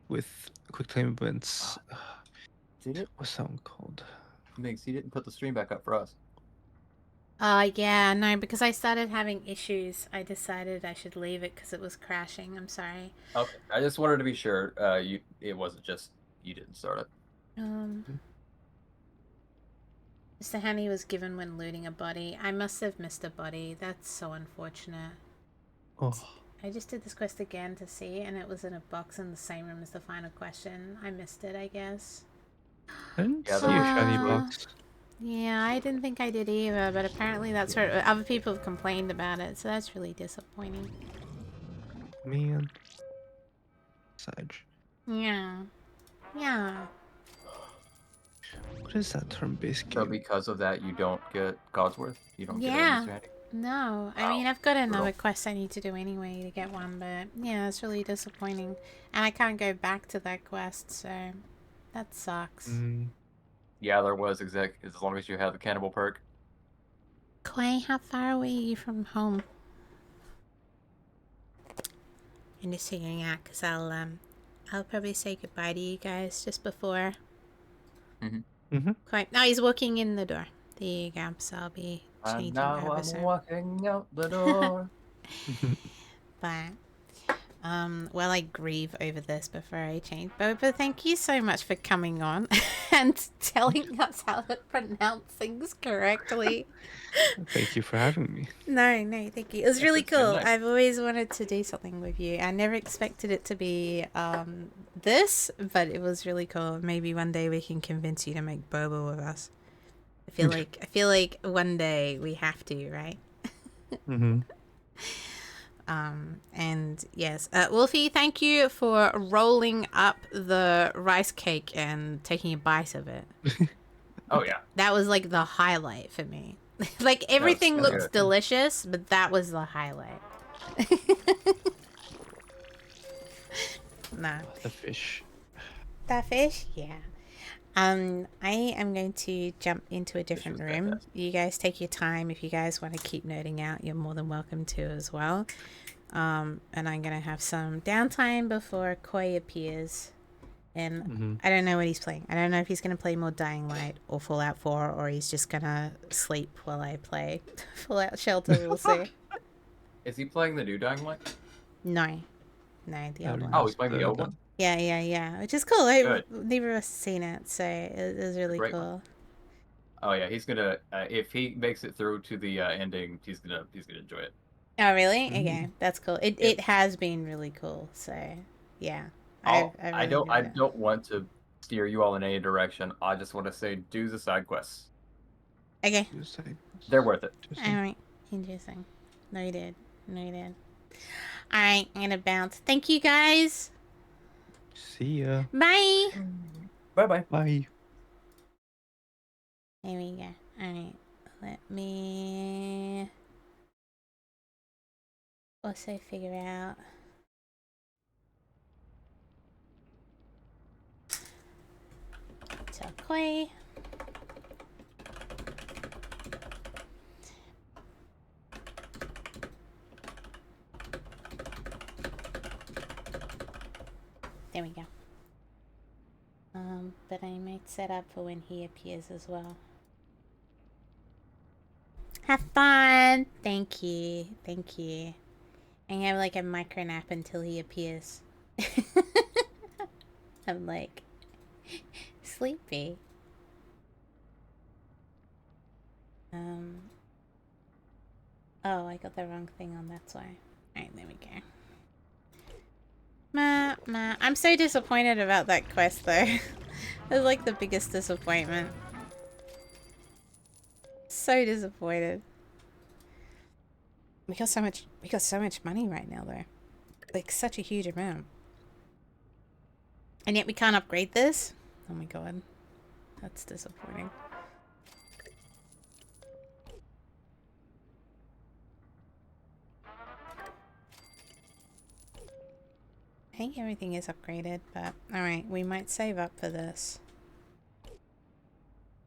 with quick time events. What's that one called? Migs, you didn't put the stream back up for us. Yeah, no, because I started having issues. I decided I should leave it because it was crashing. I'm sorry. Okay, I just wanted to be sure it wasn't just you didn't start it. Mr. Hanny was given when looting a body. I must have missed a body. That's so unfortunate. Oh. I just did this quest again to see, and it was in a box in the same room as the final question. I missed it, I guess. I didn't see a shiny box. Yeah, I didn't think I did either, but apparently that's where other people have complained about it, so that's really disappointing. Man. Sage. Yeah. Yeah. What is that turn-based So game? because of that, you don't get Godsworth. You don't get a Yeah. Mr. Handy. No, I Wow. mean, I've got another Brutal. quest I need to do anyway to get one, but yeah, it's really disappointing. And I can't go back to that quest, so that sucks. Yeah, there was as long as you have the cannibal perk. Quay, how far away are you from home? I'm just figuring out, because I'll probably say goodbye to you guys just before. Quite. No, he's walking in the door. There you go. So I'll be And changing now over I'm soon. walking out the door. But well, I grieve over this before I change. But thank you so much for coming on and telling us how to pronounce things correctly. Thank you for having me. No, thank you. It was really it's been cool. nice. I've always wanted to do something with you. I never expected it to be this, but it was really cool. Maybe one day we can convince you to make boba with us. I feel like one day we have to, right? And yes, Wulfy, thank you for rolling up the rice cake and taking a bite of it. Oh yeah. That was like the highlight for me. Like everything so looks good. delicious, but that was the highlight. Nah. The fish. That fish? Yeah. I am going to jump into a different was room. fantastic. You guys take your time. If you guys want to keep nerding out, you're more than welcome to as well. And I'm gonna have some downtime before Koi appears. And I don't know what he's playing. I don't know if he's gonna play more Dying Light or Fallout 4, or he's just gonna sleep while I play Fallout Shelter. We'll see. Is he playing the new Dying Light? No, the old one. Oh, he's playing the old one? Yeah, which is cool. Good. Neither of us seen it, so it was really Great cool. one. Oh yeah, he's gonna if he makes it through to the ending, he's gonna enjoy it. Oh really? Okay, that's cool. It has been really cool. So yeah, I really enjoyed it. don't want to steer you all in any direction. I just want to say do the side quests. Okay. They're worth it. All right. Interesting. Noted. All right, I'm gonna bounce. Thank you guys. See ya. Bye. Bye. Bye. There we go. All right. Let me also figure out. Tell Koi. There we go. But I might set up for when he appears as well. Have fun! Thank you. I'm gonna have like a micro nap until he appears. I'm like sleepy. Oh, I got the wrong thing on, that's why. Alright, there we go. I'm so disappointed about that quest though. It was like the biggest disappointment. So disappointed. We got so much money right now though. Like such a huge amount. And yet we can't upgrade this? Oh my god. That's disappointing. I think everything is upgraded, but alright, we might save up for this.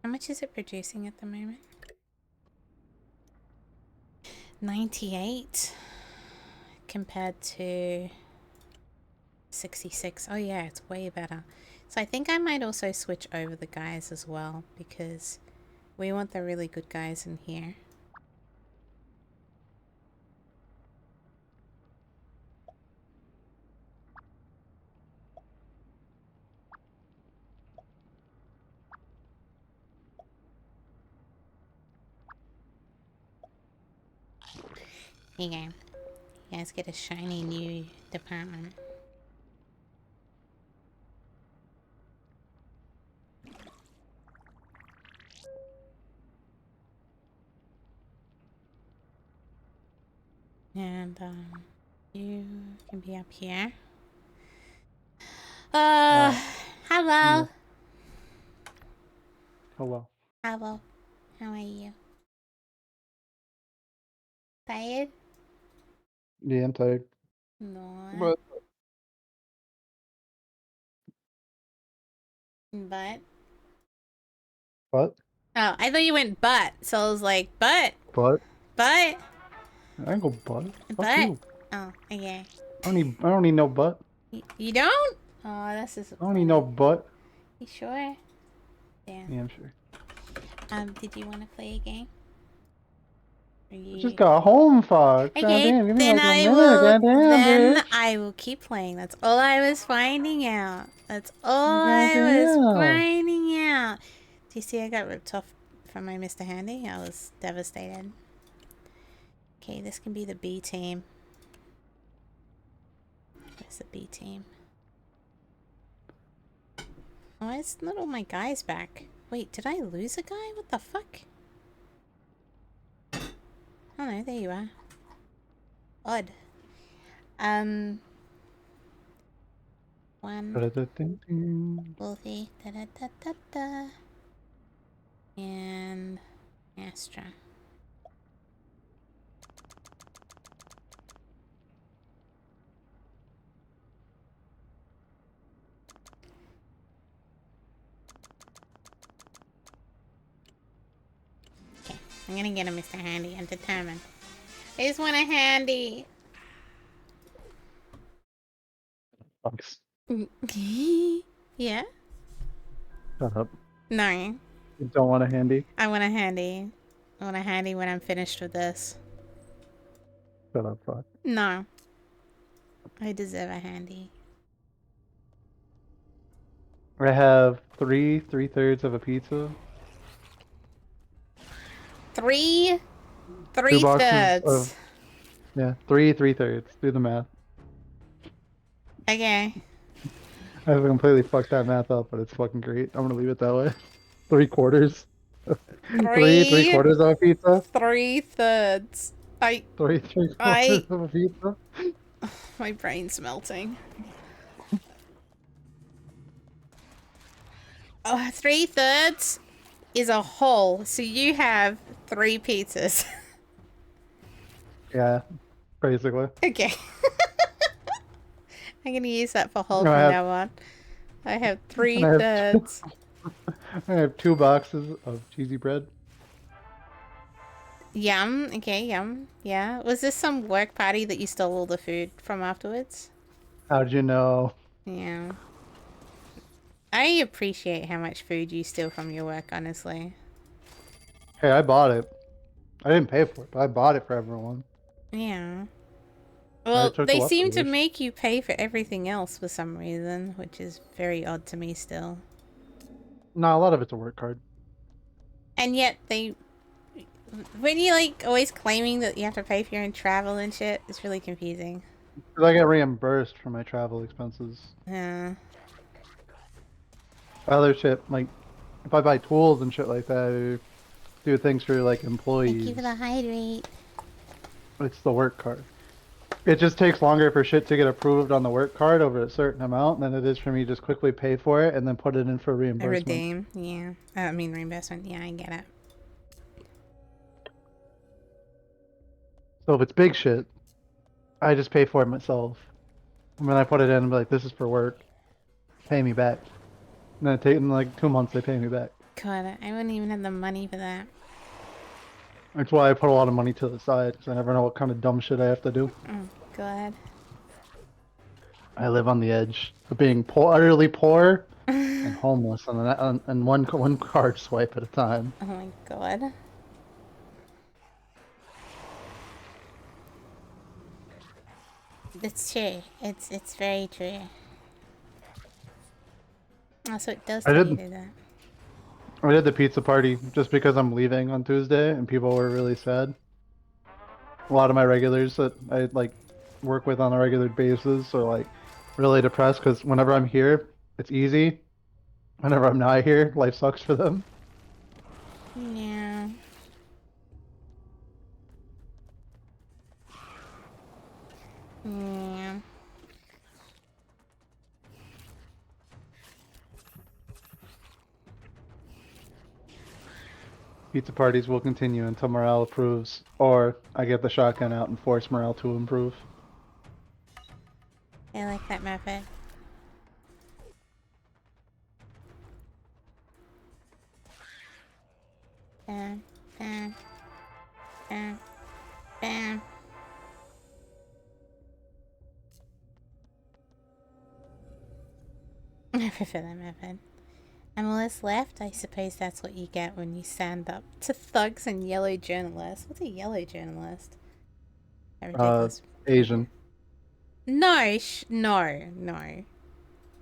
How much is it producing at the moment? 98 compared to 66. Oh yeah, it's way better. So I think I might also switch over the guys as well, because we want the really good guys in here. Here you go. You guys get a shiny new department. And you can be up here. Hello. Hello. Hello. How are you? Tired? Yeah, I'm tired. No. But But. what? Oh, I thought you went but. So I was like, but. But But. I ain't go butt. Fuck But. you. Oh, okay. I don't need no butt. You don't? Oh, that's I don't need no disappointing. butt. You sure? Yeah. Yeah, I'm sure. Did you want to play a game? Or I you... just got home, fuck. Okay, Goddamn, give me then like a I minute. will. Goddamn, Then bitch. I will keep playing. That's all I was finding out. That's all I was Goddamn. finding out. Do you see I got ripped off from my Mr. Handy? I was devastated. Okay, this can be the B team. Where's the B team? Why is not all my guys back? Wait, did I lose a guy? What the fuck? Oh no, there you are. Odd. One. Wulfy. Da da da da da. And Astra. Okay, I'm gonna get a Mr. Handy. I'm determined. I just want a handy. Fucks. Yeah? Shut up. No. You don't want a handy? I want a handy. I want a handy when I'm finished with this. Shut up, fuck. No. I deserve a handy. I have three-thirds of a pizza. Three 2 boxes thirds. of yeah, three-thirds. Do the math. Okay. I completely fucked that math up, but it's fucking great. I'm gonna leave it that way. 3/4. Three-quarters of a pizza. 3/3. Three-quarters of a pizza. My brain's melting. Oh, 3/3 is a whole, so you have 3 pizzas. Yeah, basically. Okay. I'm gonna use that for whole No, from now on. I have 3/3. I have 2 boxes of cheesy bread. Yum. Okay, yum. Yeah. Was this some work party that you stole all the food from afterwards? How'd you know? Yeah. I appreciate how much food you steal from your work, honestly. Hey, I bought it. I didn't pay for it, but I bought it for everyone. Yeah. I Well, took the they seem to leftovers. make you pay for everything else for some reason, which is very odd to me still. No, a lot of it's a work card. And yet they... When you like always claiming that you have to pay for your own travel and shit, it's really confusing. 'Cause I get reimbursed for my travel expenses. Yeah. Other shit, like, if I buy tools and shit like that, or do things for, like, Thank employees, you for the hydrate. it's the work card. It just takes longer for shit to get approved on the work card over a certain amount than it is for me to just quickly pay for it and then put it in for A reimbursement. redeem, yeah. I mean reimbursement, yeah, I get it. So if it's big shit, I just pay for it myself. And then I put it in and be like, this is for work. Pay me back. And then in like 2 months they pay me back. God, I wouldn't even have the money for that. That's why I put a lot of money to the side, because I never know what kind of dumb shit I have to do. Oh, God. I live on the edge of being poor, utterly poor and homeless, and one card swipe at a time. Oh my God. It's true. It's very true. Also, it does I tell you did to do that. I did the pizza party just because I'm leaving on Tuesday, and people were really sad. A lot of my regulars that I like work with on a regular basis are like really depressed because whenever I'm here, it's easy. Whenever I'm not here, life sucks for them. Yeah. Yeah. pizza parties will continue until morale improves, or I get the shotgun out and force morale to improve. I like that method. Bam, bam, bam, bam. I prefer that method. Analyst left? I suppose that's what you get when you stand up to thugs and yellow journalists. What's a yellow journalist? A ridiculous. Asian. No, no.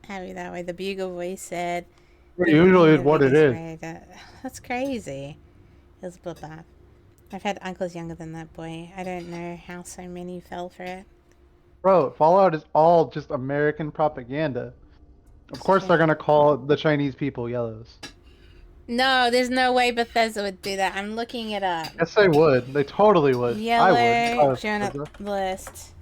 Have it that way. The bugle voice said. Usually is what it is. That's crazy. It was blah blah. I've had uncles younger than that boy. I don't know how so many fell for it. Bro, Fallout is all just American propaganda. Of course they're gonna call the Chinese people yellows. No, there's no way Bethesda would do that. I'm looking it up. Yes, they would. They totally would. I would. Yellow journalist.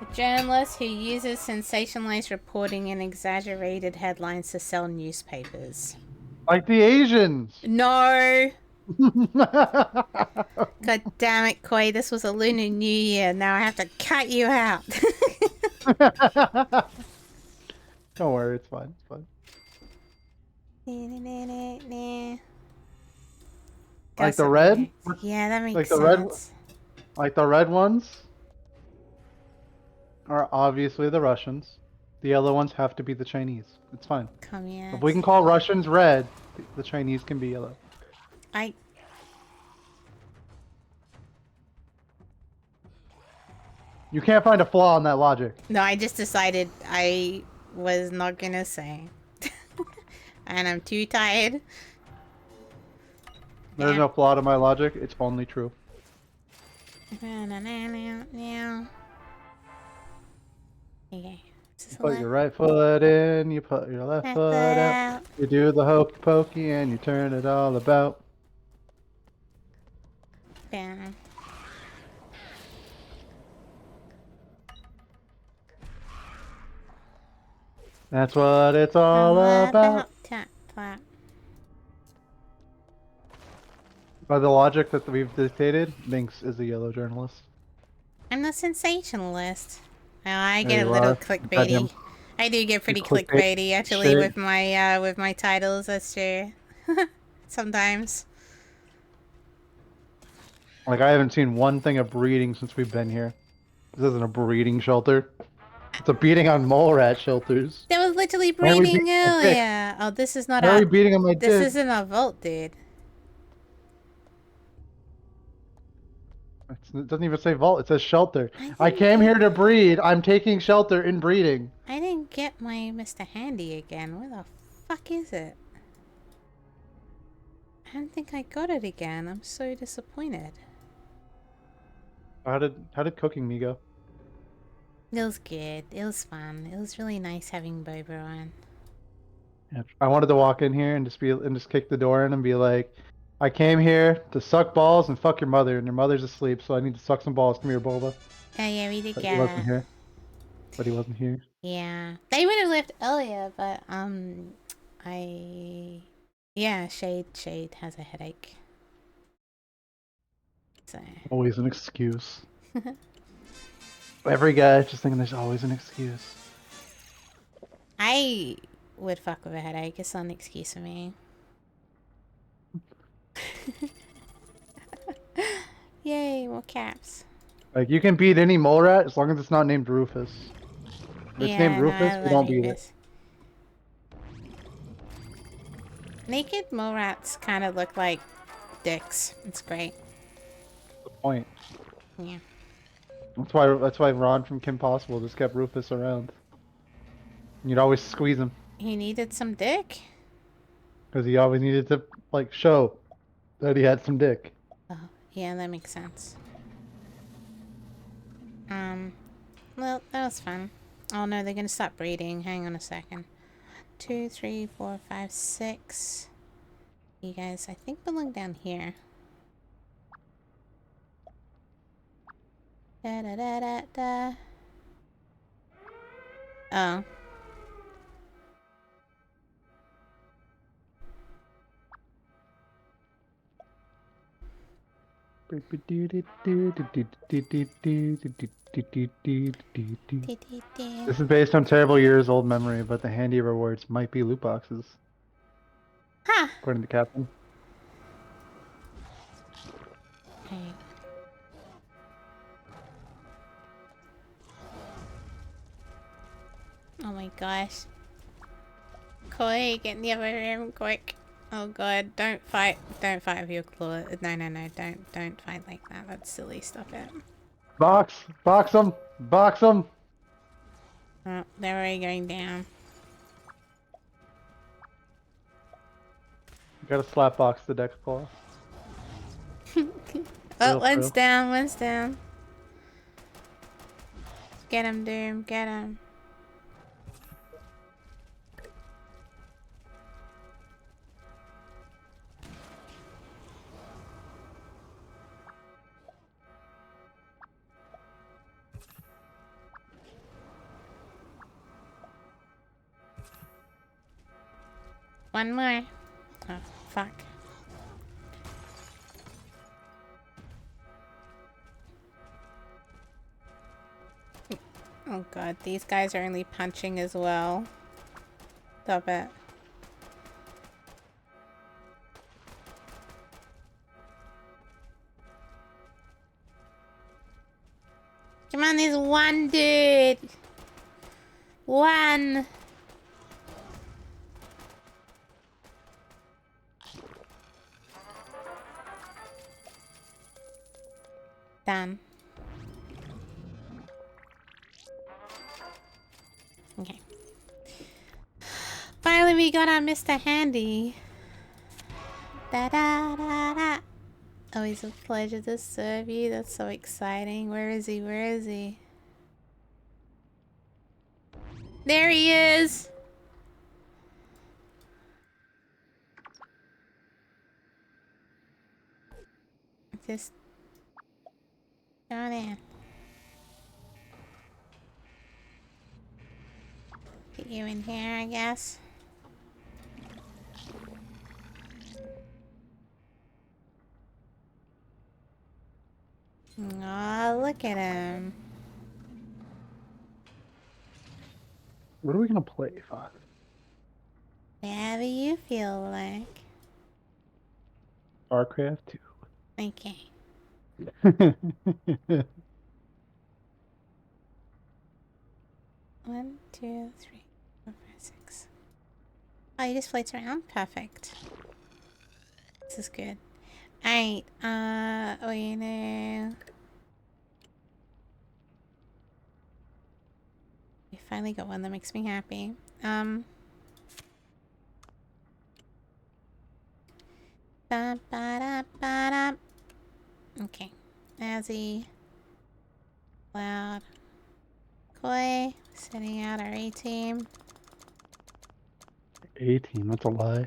A journalist who uses sensationalized reporting and exaggerated headlines to sell newspapers. Like the Asians. No. God damn it, Koi. This was a Lunar New Year. Now I have to cut you out. Don't worry, it's fine. It's fine. Like the red? Yeah, that makes like sense. Like the red ones are obviously the Russians. The yellow ones have to be the Chinese. It's fine. Communist. If we can call Russians red, the Chinese can be yellow. You can't find a flaw in that logic. No, I just decided I was not gonna say. And I'm too tired. There's no flaw to my logic. It's only true. Okay. You put your right foot in, you put your left foot out. You do the hokey pokey and you turn it all about. Bam. That's what it's all about. Tap, tap. By the logic that we've dictated, Minx is a yellow journalist. I'm the sensationalist. Oh, I There get a you little are. clickbaity. I do get pretty clickbaity actually with my titles. That's true. Sometimes. Like I haven't seen one thing of breeding since we've been here. This isn't a breeding shelter. It's a beating on mole rat shelters. There was literally breeding earlier. Oh, this is not Why are we beating on my dick? This isn't a vault, dude. It doesn't even say vault. It says shelter. I came here to breed. I'm taking shelter in breeding. I didn't get my Mr. Handy again. Where the fuck is it? I don't think I got it again. I'm so disappointed. How did cooking me go? It was good. It was fun. It was really nice having Boba on. Yeah, I wanted to walk in here and just kick the door in and be like, I came here to suck balls and fuck your mother, and your mother's asleep, so I need to suck some balls. Come here, Boba. Oh yeah, we did But get he wasn't here. But he wasn't here. Yeah, they would have left earlier, but yeah, Shade has a headache. So Always an excuse. Every guy just thinking there's always an excuse. I would fuck with a headache. It's not an excuse for me. Yay, more caps. Like you can beat any mole rat as long as it's not named Rufus. If it's named Rufus, we don't beat it. Naked mole rats kind of look like dicks. It's great. The point. Yeah. That's why Ron from Kim Possible just kept Rufus around. You'd always squeeze him. He needed some dick? Because he always needed to, like, show that he had some dick. Oh, yeah, that makes sense. Well, that was fun. Oh no, they're gonna stop breeding. Hang on a second. 2, 3, 4, 5, 6. You guys, I think, belong down here. Da da da da da. Oh. This is based on terrible years old memory, but the handy rewards might be loot boxes, Huh. according to Captain. Okay. Oh my gosh. Koi, get in the other room quick. Oh god, don't fight. Don't fight with your claw. No, don't fight like that. That's silly. Stop it. Box them, box them. Oh, they're already going down. You gotta slap box the deck claw. Oh, Real one's true. down, one's down. Get him, Doom, get him. One more. Oh, fuck. Oh god, these guys are only punching as well. Stop it. Come on, there's one dude. One. Done. Okay. Finally, we got our Mr. Handy. Da da da da. Always a pleasure to serve you. That's so exciting. Where is he? Where is he? There he is! Just go in. Get you in here, I guess. Oh, look at him. What are we gonna play, Fox? Whatever you feel like. Starcraft Okay. 2. 1, 2, 3, 4, 5, 6. Oh, he just floats around? Perfect. This is good. Alright, we know. We finally got one that makes me happy. Ba ba da ba da. Okay. Azzy. Loud. Koi. Sending out our A-team. A-team, that's a lie.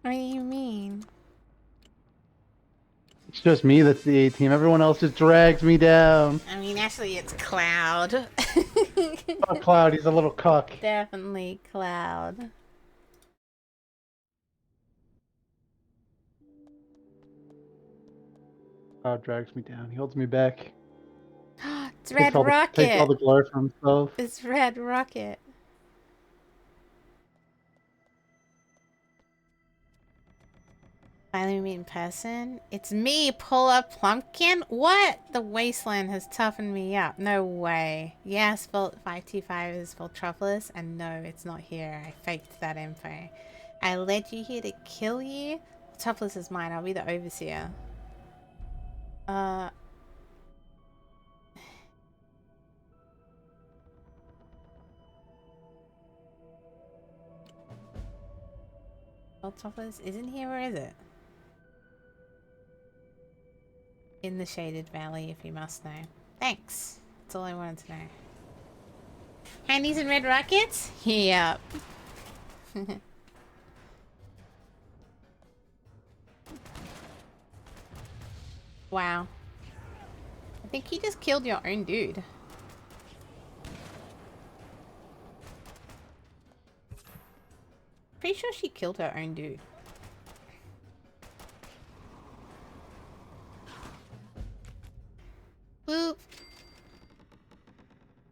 What do you mean? It's just me that's the A-team. Everyone else just drags me down. I mean, actually, it's Cloud. Oh, Cloud, he's a little cuck. Definitely Cloud. Cloud drags me down. He holds me back. It's Red Takes all Rocket. the glory for himself. It's Red Rocket. Finally meet in person. It's me, Polar Plumpkin. What? The wasteland has toughened me up. No way. Yes, Vault 525 is Voltropolis, and no, it's not here. I faked that info. I led you here to kill you. Voltropolis is mine. I'll be the overseer. Voltropolis isn't here. Where is it? In the Shaded Valley, if you must know. Thanks. That's all I wanted to know. Handies and red rockets? Yep. Wow. I think you just killed your own dude. Pretty sure she killed her own dude.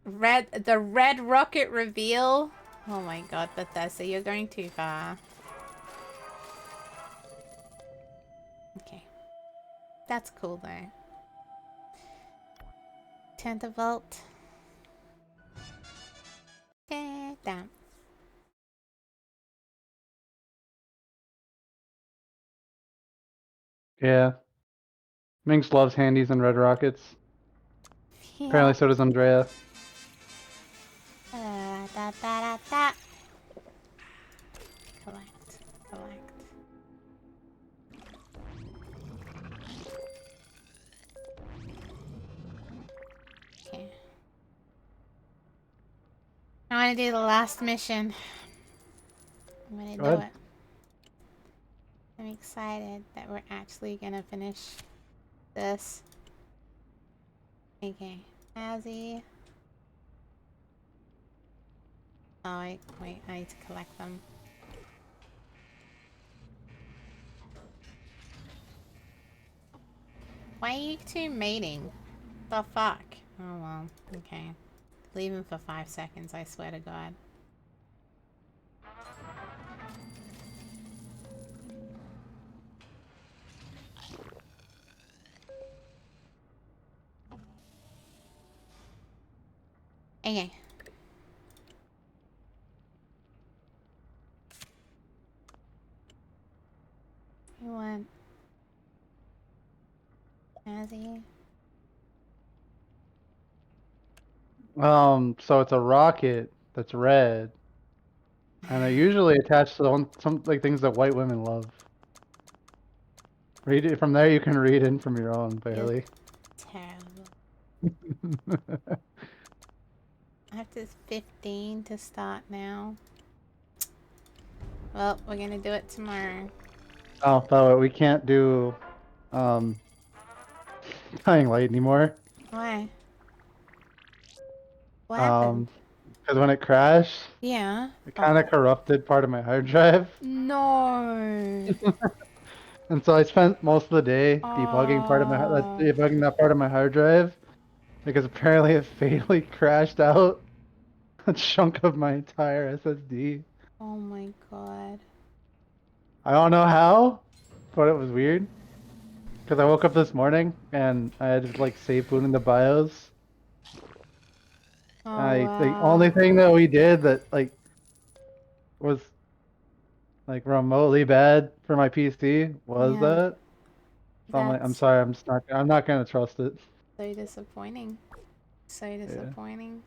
the red rocket reveal. Oh my god, Bethesda, you're going too far. Okay. That's cool though. Tentavolt. Okay, down. Yeah. Minx loves handies and red rockets. Yeah. Apparently so does Andrea. Da, da, da, da. Collect. Collect. Okay. I want to do the last mission. I'm gonna Go do ahead. it. I'm excited that we're actually gonna finish this. Okay. Azzy. Oh, wait, I need to collect them. Why are you two mating? The fuck? Oh well, okay. Leave him for 5 seconds, I swear to God. Okay. You want Azzy? So it's a rocket that's red, and they're usually attached to some like things that white women love. Read it from there. You can read in from your own, Bailey. Terrible. I have to 15 to start now. Well, we're gonna do it tomorrow. Oh, by the way, we can't do Dying Light anymore. Why? What happened? Because when it crashed, Yeah. it kind of corrupted part of my hard drive. No. And so I spent most of the day debugging Oh. debugging that part of my hard drive because apparently it fatally crashed out a chunk of my entire SSD. Oh my god. I don't know how, but it was weird. Because I woke up this morning and I had to like save boot in the BIOS. Oh The only wow. thing that we did that like was like remotely bad for my PC was Yeah. that. So I'm like, I'm That's sorry, I'm not gonna trust it. so disappointing. So Yeah. disappointing.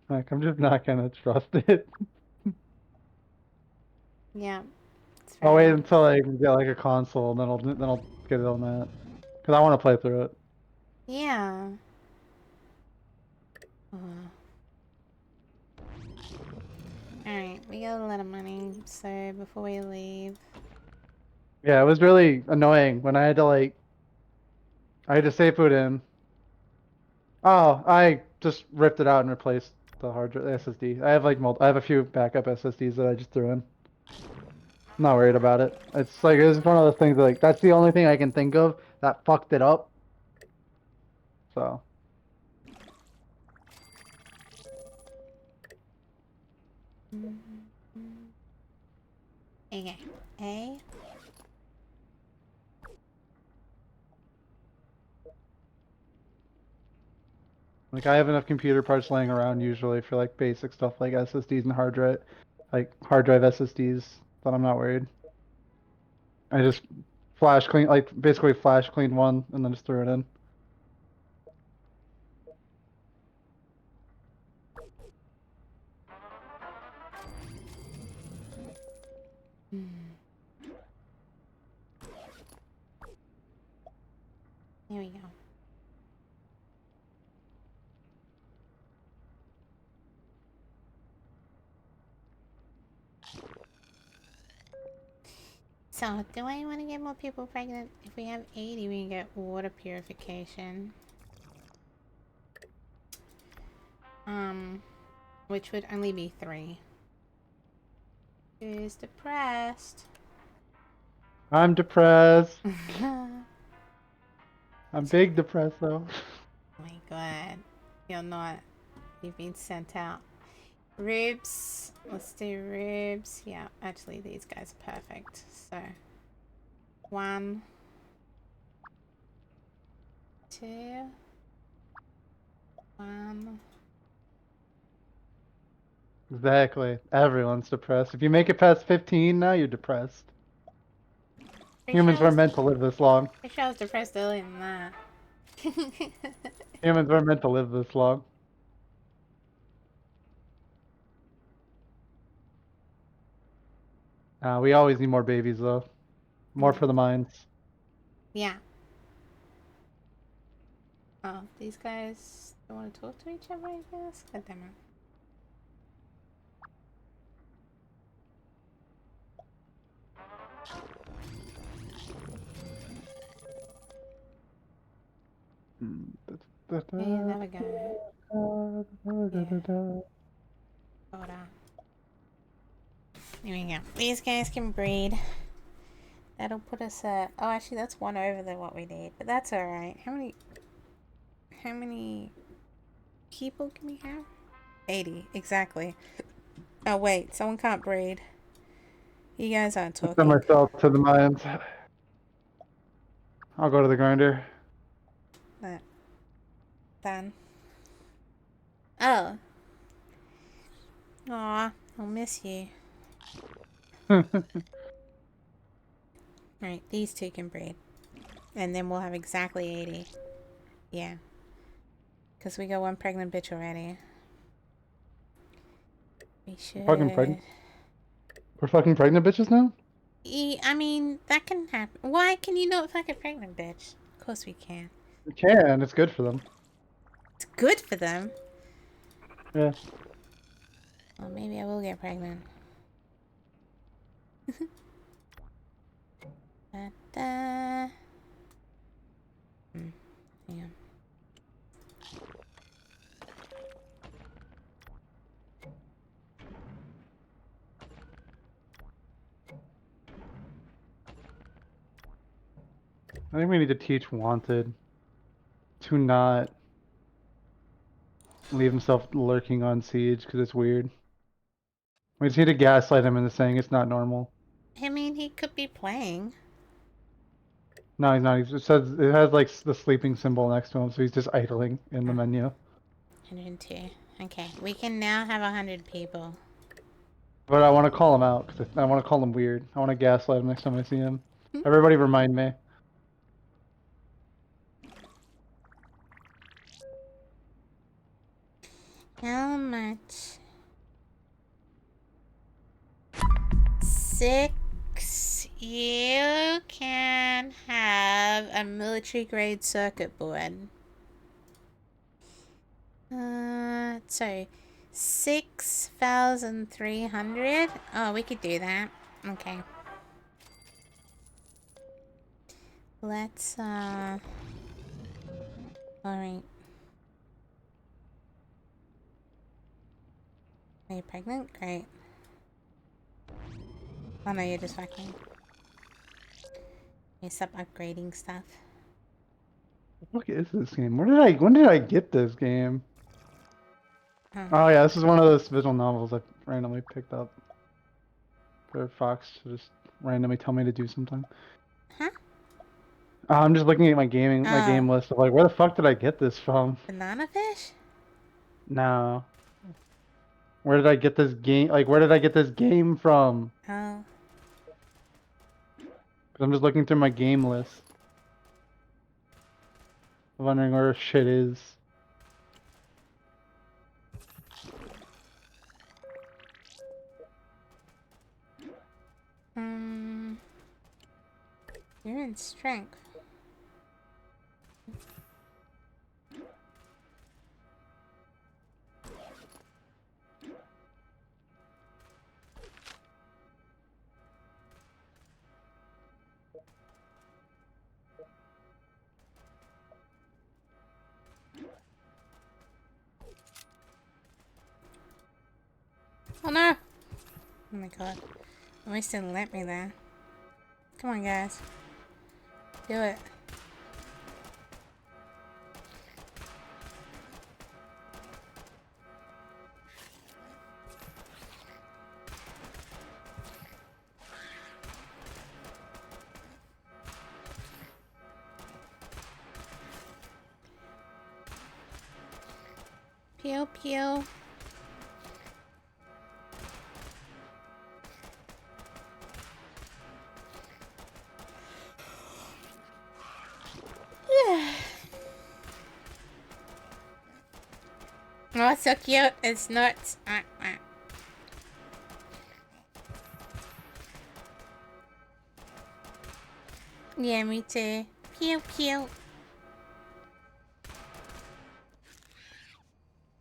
Like I'm just not gonna trust it. Yeah. It's I'll fair wait enough. until I can get like a console, and then I'll get it on that. Cause I want to play through it. Yeah. Alright, we got a lot of money, so before we leave. Yeah, it was really annoying when I had to save food in. Oh, I just ripped it out and replaced the SSD. I have I have a few backup SSDs that I just threw in. I'm not worried about it. It's like it's one of those things that, like that's the only thing I can think of that fucked it up. So Okay. A. like I have enough computer parts laying around usually for like basic stuff like SSDs and hard drive SSDs that I'm not worried. I just flash clean like basically flash clean one and then just threw it in. Here we go. So, do I want to get more people pregnant? If we have 80, we can get water purification. Which would only be 3. Who's depressed? I'm depressed. Oh I'm big depressed though. my god. You're not. You've been sent out. Ribs. Let's do ribs. Yeah, actually these guys are perfect. So 1, 2, 1. Exactly. Everyone's depressed. If you make it past 15 now, you're depressed. Humans weren't meant to live this long. Pretty sure I was depressed earlier than that. Humans weren't meant to live this long. We always need more babies, though. More for the mines. Yeah. Oh, these guys don't want to talk to each other, I guess? God damn it. Hey, there we go. Hold on. Here we go. These guys can breed. That'll put us at... Oh, actually, that's 1 over than what we need. But that's alright. How many people can we have? 80, exactly. Oh, wait. Someone can't breed. You guys aren't Send talking. myself to the mines. I'll go to the grinder. That. Done. Oh. Aw, I'll miss you. Alright, these two can breed. And then we'll have exactly 80. Yeah. Because we got 1 pregnant bitch already. We should... Fucking pregnant. We're fucking pregnant bitches now? I mean, that can happen. Why can you not fuck a pregnant bitch? Of course we can. We can. It's good for them. It's good for them. Yeah. Well, maybe I will get pregnant. Da-da. Yeah. I think we need to teach Wanted to not leave himself lurking on Siege because it's weird. We just need to gaslight him into saying it's not normal. I mean, he could be playing. No, he's not. It says it has like the sleeping symbol next to him, so he's just idling in the menu. 102. Okay, we can now have 100 people. But I want to call him out because I want to call him weird. I want to gaslight him next time I see him. Everybody remind me. How much? 6. You can have a military grade circuit board. So 6,300. Oh, we could do that. Okay. Let's alright. Are you pregnant? Great. Oh no, you're just fucking. You stop upgrading stuff. What is this game? When did I get this game? Huh. Oh yeah, this is one of those visual novels I randomly picked up for Fox to just randomly tell me to do something. Huh? I'm just looking at my game list of like, where the fuck did I get this from? Banana fish? No. Where did I get this game? Like, where did I get this game from? Oh. 'Cause I'm just looking through my game list. Wondering where shit is. You're in strength. Oh no! Oh my god. At least didn't let me there. Come on, guys. Do it. Pew pew. Oh, it's so cute. It's nuts. Yeah, me too. Pew pew.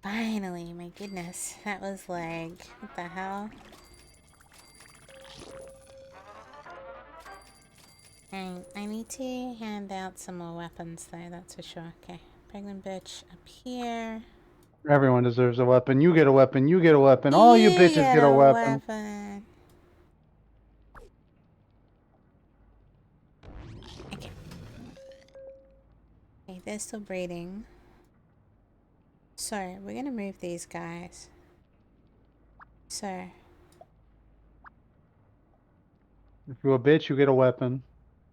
Finally, my goodness. That was like, what the hell? Alright, I need to hand out some more weapons though, that's for sure. Okay, pregnant bitch up here. Everyone deserves a weapon. You get a weapon. You get a weapon. All you bitches get a weapon. Okay. Okay, they're still breeding. So, we're gonna move these guys. So. If you're a bitch, you get a weapon.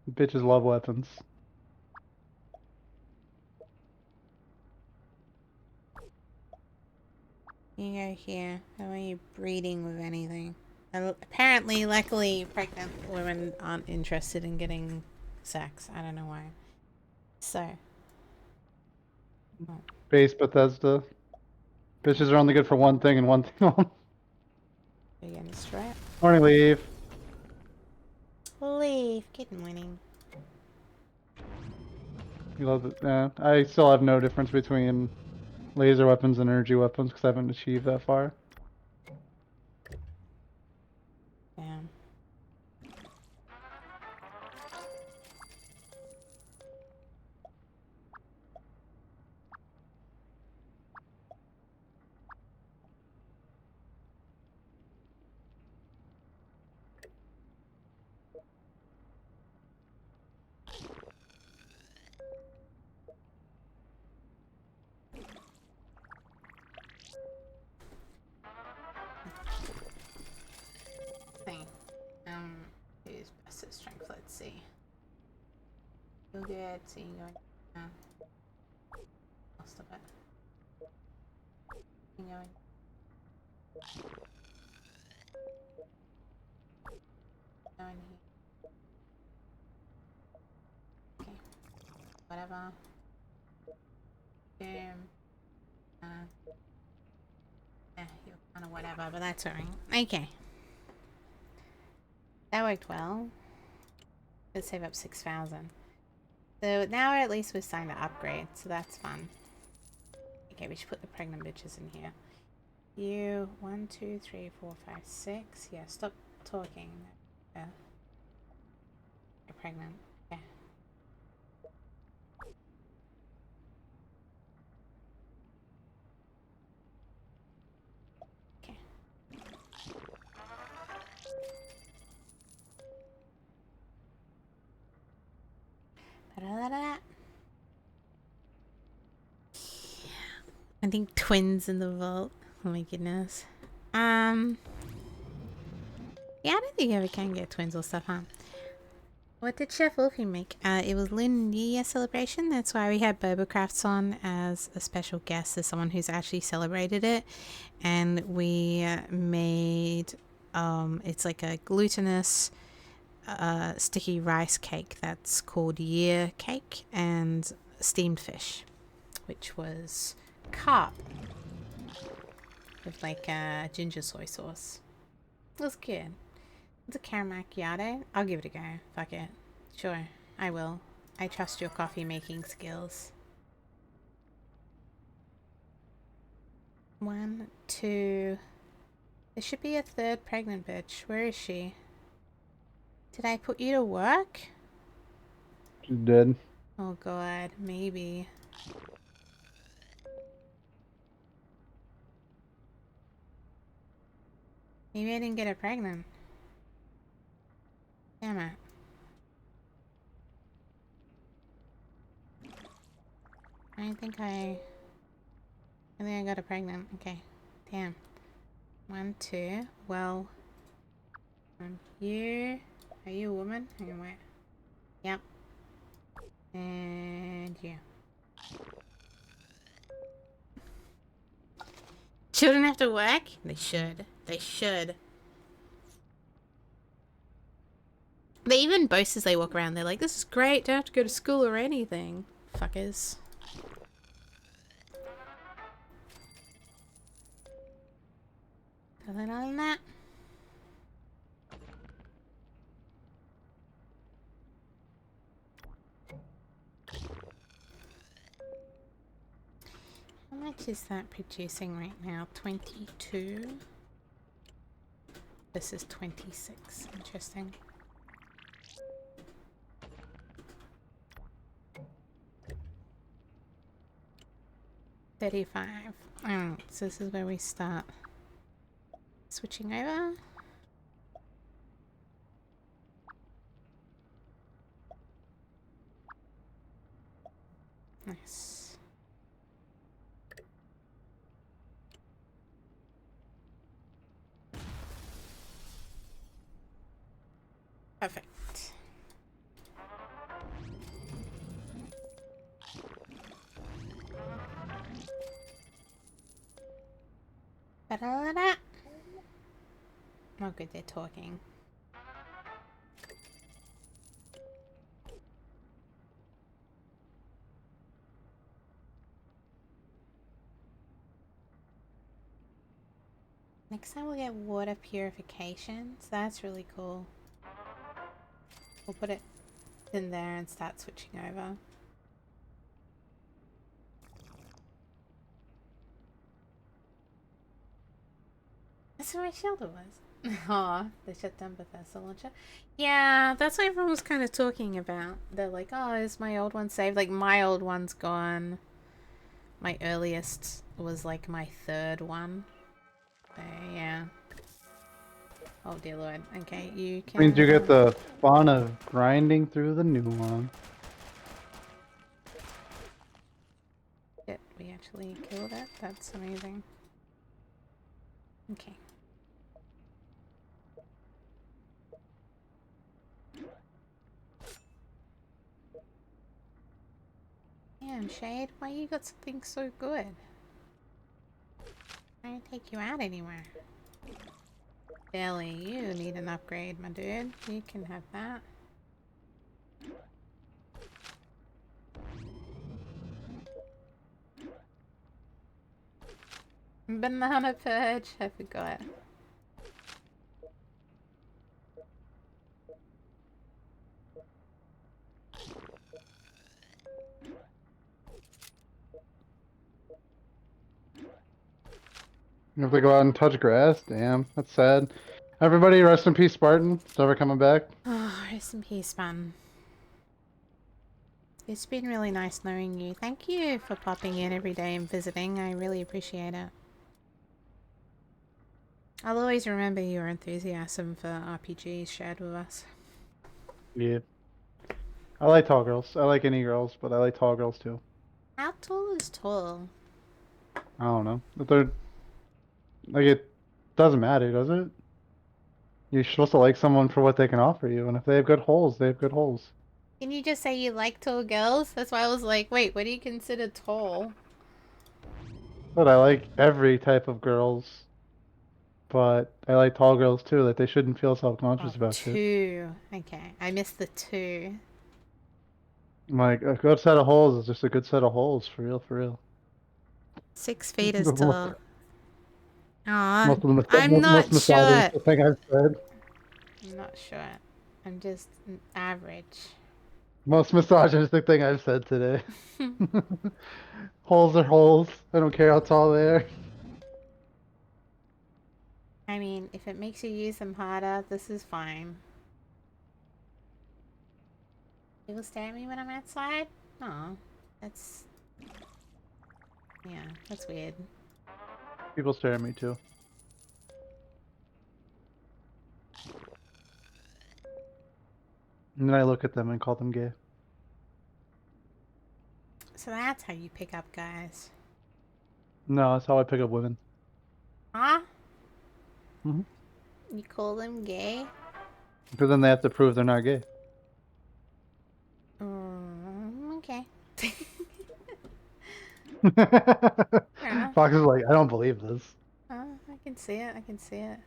Bitches love weapons. You go here. How are you breeding with anything? Apparently, luckily, pregnant women aren't interested in getting sex. I don't know why. So. Oh. Base Bethesda. Bitches are only good for one thing and one thing only. Are you gonna strap? Morning, Leave. Leave. Good morning. You love it. I still have no difference between laser weapons and energy weapons because I haven't achieved that far. Damn. Who's best at strength? Let's see. Feel good. So you going down. Most of it. You going. Going here. Okay. Whatever. Boom. You're kind of whatever, but that's alright. Okay. That worked well. Let's save up 6,000. So now at least we're starting to upgrade, so that's fun. Okay, we should put the pregnant bitches in here. You, 1, 2, 3, 4, 5, 6. Yeah, stop talking. Yeah. You're pregnant. Yeah. Okay. Da-da-da-da. I think twins in the vault. Oh my goodness. Yeah, I don't think you ever can get twins or stuff, huh? What did Chef Wulfy make? It was Lunar New Year celebration. That's why we had Boba Crafts on as a special guest, as someone who's actually celebrated it. And we made, it's like a glutinous sticky rice cake that's called year cake, and steamed fish, which was carp with like ginger soy sauce. It was good. It's a caramel macchiato. I'll give it a go. Fuck it. Sure, I will. I trust your coffee making skills. 1, 2. There should be a third pregnant bitch. Where is she? Did I put you to work? She's dead. Oh god, maybe. Maybe I didn't get her pregnant. Damn it. I think I got her pregnant. Okay. Damn. 1, 2. Well. You. Are you a woman? Hang on, wait. Yep. And you. Children have to work? They should. They should. They even boast as they walk around. They're like, this is great. Don't have to go to school or anything. Fuckers. Other than that. How much is that producing right now? 22? This is 26. Interesting. $35. Alright, so this is where we start switching over. Nice. Perfect. Da-da-da-da. Oh good, they're talking. Next time we'll get water purification, so that's really cool. We'll put it in there and start switching over. That's what my shelter was. Aw, they shut down Bethesda launcher. Yeah, that's what everyone was kind of talking about. They're like, oh, is my old one saved? Like, my old one's gone. My earliest was like my third one. So, yeah. Oh dear lord. Okay, you can... Means you get the fun of grinding through the new one. Shit, we actually killed it? That's amazing. Okay. Damn, Shade, why you got something so good? I don't take you out anywhere. Billy, you need an upgrade, my dude. You can have that. Banana purge, I forgot. You have to go out and touch grass? Damn, that's sad. Everybody, rest in peace, Spartan. It's never coming back. Oh, rest in peace, man. It's been really nice knowing you. Thank you for popping in every day and visiting. I really appreciate it. I'll always remember your enthusiasm for RPGs shared with us. Yeah. I like tall girls. I like any girls, but I like tall girls too. How tall is tall? I don't know. But they're like it doesn't matter, does it? You're supposed to like someone for what they can offer you, and if they have good holes, they have good holes. Can you just say you like tall girls? That's why I was like, wait, what do you consider tall? But I like every type of girls. But I like tall girls too, that they shouldn't feel self-conscious about shit. Two. Okay, I missed the two. Like, a good set of holes is just a good set of holes, for real, for real. 6 feet is Most- tall. Aw, Most of the I'm not most sure. misogynistic thing I've said. I'm not sure. I'm just average. Most misogynistic thing I've said today. Holes are holes. I don't care how tall they are. I mean, if it makes you use them harder, this is fine. People stare at me when I'm outside? Oh, that's... yeah, that's weird. People stare at me too. And then I look at them and call them gay. So that's how you pick up guys. No, that's how I pick up women. Huh? Mhm. You call them gay? Because then they have to prove they're not gay. Okay. enough. Fox is like, I don't believe this. see it. I can see it.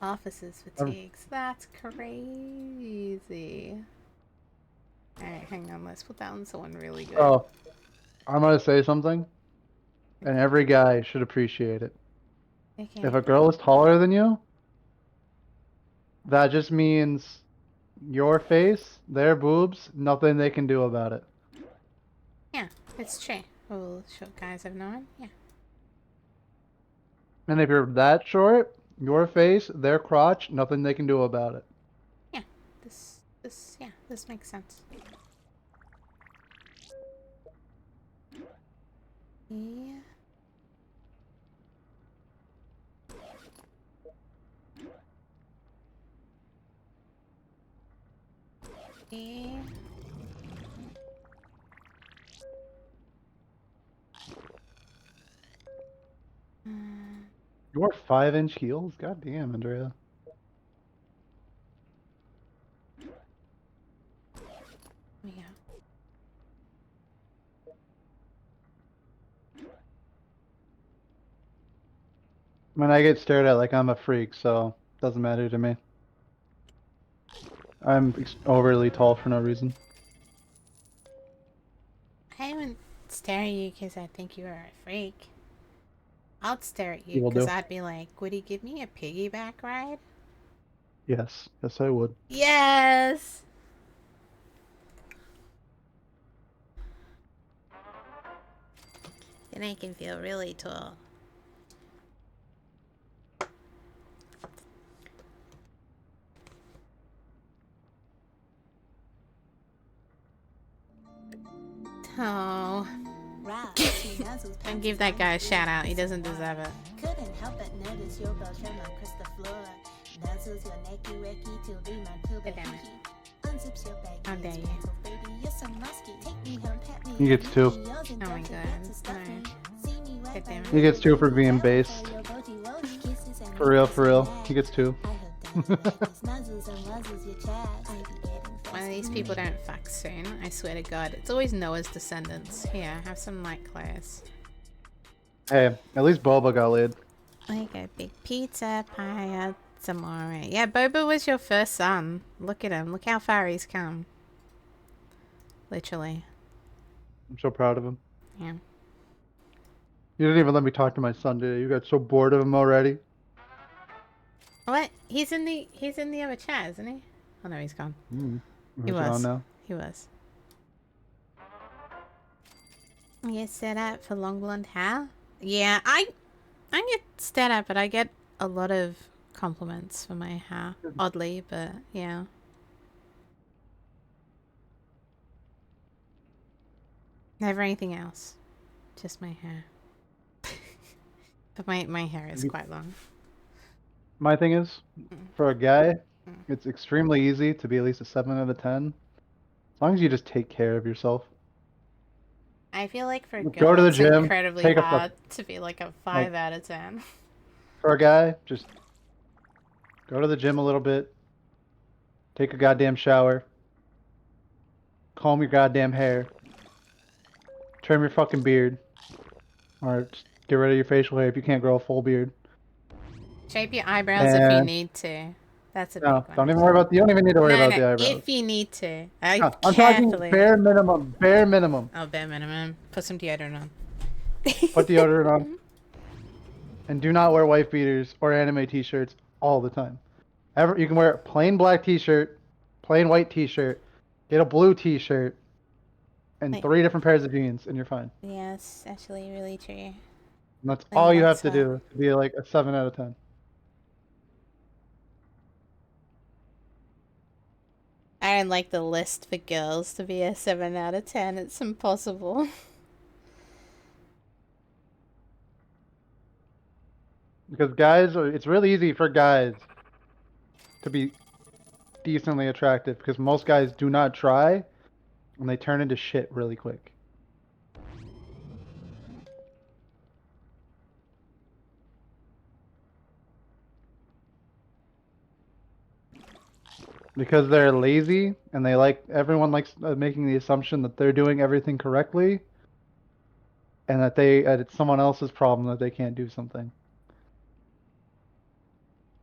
Officers fatigues. That's crazy. Alright, hang on. Let's put that on someone really good. Oh, I'm gonna say something, and every guy should appreciate it. Okay. If a girl is taller than you, that just means your face, their boobs, nothing they can do about it. Yeah, it's true. All short guys have known. Yeah. And if you're that short, your face, their crotch, nothing they can do about it. Yeah. This makes sense. Yeah. Yeah. Your 5-inch heels? God damn, Andrea. Yeah. I mean, I get stared at like I'm a freak, so it doesn't matter to me. I'm overly tall for no reason. I wouldn't stare at you because I think you are a freak. I'd stare at you You will because do. I'd be like, would he give me a piggyback ride? Yes, yes, I would. Yes! Then I can feel really tall. Oh. Don't give that guy a shout out. He doesn't deserve it. Couldn't help but notice your bell trim across the floor. Nuzzles your necky wacky till be my pill Good damn it. Unzips your bag. How dare you. Baby, you're so musky. Take me home, pat me. He gets 2. Oh my god. Alright. Good damn He it. gets 2 for being based. For real, he gets 2. One of these people don't fuck soon. I swear to God. It's always Noah's descendants. Here, have some light class. Hey, at least Boba got laid. I got big pizza, pie, some more. Yeah, Boba was your first son. Look at him. Look how far he's come. Literally. I'm so proud of him. Yeah. You didn't even let me talk to my son today. You got so bored of him already. What? He's in the other chat, isn't he? Oh no, he's gone. He Who's on was. now? He was. You get set up for long blonde hair? Yeah, I get stared at, but I get a lot of compliments for my hair. Oddly, but yeah. Never anything else. Just my hair. But my hair is quite long. My thing is, for a guy, it's extremely easy to be at least a 7 out of 10. As long as you just take care of yourself. I feel like for a Go girl, to the it's gym, incredibly take a hard to be like a 5 out of 10. For a guy, just go to the gym a little bit. Take a goddamn shower. Comb your goddamn hair. Trim your fucking beard. Or just get rid of your facial hair if you can't grow a full beard. Shape your eyebrows if you And- need to. That's a No, big one. don't even worry about. You don't even need to worry about the eyebrows. If you need to. No, I'm talking bare minimum. Bare minimum. Oh, bare minimum. Put some deodorant on. Put deodorant on. And do not wear wife beaters or anime t-shirts all the time. You can wear a plain black t-shirt, plain white t-shirt, get a blue t-shirt, and 3 different pairs of jeans, and you're fine. Yes, actually, really true. And that's Plain all you black have to sock. do to be like a 7 out of 10. I don't like the list for girls to be a 7 out of 10. It's impossible. Because guys, it's really easy for guys to be decently attractive because most guys do not try and they turn into shit really quick. Because they're lazy and everyone likes making the assumption that they're doing everything correctly and that it's someone else's problem that they can't do something.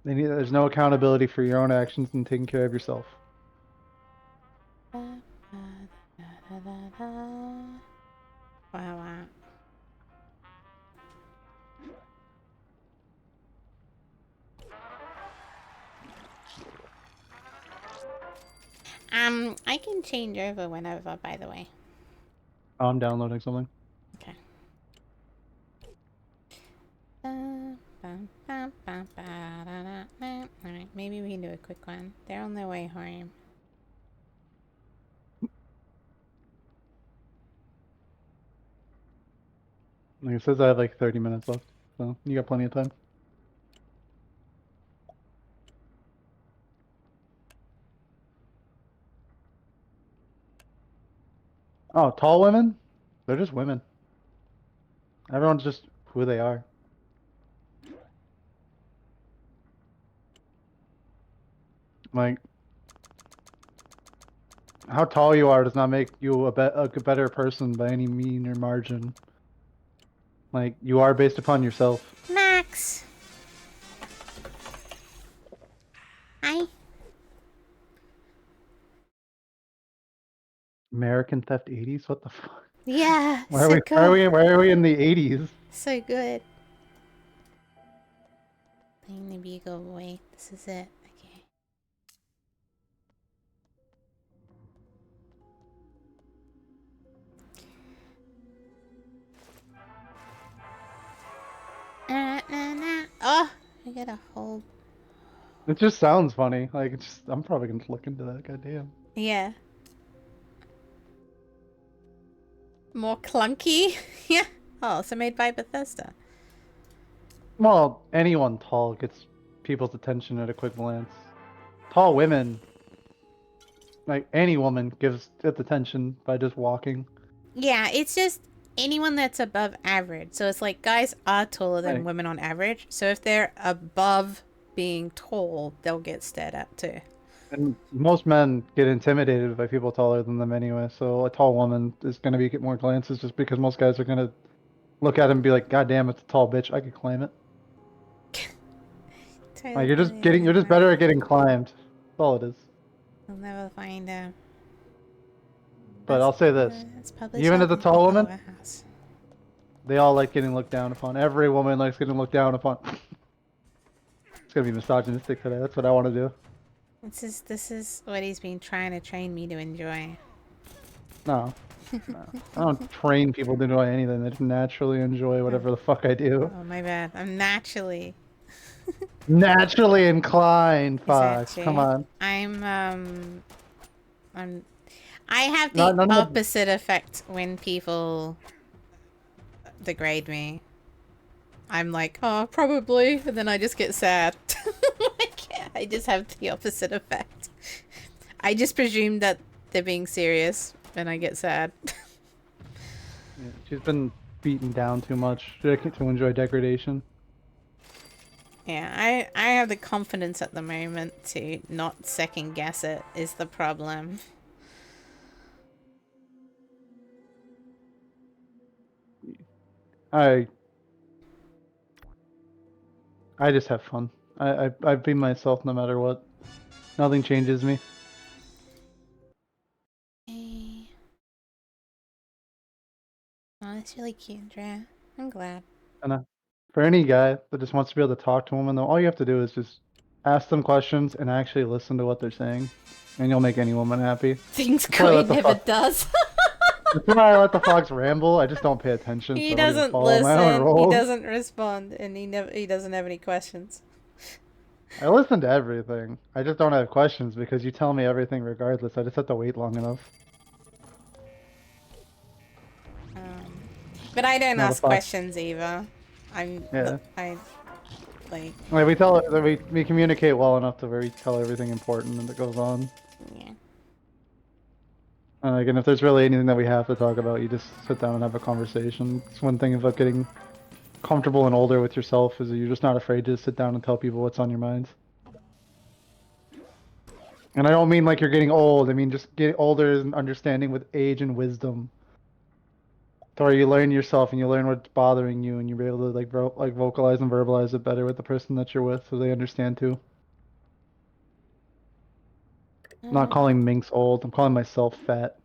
There's no accountability for your own actions and taking care of yourself. Wow. I can change over whenever, by the way. Oh, I'm downloading something. Okay. Alright, maybe we can do a quick one. They're on their way home. Like it says I have like 30 minutes left, so you got plenty of time. Oh, tall women? They're just women. Everyone's just who they are. Like, how tall you are does not make you a better person by any mean or margin. Like, you are based upon yourself. Max! Hi. American Theft 80s? What the fuck? Yeah, Why so good. why are we in the 80s? So good. Playing the Beagle Boy. This is it. Okay. Oh, I got a whole. It just sounds funny. Like, it's just, I'm probably gonna look into that. Goddamn. Yeah. More clunky? Yeah. Oh, so made by Bethesda. Well, anyone tall gets people's attention at a quick glance. Tall women, like any woman, gives it attention by just walking. Yeah, it's just anyone that's above average. So it's like guys are taller than Right. women on average. So if they're above being tall, they'll get stared at too. And most men get intimidated by people taller than them anyway, so a tall woman is going to get more glances just because most guys are going to look at him and be like, God damn, it's a tall bitch, I could climb it. Like, you're just better at getting climbed. That's all it is. I'll never find him. But I'll say this, It's published even out as a in tall Pickle woman, Warehouse. they all like getting looked down upon. Every woman likes getting looked down upon. It's going to be misogynistic today, that's what I want to do. This is what he's been trying to train me to enjoy. No. No. I don't train people to do anything. They just naturally enjoy whatever the fuck I do. Oh, my bad. I'm naturally. Naturally inclined, Is that Fox. true? Come on. I have the None of opposite effect when people degrade me. I'm like, oh, probably, and then I just get sad. Like, I just have the opposite effect. I just presume that they're being serious, and I get sad. Yeah, she's been beaten down too much to enjoy degradation. Yeah, I have the confidence at the moment to not second guess it is the problem. I just have fun. I be myself no matter what. Nothing changes me. Hey. Oh, that's really cute, Drea. I'm glad. And for any guy that just wants to be able to talk to a woman, though, all you have to do is just ask them questions and actually listen to what they're saying, and you'll make any woman happy. Things That's why I Gray let the never fox- does. That's why I let the fox ramble. I just don't pay attention. He So I don't even doesn't follow my own listen. He rules. doesn't respond, and he doesn't have any questions. I listen to everything. I just don't have questions because you tell me everything regardless. I just have to wait long enough. But I don't Not a ask fox. questions either. Yeah. Like, Like we communicate well enough to where we tell everything important that goes on. yeah. And like, and if there's really anything that we have to talk about, you just sit down and have a conversation. It's one thing about getting comfortable and older with yourself is that you're just not afraid to sit down and tell people what's on your mind. And I don't mean like you're getting old. I mean just getting older and understanding with age and wisdom. So you learn yourself and you learn what's bothering you, and you're able to like vocalize and verbalize it better with the person that you're with, so they understand too. I'm not calling Minx old. I'm calling myself fat.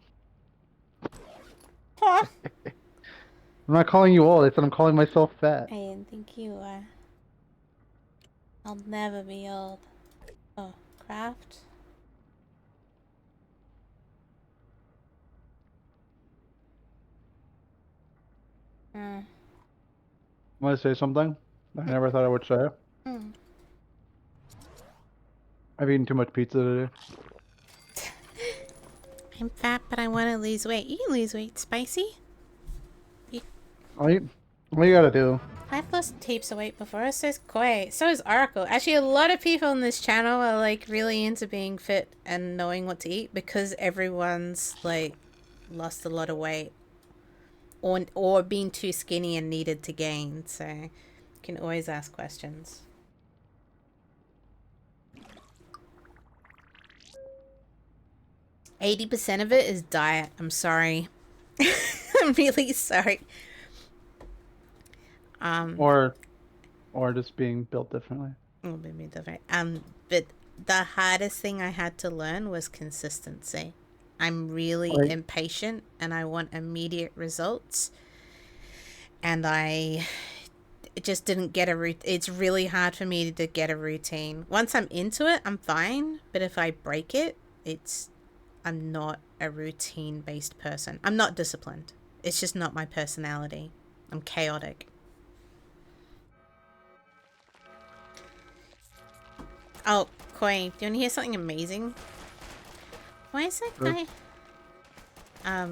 Huh? I'm not calling you old. I said I'm calling myself fat. I didn't think you were. I'll never be old. Oh, craft. Want to say something? I never thought I would say it. Mm. I've eaten too much pizza today. I'm fat, but I want to lose weight. You can lose weight, Spicy. What you gotta do? I've lost heaps of weight before, so is Koi. So is Oracle. Actually, a lot of people on this channel are like really into being fit and knowing what to eat because everyone's like lost a lot of weight or been too skinny and needed to gain. So you can always ask questions. %80 of it is diet. I'm sorry. I'm really sorry. Or just being built differently. Oh, maybe different. But the hardest thing I had to learn was consistency. I'm really impatient and I want immediate results. And I just didn't get a routine. It's really hard for me to get a routine. Once I'm into it, I'm fine. But if I break it, I'm not a routine-based person. I'm not disciplined. It's just not my personality. I'm chaotic. Oh, Koi, do you want to hear something amazing? Why is that guy? Are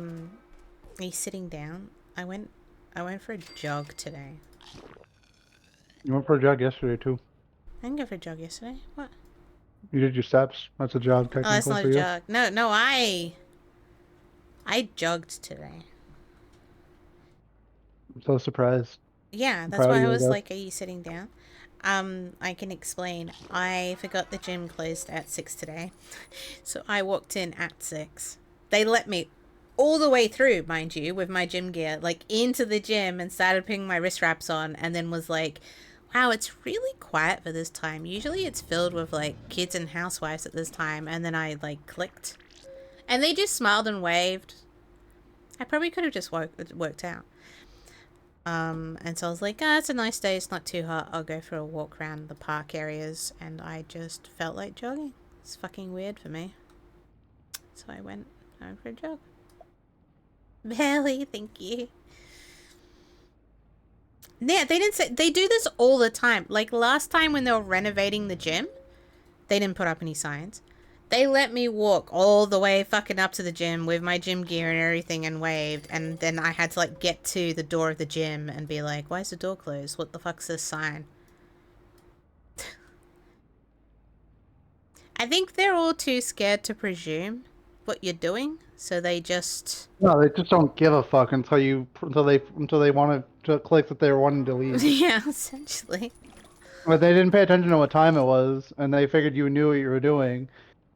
you sitting down? I went for a jog today. You went for a jog yesterday too. I didn't go for a jog yesterday. What? You did your steps. That's a jog technical Oh, that's not for a you. jog. No, I jogged today. I'm so surprised. Yeah, that's why I was like, are you sitting down? I can explain. I forgot the gym closed at 6 today. So I walked in at 6. They let me all the way through, mind you, with my gym gear, like into the gym and started putting my wrist wraps on and then was like, wow, it's really quiet for this time. Usually it's filled with like kids and housewives at this time. And then I like clicked and they just smiled and waved. I probably could have just worked out. And so I was like, it's a nice day, it's not too hot, I'll go for a walk around the park areas, and I just felt like jogging. It's fucking weird for me. So I went for a jog. Belly, thank you. Yeah, they didn't say, they do this all the time. Like last time when they were renovating the gym, they didn't put up any signs. They let me walk all the way fucking up to the gym with my gym gear and everything and waved. And then I had to like get to the door of the gym and be like, why is the door closed? What the fuck's this sign? I think they're all too scared to presume what you're doing. So they just... No, they just don't give a fuck until they want to click that they're wanting to leave. Yeah, essentially. But they didn't pay attention to what time it was, and they figured you knew what you were doing.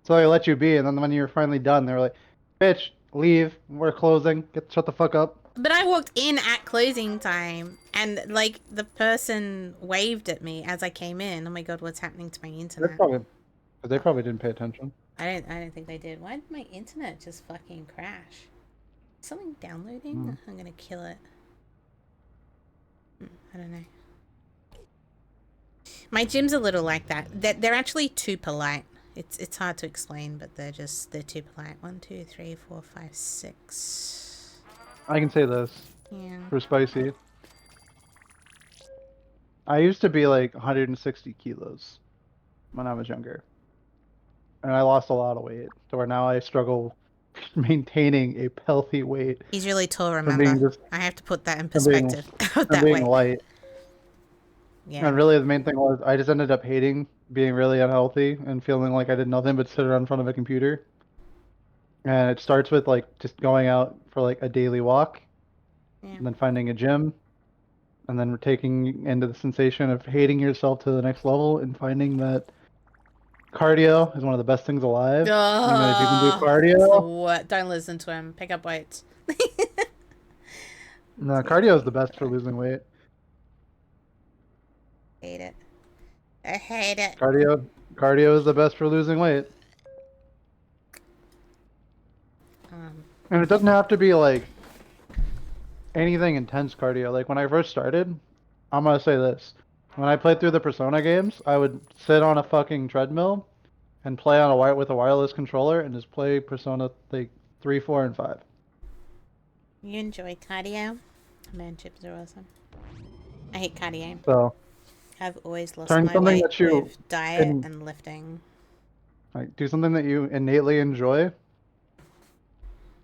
So they let you be, and then when you were finally done, they were like, bitch, leave, we're closing, shut the fuck up. But I walked in at closing time, and like the person waved at me as I came in. Oh my god, what's happening to my internet? They probably didn't pay attention. I don't think they did. Why did my internet just fucking crash? Something downloading? I'm gonna kill it. I don't know. My gym's a little like that. They're actually too polite. It's hard to explain, but they're too polite. 1, 2, 3, 4, 5, 6. I can say this. Yeah. For Spicy. I used to be like 160 kilos when I was younger. And I lost a lot of weight. So where now I struggle maintaining a healthy weight. He's really tall, remember? I have to put that in perspective. That being light. Yeah. And really the main thing was I just ended up hating being really unhealthy and feeling like I did nothing but sit around in front of a computer. And it starts with like just going out for like a daily walk, and then finding a gym, and then taking into the sensation of hating yourself to the next level and finding that cardio is one of the best things alive. And if you can do cardio, what? Don't listen to him. Pick up weights. No, cardio is the best for losing weight. Hate it. I hate it. Cardio is the best for losing weight. And it doesn't have to be like anything intense cardio. Like when I first started, I'm gonna say this. When I played through the Persona games, I would sit on a fucking treadmill and play on with a wireless controller and just play Persona like 3, 4, and 5. You enjoy cardio? Man, chips are awesome. I hate cardio. So I've always lost turn my something weight that you with diet can and lifting. like do something that you innately enjoy, and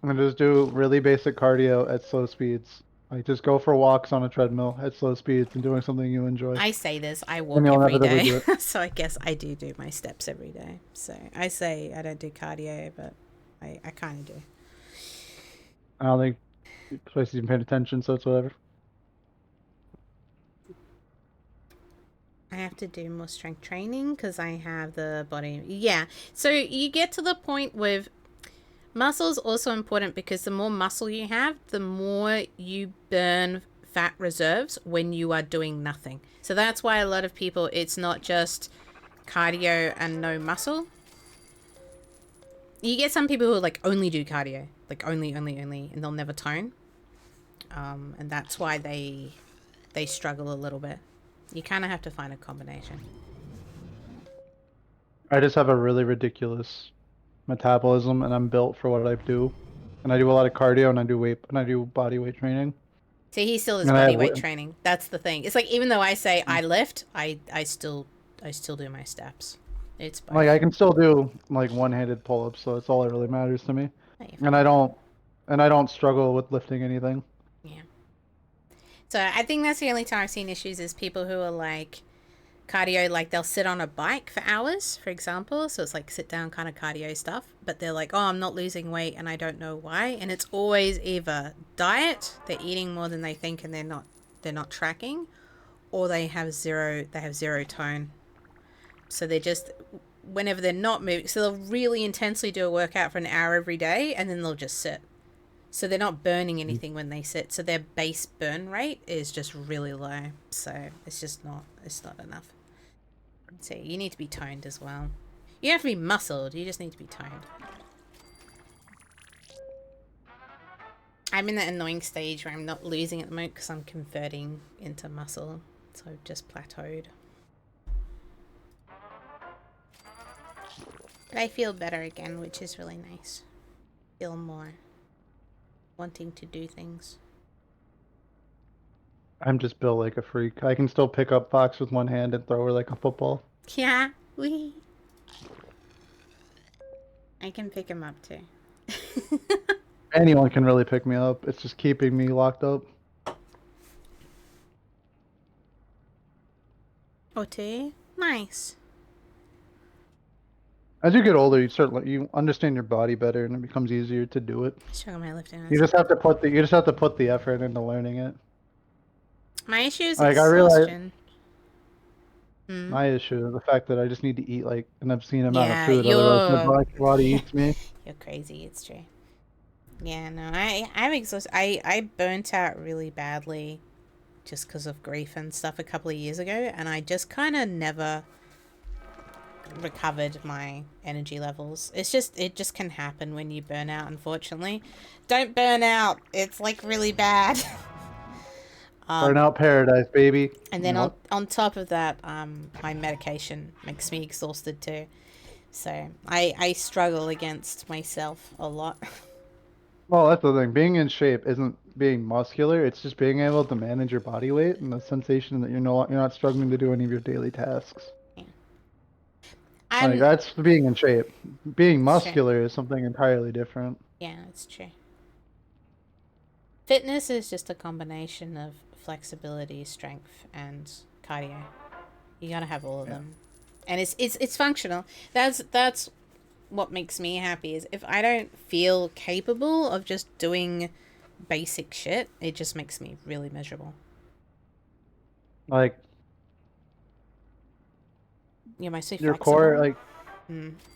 then just do really basic cardio at slow speeds. Like just go for walks on a treadmill at slow speeds and doing something you enjoy. I say this, I And walk you'll every inevitably day, do it. so I guess I do my steps every day. So I say I don't do cardio, but I kind of do. I don't think Spicy's even paying attention, so it's whatever. I have to do more strength training because I have the body. Yeah, so you get to the point with muscle is also important because the more muscle you have, the more you burn fat reserves when you are doing nothing. So that's why a lot of people, it's not just cardio and no muscle. You get some people who like only do cardio, like only, and they'll never tone. And that's why they struggle a little bit. You kind of have to find a combination. I just have a really ridiculous metabolism, and I'm built for what I do. And I do a lot of cardio, and I do body weight training. See, he still does And I body have weight training. That's the thing. It's like even though I say I lift, I still do my steps. It's both. like I can still do like one-handed pull-ups, so it's all that really matters to me. Oh, you're And I don't struggle with lifting anything. Yeah. So I think that's the only time I've seen issues is people who are like cardio, like they'll sit on a bike for hours, for example. So it's like sit down kind of cardio stuff, but they're like, oh, I'm not losing weight and I don't know why. And it's always either diet, they're eating more than they think and they're not tracking, or they have zero tone. So they're just, whenever they're not moving, so they'll really intensely do a workout for an hour every day and then they'll just sit. So they're not burning anything when they sit. So their base burn rate is just really low. So it's not enough. So you need to be toned as well. You don't have to be muscled, you just need to be toned. I'm in that annoying stage where I'm not losing at the moment because I'm converting into muscle. So I've just plateaued. But I feel better again, which is really nice. Feel more wanting to do things. I'm just built like a freak. I can still pick up Fox with one hand and throw her like a football. Yeah, wee. I can pick him up too. Anyone can really pick me up. It's just keeping me locked up. OT? Nice. As you get older, you understand your body better, and it becomes easier to do it. Show my lifting. You just have to put the effort into learning it. My issue is Like I realize exhaustion. my issue is the fact that I just need to eat like an obscene amount Yeah, of food, otherwise my body eats me. You're crazy. It's true. Yeah, no, I'm exhausted. I burnt out really badly, just because of grief and stuff a couple of years ago, and I just kind of never recovered my energy levels. It just can happen when you burn out, unfortunately. Don't burn out. It's like really bad. Burnout paradise, baby. And then on top of that, my medication makes me exhausted too. So I struggle against myself a lot. Well, that's the thing. Being in shape isn't being muscular. It's just being able to manage your body weight and the sensation that you're not struggling to do any of your daily tasks. Yeah. Like that's being in shape. Being muscular is something entirely different. Yeah, it's true. Fitness is just a combination of flexibility, strength, and cardio. You gotta have all of them, and it's functional. That's what makes me happy. Is if I don't feel capable of just doing basic shit, it just makes me really miserable. Like You're mostly your flexible. core, like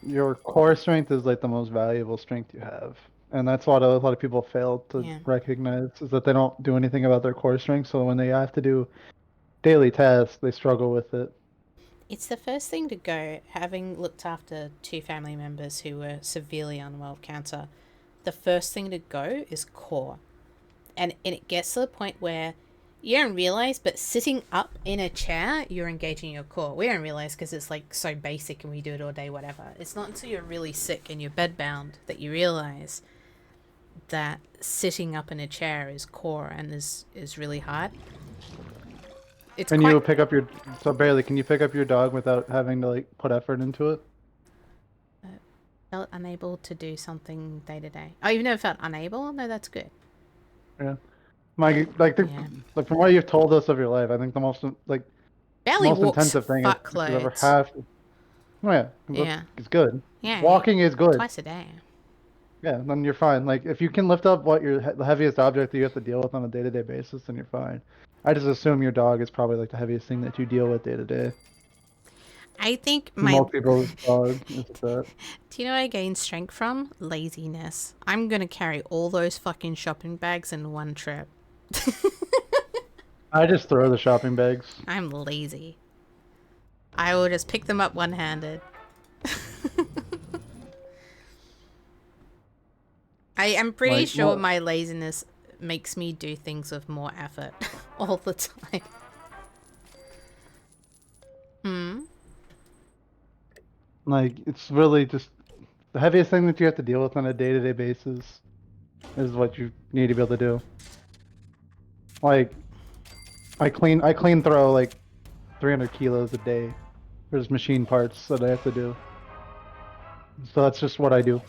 your core strength is like the most valuable strength you have. and that's what a lot of people fail to Yeah. recognize is that they don't do anything about their core strength. So when they have to do daily tasks, they struggle with it. It's the first thing to go, having looked after 2 family members who were severely unwell of cancer. The first thing to go is core. And it gets to the point where you don't realize, but sitting up in a chair, you're engaging your core. We don't realize because it's like so basic and we do it all day, whatever. It's not until you're really sick and you're bedbound that you realize that sitting up in a chair is core and is really hard. It's Can quite... you pick up your Bailey? Can you pick up your dog without having to like put effort into it? Felt unable to do something day to day. Oh, you've never felt unable? No, that's good. Yeah. Like like from what you've told us of your life, I think the most like Barely most walks intensive thing is you ever fuckloads. have. Oh yeah. Yeah. It's good. Yeah. Walking is good. Twice a day. Yeah, then you're fine. Like if you can lift up what the heaviest object that you have to deal with on a day-to-day basis, then you're fine. I just assume your dog is probably like the heaviest thing that you deal with day-to-day. I think my... Most people's dog is that. Do you know what I gain strength from? Laziness. I'm gonna carry all those fucking shopping bags in one trip. I just throw the shopping bags. I'm lazy. I will just pick them up one-handed. I am pretty Like, sure what- my laziness makes me do things with more effort all the time. Like it's really just the heaviest thing that you have to deal with on a day-to-day basis is what you need to be able to do. Like I clean throw like 300 kilos a day. There's machine parts that I have to do. So that's just what I do.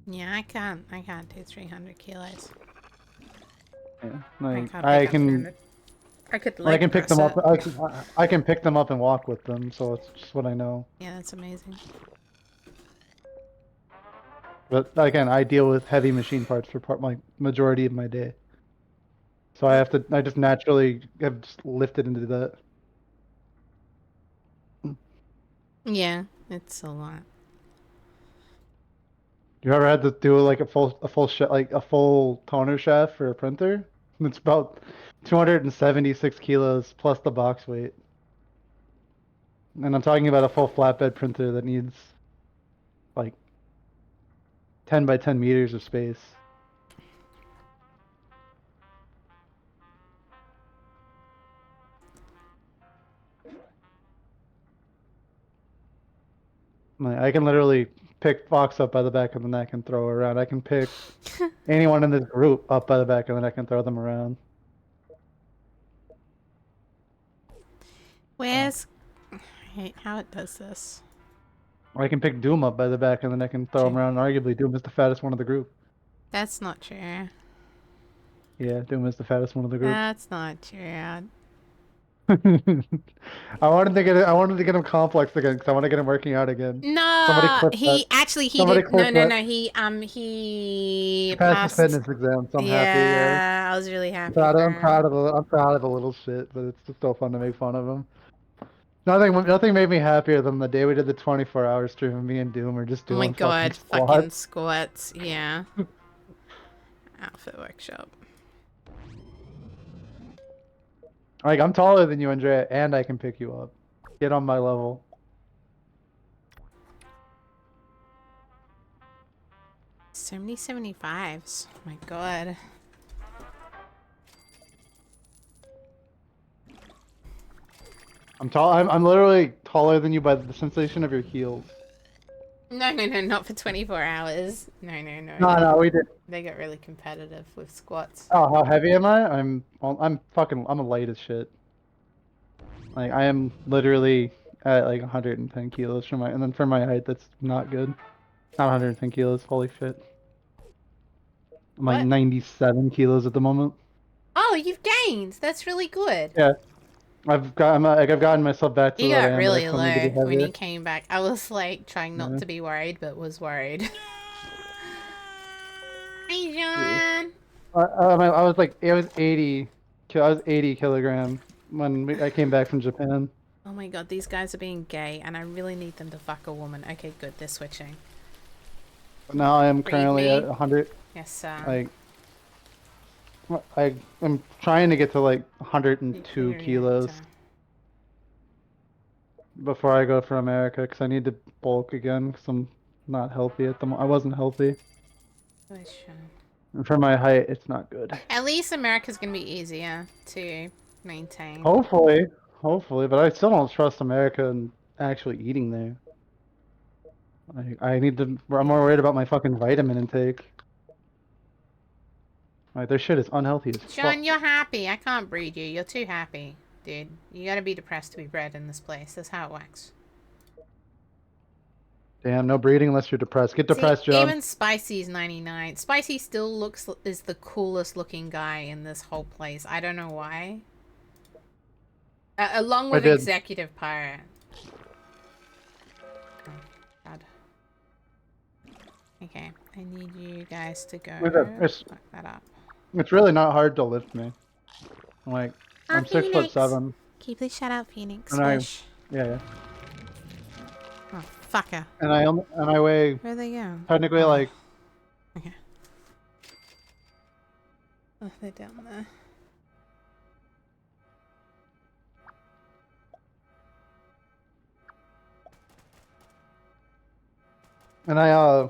Yeah, I can't do 300 kilos. Yeah. Like can't I pick up can 300. I could I can pick press them up. it. I can pick them up and walk with them. So it's just what I know. Yeah, that's amazing. But again, I deal with heavy machine parts for my majority of my day. So I just naturally have just lifted into that. Yeah, it's a lot. You ever had to do like a full toner shaft for a printer? It's about 276 kilos plus the box weight. And I'm talking about a full flatbed printer that needs like 10 by 10 meters of space. Like, I can literally pick Fox up by the back of the neck and throw her around. I can pick anyone in this group up by the back of the neck and throw them around. Where's... I hate how it does this. Or I can pick Doom up by the back of the neck and throw him around. Arguably, Doom is the fattest one of the group. That's not true. Yeah, Doom is the fattest one of the group. That's not true. I wanted to get him complex again because I want to get him working out again. Somebody No, clip he that. actually he Somebody did no clip no that. no he Passed his fitness exam, so I'm happy. Yeah. I was really happy. I'm for proud him. of the little shit, but it's just so fun to make fun of him. Nothing made me happier than the day we did the 24-hour stream and me and Doom were just Oh doing my god, fucking fucking squats, yeah. Outfit workshop. Like I'm taller than you, Andrea, and I can pick you up. Get on my level. So many 75s. Oh my god. I'm tall. I'm literally taller than you by the sensation of your heels. No, not for 24 hours. No. No, we did. They got really competitive with squats. Oh, how heavy am I? I'm light as shit. Like I am literally at like 110 kilos for and then for my height, that's not good. Not 110 kilos. Holy shit. I'm like What? 97 kilos at the moment. Oh, you've gained. That's really good. Yeah, I've gotten myself back to You that got really low when heavier. you came back. I was like trying not to be worried, but was worried. Hey, John. I was like, it was 80. I was 80 kilogram when I came back from Japan. Oh my god, these guys are being gay, and I really need them to fuck a woman. Okay, good, they're switching. Now I am Read currently me. at 100. Yes, sir. Like, I'm trying to get to like 102 kilos before I go for America because I need to bulk again because I'm not healthy at the moment. I wasn't healthy. And for my height, it's not good. At least America's gonna be easier to maintain. Hopefully, but I still don't trust America and actually eating there. I need to. I'm more worried about my fucking vitamin intake. Like, their shit is unhealthy as John, fuck. you're happy. I can't breed you. You're too happy, dude. You gotta be depressed to be bred in this place. That's how it works. Damn, no breeding unless you're depressed. Get depressed, See, John. even Spicy's 99. Spicy still is the coolest looking guy in this whole place. I don't know why. Along with Executive Pirate. Oh, God. Okay, I need you guys to go. Fuck that up. It's really not hard to lift me. Like, I'm Phoenix. 6'7". Can you please shout out Phoenix? And yeah. Oh, fucker. And I weigh. Where'd they go? Technically, like. Okay. Oh, they're down there. And I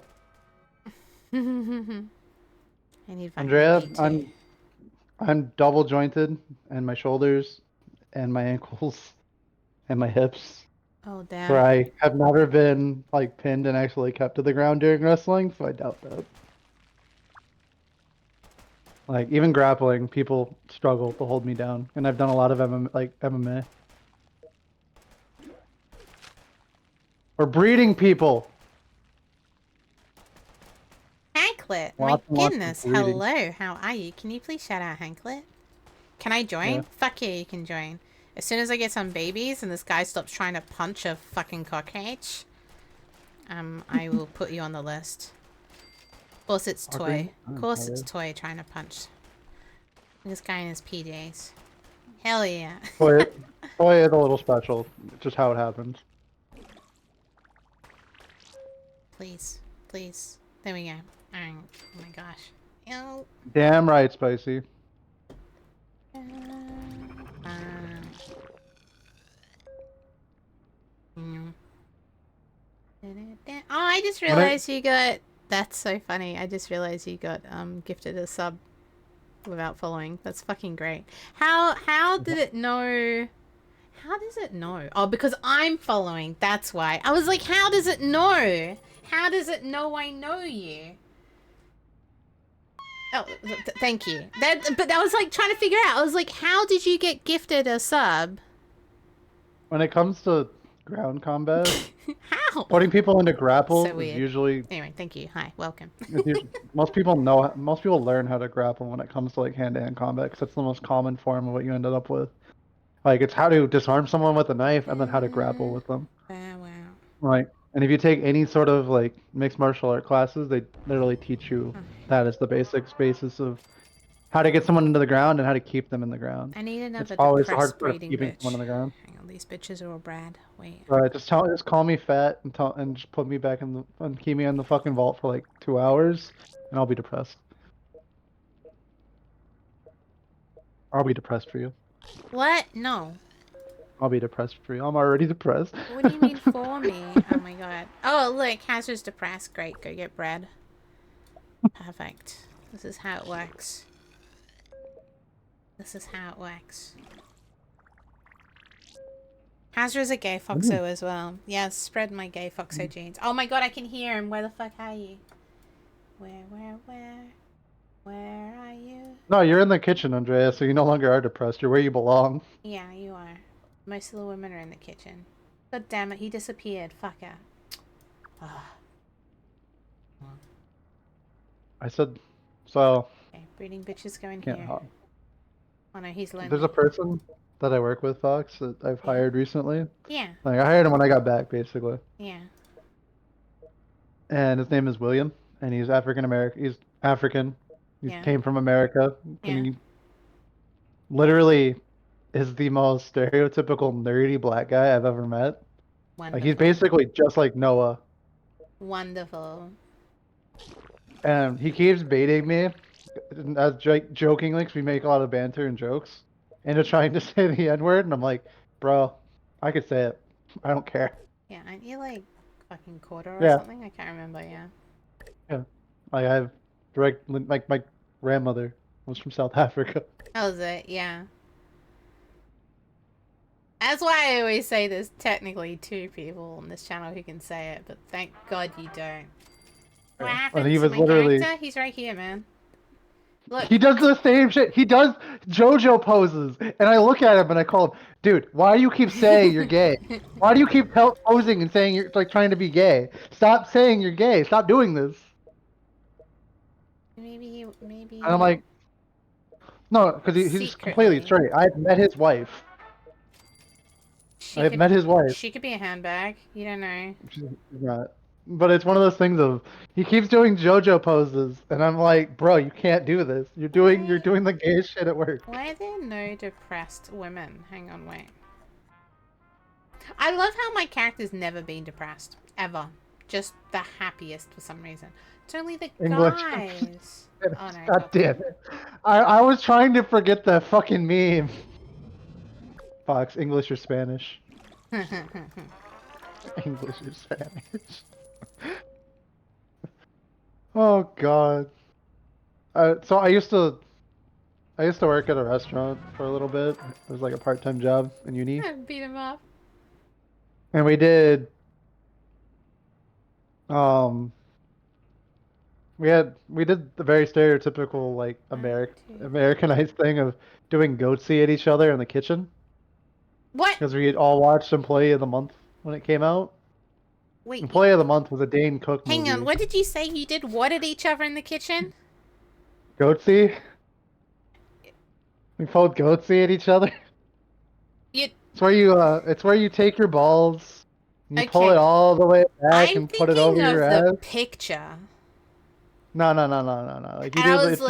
need Andrea, I'm double jointed, and my shoulders, and my ankles, and my hips. Oh damn! Where I have never been like pinned and actually kept to the ground during wrestling, so I doubt that. Like even grappling, people struggle to hold me down, and I've done a lot of MMA. We're breeding people. Hanklet, my goodness, hello, how are you? Can you please shout out Hanklet? Can I join? Yeah. Fuck yeah, you can join. As soon as I get some babies and this guy stops trying to punch a fucking cockroach, I will put you on the list. Of course it's Toy. Of course it's Toy trying to punch this guy in his PJs. Hell yeah. Toy is a little special. Just how it happens. Please. Please. There we go. Oh my gosh. Ew. Damn right, Spicy. Oh, I just realized you got... That's so funny. I just realized you got gifted a sub without following. That's fucking great. How did it know... How does it know? Oh, because I'm following. That's why. I was like, how does it know? How does it know I know you? Oh, thank you. But I was like trying to figure out. I was like, how did you get gifted a sub? When it comes to ground combat, how? Putting people into grapple So is usually. Anyway, thank you. Hi, welcome. Most people learn how to grapple when it comes to like hand-to-hand combat because that's the most common form of what you ended up with. Like it's how to disarm someone with a knife and then how to grapple with them. Wow. Right. And if you take any sort of like mixed martial art classes, they literally teach you that as the basis of how to get someone into the ground and how to keep them in the ground. I need another it's always the depressed hard part of breeding keeping bitch. someone in the ground. Hang on, these bitches are all Brad. Wait. Right, just call me fat and just put me back in the and keep me in the fucking vault for like 2 hours, and I'll be depressed. I'll be depressed for you. What? No. I'll be depressed for you. I'm already depressed. What do you mean for me? Oh my god. Oh look, Hazard's depressed. Great, go get bread. Perfect. This is how it works. This is how it works. Hazard's a gay foxo as well. Yeah, spread my gay foxo genes. Oh my god, I can hear him. Where the fuck are you? Where are you? No, you're in the kitchen, Andrea, so you no longer are depressed. You're where you belong. Yeah, you are. Most of the women are in the kitchen. God damn it, he disappeared. Fucker. I said, so... Okay, breeding bitches go in here. Oh no, he's lonely. There's a person that I work with, Fox, that I've hired recently. Yeah. Like, I hired him when I got back, basically. Yeah. And his name is William, and he's African-American. He's African. He came from America. And he literally is the most stereotypical nerdy black guy I've ever met. Wonderful. Like, he's basically just like Noah. Wonderful. and he keeps baiting me, as jokingly, because we make a lot of banter and jokes, into trying to say the N-word, and I'm like, bro, I could say it. I don't care. Yeah, aren't you like fucking quarter or Yeah. something? I can't remember. Yeah. Yeah. Like I have direct, like my grandmother was from South Africa. That was it. Yeah. That's why I always say there's technically 2 people on this channel who can say it, but thank God you don't. What happened he to was my literally- character? He's right here, man. Look. He does the same shit. He does JoJo poses, and I look at him and I call him, dude. Why do you keep saying you're gay? Why do you keep posing and saying you're like trying to be gay? Stop saying you're gay. Stop doing this. Maybe. And I'm like, no, because he's completely Secretly. straight. I've met his wife. I've met his wife. She could be a handbag. You don't know. She's not. But it's one of those things of he keeps doing JoJo poses, and I'm like, bro, you can't do this. You're doing the gay shit at work. Why are there no depressed women? Hang on, wait. I love how my character's never been depressed. Ever. Just the happiest for some reason. It's only the English. guys. Oh no. God damn it. I was trying to forget that fucking meme. Fox, English or Spanish? English or Spanish? Oh god. So I used to work at a restaurant for a little bit. It was like a part-time job in uni. Beat him up. And we did we did the very stereotypical like Americanized thing of doing goatsy at each other in the kitchen. What? Because we had all watched Employee of the Month when it came out. Wait. Employee of the Month was a Dane Cook movie. Hang on, what did you say you did? What at each other in the kitchen? Goatsy? We pulled goatsy at each other. It's where you take your balls and you pull it all the way back and put it over your ass. The picture. No. Like you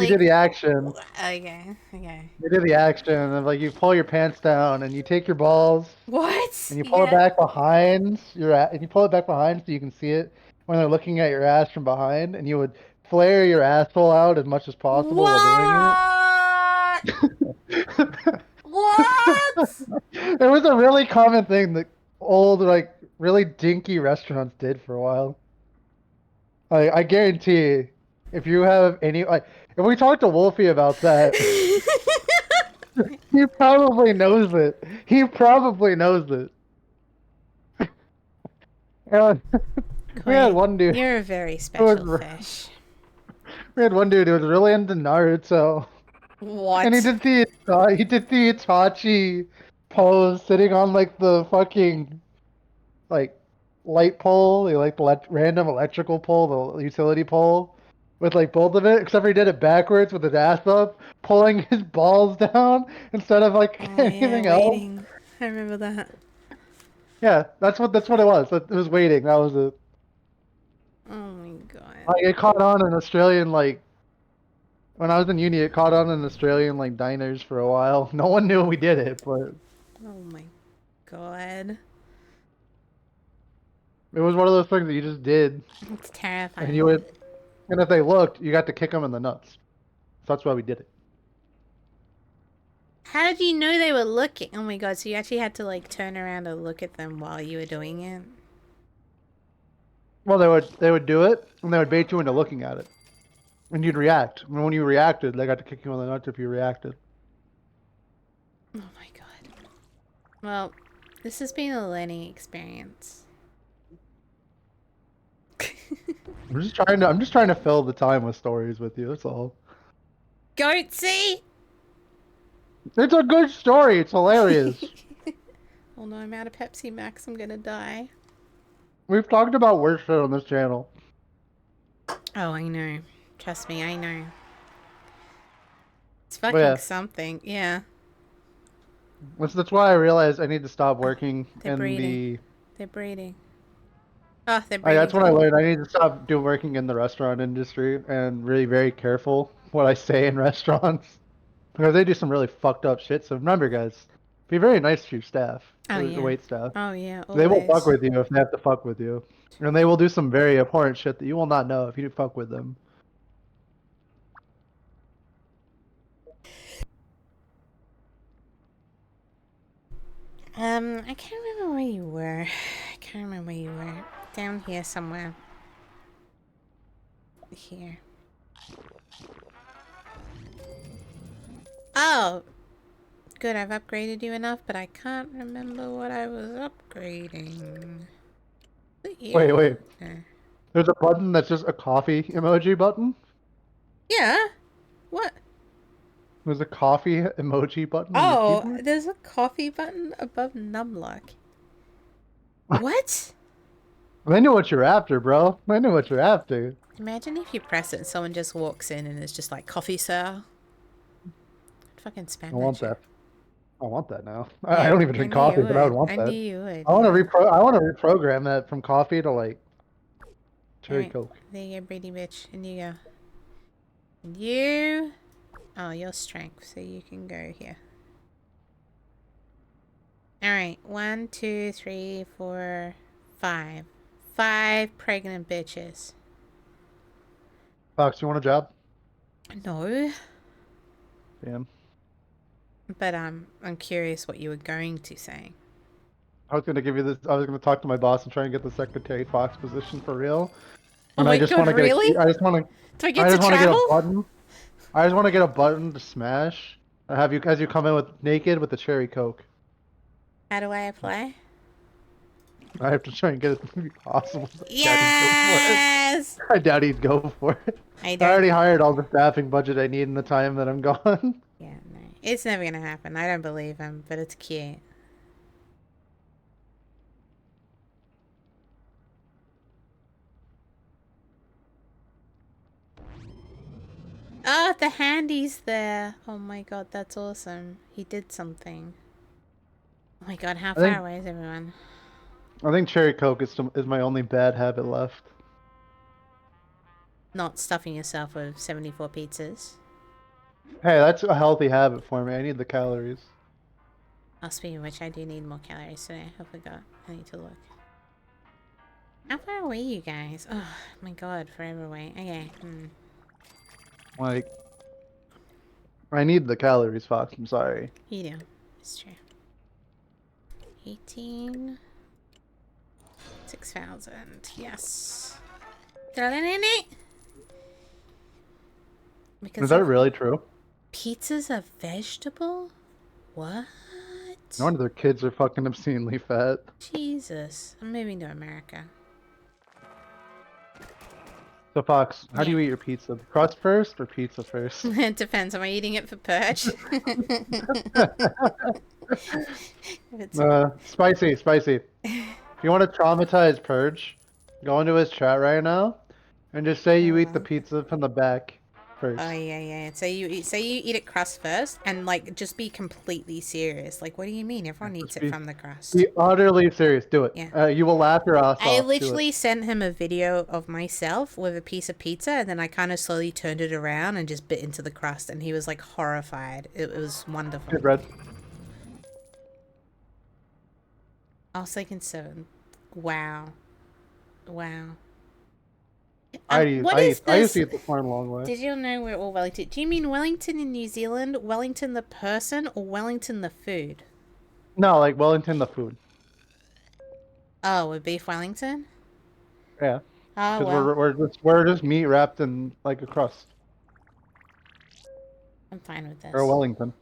do the action. Okay. You do the action and like you pull your pants down and you take your balls. What? And you pull it back behind and you pull it back behind so you can see it when they're looking at your ass from behind, and you would flare your asshole out as much as possible while doing it. What? It was a really common thing that old, like, really dinky restaurants did for a while. I guarantee, if you have any, like, if we talk to Wulfy about that, he probably knows it. He probably knows it. We had one dude. You're a very special fish. We had one dude who was really into Naruto. What? And he did the Itachi pose sitting on like the fucking like light pole, the random electrical pole, the utility pole, with like both of it, except for he did it backwards with his ass up, pulling his balls down instead of like anything else. I remember that. Yeah, that's what it was. It was waiting. That was it. Oh my god. Like it caught on in Australian like. When I was in uni, it caught on in Australian like diners for a while. No one knew we did it, but oh my god, it was one of those things that you just did. it's terrifying. And if they looked, you got to kick them in the nuts. So that's why we did it. How did you know they were looking? Oh my god, so you actually had to like turn around and look at them while you were doing it? Well, they would do it, and they would bait you into looking at it. And you'd react. And when you reacted, they got to kick you in the nuts if you reacted. Oh my god. Well, this has been a learning experience. I'm just trying to fill the time with stories with you, that's all. Goatsy! It's a good story, it's hilarious. Oh no, I'm out of Pepsi Max, I'm gonna die. We've talked about worse shit on this channel. Oh, I know. Trust me, I know. It's fucking something, yeah. That's why I realized I need to stop working They're breeding. They're breeding. Oh, they're breeding. That's when I learned I need to stop working in the restaurant industry and really very careful what I say in restaurants. Because they do some really fucked up shit. So remember, guys, be very nice to your staff. The wait staff. Oh, yeah. Always. They will fuck with you if they have to fuck with you. And they will do some very abhorrent shit that you will not know if you fuck with them. I can't remember where you were. I can't remember where you were. Down here somewhere. Here. Oh! Good, I've upgraded you enough, but I can't remember what I was upgrading. Wait. Uh, There's a button that's just a coffee emoji button. Yeah? What? There's a coffee emoji button on your Oh, keyboard. there's a coffee button above numlock. What? I know what you're after, bro. I know what you're after. Imagine if you press it and someone just walks in and it's just like, coffee, sir. Fucking spam I want shit. that. I want that now. Yeah, I don't even drink coffee, but I would want I that. knew you would. I want to yeah. I want to reprogram that from coffee to like cherry Alright, coke. there you go, Brady bitch. And you go. And you... Oh, your strength, so you can go here. Alright, 1, 2, 3, 4, 5. 5 pregnant bitches. Fox, you want a job? No, Damn. but I'm curious what you were going to say. I was gonna give you this. I was gonna talk to my boss and try and get the Secretary Fox position for real. Oh And my I just god, want to get. really? I just want to. Do I get I to just want to get a travel? button. I just want to get a button to smash. I have you as you come in with naked with the cherry coke. How do I apply? I have to try and get it to be possible. Yes! I doubt he'd go for it. I I already don't... hired all the staffing budget I need in the time that I'm gone. Yeah, no. It's never gonna happen. I don't believe him, but it's cute. Oh, the handy's there. Oh my god, that's awesome. He did something. Oh my god, how far away is everyone? I think cherry coke is my only bad habit left. Not stuffing yourself with 74 pizzas. Hey, that's a healthy habit for me. I need the calories. Oh, speaking of which, I do need more calories today. I forgot. I need to look. How far away are you guys? Oh my god, forever away. Okay. Like, I need the calories, Fox. I'm sorry. You do. It's true. 18. 6,000. Yes. Because Is that really true? pizza's a vegetable? What? No wonder their kids are fucking obscenely fat. Jesus. I'm moving to America. So, Fox, how do you eat your pizza? Crust first or pizza first? It depends. Am I eating it for purge? Spicy. If you want to traumatize Purge, go into his chat right now and just say you eat the pizza from the back first. Oh yeah. So you eat it crust first, and like just be completely serious. Like, what do you mean? Everyone eats it from the crust. Be utterly serious. Do it. Yeah. You will laugh your ass off. I Do it. literally sent him a video of myself with a piece of pizza, and then I kind of slowly turned it around and just bit into the crust, and he was like horrified. It was wonderful. Good, Red. I was thinking 7. Wow. I what is used this? to eat the corn a long way. Did you know we're all Wellington? Do you mean Wellington in New Zealand, Wellington the person, or Wellington the food? No, like Wellington the food. Oh, with beef Wellington? Yeah. Oh, Because well. we're just meat wrapped in like a crust. I'm fine with this. Or a Wellington.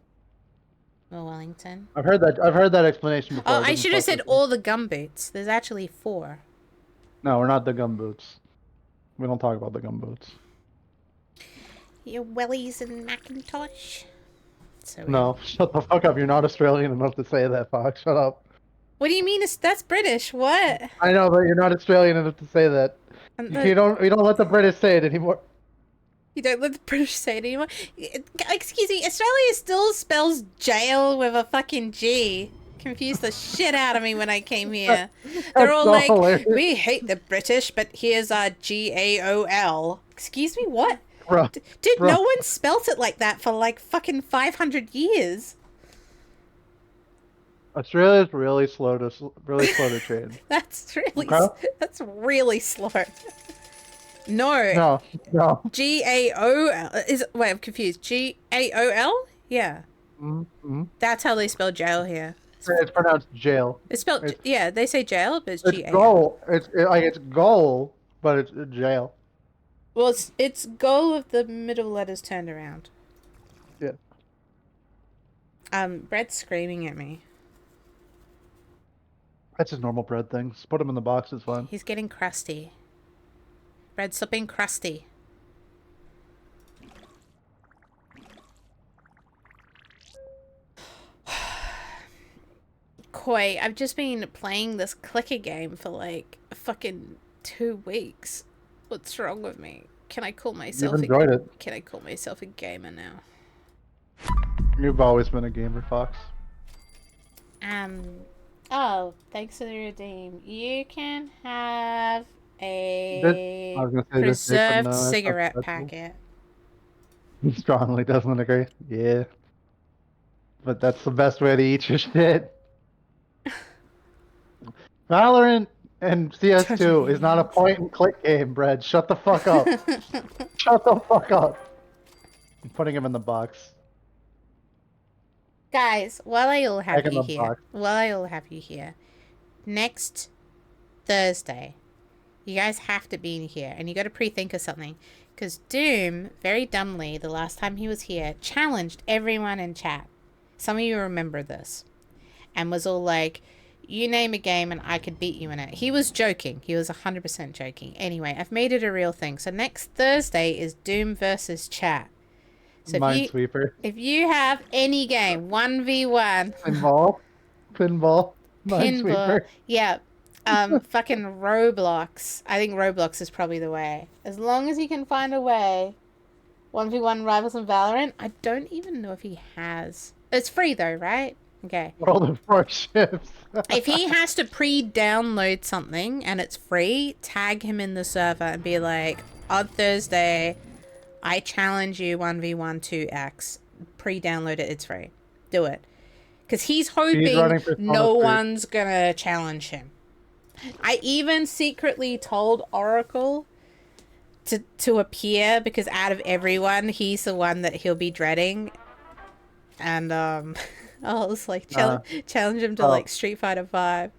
Or Wellington. I've heard that explanation before. Oh, It I doesn't should have fuck said with me. all the gumboots. There's actually 4. No, we're not the gumboots. We don't talk about the gumboots. Your wellies and Macintosh. So No, shut the fuck up. You're not Australian enough to say that, Fox. Shut up. What do you mean? That's British. What? I know, but you're not Australian enough to say that. We don't let the British say it anymore. You don't let the British say it anymore. Excuse me, Australia still spells jail with a fucking G. Confused the shit out of me when I came here. They're all so like, hilarious. we hate the British, but here's our GAOL. Excuse me, what? Bruh, Dude, bruh. no one spelt it like that for like fucking 500 years. Australia's really slow to change. That's really, Okay. that's really slow. No. No. GAOL. Wait, I'm confused. GAOL? Yeah. Mm-hmm. That's how they spell jail here. It's pronounced jail. It's spelled It's- yeah. They say jail, but it's It's G-A-L. goal. It's goal, but it's jail. Well, it's goal with the middle letters turned around. Yeah. Brett's screaming at me. That's just normal bread things. Put them in the box. It's fine. He's getting crusty. Bread, stop being crusty. Koi, I've just been playing this clicker game for like fucking 2 weeks. What's wrong with me? Can I call myself? You've enjoyed it. Can I call myself a gamer now? You've always been a gamer, Fox. Oh, thanks for the redeem. You can have I was gonna say this, but preserved no, that's not cigarette acceptable. packet. He strongly doesn't agree. Yeah. But that's the best way to eat your shit. Valorant and CS2 is not a point and click game, Brad. Shut the fuck up. Shut the fuck up. I'm putting him in the box. Guys, while I all have Back in you the here, next Thursday, you guys have to be in here, and you got to pre-think of something, because Doom, very dumbly, the last time he was here, challenged everyone in chat. Some of you remember this, and was all like, you name a game and I could beat you in it. He was joking. He was 100% joking. Anyway, I've made it a real thing. So next Thursday is Doom versus chat. So Minesweeper. if you have any game, 1v1. Pinball. Pinball. Pinball. Minesweeper. Yeah. Fucking Roblox. I think Roblox is probably the way. As long as you can find a way. 1v1 Rivals and Valorant. I don't even know if he has. It's free though, right? Okay. World of Warships. If he has to pre-download something and it's free, tag him in the server and be like, on Thursday, I challenge you 1v1 2x. Pre-download it, it's free. Do it. Because he's hoping no one's gonna challenge him. I even secretly told Oracle to appear because out of everyone, he's the one that he'll be dreading. And I was like, challenge him to like Street Fighter 5.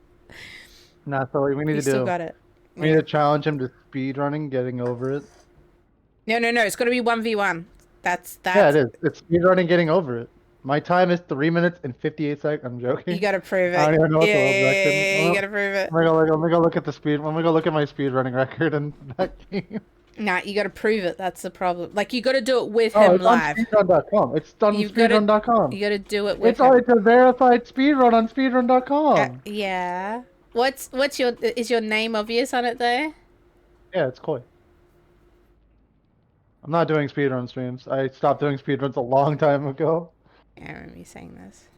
Nah, so what we need to do. Still got it. We need to challenge him to speedrunning, getting over it. No, it's got to be 1v1. That's Yeah, it is. It's speedrunning, getting over it. My time is 3 minutes and 58 seconds. I'm joking. You gotta prove it. I don't even know what the world record. Yeah, you gotta prove it. Let me go look at the speed. Let me go look at my speedrunning record in that game. Nah, you gotta prove it. That's the problem. Like, you gotta do it with him live. It's on speedrun.com. It's done on speedrun.com. You gotta do it with it's him. It's a verified speedrun on speedrun.com. Yeah. Is your name obvious on it there? Yeah, it's Koi. I'm not doing speedrun streams. I stopped doing speedruns a long time ago. Yeah, I remember you saying this.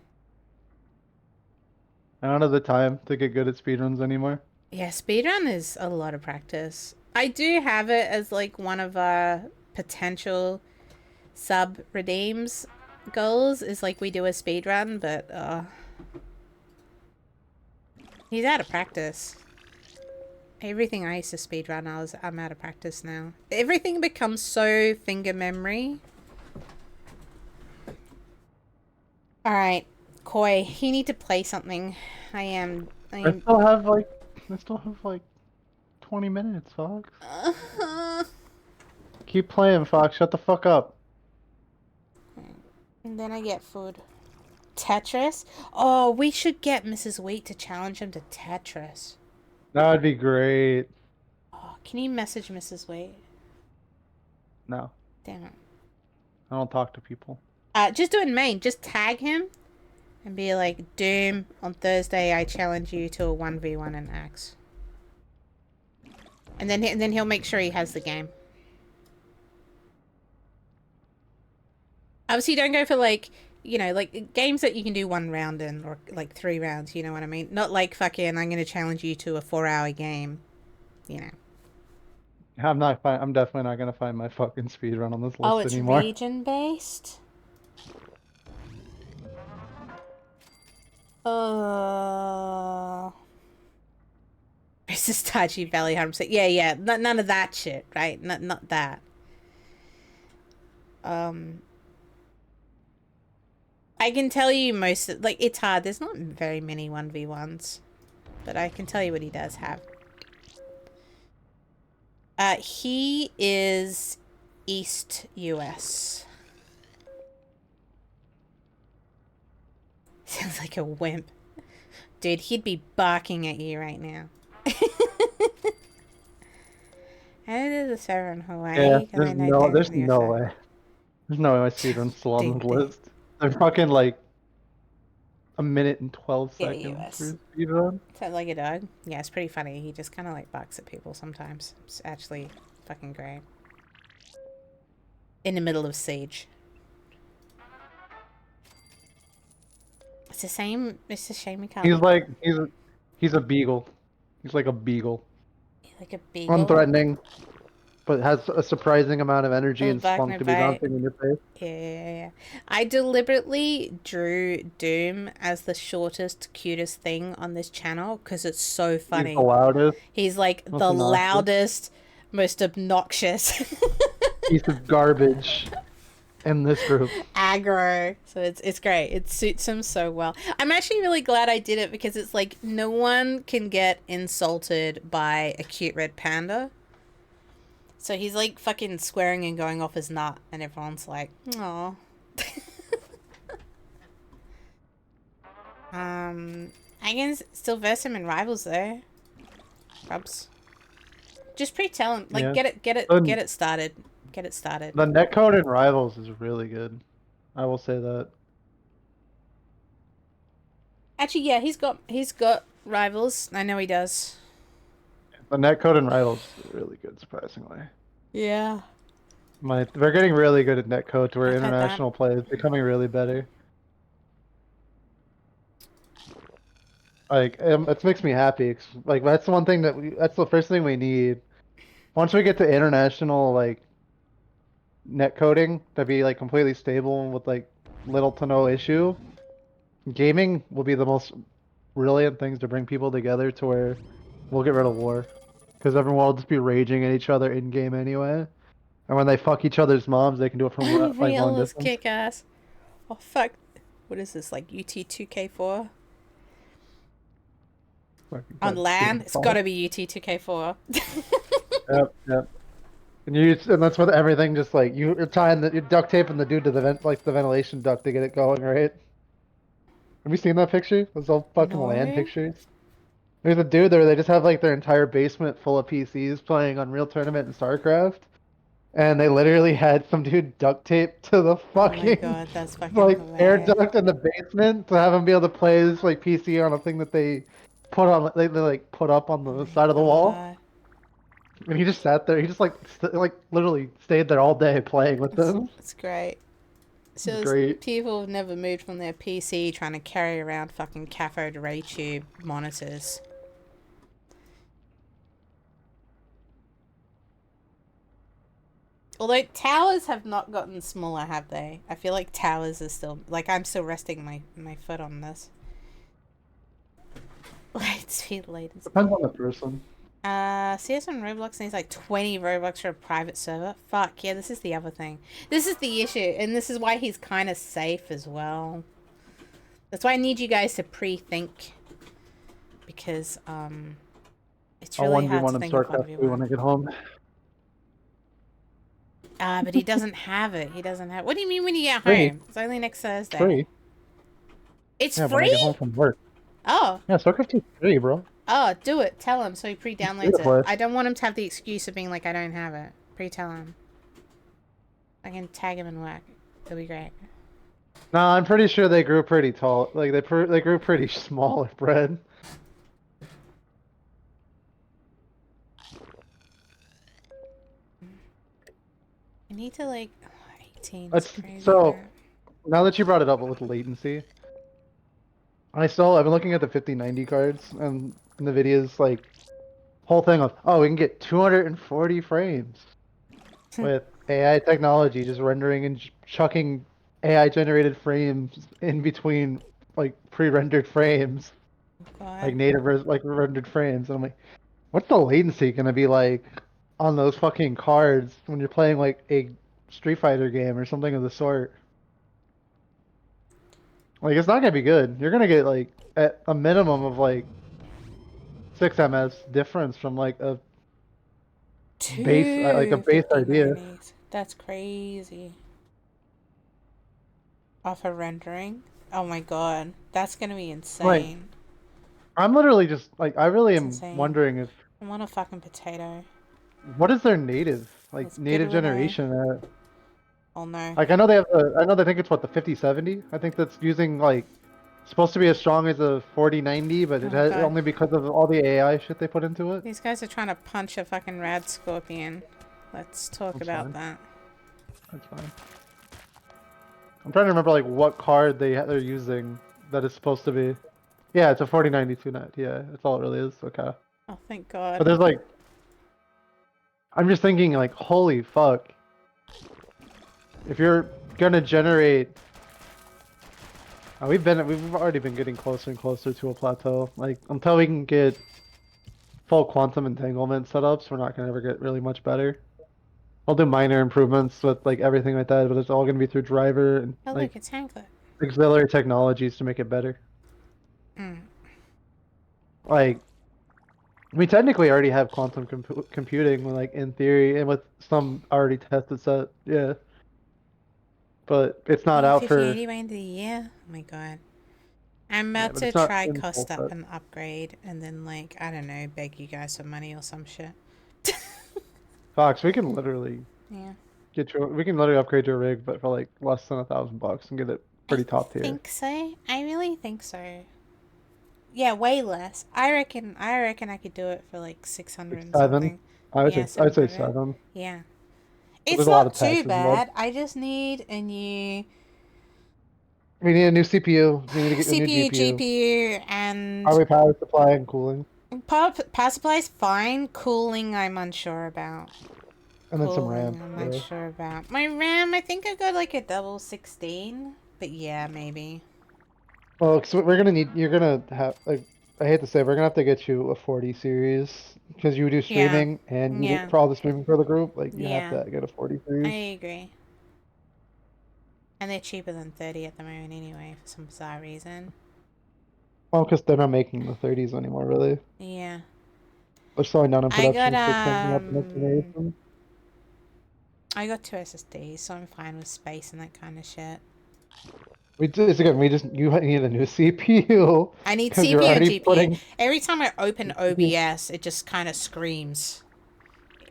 I don't have the time to get good at speedruns anymore. Yeah, speedrun is a lot of practice. I do have it as like one of our potential sub redeems goals is like we do a speedrun, but he's out of practice. Everything I used to speedrun, I'm out of practice now. Everything becomes so finger memory. Alright, Koi, you need to play something. I still have like 20 minutes, Fox. Keep playing, Fox. Shut the fuck up. And then I get food. Tetris? Oh, we should get Mrs. Wheat to challenge him to Tetris. That would be great. Oh, can you message Mrs. Wheat? No. Damn it. I don't talk to people. Just do it in main. Just tag him and be like, Doom, on Thursday I challenge you to a 1v1 in Axe. And then he'll make sure he has the game. Obviously, don't go for like, you know, like games that you can do 1 round in, or like 3 rounds, you know what I mean? Not like fucking, I'm gonna challenge you to a 4-hour game, you know. I'm definitely not gonna find my fucking speedrun on this list anymore. Oh, it's region-based? Racist Tachi Valley 100%. Yeah. None of that shit, right? Not that. I I can tell you most of, like, it's hard. There's not very many 1v1s, but I can tell you what he does have. He is East US. Sounds like a wimp. Dude, he'd be barking at you right now. And there's a server in Hawaii. Yeah, 'cause I there's know no, they're there's in the no USA. way. There's no way my speedrun's still on Ding, this ding. list. They're fucking like a minute and 12 Yeah, seconds US. for speedrun. Sounds like a dog. Yeah, it's pretty funny. He just kind of like barks at people sometimes. It's actually fucking great. In the middle of siege. It's the same. It's a shame we can't. He's like, he's a beagle. He's like a beagle. Like a beagle. Unthreatening, but has a surprising amount of energy Little and bark, spunk no to be bite. bouncing in your face. Yeah. I deliberately drew Doom as the shortest, cutest thing on this channel because it's so funny. He's the loudest He's like most the obnoxious. loudest, most obnoxious. piece of garbage in this group. Aggro. So it's great. It suits him so well. I'm actually really glad I did it because it's like no one can get insulted by a cute red panda. So he's like fucking swearing and going off his nut and everyone's like, "Aw." I can still verse him in Rivals though. Rubs. Just pre-tell him. Like Yeah. get it started. Get it started. The netcode in Rivals is really good. I will say that. Actually, yeah, he's got Rivals. I know he does. The netcode in Rivals is really good, surprisingly. Yeah. They're getting really good at netcode to where I've heard that. international play is becoming really better. Like, it makes me happy. Like, that's the one thing that's the first thing we need. Once we get to international, like, netcoding to be, like, completely stable with, like, little to no issue, gaming will be the most brilliant things to bring people together to where we'll get rid of war. Because everyone will just be raging at each other in-game anyway. And when they fuck each other's moms, they can do it from, like, Real long is distance. kick ass. Oh fuck. What is this, like UT2K4? On land? It's gotta be UT2K4. Yep. And that's with everything. Just like you're tying you're duct taping the dude to the the ventilation duct to get it going, right? Have you seen that picture? Those all fucking land No. pictures. There's a dude there. They just have like their entire basement full of PCs playing Unreal Tournament and StarCraft, and they literally had some dude duct taped to the Oh my fucking god, that's fucking like air hilarious. duct in the basement to have him be able to play this like PC on a thing that they put on they like put up on the side of the wall. God. And he just sat there. He just like literally stayed there all day playing with them. It's great. So It's there's great. people who've never moved from their PC trying to carry around fucking cathode ray tube monitors. Although towers have not gotten smaller, have they? I feel like towers are still... Like, I'm still resting my foot on this. Light speed latency. Depends on the person. CS on Roblox needs like 20 Robux for a private server. Fuck, yeah, this is the other thing. This is the issue, and this is why he's kind of safe as well. That's why I need you guys to pre-think. Because, it's really hard to think of StarCraft 2 when I get home. But he doesn't have it. He doesn't have... What do you mean when you get Free. home? It's only next Thursday. Free. It's Yeah, when I free? get home from work. Oh. Yeah, StarCraft 2 is free, bro. Oh, do it. Tell him so he pre-downloads Free to play. it. I don't want him to have the excuse of being like, I don't have it. Pre-tell him. I can tag him and work. It'll be great. No, I'm pretty sure they grew pretty tall. Like they grew pretty small at bread. I need to like 18. That's Crazy so. crap. Now that you brought it up with latency, I've been looking at the 5090 cards and in the videos like whole thing of we can get 240 frames with AI technology just rendering and chucking AI generated frames in between like pre-rendered frames, God. like like rendered frames. And I'm like, what's the latency gonna be like on those fucking cards when you're playing like a Street Fighter game or something of the sort? Like it's not gonna be good. You're gonna get like at a minimum of like 6 ms difference from like a base idea. 25090s. That's crazy. Off of rendering. Oh my god, that's gonna be insane. I'm literally just like I really am insane. wondering if I want a fucking potato. what is their native It's native good when generation at? Oh no. Like I know they have I know they think it's what the 5070. I think that's using like supposed to be as strong as a 4090, but Oh it my has God. only because of all the AI shit they put into it. These guys are trying to punch a fucking rad scorpion. Let's talk That's about fine. that. That's fine. I'm trying to remember like what card they're using that is supposed to be. Yeah, it's a 4092 net. Yeah, that's all it really is. Okay. Oh, thank God. But there's like, I'm just thinking like, holy fuck. If you're gonna generate, we've already been getting closer and closer to a plateau. Like until we can get full quantum entanglement setups, we're not gonna ever get really much better. I'll do minor improvements with like everything like that, but it's all gonna be through driver and Oh, like look, it's Hanklet. auxiliary technologies to make it better. Mm. Like, we technically already have quantum computing, like in theory, and with some already tested set, yeah. But it's not Oh, out for 5080 by end of the year? Oh my God. I'm yeah, about but to it's not try in cost full up set. an upgrade and then, like, I don't know, beg you guys for money or some shit. Fox, we can literally Yeah. we can literally upgrade your rig, but for like less than $1,000 and get it pretty top I tier. think so. I really think so. Yeah, way less. I reckon I could do it for like 600 and 7. something. I would Yeah, say I'd say 700. 7. Yeah. But It's there's a lot not of too taxes involved. bad. I just need a new We need a new CPU. We need to get a new CPU, GPU. GPU, and Probably power supply and cooling, power supply is fine. Cooling, I'm unsure about. and then some Cooling, RAM. I'm Yeah. not sure about. My RAM, I think I got like a double 16, but yeah, maybe. Well, cause we're gonna need. You're gonna have. Like, I hate to say, we're gonna have to get you a 40 series because you do Yeah. streaming and you Yeah. for all the streaming for the group. Like, you have Yeah. to get a 40 I series. agree. And they're cheaper than 30 at the moment anyway, for some bizarre reason. Well, because they're not making the 30s anymore, really. Yeah. They're slowing down in I got production for cranking up the next generation. I got 2 SSDs, so I'm fine with space and that kind of shit. We just you need a new CPU. I need 'Cause CPU you're and already GPU. putting. Every time I open OBS, it just kind of screams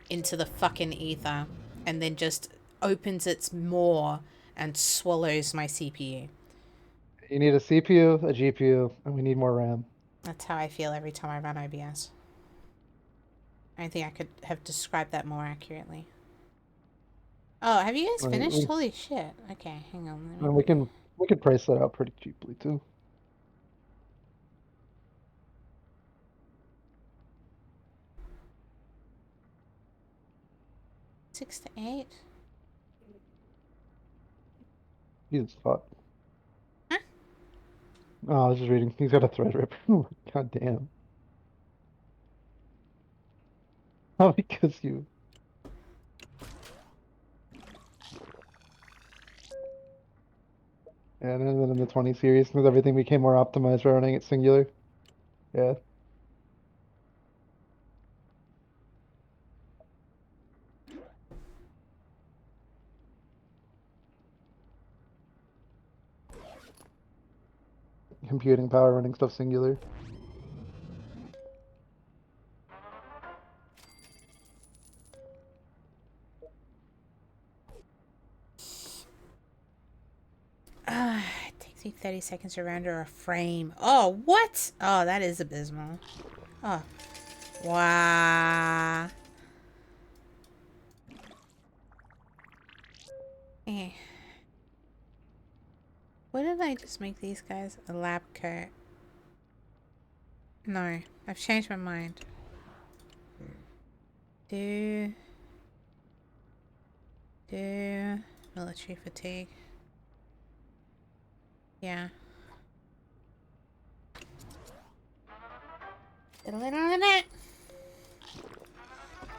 into the fucking ether and then just opens its maw and swallows my CPU. You need a CPU, a GPU, and we need more RAM. That's how I feel every time I run OBS. I don't think I could have described that more accurately. Oh, have you guys Right, finished? Holy shit. Okay, hang on. Let me... And we can price that out pretty cheaply too. Six to 8? Jesus fuck. Huh? Oh, I was just reading. He's got a thread ripper. God damn. Oh, because you. Yeah, and then in the 20 series, because everything became more optimized for running it singular. Yeah. Computing power running stuff singular. It takes me 30 seconds to render a frame. Oh, what? Oh, that is abysmal. Oh. Wow. Eh. What did I just make these guys? A lab coat. No, I've changed my mind. Do military fatigue. Yeah.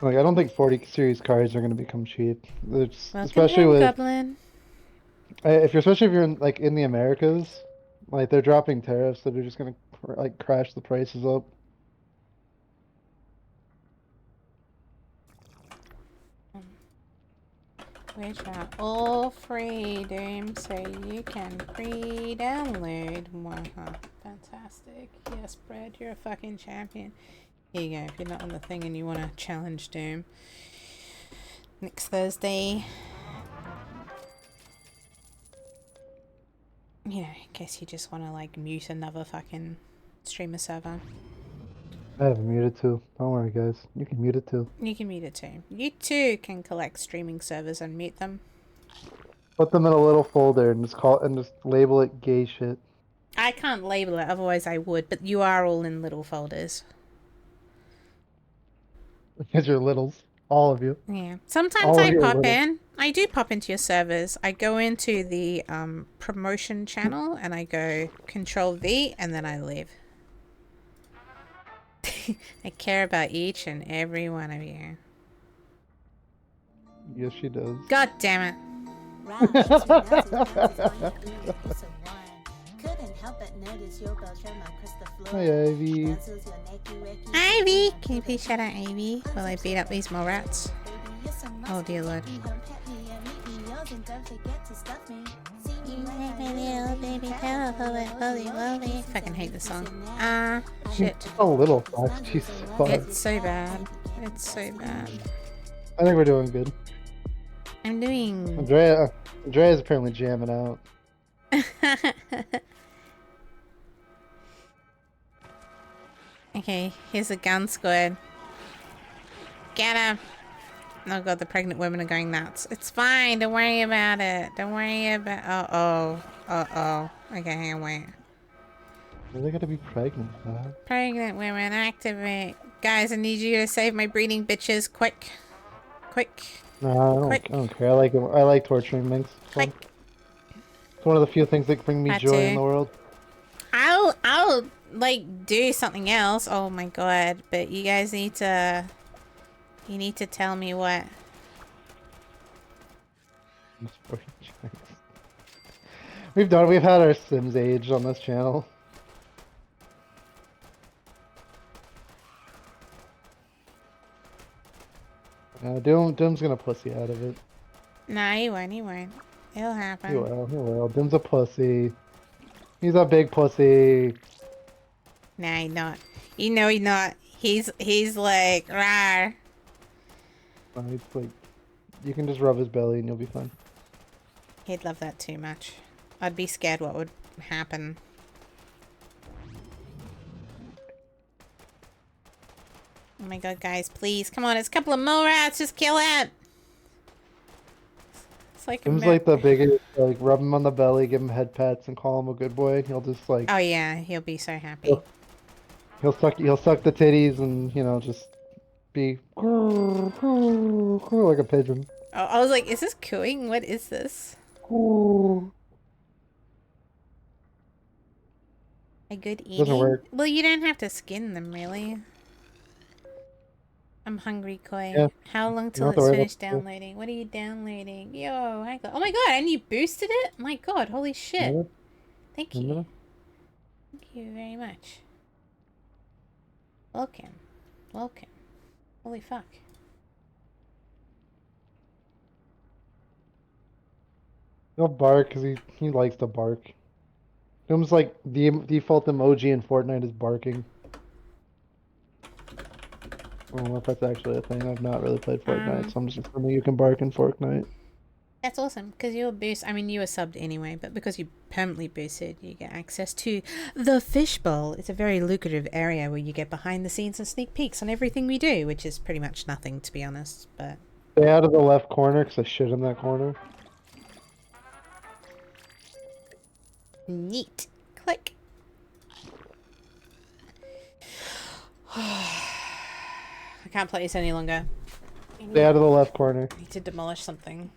Like, I don't think 40 series cards are going to become cheap. Welcome Especially home, with Goblin. especially if you're in like in the Americas, Like they're dropping tariffs, so they're just gonna like crash the prices up. Which are all free, Doom, so you can pre-download. Waha. Fantastic. Yes, Brad, you're a fucking champion. Here you go, if you're not on the thing and you want to challenge Doom. Next Thursday. You know, in case you just want to, like, mute another fucking streamer server. I have it muted too. Don't worry, guys. You can mute it too. You can mute it too. You too can collect streaming servers and mute them. Put them in a little folder and just label it gay shit. I can't label it, otherwise I would, but you are all in little folders. Because you're littles. All of you. Yeah. Sometimes All of I you are pop little. in. I do pop into your servers. I go into the promotion channel and I go Control V and then I leave. I care about each and every one of you. Yes, she does. God damn it. Round makes you melted, bounces on your ear, it's a one. Couldn't help but notice your bells from across the floor. Hi, Ivy. Dazzles your necky, wacky, Ivy! so Can you please shout out Ivy while I beat up these mole rats? baby, you're so Oh dear lord. musty. Come pet me and meet me yours and don't forget to stuff me. See me You when make I my live, little baby, baby tell tell her, holy holy, I fucking hate this song. Ah, She's shit. just a little fox. Jesus fuck. It's so bad. It's so bad. I think we're doing good. I'm doing... Andrea's apparently jamming out. Okay, here's a gun squad. Get him! Oh god, the pregnant women are going nuts. It's fine, don't worry about it. Don't worry about... Uh-oh. Uh-oh. Okay, hang on, wait. Are they gonna be pregnant, huh? Pregnant women, activate. Guys, I need you to save my breeding bitches, quick. Quick. No, Quick. I don't care. I like torturing minks. It's fun. Quick. It's one of the few things that bring me Had joy to. in the world. I'll like do something else. Oh my god, but you guys need to tell me what. We've had our Sims age on this channel. Doom's gonna pussy out of it. Nah, he won't, It'll happen. He will. Doom's a pussy. He's a big pussy. Nah, he's not. You know he's not. He's like rawr. It's like, you can just rub his belly and you'll be fine. He'd love that too much. I'd be scared what would happen. Oh my god, guys, please. Come on, it's a couple of mole rats. Just kill it. It's like Doom's like the biggest, like, rub him on the belly, give him head pats, and call him a good boy. He'll just, like... Oh yeah, he'll be so happy. He'll suck the titties and, you know, just be... like a pigeon. Oh, I was like, is this cooing? What is this? A good eating? Doesn't work. Well, you don't have to skin them, really. I'm hungry, Koi. Yeah. How long You till don't have to it's worry finished about it. downloading? What are you downloading? Yo, oh my god, and you boosted it? My god, holy shit. Remember? Thank Remember? you. Thank you very much. Welcome. Welcome. Holy fuck. He'll bark because he likes to bark. Doom's like, the default emoji in Fortnite is barking. I don't know if that's actually a thing. I've not really played Fortnite, so I'm just assuming you can bark in Fortnite. That's awesome, because you're boost. I mean, you were subbed anyway, but because you permanently boosted, you get access to the fishbowl. It's a very lucrative area where you get behind the scenes and sneak peeks on everything we do, which is pretty much nothing, to be honest. But Stay out of the left corner because I shit in that corner. neat. Click. I can't play this any longer. Stay out of the left corner. I need to demolish something.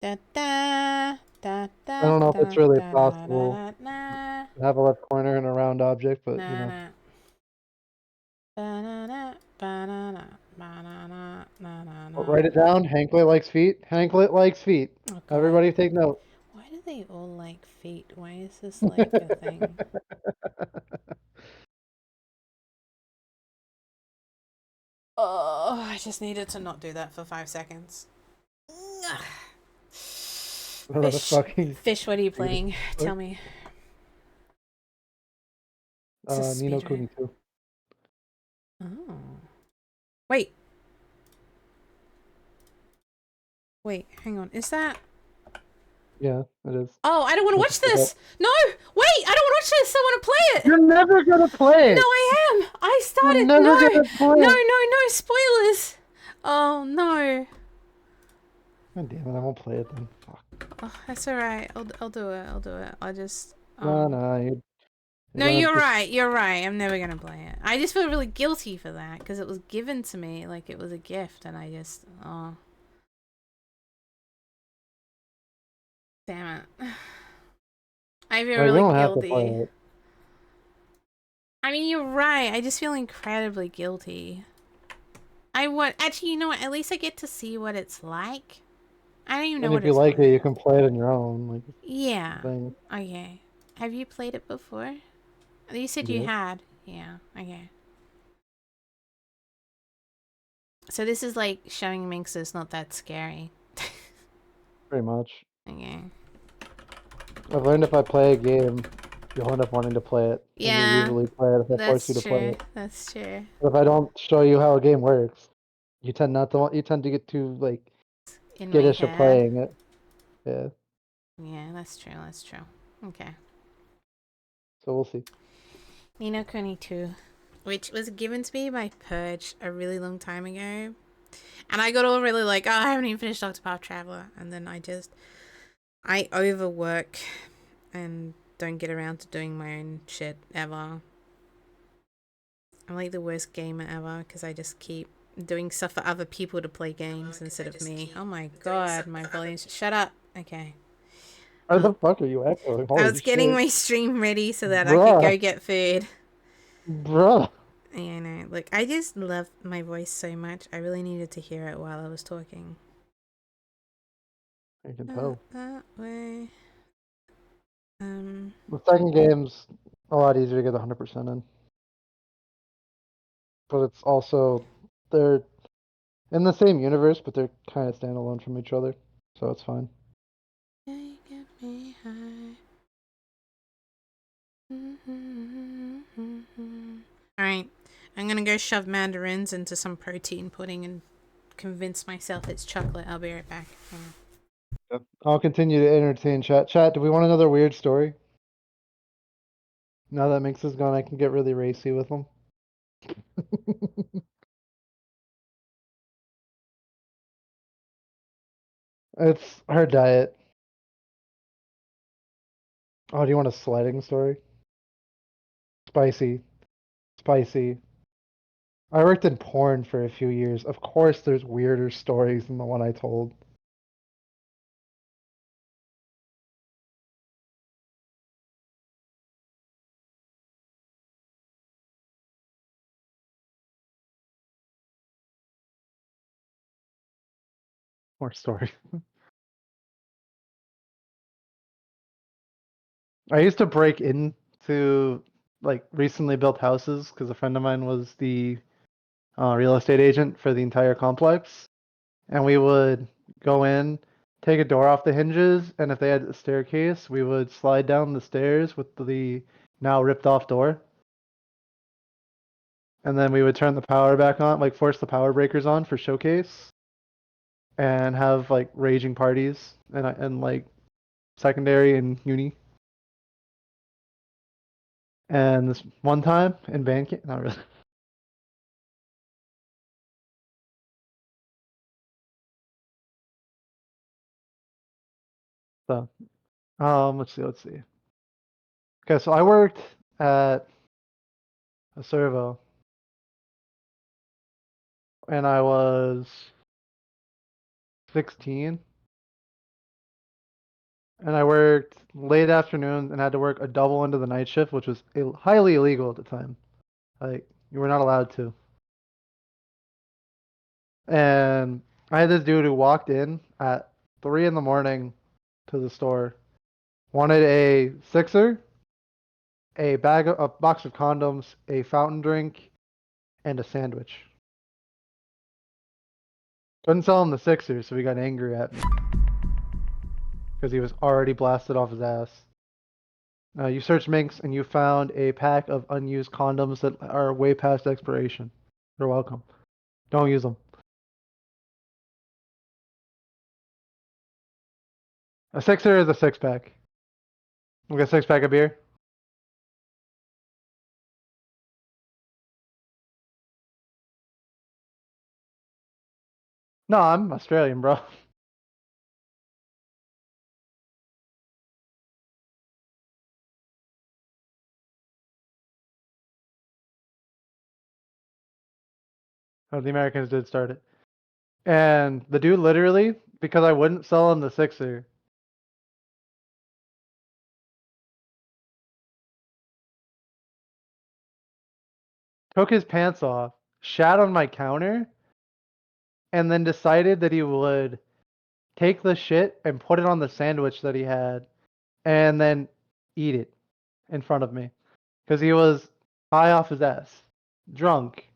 Da, da, da, da, I don't know if it's really da, possible. da, da, To have a left corner and a round object, but da, you know. da. Ba-na-na, ba-na-na, ba-na-na, na-na-na. Write it down. Hanklet likes feet. Hanklet likes feet. Oh, God. Everybody take note. Why do they all like feet? Why is this like a thing? Oh, I just needed to not do that for 5 seconds. What a fucking Fish, what are you playing? Tell me. It's a Nino speedrun. Kuni 2. Oh. Wait. Wait, hang on. Is that... Yeah, it is. Oh, I don't want to watch this! No! Wait! I don't want to watch this! I want to play it! You're never gonna play it! No, I am! I started... You're never No! gonna play No, it! no, spoilers! Oh, no. God damn it, I won't play it then. Fuck. Oh, that's alright. I'll do it. I'll do it. I'll just... No, No, you're right. You're right. I'm never gonna play it. I just feel really guilty for that because it was given to me like it was a gift, and I just damn it. I feel Like, we really don't have to play guilty. it. I mean, you're right. I just feel incredibly guilty. Actually, you know what? At least I get to see what it's like. I don't even know And what if you it's like like. it, you can play it on your own. Like, Yeah. thing. Okay. Have you played it before? You said you Yeah. had. Yeah. Okay. So this is like showing Minx is not that scary. Pretty much. Okay. I've learned if I play a game, you'll end up wanting to play it. And Yeah, you usually play it if I force you to play true. it. That's true. But if I don't show you how a game works, you tend to get too like In my skittish at head. playing it. Yeah. Yeah, that's true. That's true. Okay. So we'll see. Nino Kuni 2, which was given to me by Purge a really long time ago. And I got all really like, oh, I haven't even finished Octopath Traveler. And then I overwork and don't get around to doing my own shit ever. I'm like the worst gamer ever because I just keep doing stuff for other people to play games instead of me. Oh my god, my volume. Shut up. Okay. Why the fuck are you echoing? Holy I was getting shit. my stream ready so that I Bruh. could go get food. Bruh. Yeah, I know. Look, I just love my voice so much. I really needed to hear it while I was talking. I can tell. That way. The second game's a lot easier to get 100% in. But it's also, they're in the same universe, but they're kind of standalone from each other. So it's fine. Get me high. Alright, I'm gonna go shove mandarins into some protein pudding and convince myself it's chocolate. I'll be right back. Hang on. I'll continue to entertain chat. Chat, do we want another weird story? Now that Minx is gone, I can get really racy with them. It's her diet. Oh, do you want a sledding story? Spicy. Spicy. I worked in porn for a few years. Of course there's weirder stories than the one I told. More story. I used to break into like recently built houses because a friend of mine was the real estate agent for the entire complex, and we would go in, take a door off the hinges, and if they had a staircase, we would slide down the stairs with the now ripped off door, and then we would turn the power back on, like force the power breakers on for showcase, and have like raging parties and like secondary and uni. And this one time in band camp, not really. So, let's see. Okay, so I worked at a servo, and I was 16, and I worked late afternoon and had to work a double into the night shift, which was highly illegal at the time. Like, you were not allowed to. And I had this dude who walked in at 3 in the morning to the store Wanted a sixer, a box of condoms, a fountain drink, and a sandwich. Couldn't sell him the sixer, so he got angry at me because he was already blasted off his ass. You searched Minx and you found a pack of unused condoms that are way past expiration. You're welcome. Don't use them. A sixer is a six pack. We got a 6-pack of beer. No, I'm Australian, bro. Oh, the Americans did start it. And the dude literally, because I wouldn't sell him the sixer, took his pants off, shat on my counter, and then decided that he would take the shit and put it on the sandwich that he had and then eat it in front of me. Because he was high off his ass, drunk,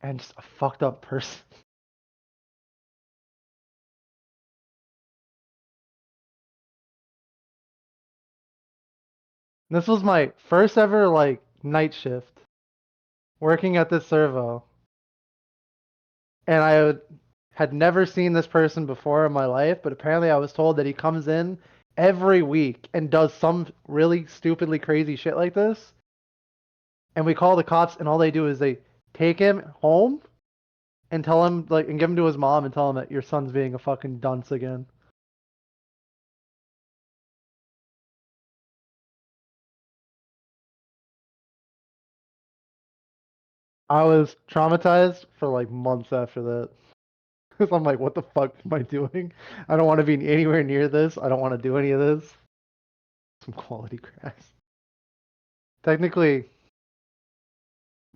and just a fucked up person. This was my first ever like night shift working at this servo. And had never seen this person before in my life, but apparently I was told that he comes in every week and does some really stupidly crazy shit like this. And we call the cops, and all they do is they take him home and tell him and give him to his mom and tell him that your son's being a fucking dunce again. I was traumatized for like months after that. Because I'm like, what the fuck am I doing? I don't want to be anywhere near this. I don't want to do any of this. Some quality grass. Technically,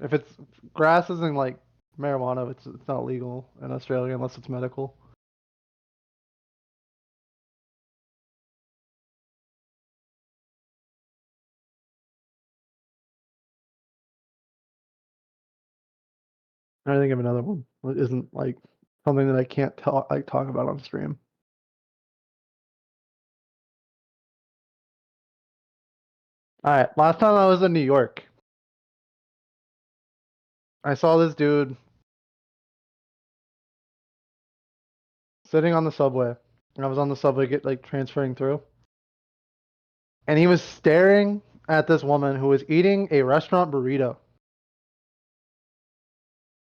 if it's grass isn't like marijuana, it's not legal in Australia unless it's medical. I think of another one that isn't like something that I can't talk about on stream. All right, last time I was in New York, I saw this dude sitting on the subway, and I was on the subway transferring through, and he was staring at this woman who was eating a restaurant burrito.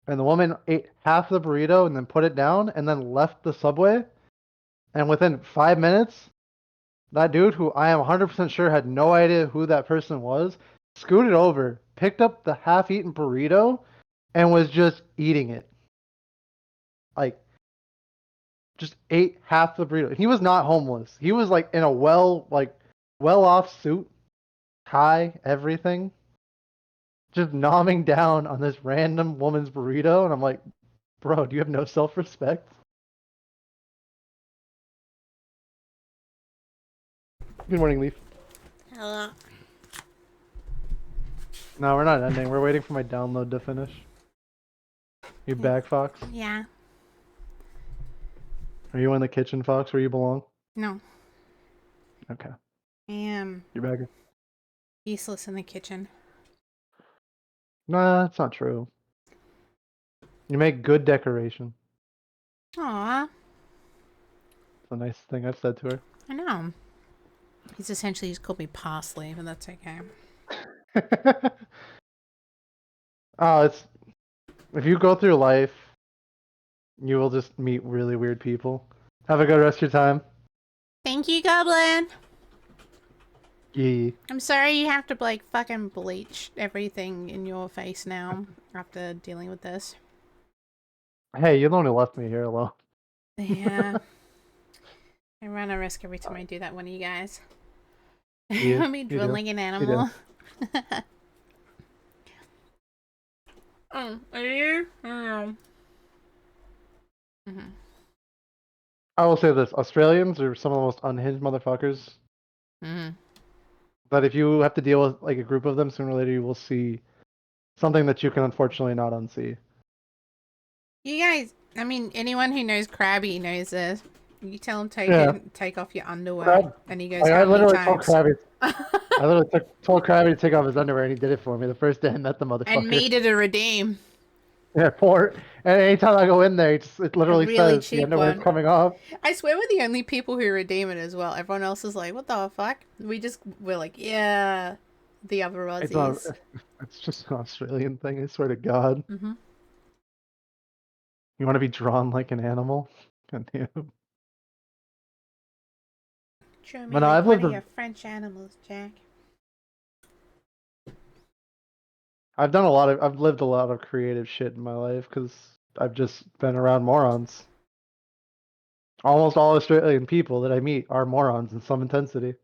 And the woman ate half the burrito and then put it down and then left the subway. And within 5 minutes, that dude, who I am 100% sure had no idea who that person was, scooted over, picked up the half-eaten burrito, and was just eating it. Like, just ate half the burrito. He was not homeless. He was like in a well-off suit, tie, everything, just nomming down on this random woman's burrito. And I'm like, bro, do you have no self-respect? Good morning, Leaf. Hello. No, we're not ending. We're waiting for my download to finish. You back, Fox? Yeah. Are you in the kitchen, Fox, where you belong? No. Okay. I am You're back. useless in the kitchen. Nah, that's not true. You make good decoration. Aw. It's a nice thing I've said to her. I know. He's essentially just called me parsley, but that's okay. Oh, if you go through life, you will just meet really weird people. Have a good rest of your time. Thank you, Goblin! Yee. I'm sorry you have to, like, fucking bleach everything in your face now after dealing with this. Hey, you're the one who left me here alone. Yeah. I run a risk every time I do that one of you guys. You Want me do. drilling an animal? Oh, are you? Oh. Mm-hmm. I will say this: Australians are some of the most unhinged motherfuckers Mm-hmm. But if you have to deal with like a group of them, sooner or later you will see something that you can unfortunately not unsee. You guys, I mean, anyone who knows Krabby knows this. You tell him Yeah. take off your underwear, Crab, and he goes, like, I "How many literally told times?" Krabby, I literally told Krabby to take off his underwear, and he did it for me the first day I met the And motherfucker. me to the redeem. Yeah, poor. And anytime I go in there, it A literally really says the cheap underwear's one. coming off. I swear we're the only people who redeem it as well. Everyone else is like, "What the fuck?" We're like, "Yeah." The other It's not. Aussies. It's just an Australian thing. I swear to God. Mm-hmm. You want to be drawn like an animal? God damn. Show me But no, like I've one lived. of your French animals, Jack. I've done a lot of. I've lived a lot of creative shit in my life because I've just been around morons. Almost all Australian people that I meet are morons in some intensity.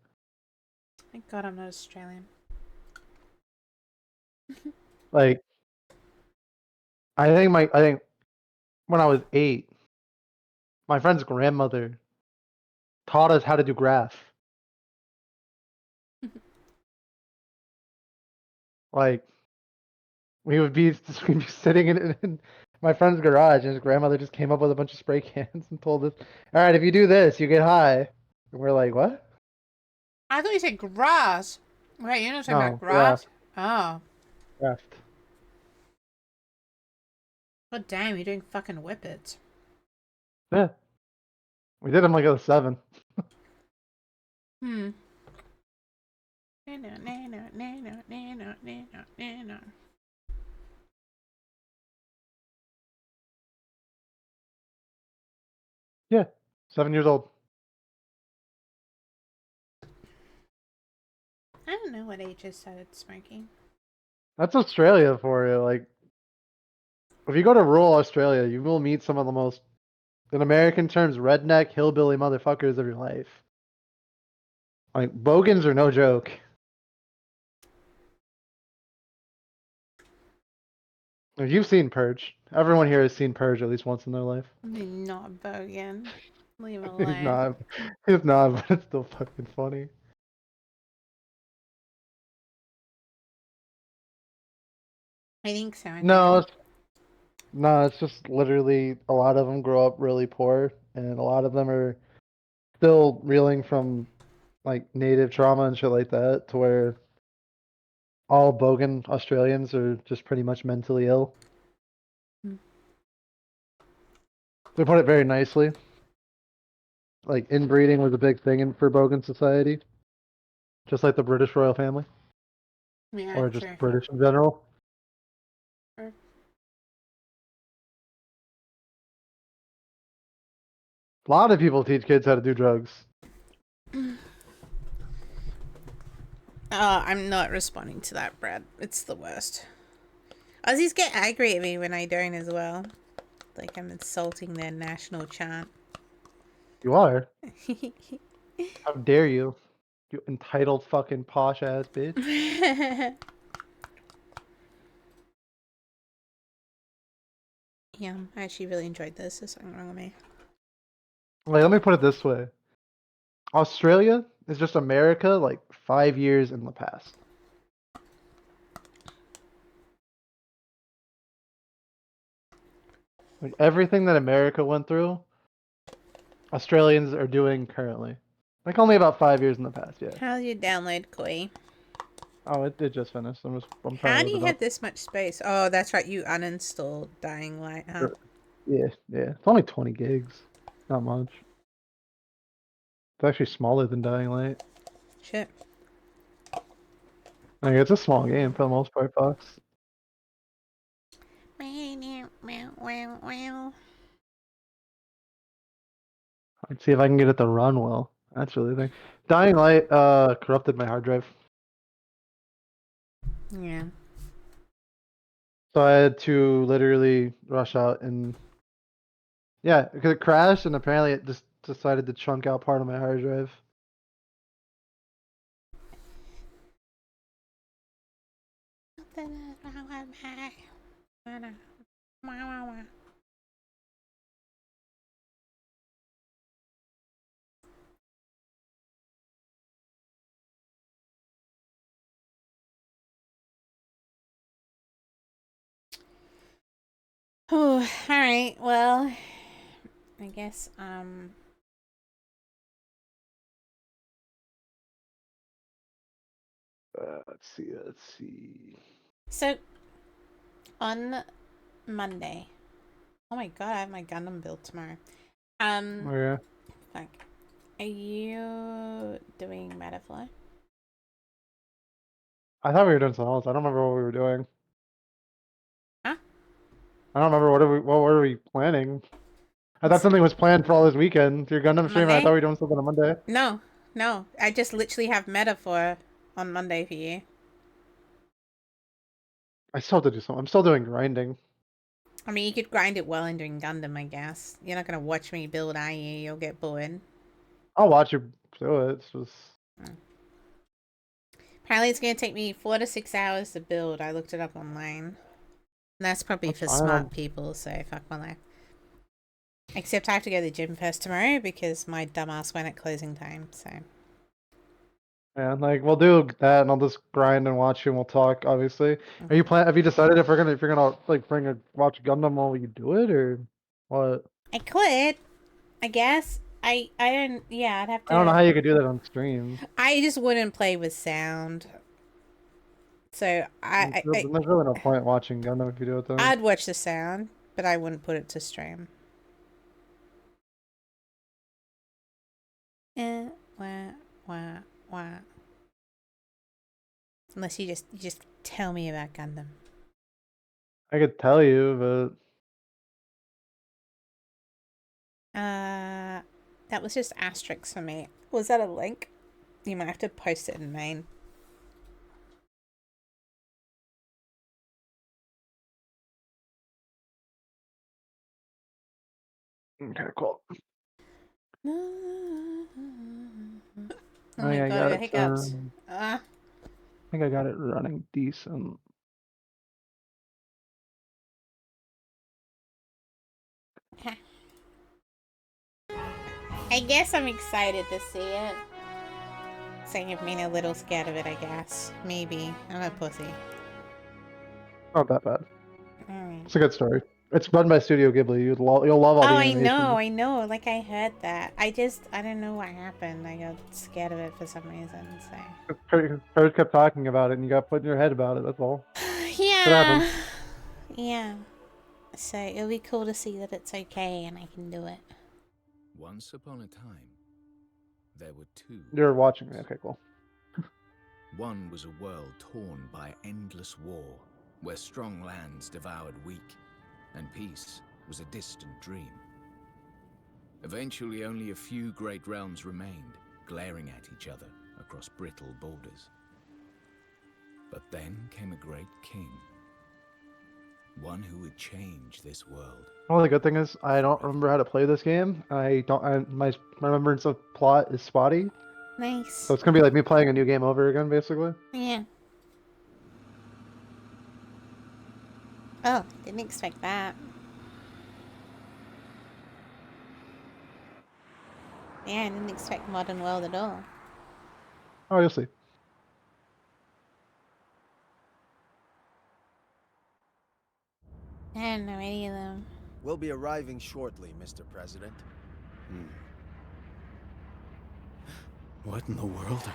Thank God I'm not Australian. Like, I think when I was 8, my friend's grandmother taught us how to do graph. Like, we'd be sitting in my friend's garage, and his grandmother just came up with a bunch of spray cans and told us, "All right, if you do this, you get high." And we're like, "What?" I thought you said grass. Wait, you're not talking about No, graph, grass? Oh. graph. God damn, you're doing fucking whippets. Yeah, we did them like at 7. Hmm. Yeah, 7 years old. I don't know what age I started smoking. That's Australia for you. Like, if you go to rural Australia, you will meet some of the most, in American terms, redneck hillbilly motherfuckers of your life. Like, bogans are no joke. You've seen Purge. Everyone here has seen Purge at least once in their life. I'm not bogan. Leave it He's alone. not. He's not, but it's still fucking funny. I think so. No, it's just literally a lot of them grow up really poor, and a lot of them are still reeling from like native trauma and shit like that, to where all bogan Australians are just pretty much mentally ill. Hmm. They put it very nicely. Like, inbreeding was a big thing for bogan society, just like the British royal family, Yeah, or just true. British in general. Sure. A lot of people teach kids how to do drugs. I'm not responding to that, Brad. It's the worst. Aussies get angry at me when I don't as well. Like I'm insulting their national chant. You are. How dare you? You entitled fucking posh ass bitch. Yeah, I actually really enjoyed this. There's something wrong with me. Like, let me put it this way. Australia is just America like 5 years in the past. Like, everything that America went through, Australians are doing currently. Like, only about 5 years in the past, yeah. How's your download, Koi? Oh, it just finished. I'm trying How to do load you it have up. this much space? Oh, that's right. You uninstalled Dying Light, huh? Yeah. It's only 20 gigs. Not much. It's actually smaller than Dying Light. Shit. Like, it's a small game for the most part, Fox. Let's see if I can get it to run well. That's really the thing. Dying Light corrupted my hard drive. Yeah. So I had to literally rush out and yeah, because it crashed and apparently it just decided to chunk out part of my hard drive. Something is wrong with me. Oh, all right. Well, I guess Let's see. Let's see. so on Monday. Oh my god, I have my Gundam build tomorrow. Oh, yeah. Fuck. Are you doing Metafly? I thought we were doing something else. I don't remember what we were doing. Huh? I don't remember what were we planning. I thought something was planned for all this weekend. Your Gundam stream. I thought we were doing something on Monday. No. I just literally have Metaphor on Monday for you. I still have to do something. I'm still doing grinding. I mean, you could grind it while I'm doing Gundam, I guess. You're not gonna watch me build, are you? You'll get bored. I'll watch you do it. It's just. Apparently, it's gonna take me 4 to 6 hours to build. I looked it up online. And that's probably That's for fine. smart people, so fuck my life. Except I have to go to the gym first tomorrow because my dumbass went at closing time, so. Yeah, like we'll do that, and I'll just grind and watch you, and we'll talk. Obviously, are you Have you decided if you're gonna like watch Gundam while you do it, or what? I could, I guess. I don't. Yeah, I'd have to. I don't know how you could do that on stream. I just wouldn't play with sound. So There's really no point watching Gundam if you do it then. I'd watch the sound, but I wouldn't put it to stream. Wah. Unless you just tell me about Gundam. I could tell you, but that was just asterisks for me. Was that a link? You might have to post it in main. okay, cool. Oh I my think I god, got the it. hiccups. I think I got it running decent. I guess I'm excited to see it. Saying I've been a little scared of it, I guess. Maybe. I'm a pussy. Not that bad. Alright. It's a good story. It's run by Studio Ghibli. You'll love all the animation. I know. Like, I heard that. I don't know what happened. I got scared of it for some reason, so. Kurt kept talking about it, and you got put in your head about it, that's all. Yeah. Yeah. So, it'll be cool to see that it's okay and I can do it. Once upon a time, there were two. You're watching me. Okay, cool. One was a world torn by endless war, where strong lands devoured weak, and peace was a distant dream. Eventually, only a few great realms remained, glaring at each other across brittle borders. But then came a great king, one who would change this world. Well, the good thing is I don't remember how to play this game. My remembrance of plot is spotty. Nice. So it's gonna be like me playing a new game over again, basically. Yeah. Oh, didn't expect that. Yeah, I didn't expect Modern World at all. Oh, you'll see. I don't know any of them. We'll be arriving shortly, Mr. President. What in the world?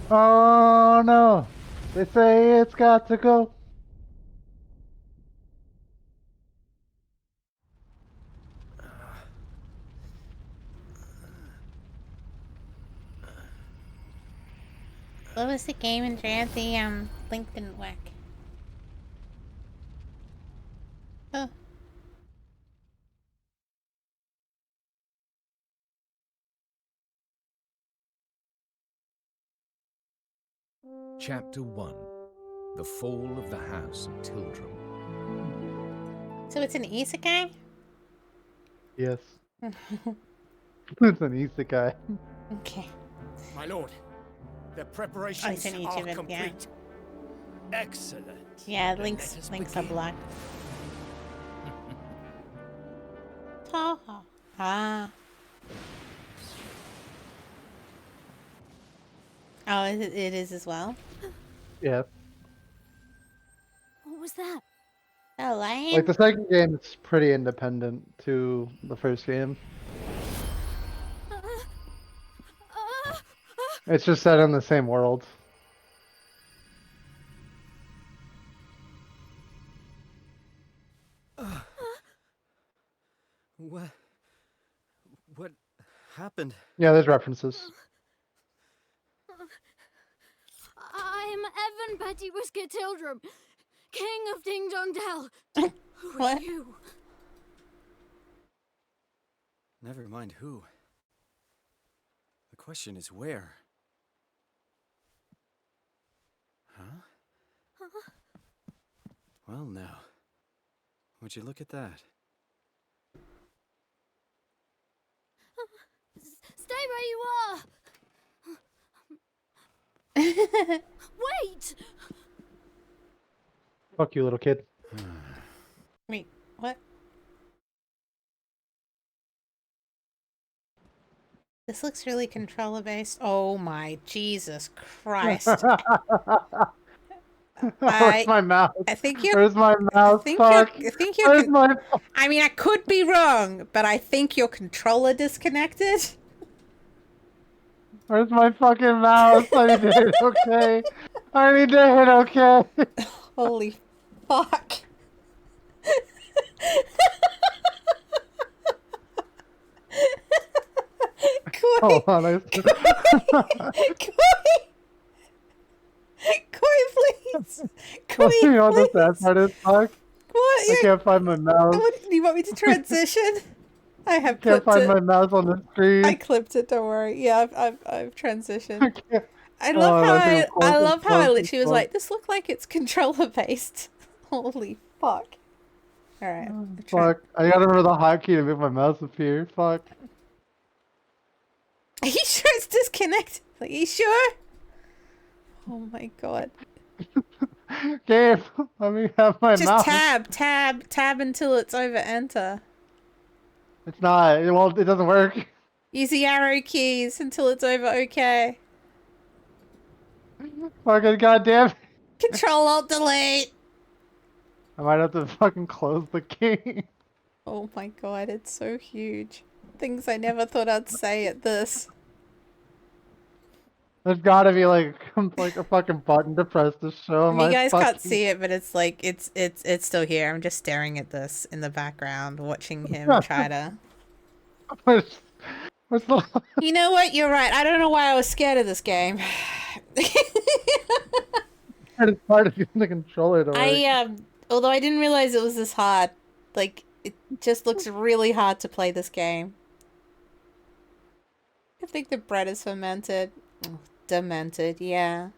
Oh no! They say it's got to go. What was the game in Drea? The link didn't work. Oh. Chapter 1. The Fall of the House of Tildrum. So it's an isekai? Yes. It's an isekai. Okay. My lord, the preparations in are YouTube, complete. Excellent. Yeah, links are black. Ha ha. Ah. Oh, it is as well. Yeah. What was that? Oh, lame. Like the second game is pretty independent to the first game. It's just set in the same world. What happened? Yeah, there's references. I'm Evan Petty Whisker Tildrum, King of Ding Dong Dell. Who are What? you? Never mind who. The question is where. Huh? Well, now. Would you look at that? Stay where you are. Wait! Fuck you, little kid. Wait, what? This looks really controller based. Oh my Jesus Christ. Where's my mouse? I think you're. Where's my mouse? I Fuck. think you're. Where's my? I mean, I could be wrong, but I think your controller disconnected. Where's my fucking mouse? I need to hit okay. I need to hit okay. Holy fuck. Hold on. Koi, please. You know what the sad part is, fuck? What? I can't find my mouse. Do you want me to transition? I have Can't clipped find it. my mouse on the screen. I clipped it. Don't worry. Yeah, I've transitioned. I can't. I love how I love how I close, literally was like, this looked like it's controller based. Holy fuck. Alright. Fuck. I gotta remember the hotkey to make my mouse appear. Fuck. Are you sure it's disconnected? Like, are you sure? Oh my god. Gabe, let me have my mouse. Just tab until it's over enter. It's not. It doesn't work. Use the arrow keys until it's over okay. Fucking goddamn. Control Alt Delete. I might have to fucking close the game. Oh my god, it's so huge. Things I never thought I'd say at this. There's gotta be like a fucking button to press to show my. You guys fucking... can't see it, but it's like it's still here. I'm just staring at this in the background, watching him try to. Where's the... You know what? You're right. I don't know why I was scared of this game. It's hard to get the controller to work. Although I didn't realize it was this hard. Like, it just looks really hard to play this game. I think the bread is fermented. Oh, demented, yeah.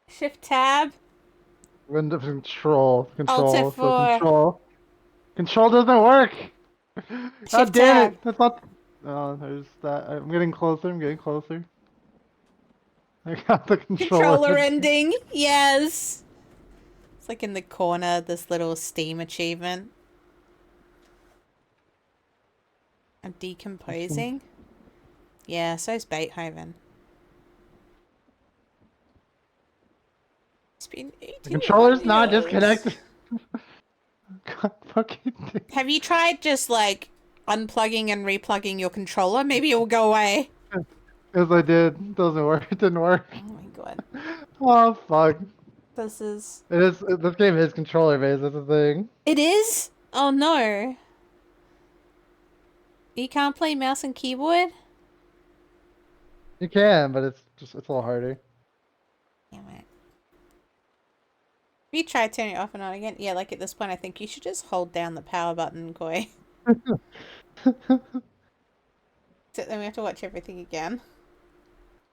Shift tab. Window control. Alt So F4. Control doesn't work. Shift God damn tab. it! That's not. Oh, there's that. I'm getting closer. I got the Controller ending. Yes. It's like in the corner, this little Steam achievement. I'm decomposing. Yeah, so's Beethoven. It's been 81 The controller's not years. disconnected. God fucking. Have you tried just like unplugging and replugging your controller? Maybe it will go away. Yes, I did. It doesn't work. It didn't work. Oh my god. Oh fuck. This is. It is. This game is controller based. That's the thing. It is? Oh no. You can't play mouse and keyboard? You can, but it's a little harder. Damn it. Have you tried turning it off and on again? Yeah, like at this point, I think you should just hold down the power button, Koi. So then we have to watch everything again.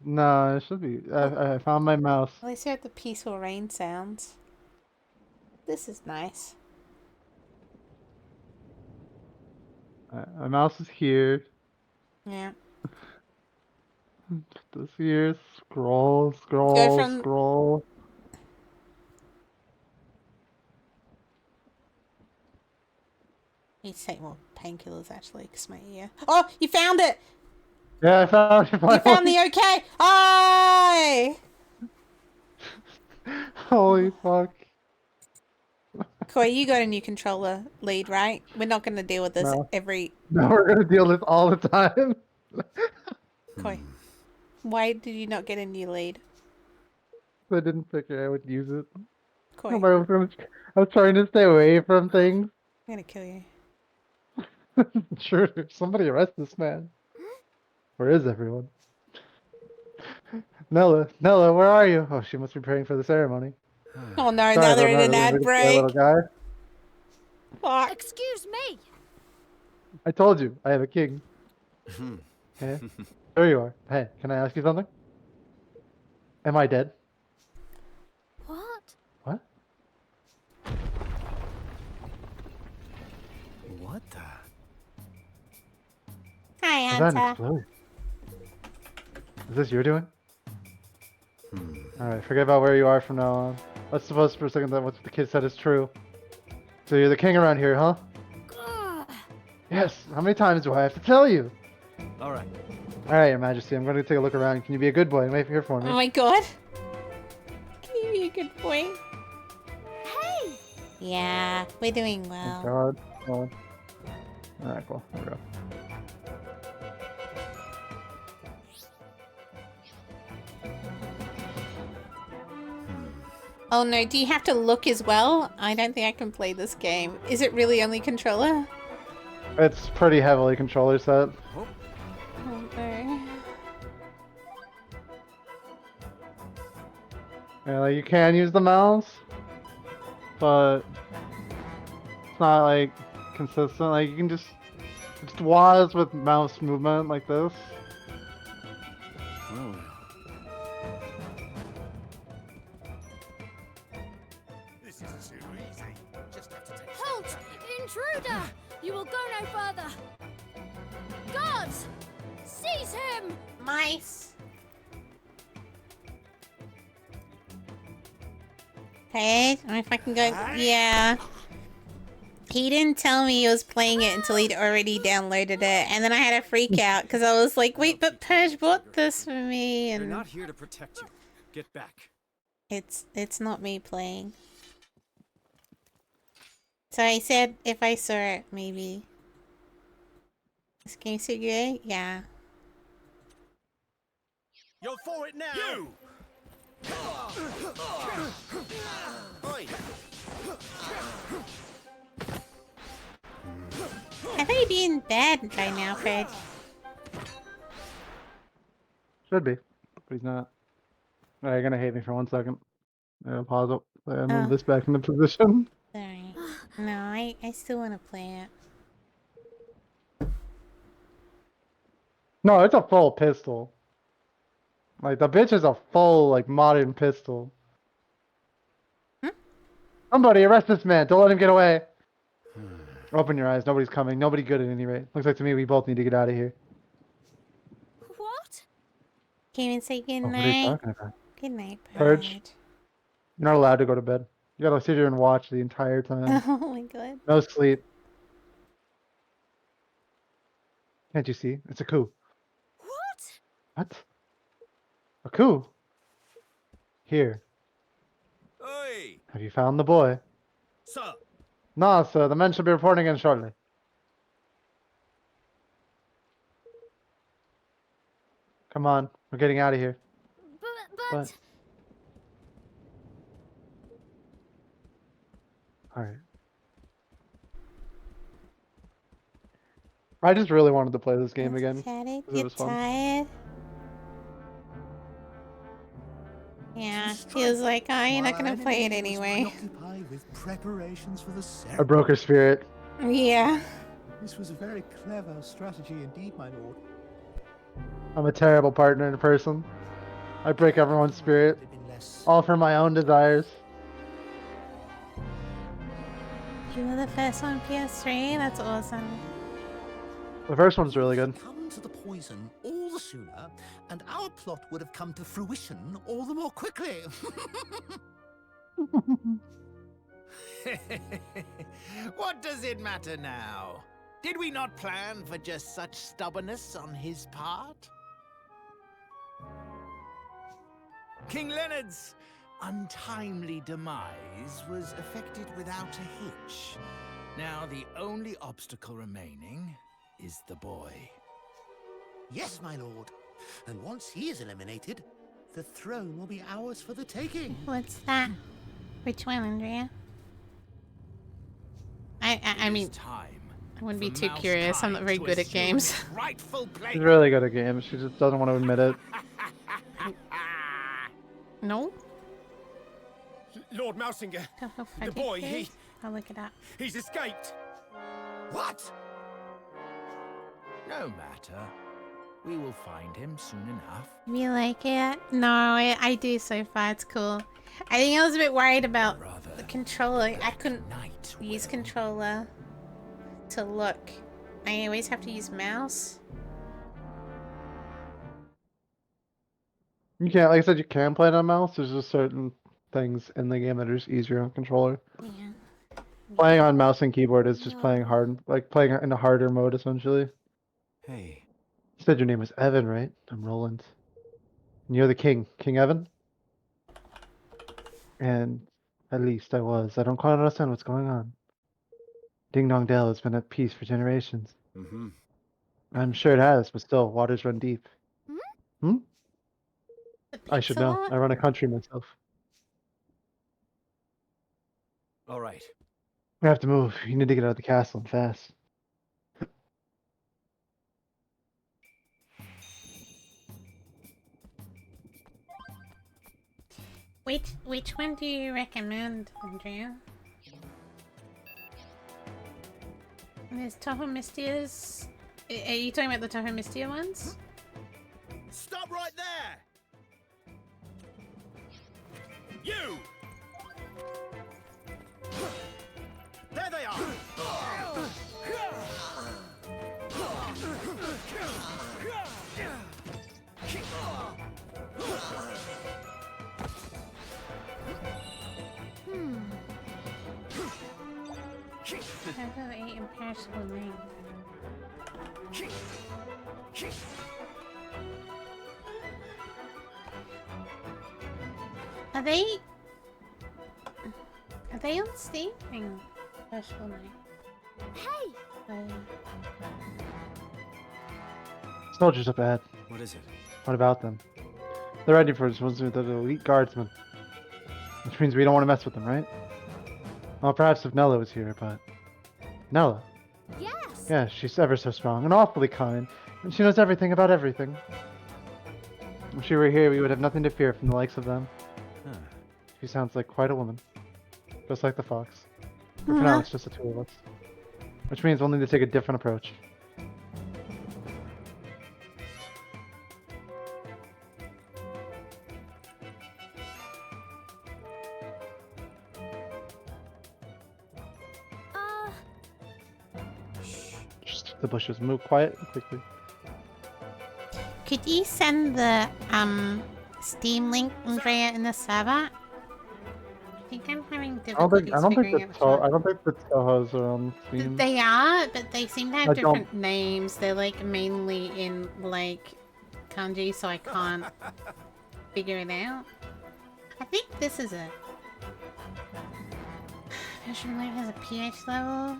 No, it should be. I found my mouse. At least you have the peaceful rain sounds. This is nice. My mouse is here. Yeah. This year, scroll, Go scroll, from. scroll. Need to take more painkillers actually, because my ear. Oh, you found it! Yeah, I found it You finally. found the okay. Aye! Holy fuck. Koi, you got a new controller lead, right? We're not going to deal with this No. every. No, we're gonna deal with this all the time. Koi, why did you not get a new lead? I didn't figure I would use it. Koi, I I'm was trying to stay away from things. going to kill you. Sure, somebody arrest this man. Where is everyone? Nella, where are you? Oh, she must be preparing for the ceremony. Oh no, Sorry now they're about in that. an ad Little break. guy. Fuck. Excuse me. I told you, I have a king. Yeah. There you are. Hey, can I ask you something? Am I dead? What? What? What the? Hi, Was that an Hunter. explosion? Is this your doing? Alright, forget about where you are from now on. Let's suppose for a second that what the kid said is true. So you're the king around here, huh? Ugh. Yes. How many times do I have to tell you? All right. Alright, Your Majesty, I'm going to take a look around. Can you be a good boy and wait here for me? Oh my god. Can you be a good boy? Hey. Yeah, we're doing Oh, well. God. Oh. Alright, cool. There we go. Oh no, do you have to look as well? I don't think I can play this game. Is it really only controller? It's pretty heavily controller set. Oh no. Yeah, like you can use the mouse, but it's not like consistent. Like you can just WAS with mouse movement like this. Well, This isn't too easy. Just have to take. Halt! Intruder! You will go no further. Guards! Seize him! Mice. Okay, if I can go. Yeah. He didn't tell me he was playing it until he'd already downloaded it, and then I had a freak out because I was like, "Wait, but Purge bought this for me," they're and not here to protect you. Get back. it's not me playing. So I said if I saw it, maybe. This game so good? Yeah. You're for it now. You. Oi. I thought he'd be in bed by now, Fred. Should be, but he's not. Alright, you're gonna hate me for 1 second. Pause it. Move Oh. this back into position. Sorry. No, I still want to play it. No, it's a full pistol. Like the bitch is a full like modern pistol. Hmm? Somebody arrest this man! Don't let him get away. Open your eyes. Nobody's coming. Nobody good at any rate. Looks like to me we both need to get out of here. What? Came and say good Oh, what are you night. talking about? Good night, Purge. Purge. You're not allowed to go to bed. You gotta sit here and watch the entire time. Oh my god. No sleep. Can't you see? It's a coup. What? What? A coup? Here. Oi. Have you found the boy? Sir. No, sir. The men should be reporting in shortly. Come on. We're getting out of here. But... What? Alright. I just really wanted to play this game again. Tired? 'Cause it was fun. Tired? Yeah, he was like, oh, you're not gonna play it anyway. Preoccupied with preparations for the I ceremony. broke her spirit. Yeah. This was a very clever strategy indeed, my lord. I'm a terrible partner in person. I break everyone's spirit. Had it been less All for my own desires. You were the first on PS3? That's awesome. The first one's really good. come to the poison all all the sooner, and our plot would have come to fruition all the more quickly. What does it matter now? Did we not plan for just such stubbornness on his part? King Leonard's untimely demise was effected without a hitch. Now the only obstacle remaining is the boy. Yes, my lord. And once he is eliminated, the throne will be ours for the taking. What's that? Which one, Andrea? I mean, Time I wouldn't be for too Mouse curious. I'm Knight not very to good at assume games. his rightful place. She's really good at games. She just doesn't want to admit it. No? Lord Mousinger, Don't know if I the take boy, this. I'll look it up. he's escaped. What? No matter. We will find him soon enough. You like it? No, I do so far. It's cool. I think I was a bit worried about the controller. I couldn't use controller to look. I always have to use mouse. You can't, like I said, you can play it on mouse. There's just certain things in the game that are just easier on controller. Yeah. Playing on mouse and keyboard is just playing hard, like playing in a harder mode essentially. Hey. You said your name was Evan, right? I'm Roland. And you're the king, King Evan? And at least I was. I don't quite understand what's going on. Ding Dong Dell has been at peace for generations. Mm-hmm. I'm sure it has, but still, waters run deep. Hmm? I should know. I run a country myself. All right. We have to move. You need to get out of the castle and fast. Which one do you recommend, Andrea? There's Toho Mystia's. Are you talking about the Toho Mystia ones? Stop right there! You! There they are! Level 8 imperishable name. Are they on Steam? Hang on. Imperishable name. Hey! Soldiers up ahead. What is it? What about them? They're ready for us. Ones with the elite guardsmen. Which means we don't want to mess with them, right? Well, perhaps if Nella was here, but... Nella? Yes! Yeah, she's ever so strong and awfully kind, and she knows everything about everything. If she were here, we would have nothing to fear from the likes of them. Huh. She sounds like quite a woman. Just like the fox. But for now, it's just the two of us. Which means we'll need to take a different approach. Just the bushes. Move quiet and quickly. Could you send the Steam link, Andrea, in the server? I think I'm having difficulties figuring out which one. I don't think the Tohos are on Steam. They are, but they seem to have I different names. They're like mainly in like kanji, so I can't figure it out. I think this is it. Version Life has a pH level.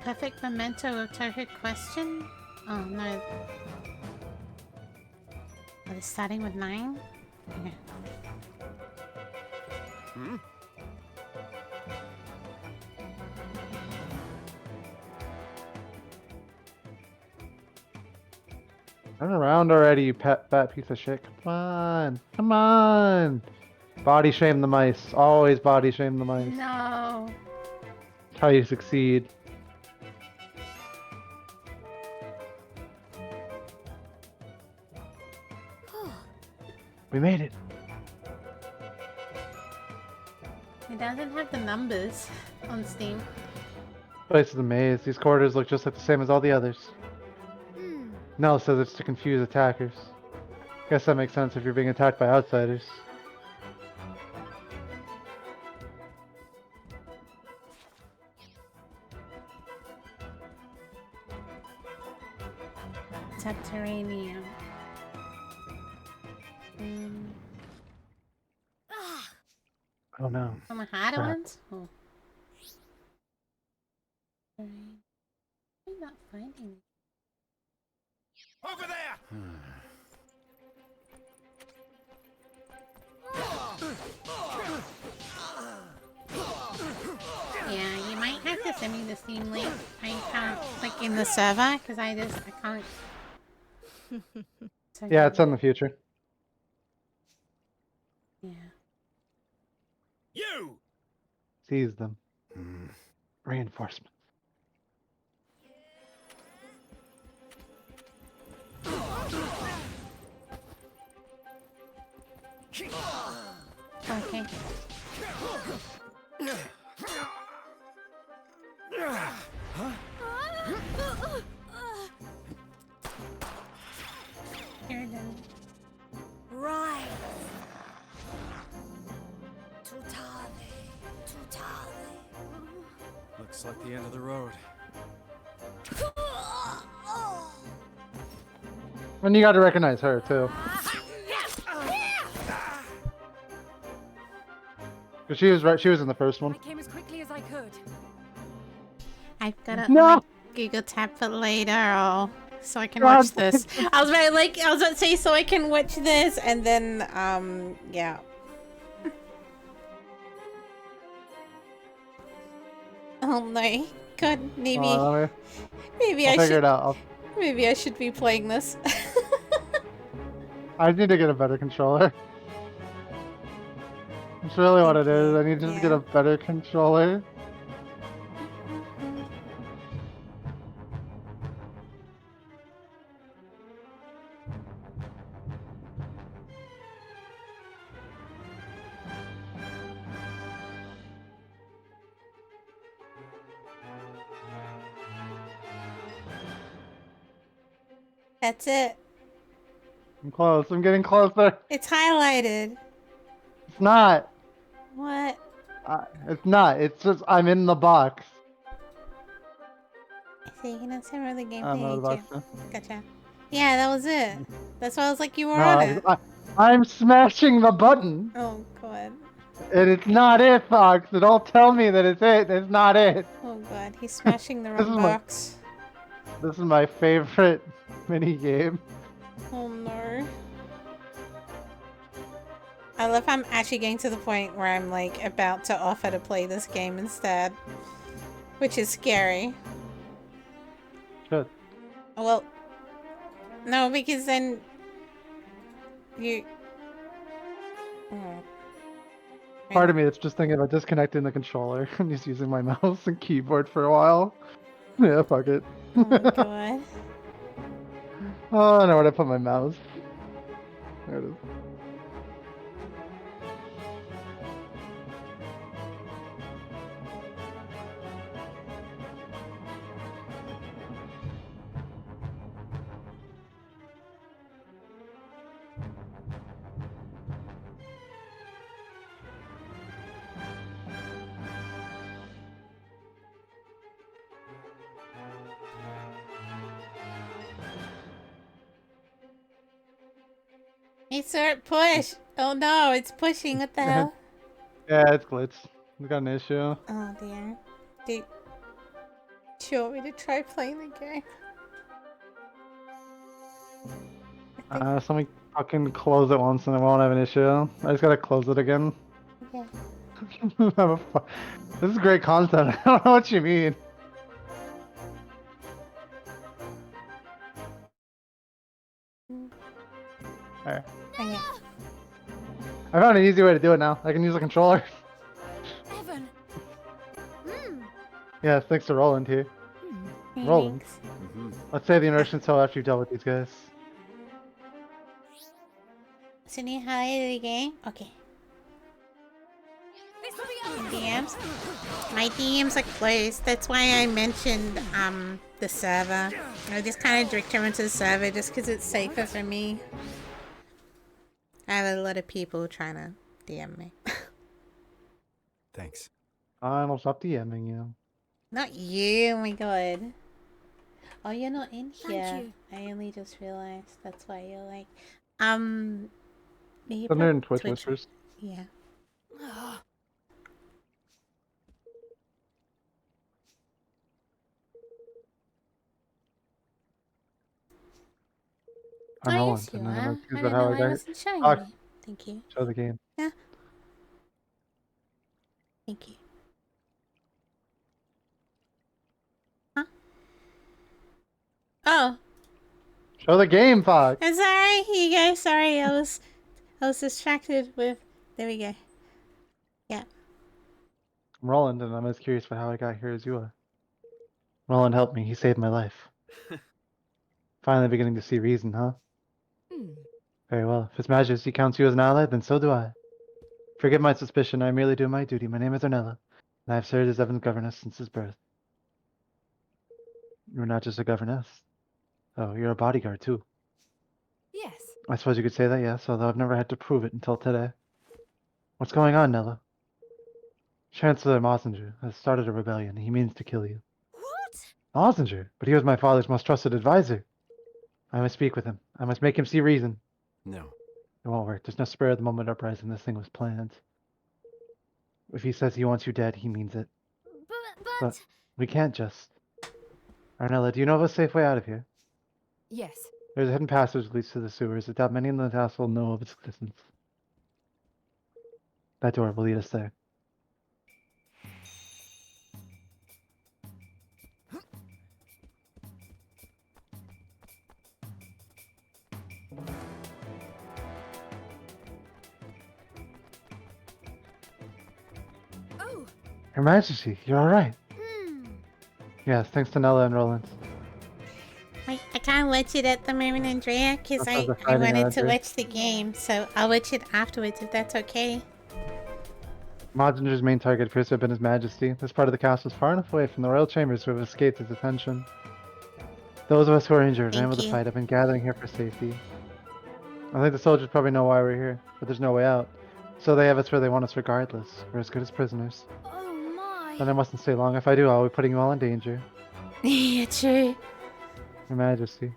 Perfect memento of Tohu question? Oh no. Are they starting with 9? Okay. Turn around already, you fat piece of shit. Come on. Come on. Body shame the mice. Always body shame the mice. No. That's how you succeed. We made it. It doesn't have the numbers on Steam. Place is a maze. These corridors look just like the same as all the others. No, so it's to confuse attackers. Guess that makes sense if you're being attacked by outsiders. Subterranean. Oh no. On the harder Crap. ones? Oh. I'm not finding it. Over there! Yeah, you might have to send me the Steam link. I can't click in the server because I can't. So Yeah, it's in the future. Yeah. You! Seize them. Reinforcements. Okay. You're done. Right. Tutale. Looks like the end of the road. And you got to recognize her too. Cause she was right. She was in the first one. I came as quickly as I could. I've got to No! Google tab for later, or so I can watch this. I was about to say so I can watch this, and then yeah. Oh no, God, maybe I'll I figure should it out. maybe I should be playing this. I need to get a better controller. That's really what it is. I need to just get a better controller. That's it. I'm close. I'm getting closer. It's highlighted. It's not. What? It's not. It's just I'm in the box. So you can send her the I'm out of the gameplay box too. now. Gotcha. Yeah, that was it. That's why I was like, you were No, on it. I'm smashing the button. Oh God. And it's not it, Fox. So don't tell me that it's it. It's not it. Oh God, he's smashing the This wrong is my- box. This is my favorite mini game. Oh no. I love I'm actually getting to the point where I'm like about to offer to play this game instead. Which is scary. Good. Well, no, because then you... Part of me that's just thinking about disconnecting the controller and just using my mouse and keyboard for a while. Yeah, fuck it. Oh my God. Oh, I know where to put my mouse. There it is. Insert push! Oh no, it's pushing. What the hell? Yeah, it's glitched. We got an issue. Oh dear. Do you want me to try playing the game? Somebody fucking close it once and I won't have an issue. I just gotta close it again. Yeah. This is great content. I don't know what you mean. Alright. Okay. I found an easy way to do it now. I can use a controller. Evan. Yeah, thanks to Roland here. Roland. Let's save the inertia until after you've dealt with these guys. So you highlighted the game? Okay. This will be over DMs? My DMs are closed. That's why I mentioned the server. I just kind of direct everyone to the server just because it's safer for me. I have a lot of people trying to DM me. Thanks. I'll stop DMing you. Not you, oh my god. Oh, you're not in here. Thank you. I only just realized that's why you're like, you I'm in Twitch Whispers. Yeah. I'm Oh, Roland, yes, you and I'm are. confused I about don't know how I why I got wasn't showing Ah, me. Thank you. show the game. Yeah. Thank you. Huh? Oh. Show the game, Fox! I'm sorry, you guys. Sorry, I was distracted with. There we go. Yeah. I'm Roland, and I'm as curious about how I got here as you are. Roland helped me. He saved my life. Finally beginning to see reason, huh? Very well. If His Majesty counts you as an ally, then so do I. Forgive my suspicion. I merely do my duty. My name is Ornella, and I have served as Evan's governess since his birth. You're not just a governess. Oh, you're a bodyguard, too. Yes. I suppose you could say that, yes, although I've never had to prove it until today. What's going on, Nella? Chancellor Mossinger has started a rebellion. He means to kill you. What? Mossinger? But he was my father's most trusted advisor. I must speak with him. I must make him see reason. No. It won't work. There's no spur of the moment uprising. This thing was planned. If he says he wants you dead, he means it. But we can't just... Arnella, do you know of a safe way out of here? Yes. There's a hidden passage that leads to the sewers. I doubt many in the castle know of its existence. That door will lead us there. Oh. Her Majesty, you're alright. Hmm. Yes, thanks to Nella and Roland. I can't watch it at the moment, Andrea, because Sometimes they're I fighting wanted around to here. watch the game, so I'll watch it afterwards if that's okay. Mossinger's main target appears to have been His Majesty. This part of the castle is far enough away from the royal chambers to have escaped his attention. Those of us who are injured and Thank able to you. fight have been gathering here for safety. I think the soldiers probably know why we're here, but there's no way out. So they have us where they want us regardless. We're as good as prisoners. Oh my. Then I mustn't stay long. If I do, I'll be putting you all in danger. Yeah, true. Your Majesty.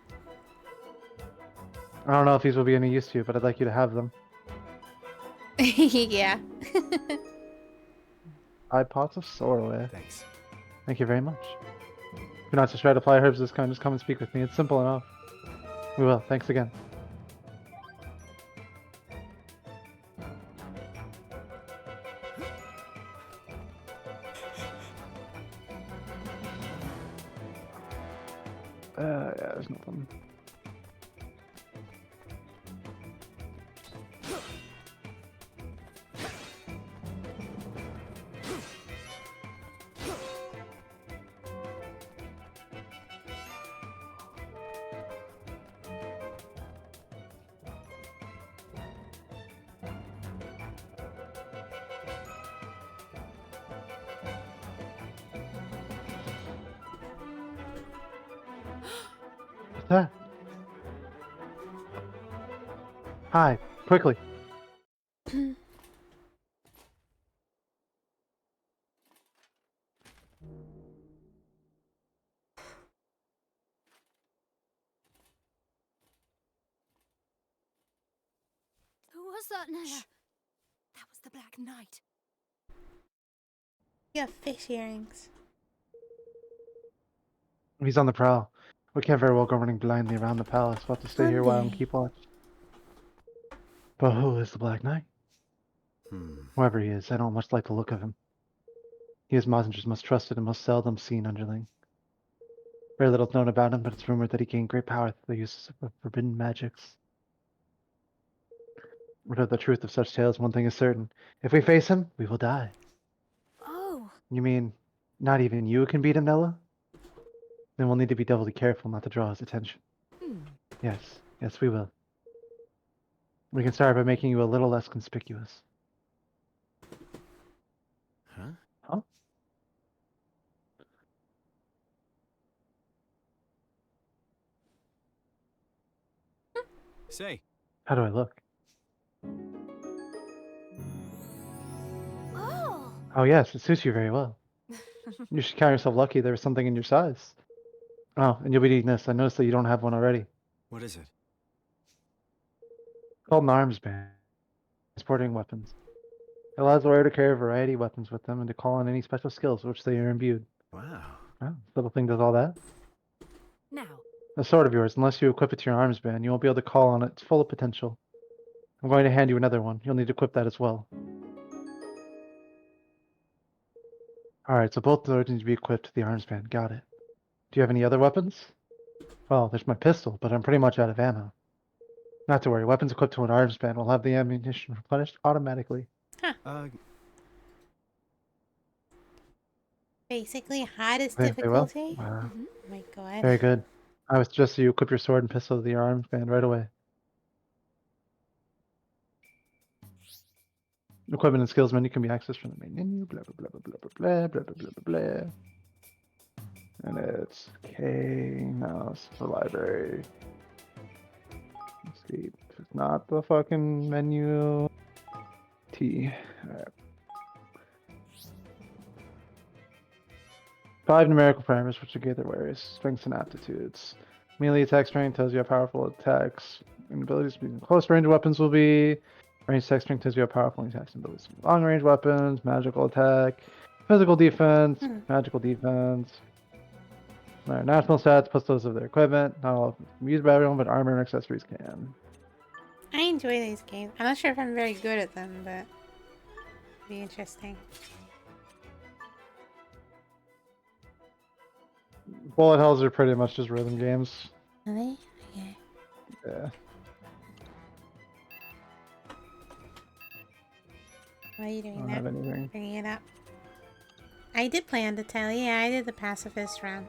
I don't know if these will be any use to you, but I'd like you to have them. Yeah. 5 pots of sorrowware. Thanks. Thank you very much. If you're not to try to apply herbs of this kind, just come and speak with me. It's simple enough. We will. Thanks again. Yeah, there's nothing. What's that? Hi, quickly. Who was that, Nella? That was the Black Knight. You have fish earrings. He's on the prowl. We can't very well go running blindly around the palace. We'll have to stay here while and keep watch. But who is the Black Knight? Whoever he is, I don't much like the look of him. He is Mossinger's most trusted and most seldom seen underling. Very little's known about him, but it's rumored that he gained great power through the use of forbidden magics. Without the truth of such tales, one thing is certain. If we face him, we will die. Oh. You mean, not even you can beat him, Nella? Then we'll need to be doubly careful not to draw his attention. Yes, yes we will. We can start by making you a little less conspicuous. Huh? Say, How do I look? Oh! Oh yes, it suits you very well. You should count yourself lucky there was something in your size. Oh, and you'll be needing this. I noticed that you don't have one already. what is it? Called an arms band. Transporting weapons. It allows the wearer to carry a variety of weapons with them and to call on any special skills which they are imbued. Wow. Oh, this little thing does all that. Now, The sword of yours, unless you equip it to your arms band, you won't be able to call on it. It's full of potential. I'm going to hand you another one. You'll need to equip that as well. Alright, so both swords need to be equipped to the arms band. Got it. Do you have any other weapons? Well, there's my pistol, but I'm pretty much out of ammo. Not to worry, weapons equipped to an arms band will have the ammunition replenished automatically. Basically, hardest I think they will. difficulty. Wow. Oh my god. Very good. I would suggest you equip your sword and pistol to the arms band right away. Equipment and skills menu can be accessed from the main menu. Blah blah blah blah blah blah blah blah blah blah blah. And it's K. Now it's the library. Escape. It's not the fucking menu. T. Alright. 5 numerical parameters which will give their various strengths and aptitudes. Melee attack strength tells you how powerful attacks and abilities will be. Close range weapons will be. Range attack strength tells you how powerful attacks and abilities will be. Long range weapons, magical attack, physical defense, magical defense. Their national stats plus those of their equipment. Not all of them can be used by everyone, but armor and accessories can. I enjoy these games. I'm not sure if I'm very good at them, but it'd be interesting. Bullet hells are pretty much just rhythm games. Really? Okay. Yeah. Why are you I doing don't that? have anything. Bringing it up. I did play Undertale. Yeah, I did the pacifist run.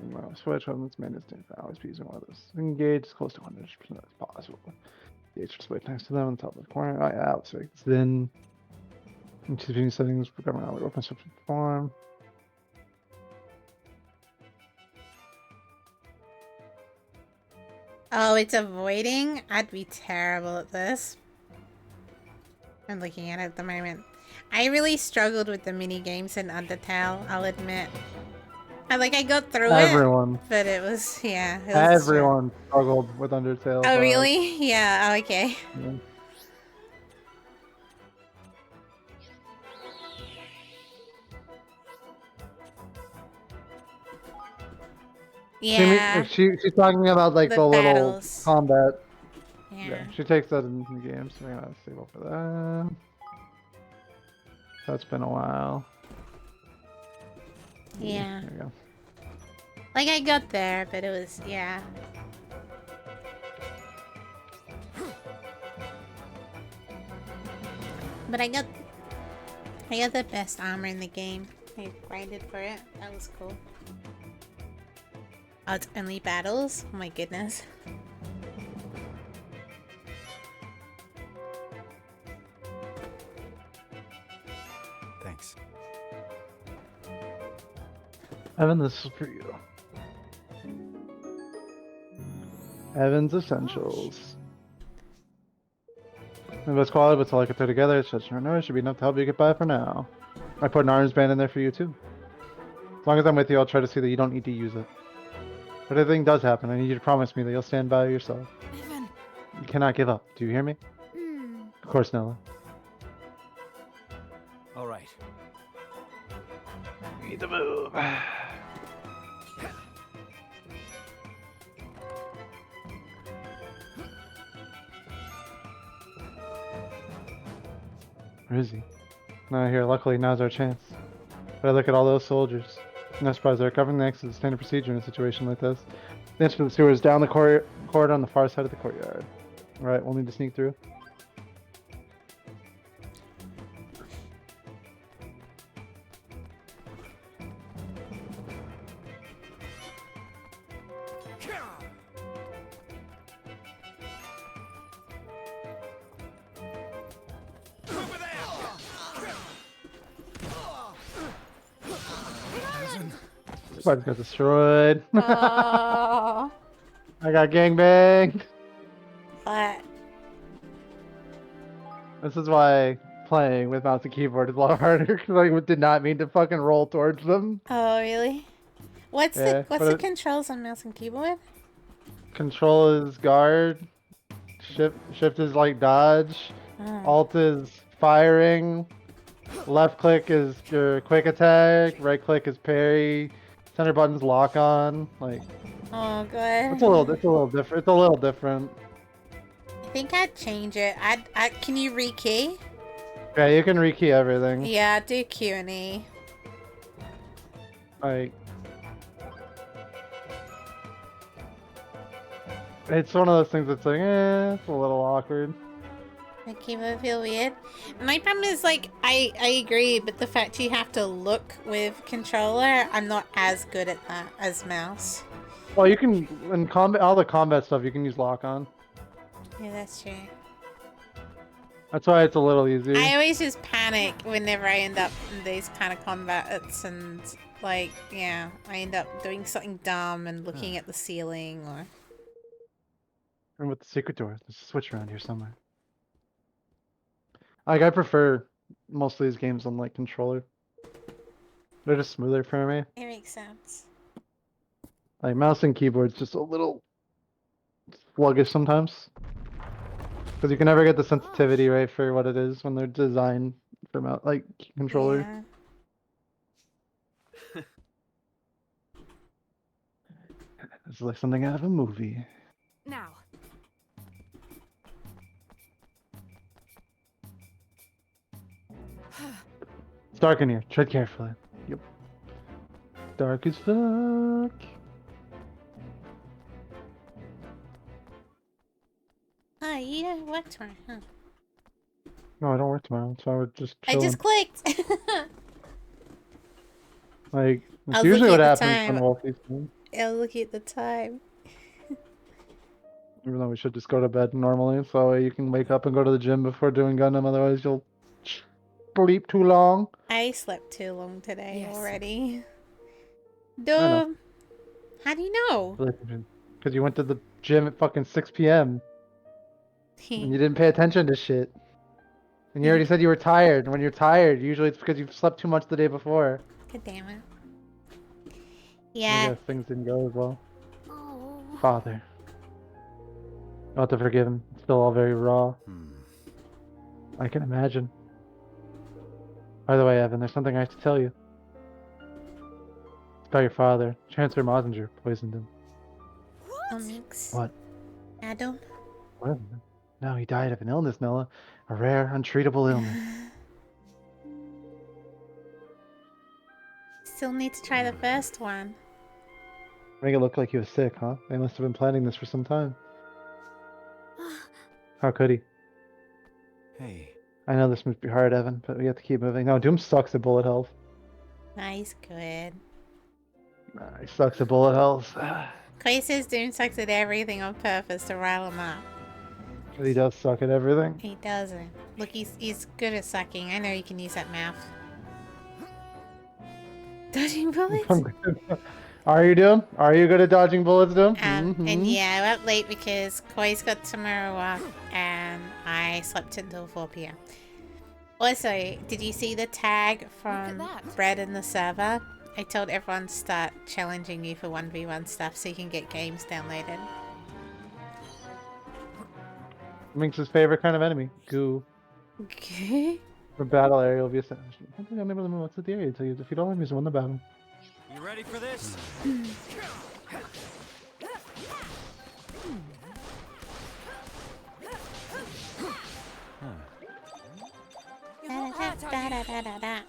No, switch weapons maintenance stand for always be using one of those. Engage as close to 100% as possible. The H switch next to them on top of the corner. Oh yeah, let's see. Then choosing settings for government hour open subject form. Oh, it's avoiding? I'd be terrible at this. I'm looking at it at the moment. I really struggled with the mini games in Undertale, I'll admit. I got through Everyone. it, but it was, yeah. It was Everyone struggled with Undertale. Oh, really? Yeah, oh, okay. Yeah. Yeah. She's talking about like the battles. little combat. Yeah. She takes that in the game, so we're gonna save up for that. That's been a while. Yeah. There we go. Like, I got there, but it was, yeah. But I got the best armor in the game. I grinded for it. That was cool. Oh, it's only battles? Oh my goodness. Thanks. Evan, this is for you. Evan's Essentials. The best quality, but it's all I could throw together. It's such an honor. Should be enough to help you get by for now. I put an arms band in there for you too. As long as I'm with you, I'll try to see that you don't need to use it. But if anything does happen, I need you to promise me that you'll stand by yourself. Evan. You cannot give up. Do you hear me? Of course, Nella. All right. We need to move. Where is he? Not here. Luckily, now's our chance. But I look at all those soldiers. No surprise, they're covering the exit is standard procedure in a situation like this. The entrance to the sewer is down the corridor on the far side of the courtyard. Alright, we'll need to sneak through. Spider got destroyed. Oh. I got gangbanged. But This is why playing with mouse and keyboard is a lot harder because I did not mean to fucking roll towards them. oh really? What's Yeah, the controls on mouse and keyboard? Control is guard. Shift is like dodge. Oh, Alt is firing. Left click is your quick attack. Right click is parry. Center button's lock on. Like oh good. it's a little different. It's a little different. I think I'd change it. Can you rekey? Yeah, you can rekey everything. Yeah, do Q and E. Like it's one of those things that's like, it's a little awkward. The keyboard feel weird. My problem is like I agree, but the fact you have to look with controller, I'm not as good at that as mouse. Well, you can in combat, all the combat stuff, you can use lock on. Yeah, that's true. That's why it's a little easier. I always just panic whenever I end up in these kind of combats and like, yeah, I end up doing something dumb and looking at the ceiling or... And with the secret door, there's a switch around here somewhere. Like, I prefer most of these games on, like, controller. They're just smoother for me. It makes sense. Like, mouse and keyboard's just a little sluggish sometimes. Because you can never get the sensitivity right for what it is when they're designed for like controller. Yeah. This is like something out of a movie. Now. It's dark in here. Tread carefully. Yep. Dark as fuck. Oh, you don't work tomorrow, huh? No, I don't work tomorrow, so I would just I chill. just clicked! Like, I it's was usually looking what at the happens time. when Wulfy's home. I'll look at the time. Even though we should just go to bed normally, so you can wake up and go to the gym before doing Gundam, otherwise you'll sleep too long. I slept too long today already. I know. Dumb. How do you know? Because you went to the gym at fucking 6 p.m. and you didn't pay attention to shit. And you already said you were tired. And when you're tired, usually it's because you've slept too much the day before. God damn it. I Yeah. guess things didn't go as well. Oh. Father. I'll have to forgive him. It's still all very raw. I can imagine. By the way, Evan, there's something I have to tell you. It's about your father. Chancellor Mosinger poisoned him. Onyx. What? Adam. What? No, he died of an illness, Noah. A rare, untreatable illness. Still need to try the first one. Make it look like he was sick, huh? They must have been planning this for some time. How could he? Hey. I know this must be hard, Evan, but we have to keep moving. No, Doom sucks at bullet health. Nice, good. Nah, he sucks at bullet health. Clay says Doom sucks at everything on purpose to rile him up. But he does suck at everything. He doesn't. Look, he's good at sucking. I know you can use that mouth. Dodging bullets? Are you, Doom? Are you good at dodging bullets, Doom? And yeah, we're up late because Koi's got tomorrow off and I slept until 4 p.m. Also, did you see the tag from Brett in the server? I told everyone to start challenging you for 1v1 stuff so you can get games downloaded. Minx's favorite kind of enemy. Goo. Okay. For battle area will be established. I don't think I'm able to move outside the area until you defeat all enemies and win the battle. You ready for this? Da-da-da-da-da-da-da.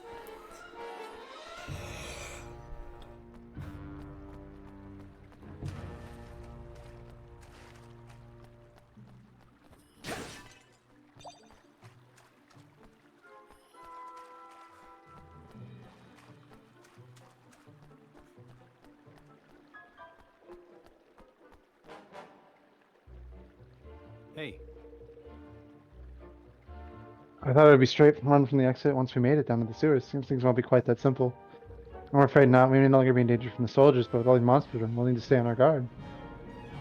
Hey. I thought it would be straight run from the exit once we made it down to the sewers. Seems things won't be quite that simple. I'm afraid not. We may no longer be in danger from the soldiers, but with all these monsters, we'll need to stay on our guard.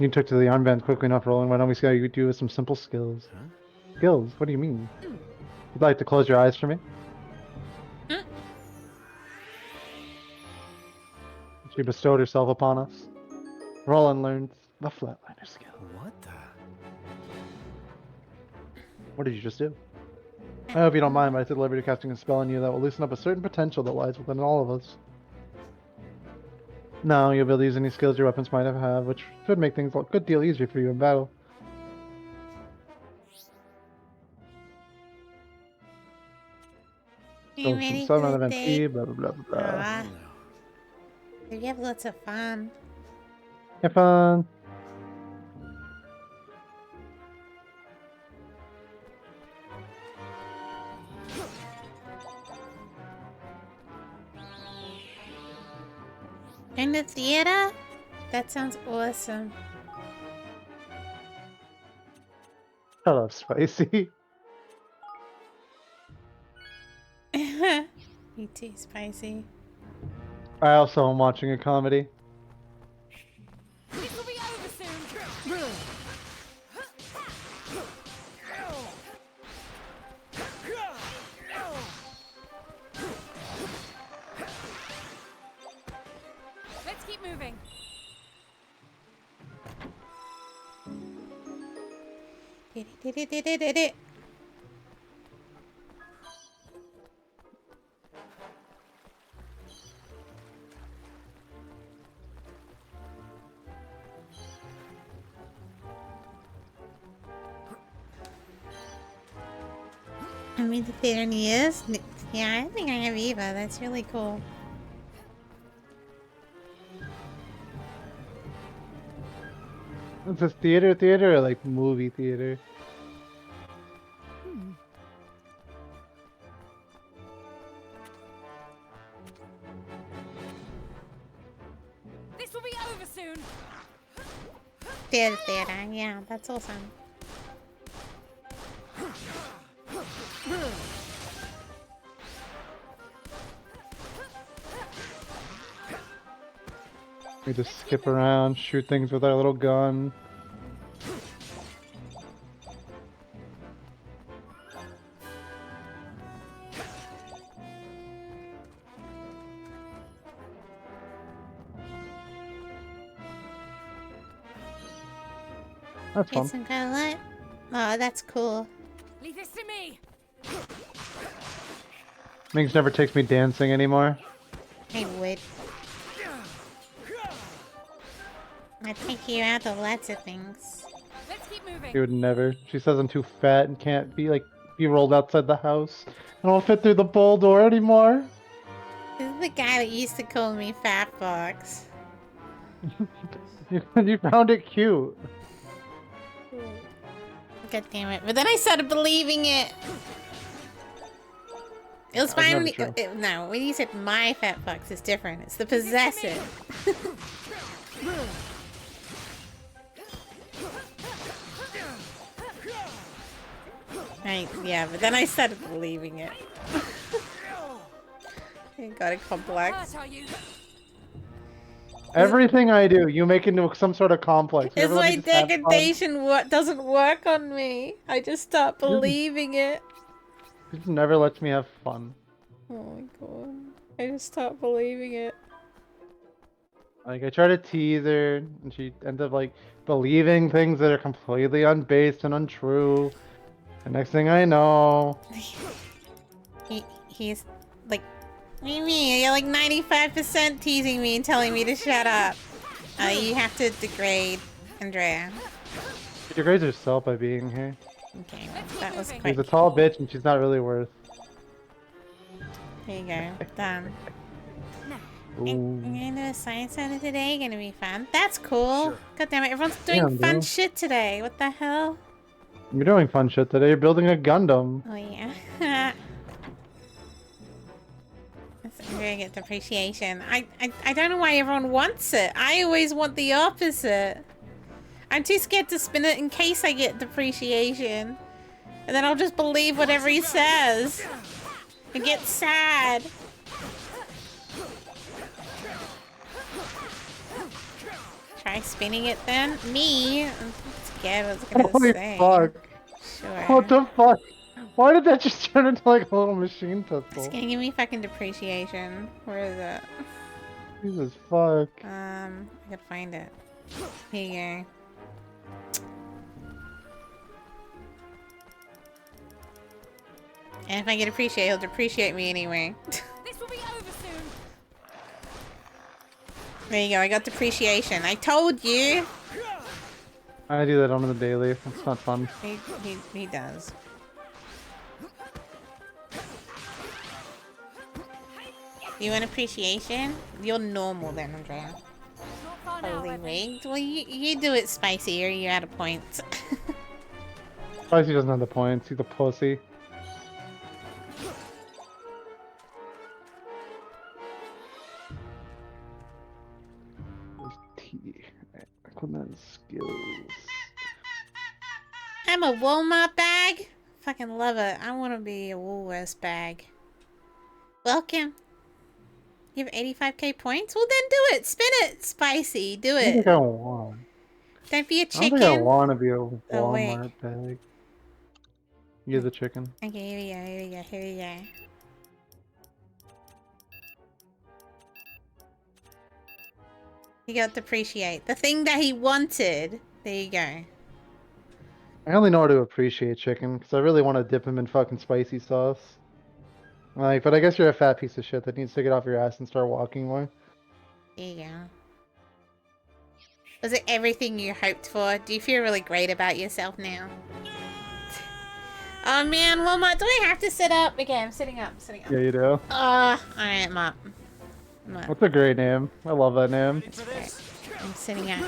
You took to the armband quickly enough, Roland. Why don't we see how you do with some simple skills? Huh? Skills? What do you mean? You'd like to close your eyes for me? She bestowed herself upon us. Roland learns the flatliner skill. What the? What did you just do? I hope you don't mind, but I took the liberty of casting a spell on you that will loosen up a certain potential that lies within all of us. No, you'll be able to use any skills your weapons might have, which should make things a good deal easier for you in battle. You ready Some for other the event day? E, blah blah blah blah. Aw. We have lots of fun. Have fun. In the theater? That sounds awesome. I love spicy. Me too, spicy. I also am watching a comedy. This will be over soon. Let's keep moving. I mean, the theater in years? Yeah, I don't think I have either. That's really cool. Is this theater or like movie theater? This will be over soon. Theater, yeah, that's awesome. We just skip around, shoot things with our little gun. That's fun. Get some kind of light. Oh, that's cool. Leave this to me. Minx never takes me dancing anymore. I would. I take you out to lots of things. Let's keep moving. She would never. She says I'm too fat and can't be rolled outside the house. I don't fit through the bowl door anymore. This is the guy that used to call me Fat Fox. You found it cute. God damn it. But then I started believing it. It was fine when no, when you said my Fat Fox, it's different. It's the possessor. Right, yeah, but then I started believing it. I got a complex. Everything I do, you make into some sort of complex. It's like degradation doesn't work on me. I just start believing it. She just never lets me have fun. Oh my god. I just start believing it. Like, I try to tease her, and she ends up, like, believing things that are completely unbased and untrue. And next thing I know... He's, like... What do you mean? You're like 95% teasing me and telling me to shut up. You have to degrade Andrea. She degrades herself by being here. Okay, well, that was quick. She's a tall bitch, and she's not really worth... There you go. Done. Ooh. I'm going to a science center today. Gonna be fun. That's cool. Sure. God damn it. Everyone's doing Damn, fun dude. shit today. What the hell? You're doing fun shit today. You're building a Gundam. Oh, yeah. That's very good depreciation. I don't know why everyone wants it. I always want the opposite. I'm too scared to spin it in case I get depreciation. And then I'll just believe whatever he says. And get sad. try spinning it then? Me? I'm scared what I was gonna Holy say. fuck! Sure. What the fuck? Why did that just turn into like a little machine It's pistol? gonna give me fucking depreciation. Where is it? Jesus fuck. I gotta find it. Here you go. And if I get appreciate, he'll depreciate me anyway. This will be over soon. There you go, I got depreciation. I told you! I do that on the daily. It's not fun. He does. You want appreciation? You're normal then, Andrea. Not far now, Holy Evan. rigged. Well, you do it spicy or you're out of points. Spicy doesn't have the points. He's a pussy. There's T. Equipment skills. I'm a Walmart bag. Fucking love it. I want to be a Woolworths bag. Welcome. You have 85k points? Well then do it. Spin it. Spicy. Do I don't it. think I want. Don't be a I chicken. don't think I want to be a Oh, wait. Walmart bag. You're the chicken. Okay, here we go. Here we go. Here we go. He got depreciate. The thing that he wanted. There you go. I only know how to appreciate chicken because I really want to dip him in fucking spicy sauce. Like, but I guess you're a fat piece of shit that needs to get off your ass and start walking more. There you go. Was it everything you hoped for? Do you feel really great about yourself now? Oh man, Walmart, do I have to sit up? Okay, I'm sitting up. I'm sitting up. Yeah, you do. Alright, I'm up. I'm up. That's a great name. I love that name. That's great. I'm sitting up.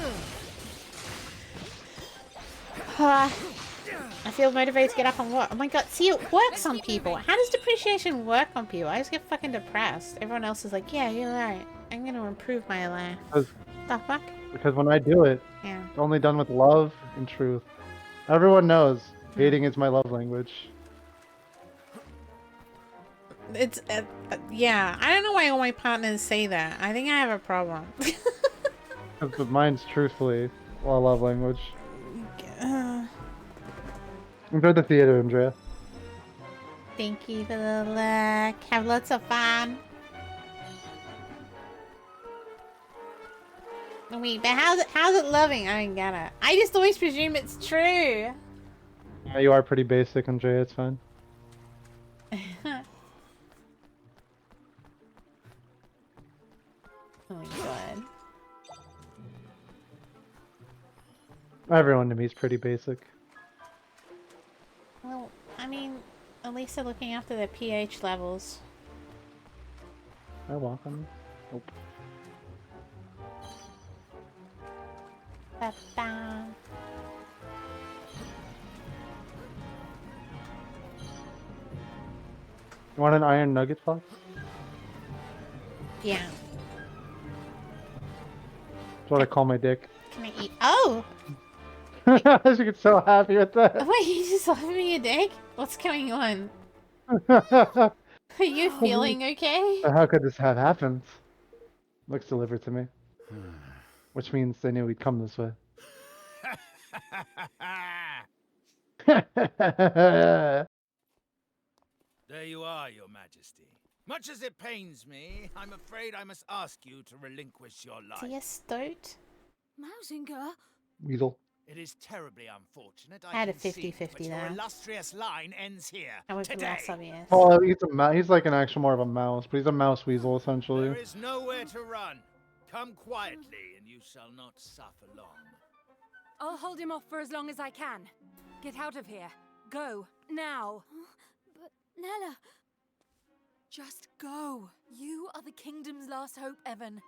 I feel motivated to get up and work. Oh my god, see, it works on people. How does depreciation work on people? I just get fucking depressed. Everyone else is like, yeah, you're right. I'm gonna improve my life. The fuck? Because when I do it, Yeah. it's only done with love and truth. Everyone knows hating is my love language. It's, yeah. I don't know why all my partners say that. I think I have a problem. Because mine's truthfully a love language. Enjoy the theater, Andrea. Thank you for the look. Have lots of fun. Wait, but how's it loving? I don't get it. I just always presume it's true. Yeah, you are pretty basic, Andrea. It's fine. Oh my god. Everyone to me is pretty basic. Well, I mean, at least they're looking after their pH levels. I walk on this? Nope. Ba-ba. You want an iron nugget, Fox? Yeah. That's what I call my dick. Can I eat? Oh! She gets so happy with that. Wait, you just offered me a dick? What's going on? Are you feeling okay? How could this have happened? Looks delivered to me. Which means they knew we'd come this way. There you are, Your Majesty. Much as it pains me, I'm afraid I must ask you to relinquish your life. Is he a stoat? Mausinger? Weasel. It is terribly unfortunate. I had a concede, 50-50 but your there. illustrious line ends here. That would be today. less obvious. Oh, he's like an actual more of a mouse, but he's a mouse weasel essentially. There is nowhere to run. Come quietly, and you shall not suffer long. I'll hold him off for as long as I can. Get out of here. Go. Now. But, Nella... Just go. You are the kingdom's last hope, Evan.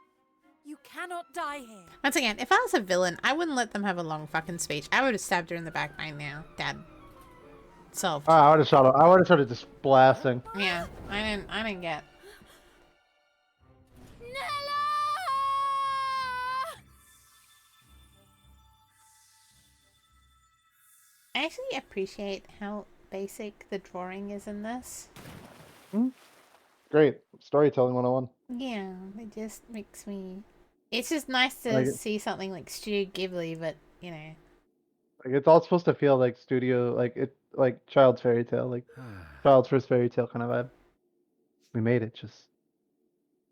You cannot die here. Once again, if I was a villain, I wouldn't let them have a long fucking speech. I would have stabbed her in the back by now. Dead. Solved. I would have shot him. I would have started just blasting. Yeah, I didn't get. Nella! I actually appreciate how basic the drawing is in this. Great. Storytelling 101. Yeah, it just makes me It's just nice to Like, see something like Studio Ghibli, but you know. like it's all supposed to feel like studio, like child's fairy tale, like child's first fairy tale kind of vibe. We made it, just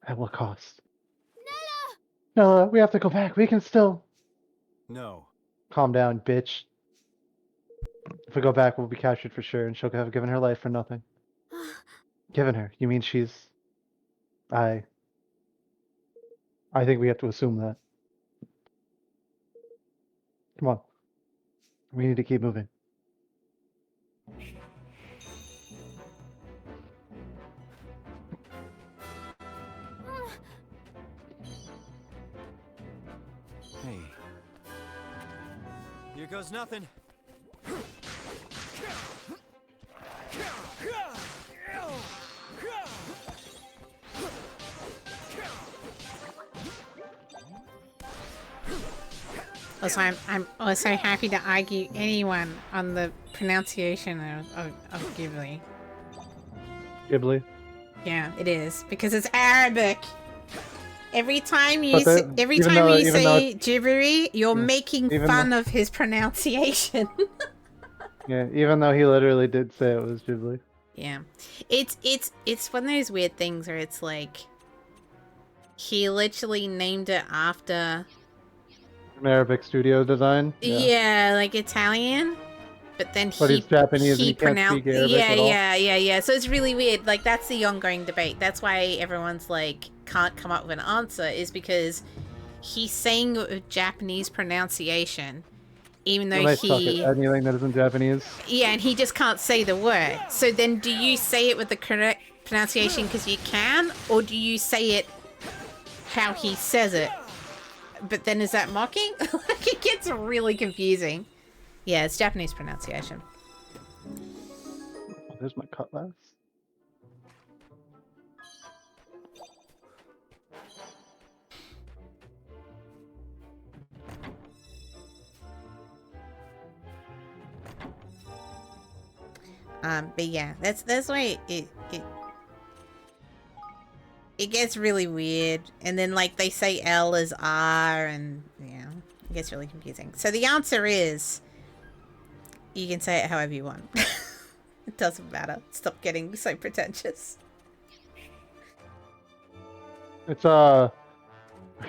at what cost? No, we have to go back. We can still. No. Calm down, bitch. If we go back, we'll be captured for sure, and she'll have given her life for nothing. Given her? You mean she's? I think we have to assume that. Come on. We need to keep moving. Hey. Here goes nothing. Also, I'm also happy to argue anyone on the pronunciation of Ghibli. Ghibli. Yeah, it is because it's Arabic. Every time you But say, the- every even time though- you even though say gibbery, you're making even fun of his pronunciation. Yeah, even though he literally did say it was Ghibli. Yeah, it's one of those weird things where it's like he literally named it after An Arabic studio design. yeah, like Italian, but then But he's Japanese and he can't pronounced speak Arabic at all. yeah. So it's really weird. Like that's the ongoing debate. That's why everyone's like can't come up with an answer is because he's saying it with Japanese pronunciation, even though They suck at anything that isn't Japanese. yeah, and he just can't say the word. So then do you say it with the correct pronunciation because you can, or do you say it how he says it? But then is that mocking? Like it gets really confusing. Yeah, it's Japanese pronunciation. Oh, there's my cutlass. But yeah, that's why it gets really weird. And then like they say L as R, and yeah, it gets really confusing. So the answer is you can say it however you want. It doesn't matter. Stop getting so pretentious. It's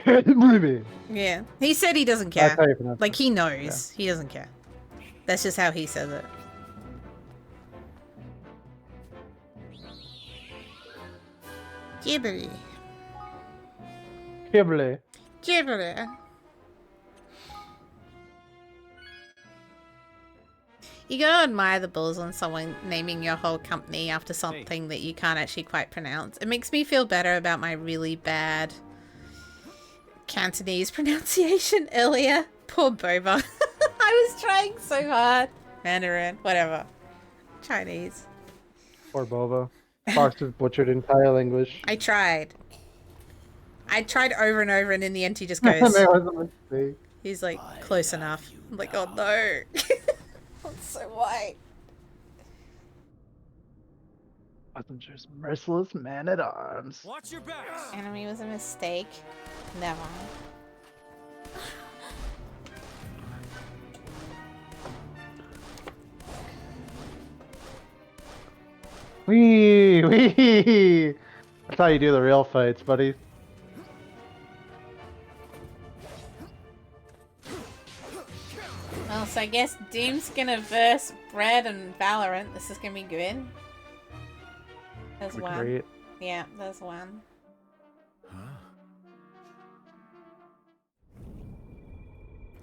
Ruby. Yeah, he said he doesn't That's care. how you pronounce Like it. he knows he doesn't care. That's just how he says it. Ghibli. Ghibli. Ghibli. You gotta admire the balls on someone naming your whole company after something that you can't actually quite pronounce. It makes me feel better about my really bad Cantonese pronunciation earlier. Poor Boba. I was trying so hard. Mandarin, whatever. Chinese. Poor Boba. Fox has butchered entire language. I tried. I tried over and over, and in the end, he just That goes. was a mistake. He's like, close enough. I'm like, oh no. I'm so white. Messenger's merciless man at arms. Watch your backs. Enemy was a mistake. Never. Wee! That's how you do the real fights, buddy. Well, so I guess Doom's gonna verse Bread and Valorant. This is gonna be good. There's one. Great. Yeah, there's one.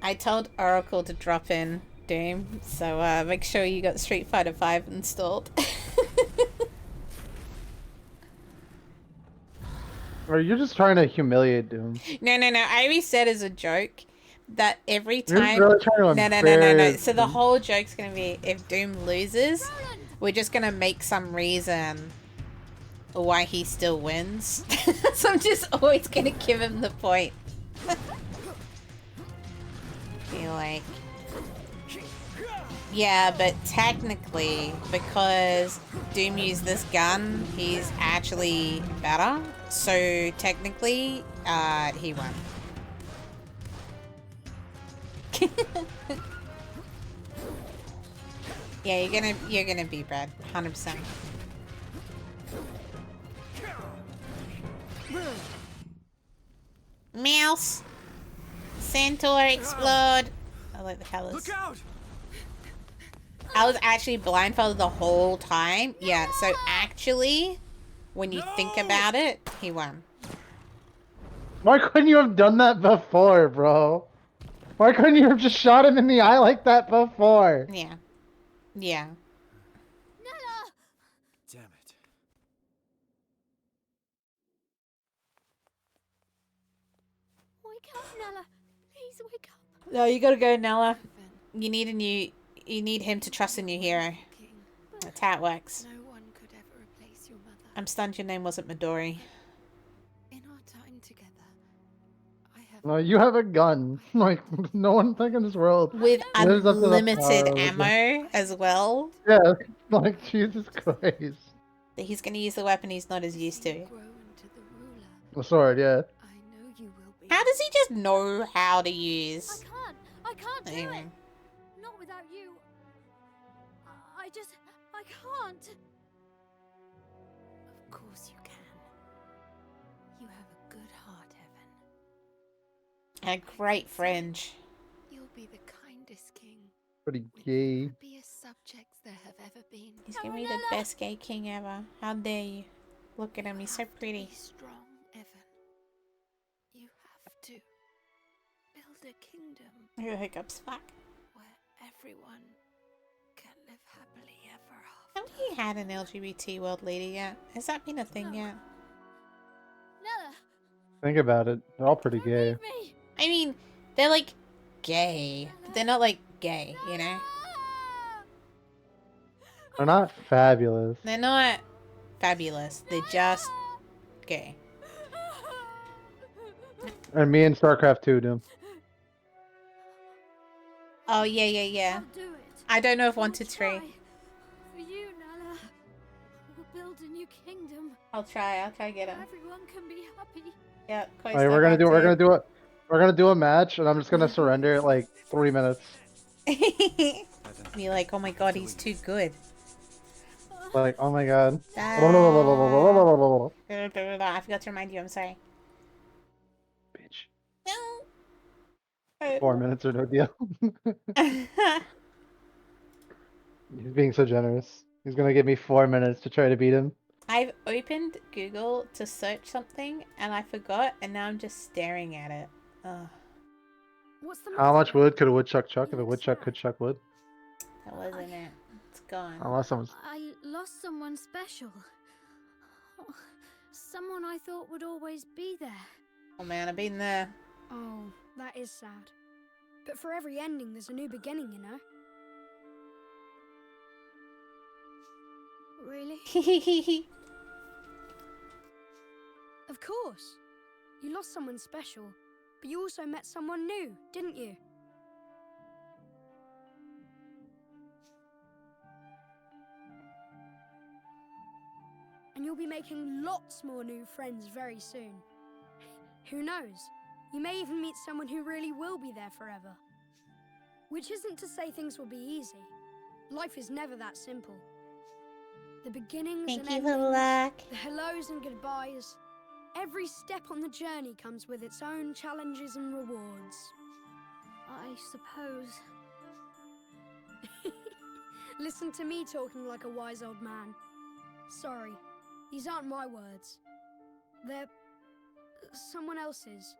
I told Oracle to drop in Doom, so make sure you got Street Fighter V installed. Or you're just trying to humiliate Doom. No. I already said as a joke that every You're time. really trying to No. embarrass So the Doom. whole joke's gonna be if Doom loses, we're just gonna make some reason why he still wins. So I'm just always gonna give him the point. Be like, yeah, but technically, because Doom used this gun, he's actually better. So technically, he won. Yeah, you're gonna be bred, 100%. Mouse, Centaur, explode. I like the colors. Look out! I was actually blindfolded the whole time. Yeah, so actually, when you think about it, he won. Why couldn't you have done that before, bro? Why couldn't you have just shot him in the eye like that before? Yeah. Yeah. Damn it. Wake up, Nella. Please wake up. No, you gotta go, Nella. You need him to trust a new hero. That's how it works. No one could ever replace your mother. I'm stunned your name wasn't Midori. In our time together, I have No, you have a gun. Like, no one think in this world with lives up to the unlimited power of a gun. ammo as well. Yeah, like, Jesus Christ. That he's gonna use the weapon he's not as used to. grown into the ruler. The sword, yeah. I know you will be. How does he just know how to use? I can't do Anyway. it. Not without you. I can't. Of course you can. You have a good heart, Evan. A great fringe. You'll be the kindest king. Pretty gay. Happiest subjects there have ever been. He's gonna be the best gay king ever. How dare you? Look at him, he's so pretty. Be strong, Evan. You have to build a kingdom Your hiccups, fuck. where everyone can live happily ever after. Have we had an LGBT world leader yet? Has that been a thing yet? Nella, Think about it. They're all pretty gay. leave me. I mean, they're like gay, but they're not like gay, you know? They're not fabulous. They're not fabulous. They're just gay. And me and StarCraft 2 do. Oh, yeah. I'll do it. I don't know if I'll 1, 2, 3. try. For you, Nella. We'll build a new kingdom I'll try get where him. everyone can be happy. Yeah, Alright, we're gonna do a match, and I'm just gonna surrender at like 3 minutes. Be like, oh my god, he's too good. Like, oh my god. I forgot to remind you, I'm sorry. Bitch. No. 4 minutes or no deal. He's being so generous. He's gonna give me 4 minutes to try to beat him. I've opened Google to search something and I forgot, and now I'm just staring at it. Ugh, What's the How much matter? wood could a woodchuck chuck if a woodchuck could chuck wood? that wasn't it. It's gone. Unless someone's... I lost someone special. Someone I thought would always be there. Oh man, I've been there. Oh, that is sad. But for every ending, there's a new beginning, you know? Really? Of course. You lost someone special, but you also met someone new, didn't you? And you'll be making lots more new friends very soon. Who knows? You may even meet someone who really will be there forever. Which isn't to say things will be easy. Life is never that simple. The beginnings Thank and you endings, for luck. the hellos and goodbyes. Every step on the journey comes with its own challenges and rewards. I suppose. Listen to me talking like a wise old man. Sorry, these aren't my words. They're someone else's.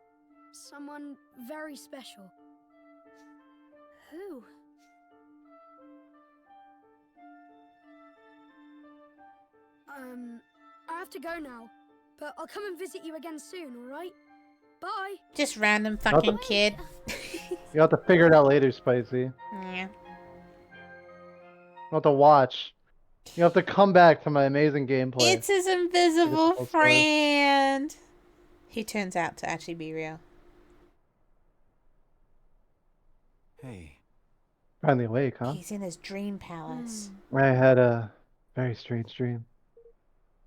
Someone very special. Who? I have to go now, but I'll come and visit you again soon, alright? Bye! Just random fucking kid. You have to figure it out later, Spicy. Yeah. You have to watch. You have to come back to my amazing gameplay. It's his invisible It's friend. He turns out to actually be real. Hey. Finally awake, huh? He's in his dream palace. I had a very strange dream.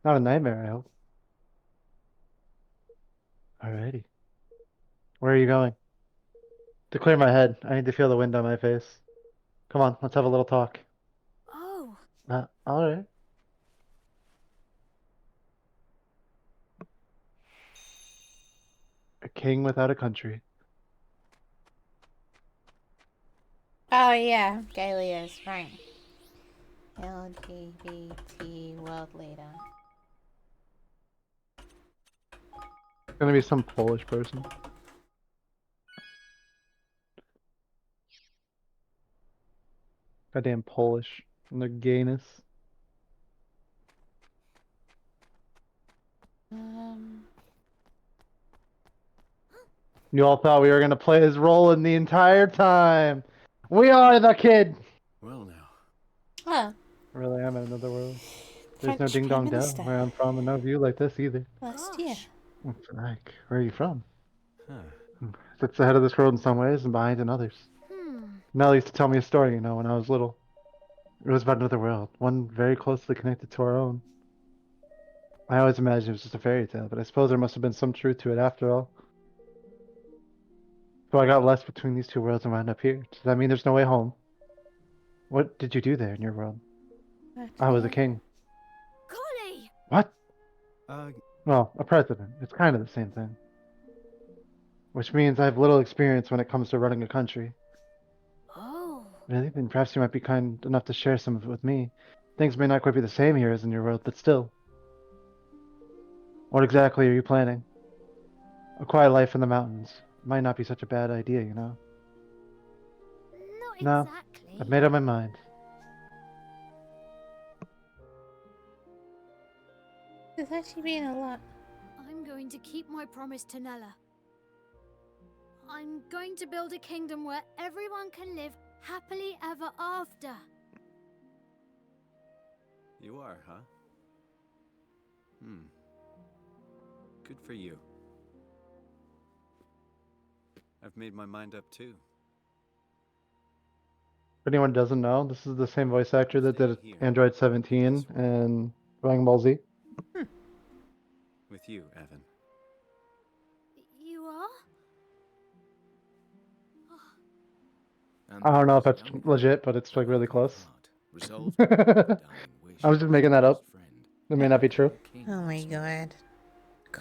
Not a nightmare, I hope. Alrighty. Where are you going? To clear my head, I need to feel the wind on my face. Come on, let's have a little talk. Oh. Alright. A king without a country. Oh yeah, Galia's right. LGBT world leader. Gonna be some Polish person. Goddamn Polish. And their gayness. You all thought we were gonna play as Roland the entire time. We are the kid! Well now. Oh. I really am in another world. There's no French ding Prime dong dell Minister. where I'm from, and no view like this either. Last year. What's it like? Where are you from? Huh. Sits ahead of this road in some ways and behind in others. Nell used to tell me a story, when I was little. It was about another world, one very closely connected to our own. I always imagined it was just a fairy tale, but I suppose there must have been some truth to it after all. So I got lost between these two worlds and wound up here. Does that mean there's no way home? What did you do there in your world? I was a king. Golly! What? Uh, Well, a president. It's kind of the same thing. Which means I have little experience when it comes to running a country. Oh. Really? Then perhaps you might be kind enough to share some of it with me. Things may not quite be the same here as in your world, but still. What exactly are you planning? A quiet life in the mountains. Might not be such a bad idea, Not No, exactly. I've made up my mind. There's actually been a lot. I'm going to keep my promise to Nella. I'm going to build a kingdom where everyone can live happily ever after. you are, huh? Good for you. I've made my mind up too. If anyone doesn't know, this is the same voice actor that did Android 17 and Dragon Ball Z. With you, Evan. You are? And I don't know if there's that's Elmer, legit, but it's like really brave close. heart, resolved to fulfill the dying wish I was of just his making that up. closest friend. It may not be true. King Oh my once more. god.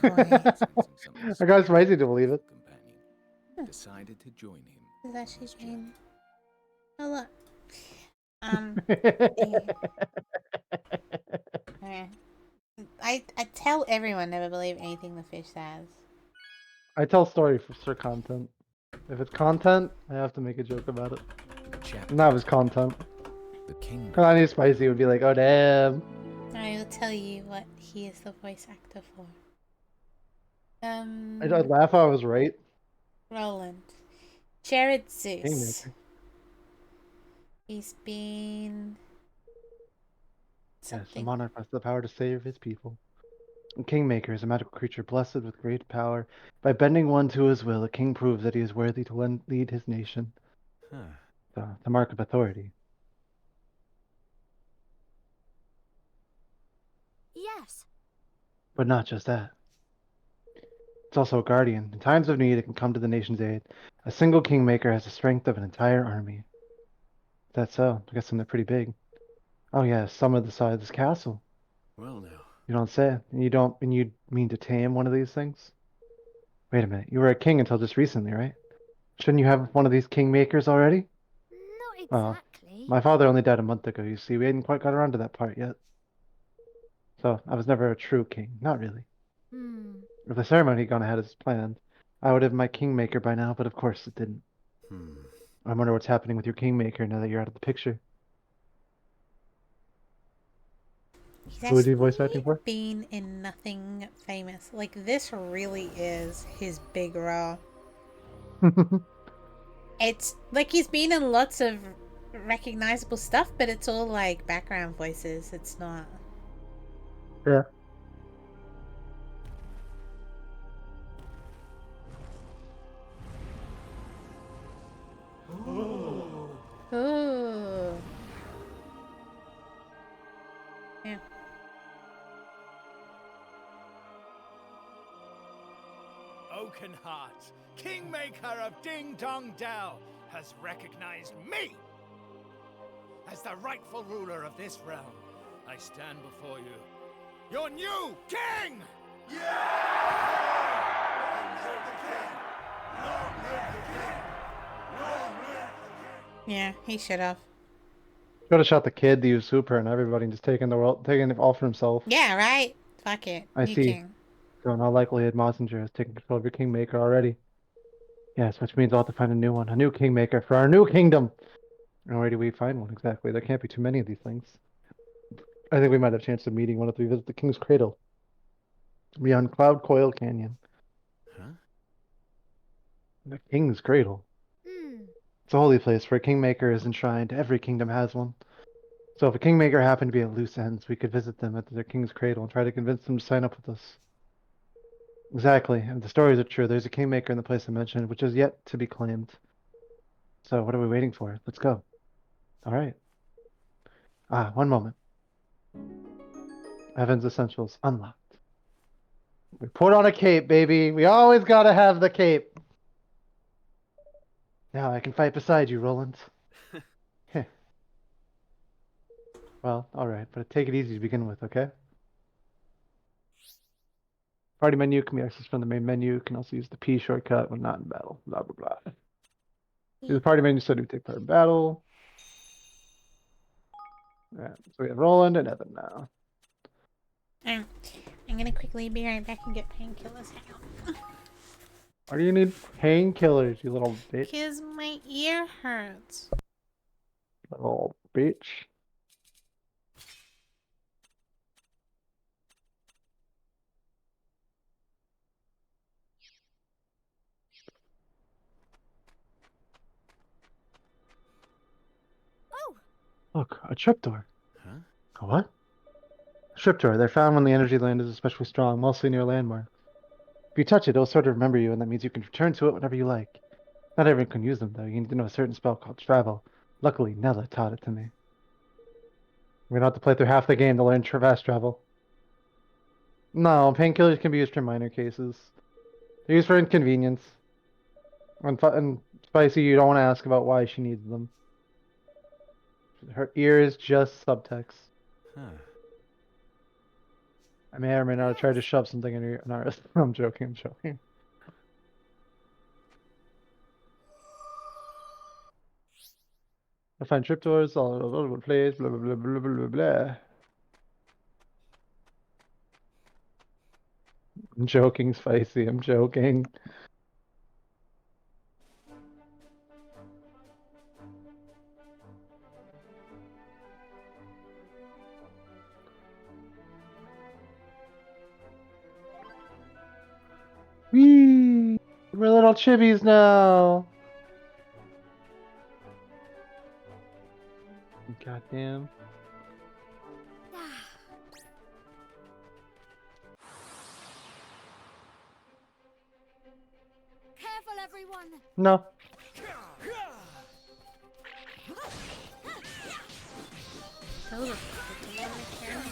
Sensing something I got special spicy in to his believe it. youthful companion, decided to join him. There's on actually this journey. been a lot. Yeah. I tell everyone never believe anything the fish says. I tell story for content. If it's content, I have to make a joke about it. Not if it's content. The king. Cause I knew Spicy would be like, oh damn. I will tell you what he is the voice actor for. I'd laugh if I was right. Roland. Jared Zeus. Kingmaker. He's been Yes, the something. monarch has the power to save his people. A kingmaker is a magical creature blessed with great power. By bending one to his will, a king proves that he is worthy to lead his nation. The mark of authority. Yes. But not just that. It's also a guardian. In times of need, it can come to the nation's aid. A single kingmaker has the strength of an entire army. That's so. I guess they're pretty big. Oh yeah, some of the size of this castle. Well now. You don't say. And you mean to tame one of these things? Wait a minute. You were a king until just recently, right? Shouldn't you have one of these kingmakers already? Not Well, exactly. my father only died a month ago, you see. We hadn't quite got around to that part yet. So, I was never a true king. Not really. If the ceremony had gone ahead as planned, I would have my kingmaker by now, but of course it didn't. I wonder what's happening with your kingmaker now that you're out of the picture. He's Who is he voice acting for? been in nothing famous. Like, this really is his big role. It's like he's been in lots of recognizable stuff, but it's all like background voices. It's not. Yeah. Ooh. Yeah. Oakenheart, Kingmaker of Ding Dong Dell, has recognized me as the rightful ruler of this realm. I stand before you, your new king! Yeah, he should have. Should have shot the kid, the usurper, and everybody, and just taking it all for himself. Yeah, right? Fuck it. I New see. king. So in all likelihood, Mossinger has taken control of your Kingmaker already. Yes, which means I'll have to find a new one, a new Kingmaker for our new kingdom. And where do we find one exactly? There can't be too many of these things. I think we might have a chance of meeting one if we visit the King's Cradle. Beyond Cloud Coil Canyon. Huh? The King's Cradle. It's a holy place where a Kingmaker is enshrined. Every kingdom has one. So if a Kingmaker happened to be at loose ends, we could visit them at their King's Cradle and try to convince them to sign up with us. Exactly, and if the stories are true, there's a Kingmaker in the place I mentioned, which is yet to be claimed. So what are we waiting for? Let's go. Alright. One moment. Evans Essentials unlocked. We put on a cape, baby. We always gotta have the cape. Now I can fight beside you, Roland. Heh. Well, alright, but take it easy to begin with, okay? Party menu can be accessed from the main menu. Can also use the P shortcut when not in battle. Blah blah blah. Use the party menu so to take part in battle. Yeah, so we have Roland and Evan now. I'm gonna quickly be right back and get painkillers. Hang on. Why do you need painkillers, you little bitch? Because my ear hurts. Little bitch. Oh! Look, a trapdoor. Huh? A what? A trapdoor. They're found when the energy land is especially strong, mostly near landmarks. If you touch it, it'll sort of remember you, and that means you can return to it whenever you like. Not everyone can use them, though. You need to know a certain spell called Travel. Luckily, Nella taught it to me. We're gonna have to play through half the game to learn fast travel. No, painkillers can be used for minor cases. They're used for inconvenience. And Spicy, you don't want to ask about why she needs them. Her ear is just subtext. Huh. I may or may not have tried to shove something in her. No, I'm joking. I'm joking. I find trapdoors all over the place. Blah blah blah blah blah blah blah. I'm joking, Spicy. I'm joking. Whee! We're little chibis now. Goddamn. Careful, everyone! No. Those are pretty on the camera.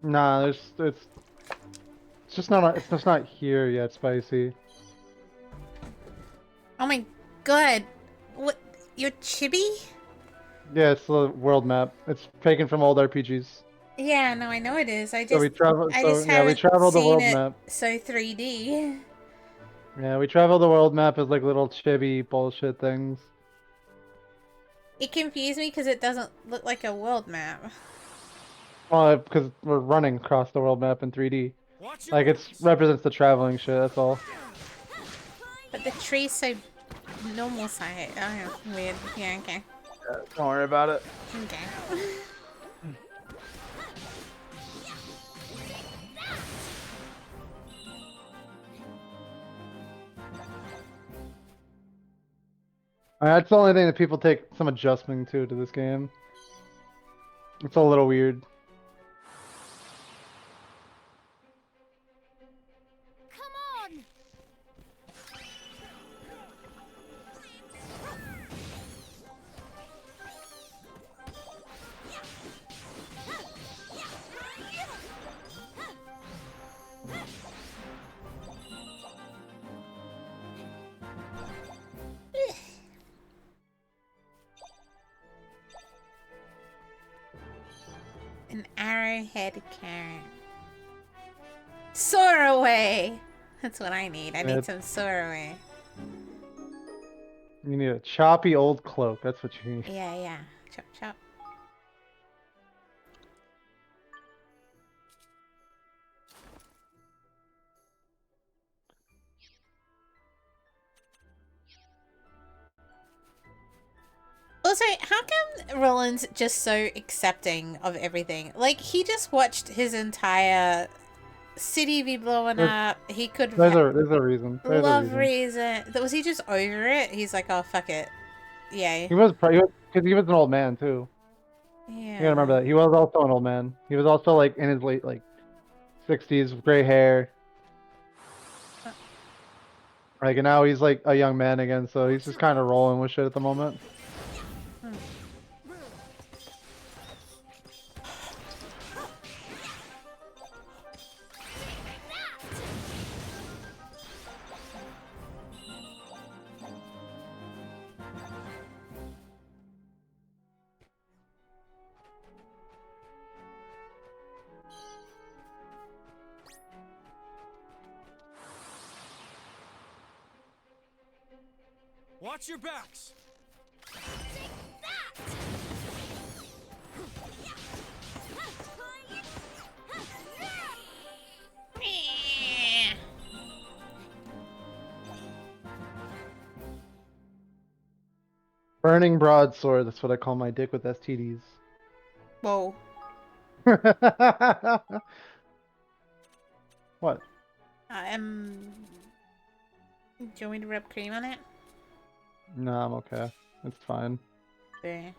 Nah, it's just not here yet, Spicy. Oh my god. What? You're chibi? Yeah, it's the world map. It's taken from old RPGs. Yeah, no, I know it is. I So we just travel. I So just yeah, we haven't travel the seen world it map. so 3D. Yeah, we travel the world map as like little chibi bullshit things. It confused me because it doesn't look like a world map. Well, because we're running across the world map in 3D. Like it represents the traveling shit. That's all. But the tree's so normal size. Oh, weird. Yeah, okay. Yeah, don't worry about it. Okay. That's the only thing that people take some adjusting to this game. It's a little weird. An arrowhead carrot. Soar away! That's what I need. I need some soar away. You need a choppy old cloak. That's what you need. Yeah, yeah. Chop, chop. Also, how come Roland's just so accepting of everything? Like, he just watched his entire city be blown up. He could There's a reason. There's love a reason. Was he just over it? He's like, oh, fuck it. Yay. He was because he was an old man too. Yeah. You gotta remember that. He was also an old man. He was also like in his late 60s, gray hair. Like, and now he's like a young man again, so he's just kind of rolling with shit at the moment. Watch your backs. Burning broadsword. That's what I call my dick with STDs. Whoa. What? Do you want me to rub cream on it? No, I'm okay. It's fine. Okay.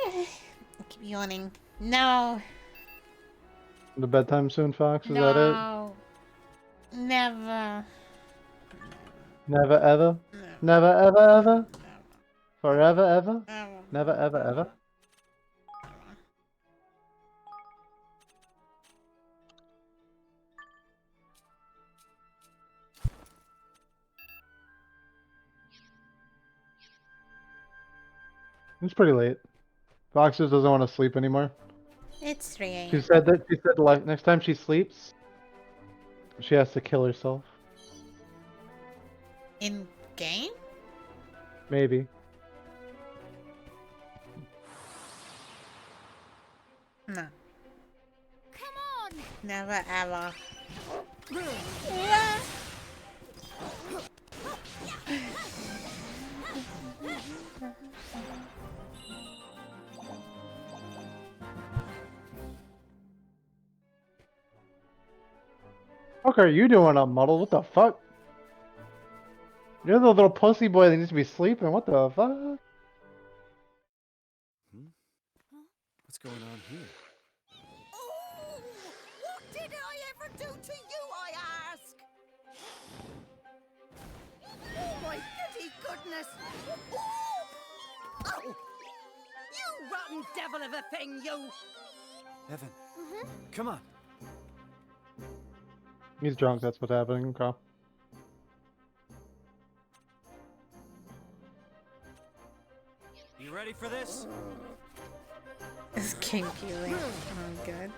I keep yawning. No. The bedtime soon, Fox? Is that it? No. Never. Never ever? Never ever ever? Forever ever? Never ever ever? It's pretty late. Fox just doesn't want to sleep anymore. It's 3 a.m. She said like next time she sleeps, she has to kill herself. In game? Maybe. No. Come on! Never ever. What are you doing up, Muddle? What the fuck? You're the little pussy boy that needs to be sleeping. What the fuck? What's going on here? Oh, what did I ever do to you, I ask? Oh my goody goodness! Oh! You rotten devil of a thing, you! Evan, come on. He's drunk, that's what's happening. Okay. You ready for this? It's kinky. Oh, good.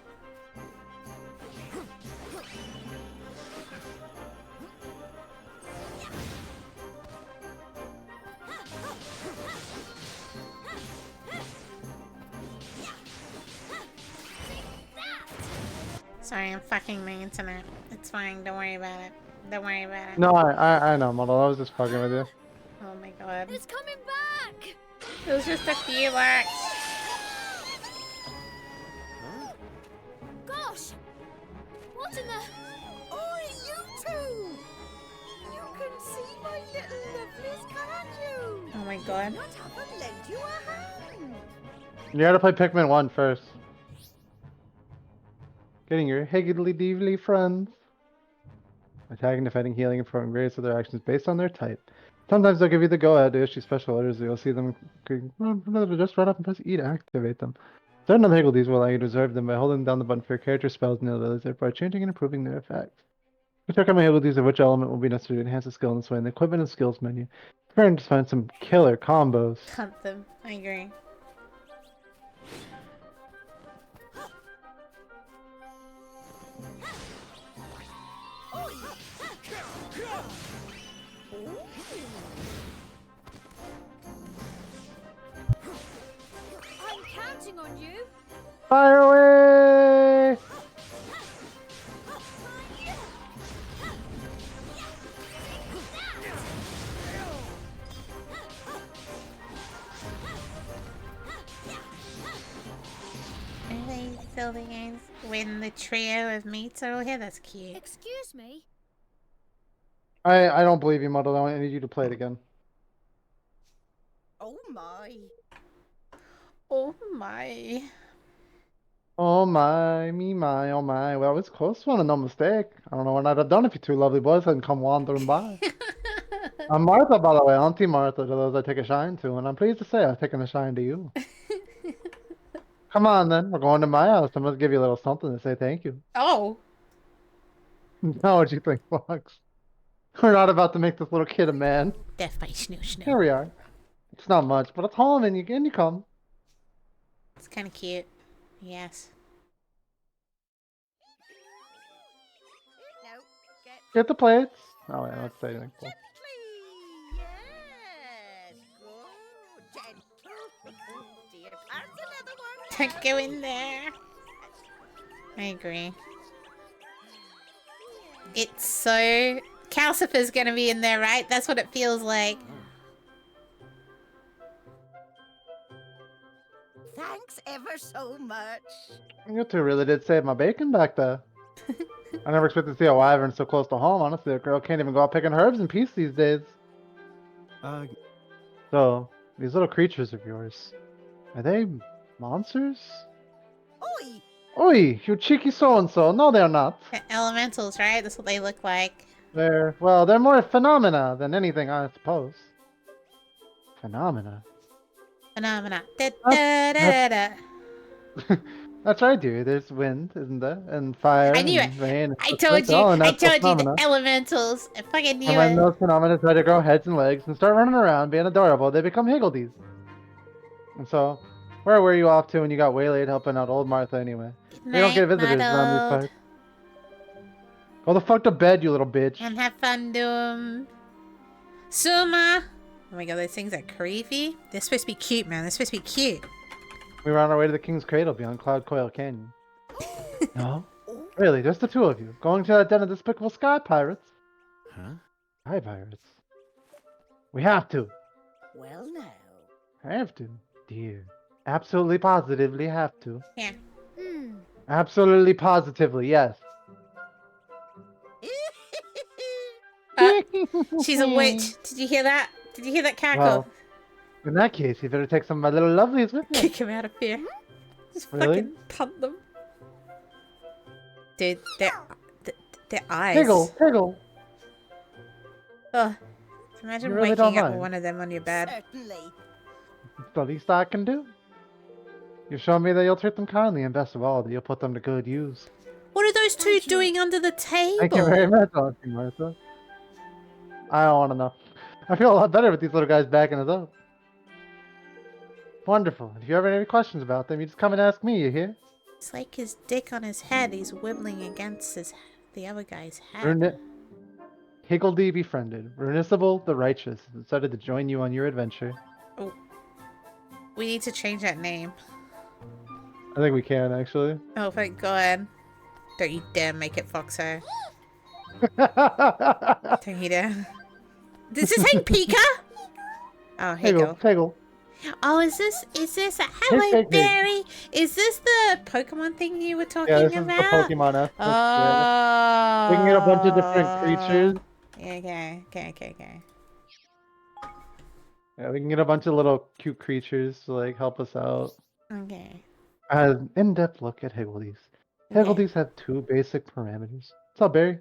Sorry, I'm fucking the internet. It's fine. Don't worry about it. Don't worry about it. No, I know, Muddle. I was just fucking with you. Oh my god. It's coming back! It was just a few bucks. Gosh! What in the... Oi, you two! You can see my little lovelies, can't you? Oh my god. What haven't lent you a hand? You gotta play Pikmin 1 first. Getting your higgly-deevly friends. Attacking, defending, healing, and performing various other actions based on their type. Sometimes they'll give you the go-ahead to issue special orders. You'll see them just run up and press E to activate them. Certain other Higgledies will allow you to reserve them by holding down the button for your character spells and abilities, thereby changing and improving their effects. Check out my Higgledies of which element will be necessary to enhance the skill in this way in the equipment and skills menu. Trying to find some killer combos. Hunt them. I agree. I'm counting on you. Fire away! Are they still the games when the trio of meats are all here? That's cute. Excuse me. I don't believe you, Muddle. I need you to play it again. Oh my. Oh my. Oh my, me my, oh my. Well, it's close one and no mistake. I don't know what I'd have done if you two lovely boys hadn't come wandering by. I'm Martha, by the way, Auntie Martha, to those I take a shine to, and I'm pleased to say I've taken a shine to you. Come on then, we're going to my house. I'm gonna give you a little something to say thank you. Oh. Now what do you think, Fox? We're not about to make this little kid a man. Death by snoo. Here we are. It's not much, but it's home and you come. It's kind of cute. Yes. No, Get the plates. Oh wait, let's say anything cool. yes. Good. Gentle. Dear, there's another one. Don't go in there. I agree. It's so... Calcifer's gonna be in there, right? That's what it feels like. Thanks ever so much. You two really did save my bacon back there. I never expected to see a wyvern so close to home. Honestly, a girl can't even go out picking herbs in peace these days. So, these little creatures of yours, are they monsters? Oi! Oi, you cheeky so-and-so. No, they're not. They're elementals, right? That's what they look like. They're more phenomena than anything, I suppose. Phenomena? Phenomena. Da, da, da, da. That's right, dear. There's wind, isn't there? And fire I knew it. and rain. And I such told like. you. All I natural told you the phenomena. elementals. I fucking knew And when it. those phenomena try to grow heads and legs and start running around being adorable, they become higgledies. And so, where were you off to when you got waylaid helping out old Martha anyway? Good We don't night, get visitors around these Muddled. parts. Go the fuck to bed, you little bitch. And have fun, Doom. Suma. Oh my god, those things are creepy. They're supposed to be cute, man. They're supposed to be cute. We were on our way to the King's Cradle beyond Cloud Coil Canyon. No? Really, just the two of you, going to that den of despicable sky pirates? Huh? Sky pirates. We have to. Well, now. Have to, dear. Absolutely positively have to. Yeah. Absolutely positively, yes. She's a witch. Did you hear that? Did you hear that cackle? Well, in that case, you better take some of my little lovelies with you. Kick him out of here. Just Really? fucking punt them. Dude, their eyes. Piggle. Ugh. Imagine You really waking don't up mind? with one of them on your bed. Certainly. It's the least I can do. You show me that you'll treat them kindly, and best of all, that you'll put them to good use. What are those two doing under the table? Thank you very much, Auntie Martha. I don't want to know. I feel a lot better with these little guys backing us up. Wonderful. If you ever have any questions about them, you just come and ask me, you hear? It's like his dick on his head. He's wibbling against the other guy's head. Higgledy befriended. Runicable the Righteous has decided to join you on your adventure. Oh. We need to change that name. I think we can, actually. Oh, thank God. Don't you dare make it Foxo. Don't you dare. Does this say Pika? Oh, Higgle. Higgle. Oh, is this hello Berry? Is this the Pokemon thing you were talking Yeah, this about? is the Pokemon aspect. Oh. Yeah. We can get a bunch of different creatures. Okay. Yeah, we can get a bunch of little cute creatures to like help us out. Okay. An in-depth look at Higgledies. Higgledies have two basic parameters. What's up, Barry?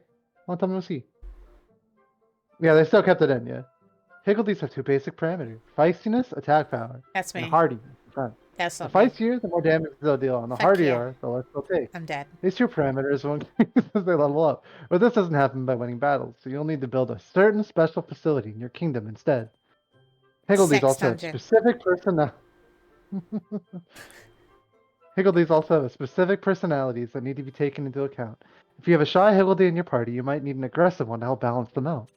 Long time no see. Yeah, they still kept it in, yeah. Higgledies have two basic parameters. Feistiness, attack power. That's me. And hardy. That's The not me. feistier, the more damage they'll deal, and the Fuck harder you yeah. are, the less they'll take. I'm dead. These two parameters won't as they level up, but this doesn't happen by winning battles, so you'll need to build a certain special facility in your kingdom instead. Higgledies Sex also have dungeon. specific Higgledies also have specific personalities that need to be taken into account. If you have a shy Higgledy in your party, you might need an aggressive one to help balance them out.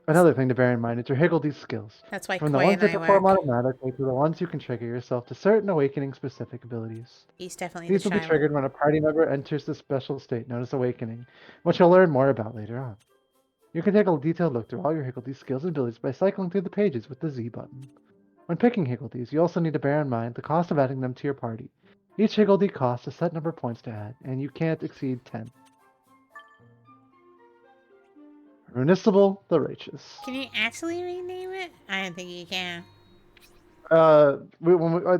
Another thing to bear in mind is your Higgledy skills. That's why From the Koi ones and that I perform work. automatically to the ones you can trigger yourself to certain awakening specific abilities. He's definitely These the will be shy one. triggered when a party member enters the special state known as awakening, which you'll learn more about later on. You can take a detailed look through all your Higgledy skills and abilities by cycling through the pages with the Z button. When picking Higgledies, you also need to bear in mind the cost of adding them to your party. Each Higgledy costs a set number of points to add, and you can't exceed 10. Runicable the Righteous. Can you actually rename it? I don't think you can.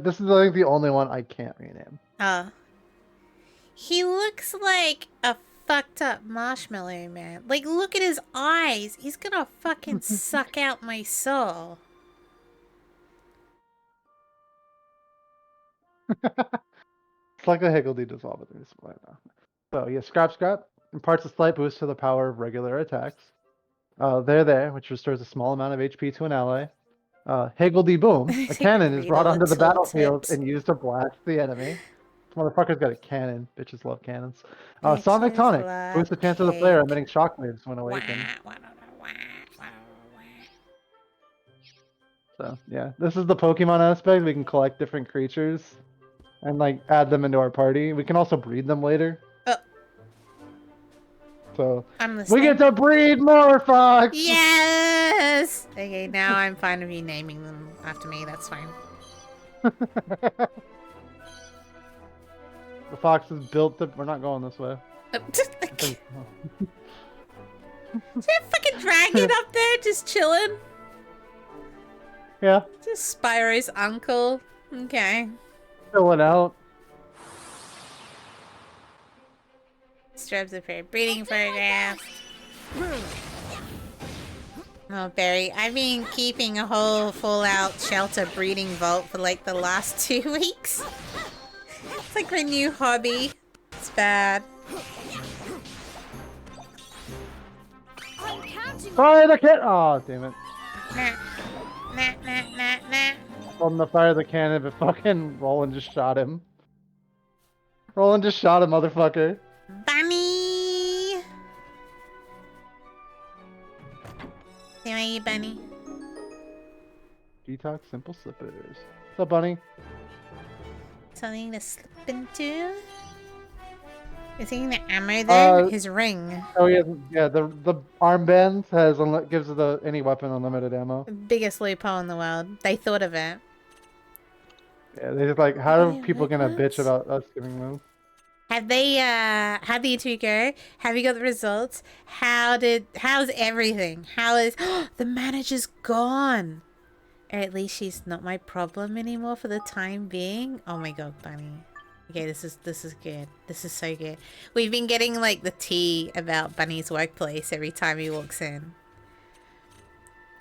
This is I think the only one I can't rename. Oh. He looks like a fucked up marshmallow man. Like, look at his eyes. He's gonna fucking suck out my soul. It's like a Higgledy dissolve with Runicable right now. So yeah, Scrap imparts a slight boost to the power of regular attacks. There, which restores a small amount of HP to an ally. Higgledy Boom, a cannon is brought onto the battlefield and used to blast the enemy. This motherfucker's got a cannon. Bitches love cannons. Sonic Tonic boosts the chance of the player emitting shockwaves when awakened. So yeah, this is the Pokemon aspect. We can collect different creatures and like add them into our party. We can also breed them later. So we get to breed more Fox. Yes! Okay, now I'm fine with you naming them after me. That's fine. The Fox is built to. We're not going this way. Is that fucking dragon up there just chilling? Yeah. Just Spyro's uncle. Okay. Chilling out. Straps up here. Breeding program. Oh, Barry, I've been keeping a whole Fallout Shelter breeding vault for like the last 2 weeks. It's like my new hobby. It's bad. Fire the cannon! Oh, damn it. Nah. From the fire the cannon, but fucking Roland just shot him. Roland just shot a motherfucker. Bunny! Where are you, Bunny? Detox Simple Slippers. What's up, Bunny? Something to slip into? Is he the ammo there? His ring. Oh yeah, the armband gives any weapon unlimited ammo. Biggest loophole in the world. They thought of it. Yeah, they're just like, how are people gonna bitch about us giving them? Have they, how'd the interview go? Have you got the results? How's everything? How is, the manager's gone. Or at least she's not my problem anymore for the time being. Oh my god, Bunny. Okay, this is good. This is so good. We've been getting like the tea about Bunny's workplace every time he walks in.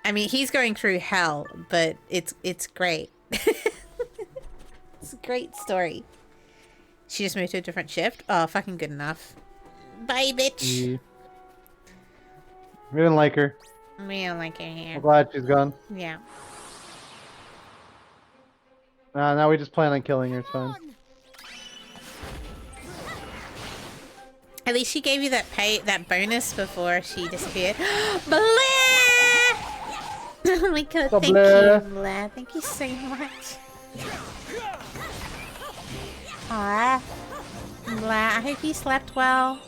I mean, he's going through hell, but it's great. It's a great story. She just moved to a different shift. Oh, fucking good enough. Bye, bitch. Yeah. We didn't like her. We don't like her here. I'm glad she's gone. Yeah. Now we just plan on killing her. It's fine. At least she gave you that bonus before she disappeared. Blair! Oh my god, thank Blair. you, Blair. Thank you so much. Aw. Blair, I hope you slept well.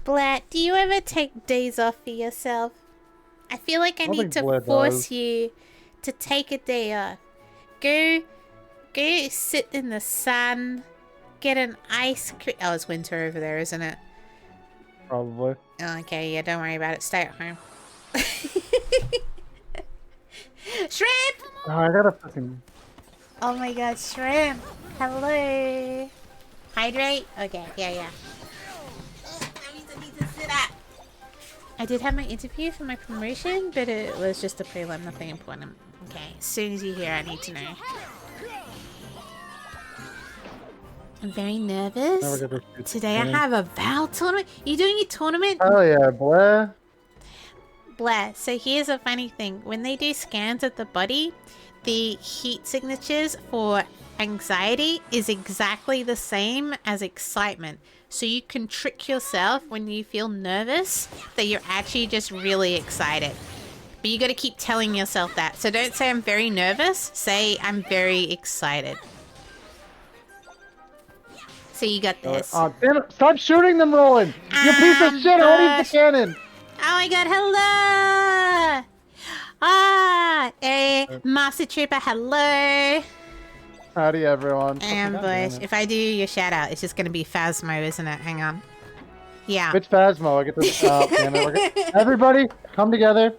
Blair, do you ever take days off for yourself? I feel like I need to force you to take a day off. Go sit in the sun. Get an ice cream. Oh, it's winter over there, isn't it? Probably. Oh, okay, yeah, don't worry about it. Stay at home. Shrimp! Oh, I gotta fucking... Oh my god, Shrimp. Hello. Hydrate? Okay, yeah. That means I need to sit up. I did have my interview for my promotion, but it was just a prelim, nothing important. Okay, as soon as you hear, I need to know. I'm very nervous. Today I have a Val tournament. You doing your tournament? Oh yeah, boy. Blair, so here's a funny thing. When they do scans of the body, the heat signatures for anxiety is exactly the same as excitement. So you can trick yourself when you feel nervous that you're actually just really excited. But you got to keep telling yourself that. So don't say I'm very nervous. Say I'm very excited. So you got this. Damn it. Stop shooting them, Roland! You piece of shit! Hold the cannon! Oh my god, hello! Master Trooper, hello! Howdy, everyone. Ambush. If I do your shout out, it's just gonna be Phasmo, isn't it? Hang on. Yeah. Which Phasmo? I get this. Damn it. Everybody, come together.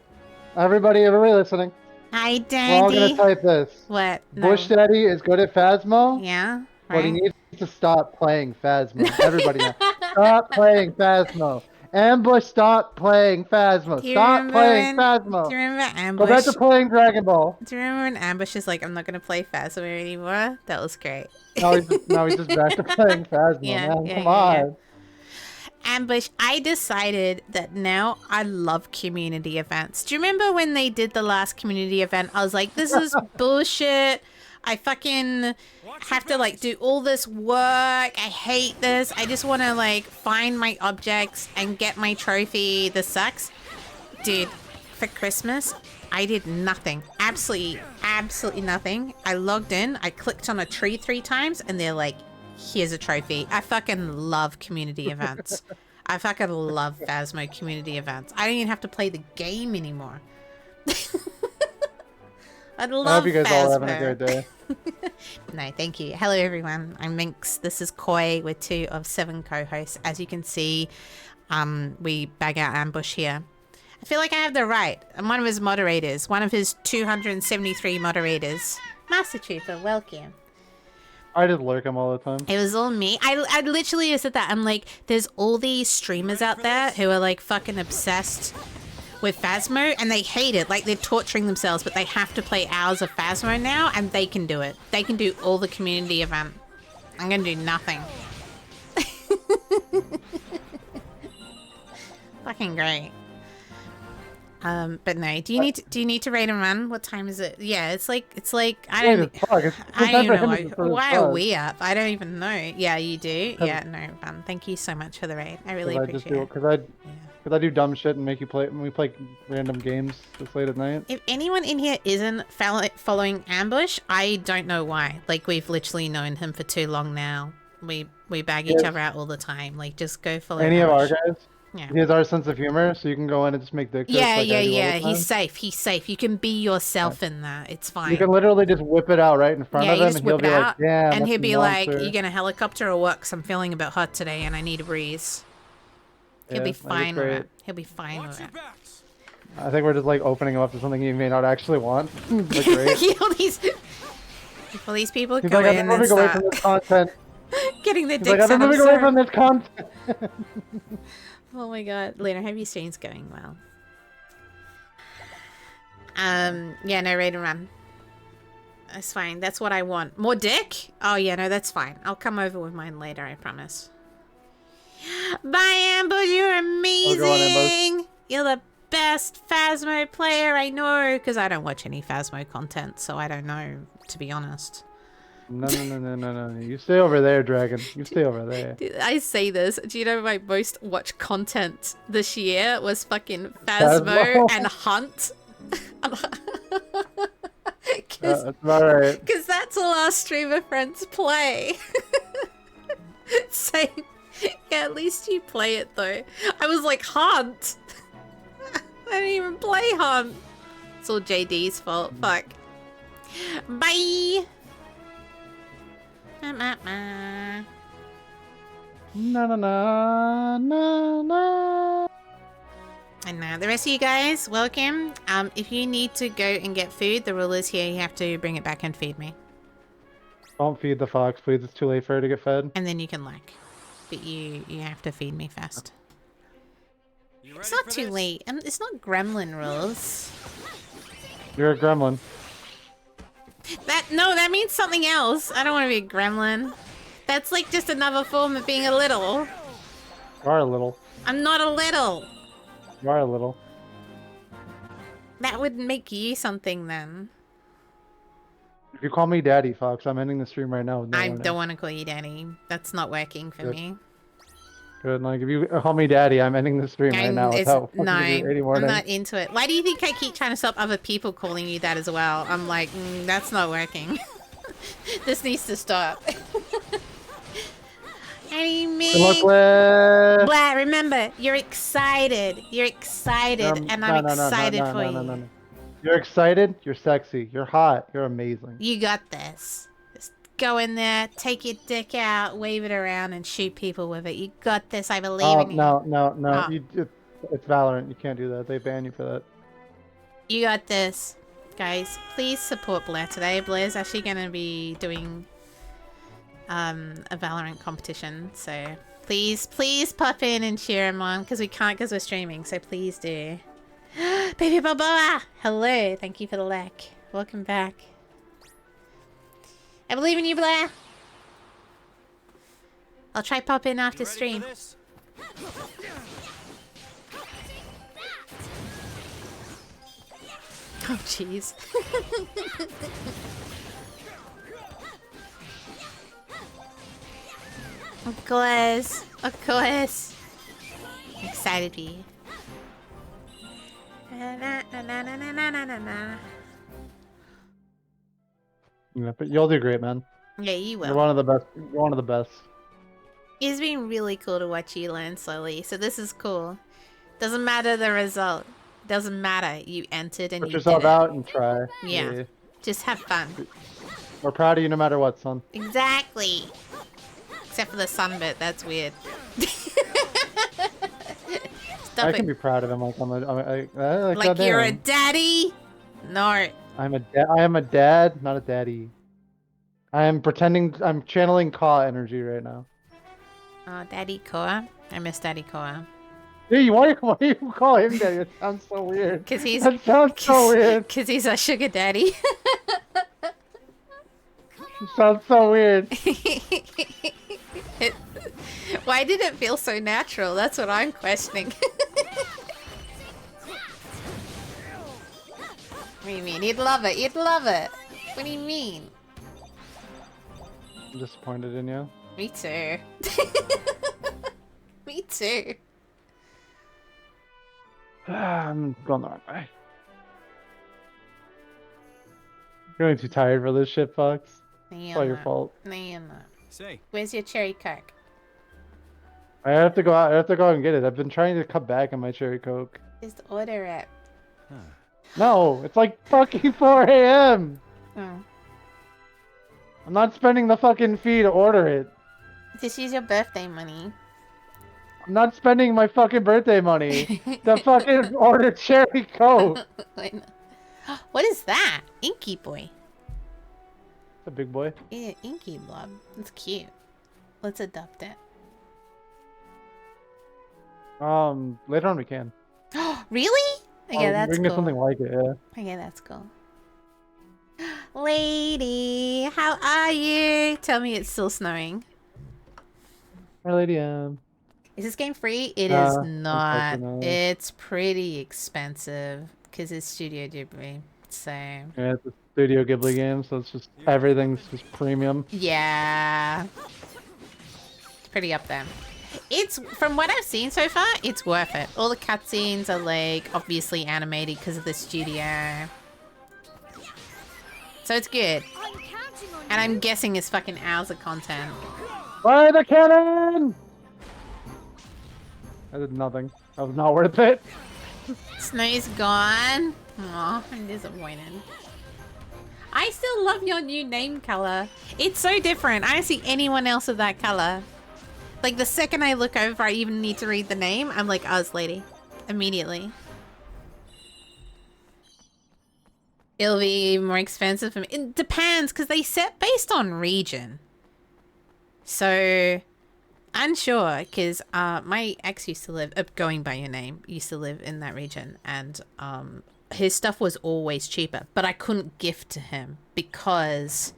Everybody listening. Hi, Dandy. We're all gonna type this. What? No. Bush Daddy is good at Phasmo. Yeah. But he needs to stop playing Phasmo. Everybody now. Stop playing Phasmo. Ambush, stop playing Phasmo. Stop playing Phasmo. Do you remember Ambush? Go back to playing Dragon Ball. Do you remember when Ambush is like, I'm not gonna play Phasmo anymore? That was great. No, he's just back to playing Phasmo, man. Come on. Ambush, I decided that now I love community events. Do you remember when they did the last community event? I was like, this is bullshit. I fucking have to like do all this work. I hate this. I just want to like find my objects and get my trophy. This sucks. Dude, for Christmas, I did nothing. Absolutely nothing. I logged in, I clicked on a tree 3 times, and they're like, here's a trophy. I fucking love community events. I fucking love Phasmo community events. I don't even have to play the game anymore. I hope you guys Phasmo. All having a great day. No, thank you. Hello, everyone. I'm Minx. This is Koi. We're 2 of 7 co-hosts. As you can see, we bag out Ambush here. I feel like I have the right. I'm one of his moderators. One of his 273 moderators. Master Trooper, welcome. I just lurk him all the time. It was all me. I literally said that. I'm like, there's all these streamers out there who are like fucking obsessed with Phasmo, and they hate it. Like, they're torturing themselves, but they have to play hours of Phasmo now, and they can do it. They can do all the community event. I'm gonna do nothing. Fucking great. But no, do you need to raid and run? What time is it? Yeah, it's like I don't even know why are we up? I don't even know. Yeah, you do. Yeah, no fun. Thank you so much for the raid. I really appreciate it. Because I do dumb shit and make you play. We play random games this late at night. If anyone in here isn't following Ambush, I don't know why. Like, we've literally known him for too long now. We bag each other out all the time. Like, just go follow any Ambush. of our guys. Yeah. He has our sense of humor, so you can go in and just make dick jokes. Yeah. He's safe. You can be yourself in that. It's fine. You can literally just whip it out right in front of him, and he'll be like, "Damn." And he'll be like, "You gonna helicopter or what? 'Cause I'm feeling a bit hot today, and I need a breeze." He'll be fine with it. He'll be fine with it. I think we're just like opening him up to something he may not actually want. Like, great. All these people He's go like, in I'm moving away from this content. getting their He's dicks like, I'm moving away from this content. Oh my god, Lena, hope your stream's going well. Yeah, no, raid and run. That's fine. That's what I want. More dick? Oh yeah, no, that's fine. I'll come over with mine later, I promise. Bye, Ambush, you're amazing! You're the best Phasmo player I know, because I don't watch any Phasmo content, so I don't know, to be honest. No. You stay over there, Dragon. You stay over there. Dude, I say this. Do you know my most watched content this year was fucking Phasmo and Hunt? That's about right. Because that's all our streamer friends play. Same. Yeah, at least you play it though. I was like, Hunt? I don't even play Hunt. It's all JD's fault. Fuck. Bye. Na. And now the rest of you guys, welcome. If you need to go and get food, the rule is here. You have to bring it back and feed me. Don't feed the fox, please. It's too late for her to get fed. And then you can like. But you have to feed me first. It's not too late. And it's not gremlin rules. You're a gremlin. That means something else. I don't want to be a gremlin. That's like just another form of being a little. You are a little. I'm not a little. You are a little. That would make you something then. If you call me Daddy, Fox, I'm ending the stream right now. With no I warning. don't want to call you Daddy. That's not working for me. Good. Like if you call me Daddy, I'm ending the stream right now without No, any I'm warning. not into it. Why do you think I keep trying to stop other people calling you that as well? I'm like, that's not working. This needs to stop. I mean, Blah, remember, you're excited. You're excited, and I'm excited for you. You're excited. You're sexy. You're hot. You're amazing. You got this. Just go in there, take your dick out, wave it around, and shoot people with it. You got this. I believe in you. No. Oh. It's Valorant. You can't do that. They ban you for that. You got this. Guys, please support Blair today. Blair's actually going to be doing a Valorant competition. So please pop in and cheer him on. Because we can't because we're streaming. So please do. Baby Balboa! Hello. Thank you for the like. Welcome back. I believe in you, Blair. I'll try pop in after stream. Oh, jeez. Of course. Of course. I'm excited for you. Yeah, but you'll do great, man. Yeah, you will. You're one of the best. You're one of the best. It's been really cool to watch you learn slowly, so this is cool. Doesn't matter the result. Doesn't matter. You entered and Put you yourself did it. out and try. Yeah. Just have fun. We're proud of you no matter what, son. Exactly. Except for the sun bit. That's weird. I can be proud of him. Like like you're a daddy? No. I am a dad, not a daddy. I am pretending. I'm channeling Ka energy right now. Oh, Daddy Koa. I miss Daddy Koa. Hey, why you call him daddy? It sounds so weird. Cause he's that sounds so weird. Cause he's a sugar daddy. It sounds so weird. Why did it feel so natural? That's what I'm questioning. What do you mean? You'd love it. You'd love it. What do you mean? I'm disappointed in you. Me too. Me too. I'm going the wrong way. You're getting too tired for this shit, Fox. It's all your fault. No, you're not. Say, where's your cherry coke? I have to go out. I have to go out and get it. I've been trying to cut back on my cherry coke. Just order it. No, it's like fucking 4 a.m. Oh. I'm not spending the fucking fee to order it. Just use your birthday money. I'm not spending my fucking birthday money to fucking order cherry coke. What is that? Inky boy. It's a big boy. Yeah, Inky blob. It's cute. Let's adopt it. Later on we can. Really? Okay, that's we can cool. get something like it, yeah. Okay, that's cool. Lady, how are you? Tell me it's still snowing. Hi, Lady Is this game free? It is not. unfortunately. It's pretty expensive because it's Studio Ghibli. So Yeah, it's a Studio Ghibli game, so it's just everything's just premium. yeah, it's pretty up there. It's from what I've seen so far, it's worth it. All the cutscenes are like obviously animated because of the studio, so it's good. And I'm guessing it's fucking hours of content. Fire the cannon! I did nothing. That was not worth it. Snow's gone. Aw, I'm disappointed. I still love your new name color. It's so different. I don't see anyone else with that color. Like the second I look over, I even need to read the name. I'm like, Oz lady. Immediately. It'll be more expensive for me. It depends, because they set based on region. So Unsure, because my ex used to live, going by your name, used to live in that region, and his stuff was always cheaper, but I couldn't gift to him because,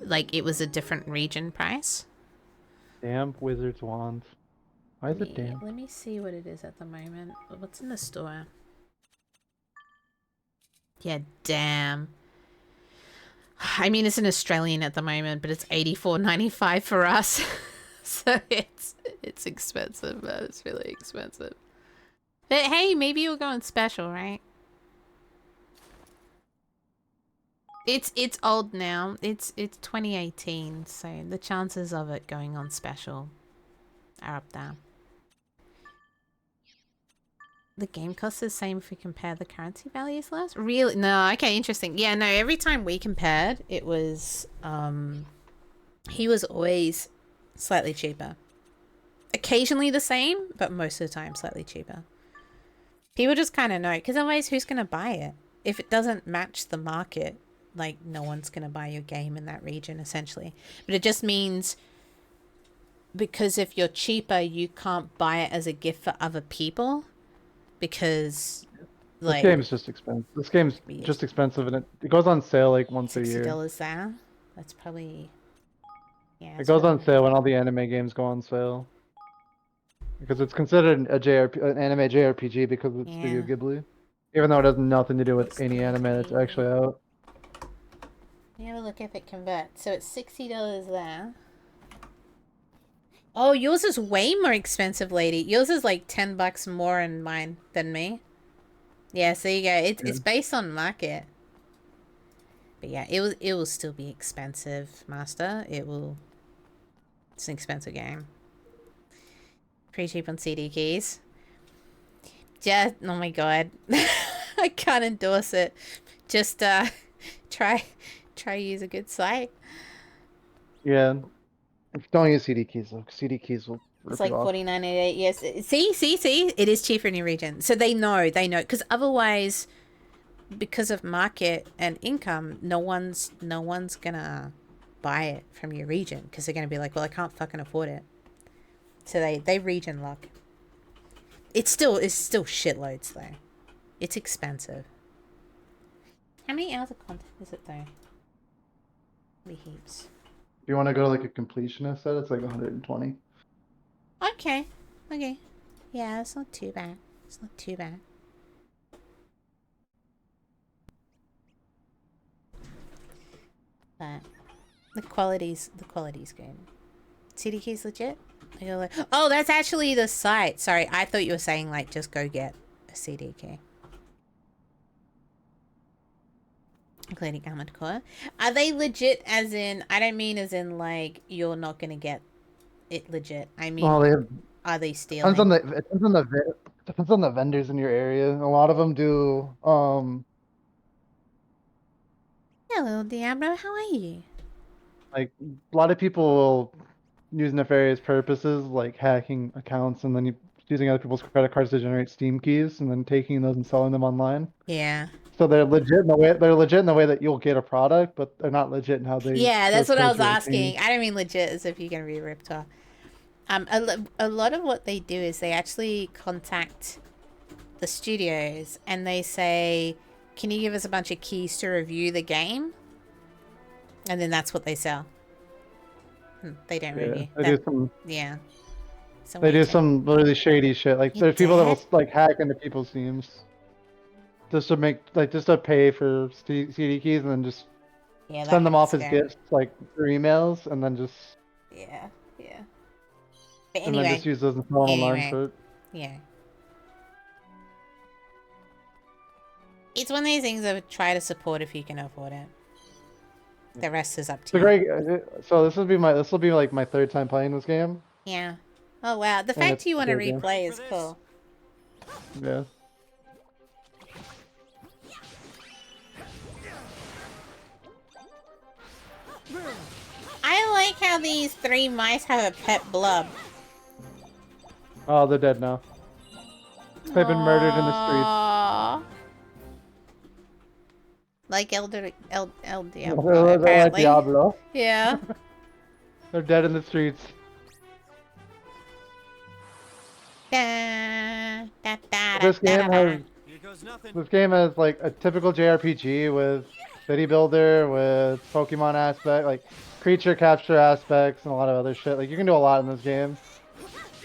like, it was a different region price. Damp wizard's wand. Why is it damp? Let me see what it is at the moment. What's in the store? Yeah, damn. I mean, it's an Australian at the moment, but it's $84.95 for us. So it's expensive, man. It's really expensive. But hey, maybe you'll go on special, right? It's old now. It's 2018, so the chances of it going on special are up there. The game costs the same if we compare the currency values last? Really? No, okay, interesting. Yeah, no, every time we compared, it was he was always slightly cheaper. Occasionally the same, but most of the time slightly cheaper. People just kind of know, because otherwise who's going to buy it? If it doesn't match the market, like, no one's going to buy your game in that region, essentially. But it just means, because if you're cheaper, you can't buy it as a gift for other people, because, like... This game's just expensive. This game's just expensive, and it goes on sale, like, once a year. $60 there? That's probably... Yeah, it goes on sale when all the anime games go on sale. Because it's considered an anime JRPG because it's Studio Ghibli. Even though it has nothing to do with any anime that's actually out. Let me have a look if it converts. So it's $60 there. Oh, yours is way more expensive, lady. Yours is like $10 more in mine than me. Yeah, so you go. It's based on market. But yeah, it will still be expensive, Master. It's an expensive game. Pretty cheap on CD keys. Just, oh my god. I can't endorse it. Just try use a good site. Yeah. Don't use CD keys though. CD keys will rip It's like you off. $49.88. Yes. See. It is cheaper in your region. So they know. Because otherwise, because of market and income, no one's gonna buy it from your region, because they're gonna be like, well, I can't fucking afford it. So they region lock. It's still shitloads though. It's expensive. How many hours of content is it though? Probably heaps. If you want to go to like a completionist set, it's like 120. Okay. Yeah, it's not too bad. But the quality's good. CD keys legit? Oh, that's actually the site. Sorry, I thought you were saying like just go get a CD key. Including Armored Core. Are they legit as in, I don't mean as in like you're not gonna get it legit. I mean, are they stealing? It depends on the vendors in your area. A lot of them do Hello, Diablo, how are you? like a lot of people will use nefarious purposes, like hacking accounts and then using other people's credit cards to generate Steam keys and then taking those and selling them online. Yeah. So they're legit in the way that you'll get a product, but they're not legit in how they. Yeah, that's what I was asking. I don't mean legit as if you're gonna be ripped off. A lot of what they do is they actually contact the studios and they say, "Can you give us a bunch of keys to review the game?" And then that's what they sell. They don't review. They do some really shady shit. Like there's people that will like hack into people's Steams just to pay for CD keys and then just send them off as gifts, like through emails, and then just yeah. But anyway, and then just use those and sell online for it. Yeah. It's one of these things I would try to support if you can afford it. The rest is up to you. So this will be like my third time playing this game. Yeah. Oh wow, the fact you want to replay is cool. Yeah. I like how these 3 mice have a pet blub. Oh, they're dead now. They've been murdered in the streets. Like El Diablo. They're like Diablo. Yeah. They're dead in the streets. Da, da, da, This da, game da, da. has like a typical JRPG with city builder, with Pokemon aspect, like creature capture aspects, and a lot of other shit. Like you can do a lot in this game.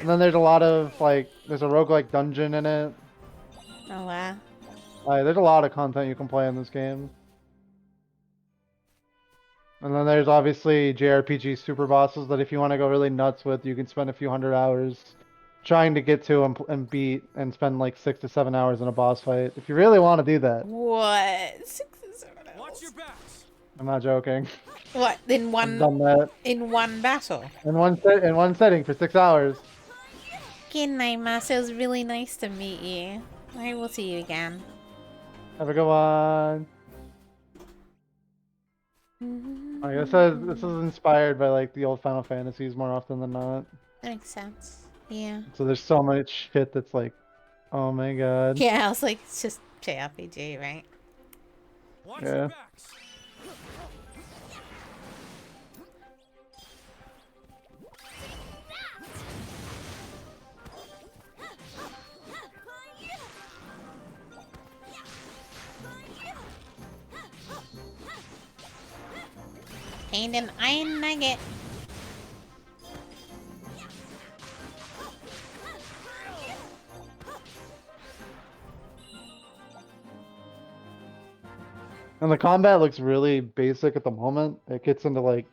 And then there's a lot of like there's a roguelike dungeon in it. Oh wow. There's a lot of content you can play in this game. And then there's obviously JRPG super bosses that if you want to go really nuts with, you can spend a few hundred hours trying to get to and beat and spend like 6 to 7 hours in a boss fight. If you really want to do that. What? 6 to 7 hours? Watch your backs. I'm not joking. What? In I've one done that. in one battle? In one setting for 6 hours. Good night, Mas. It was really nice to meet you. I will see you again. Have a good one. I guess this is inspired by like the old Final Fantasies more often than not. That makes sense. Yeah. So there's so much shit that's like, oh my god. Yeah, I was like, it's just JRPG, right? Watch Yeah. your backs. And an iron nugget. And the combat looks really basic at the moment. It gets into like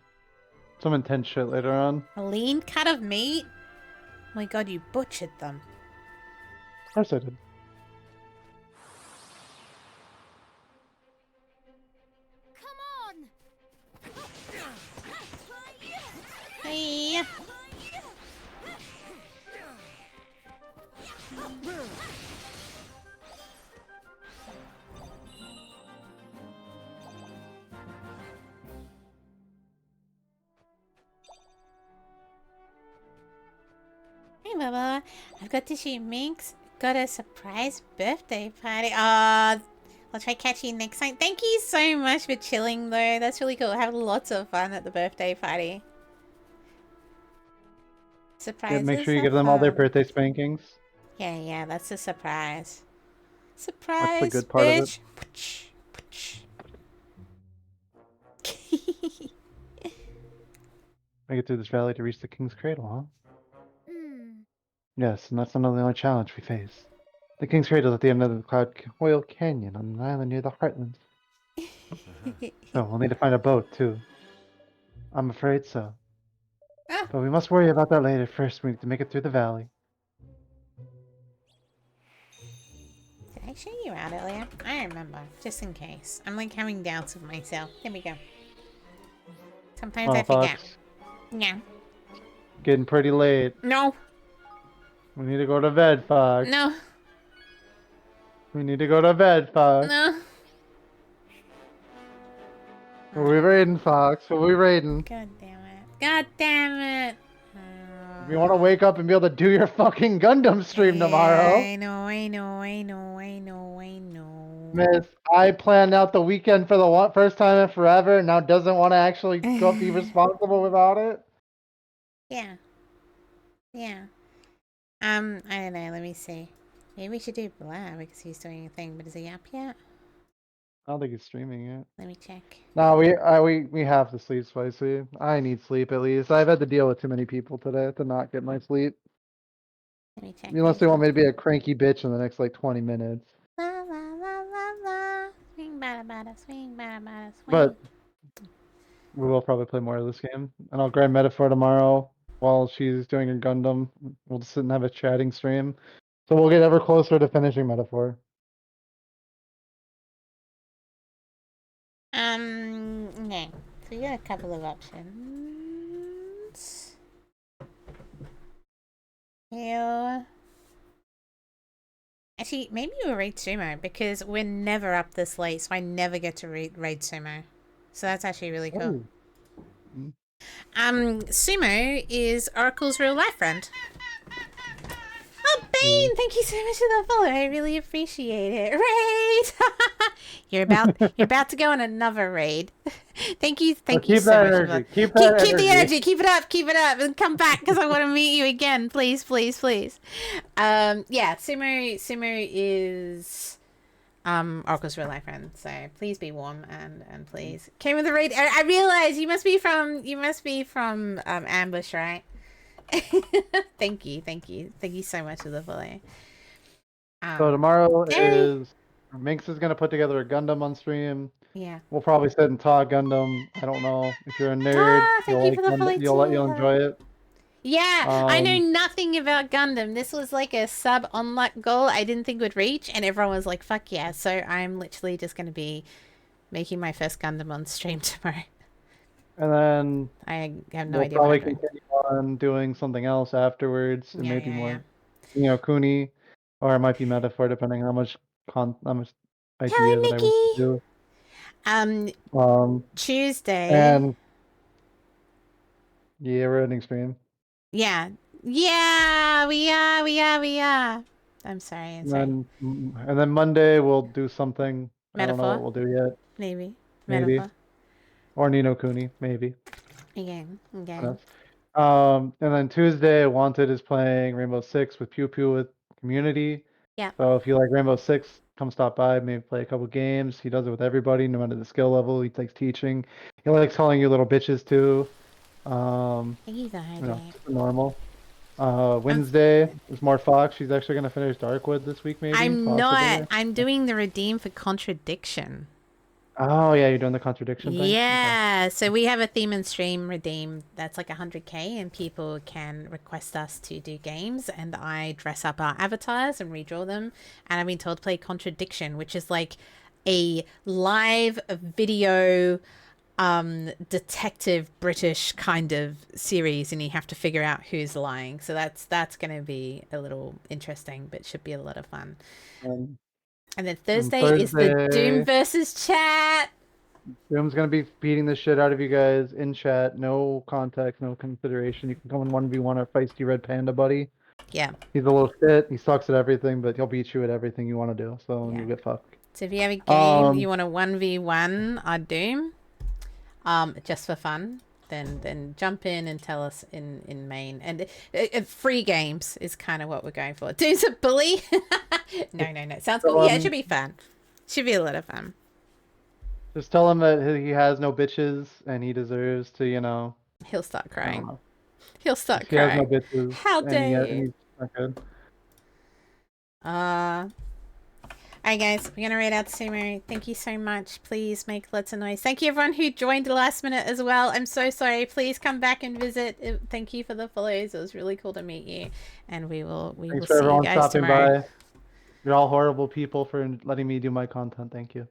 some intense shit later on. A lean cut of meat? Oh my god, you butchered them. Of course I did. Hey. Hey, Bubba. I've got to shoot Minx. Got a surprise birthday party. I'll try catching you next time. Thank you so much for chilling, though. That's really cool. Have lots of fun at the birthday party. Surprises. Yeah, make sure you are give them all their fun. birthday spankings. Yeah, that's a surprise. Surprise, That's the good part of bitch. Make it through this valley to reach the King's Cradle, huh? Yes, and that's not the only challenge we face. The King's Cradle is at the end of the Cloud Oil Canyon on an island near the Heartlands. So we'll need to find a boat, too. I'm afraid so. Ah. But we must worry about that later. First, we need to make it through the valley. Did I show you out earlier? I don't remember. Just in case. I'm like having doubts of myself. There we go. Sometimes I forget. Fox, Yeah. getting pretty late. No. We need to go to bed, Fox. No. We need to go to bed, Fox. No. Who are we raiding, Fox? Who are we raiding? God damn it. God damn it. If you want to wake up and be able to do your fucking Gundam stream tomorrow. I know. Miss, I planned out the weekend for the first time in forever, and now doesn't want to actually go be responsible without it. Yeah. I don't know. Let me see. Maybe we should do Blair because he's doing a thing. But is he up yet? I don't think he's streaming yet. Let me check. No, we have to sleep, Spicy. I need sleep at least. I've had to deal with too many people today to not get my sleep. Let me check. Unless they want me to be a cranky bitch in the next like 20 minutes. La la la la la. Swing bada bada, swing bada bada, swing. But we will probably play more of this game. And I'll grab Metaphor tomorrow while she's doing her Gundam. We'll just sit and have a chatting stream. So we'll get ever closer to finishing Metaphor. Okay. So you got a couple of options. Actually, maybe we'll raid Sumo because we're never up this late, so I never get to raid Sumo. So that's actually really cool. Ooh. Sumo is Oracle's real life friend. Oh, Bane, thank you so much for the follow. I really appreciate it. Raid! you're about to go on another raid. Thank you so much. Keep Keep the energy. Keep it up, and come back because I want to meet you again. Please. Yeah, Sumo is Oracle's real life friend. So please be warm and please came with the raid. I realize you must be from Ambush, right? Thank you so much for the follow. So tomorrow is Minx is gonna put together a Gundam on stream. Yeah. We'll probably sit and talk Gundam. I don't know if you're a nerd. Thank you for the follow You'll enjoy it. Yeah, I know nothing about Gundam. This was like a sub-unlock goal I didn't think would reach, and everyone was like, fuck yeah. So I'm literally just going to be making my first Gundam on stream tomorrow. And then I have no we'll idea probably what I'm doing. continue on doing something else afterwards. It may be more, yeah. Kuni, or it might be Metaphor, depending on how much ideas Hello, that I wish to do. Tuesday. And yeah, we're ending stream. Yeah, we are. I'm sorry. And then Monday we'll do something. I don't know what we'll do yet. Maybe. Metaphor. Or Nino Kuni, maybe. Again. And then Tuesday, Wanted is playing Rainbow Six with Pew Pew with community. Yeah. So if you like Rainbow Six, come stop by, maybe play a couple games. He does it with everybody, no matter the skill level. He likes teaching. He likes calling you little bitches too. Normal. Wednesday is more Fox. She's actually gonna finish Darkwood this week, maybe. I'm not. I'm doing the redeem for contradiction. Oh yeah, you're doing the contradiction thing? Yeah, okay. So we have a theme and stream redeem that's like 100k, and people can request us to do games, and I dress up our avatars and redraw them, and I've been told to play contradiction, which is like a live video detective British kind of series, and you have to figure out who's lying. So that's going to be a little interesting, but should be a lot of fun. And then Thursday is the Doom versus chat. Doom's gonna be beating the shit out of you guys in chat. No context, no consideration. You can come in 1v1 our feisty red panda buddy. Yeah. He's a little shit. He sucks at everything, but he'll beat you at everything you want to do. So you get fucked. So if you have a game you want to 1v1 our Doom, just for fun, then jump in and tell us in main. And free games is kind of what we're going for. Doom's a bully. No. Sounds cool. Yeah, it should be fun. Should be a lot of fun. Just tell him that he has no bitches and he deserves to, He'll start crying. He'll start he crying. Has no bitches. How dare you? He's not good. Alright guys, we're gonna read out Sumo. Thank you so much. Please make lots of noise. Thank you everyone who joined the last minute as well. I'm so sorry. Please come back and visit. Thank you for the follows. It was really cool to meet you. And we will see you guys tomorrow. By. You're all horrible people for letting me do my content. Thank you.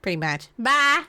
Pretty much. Bye.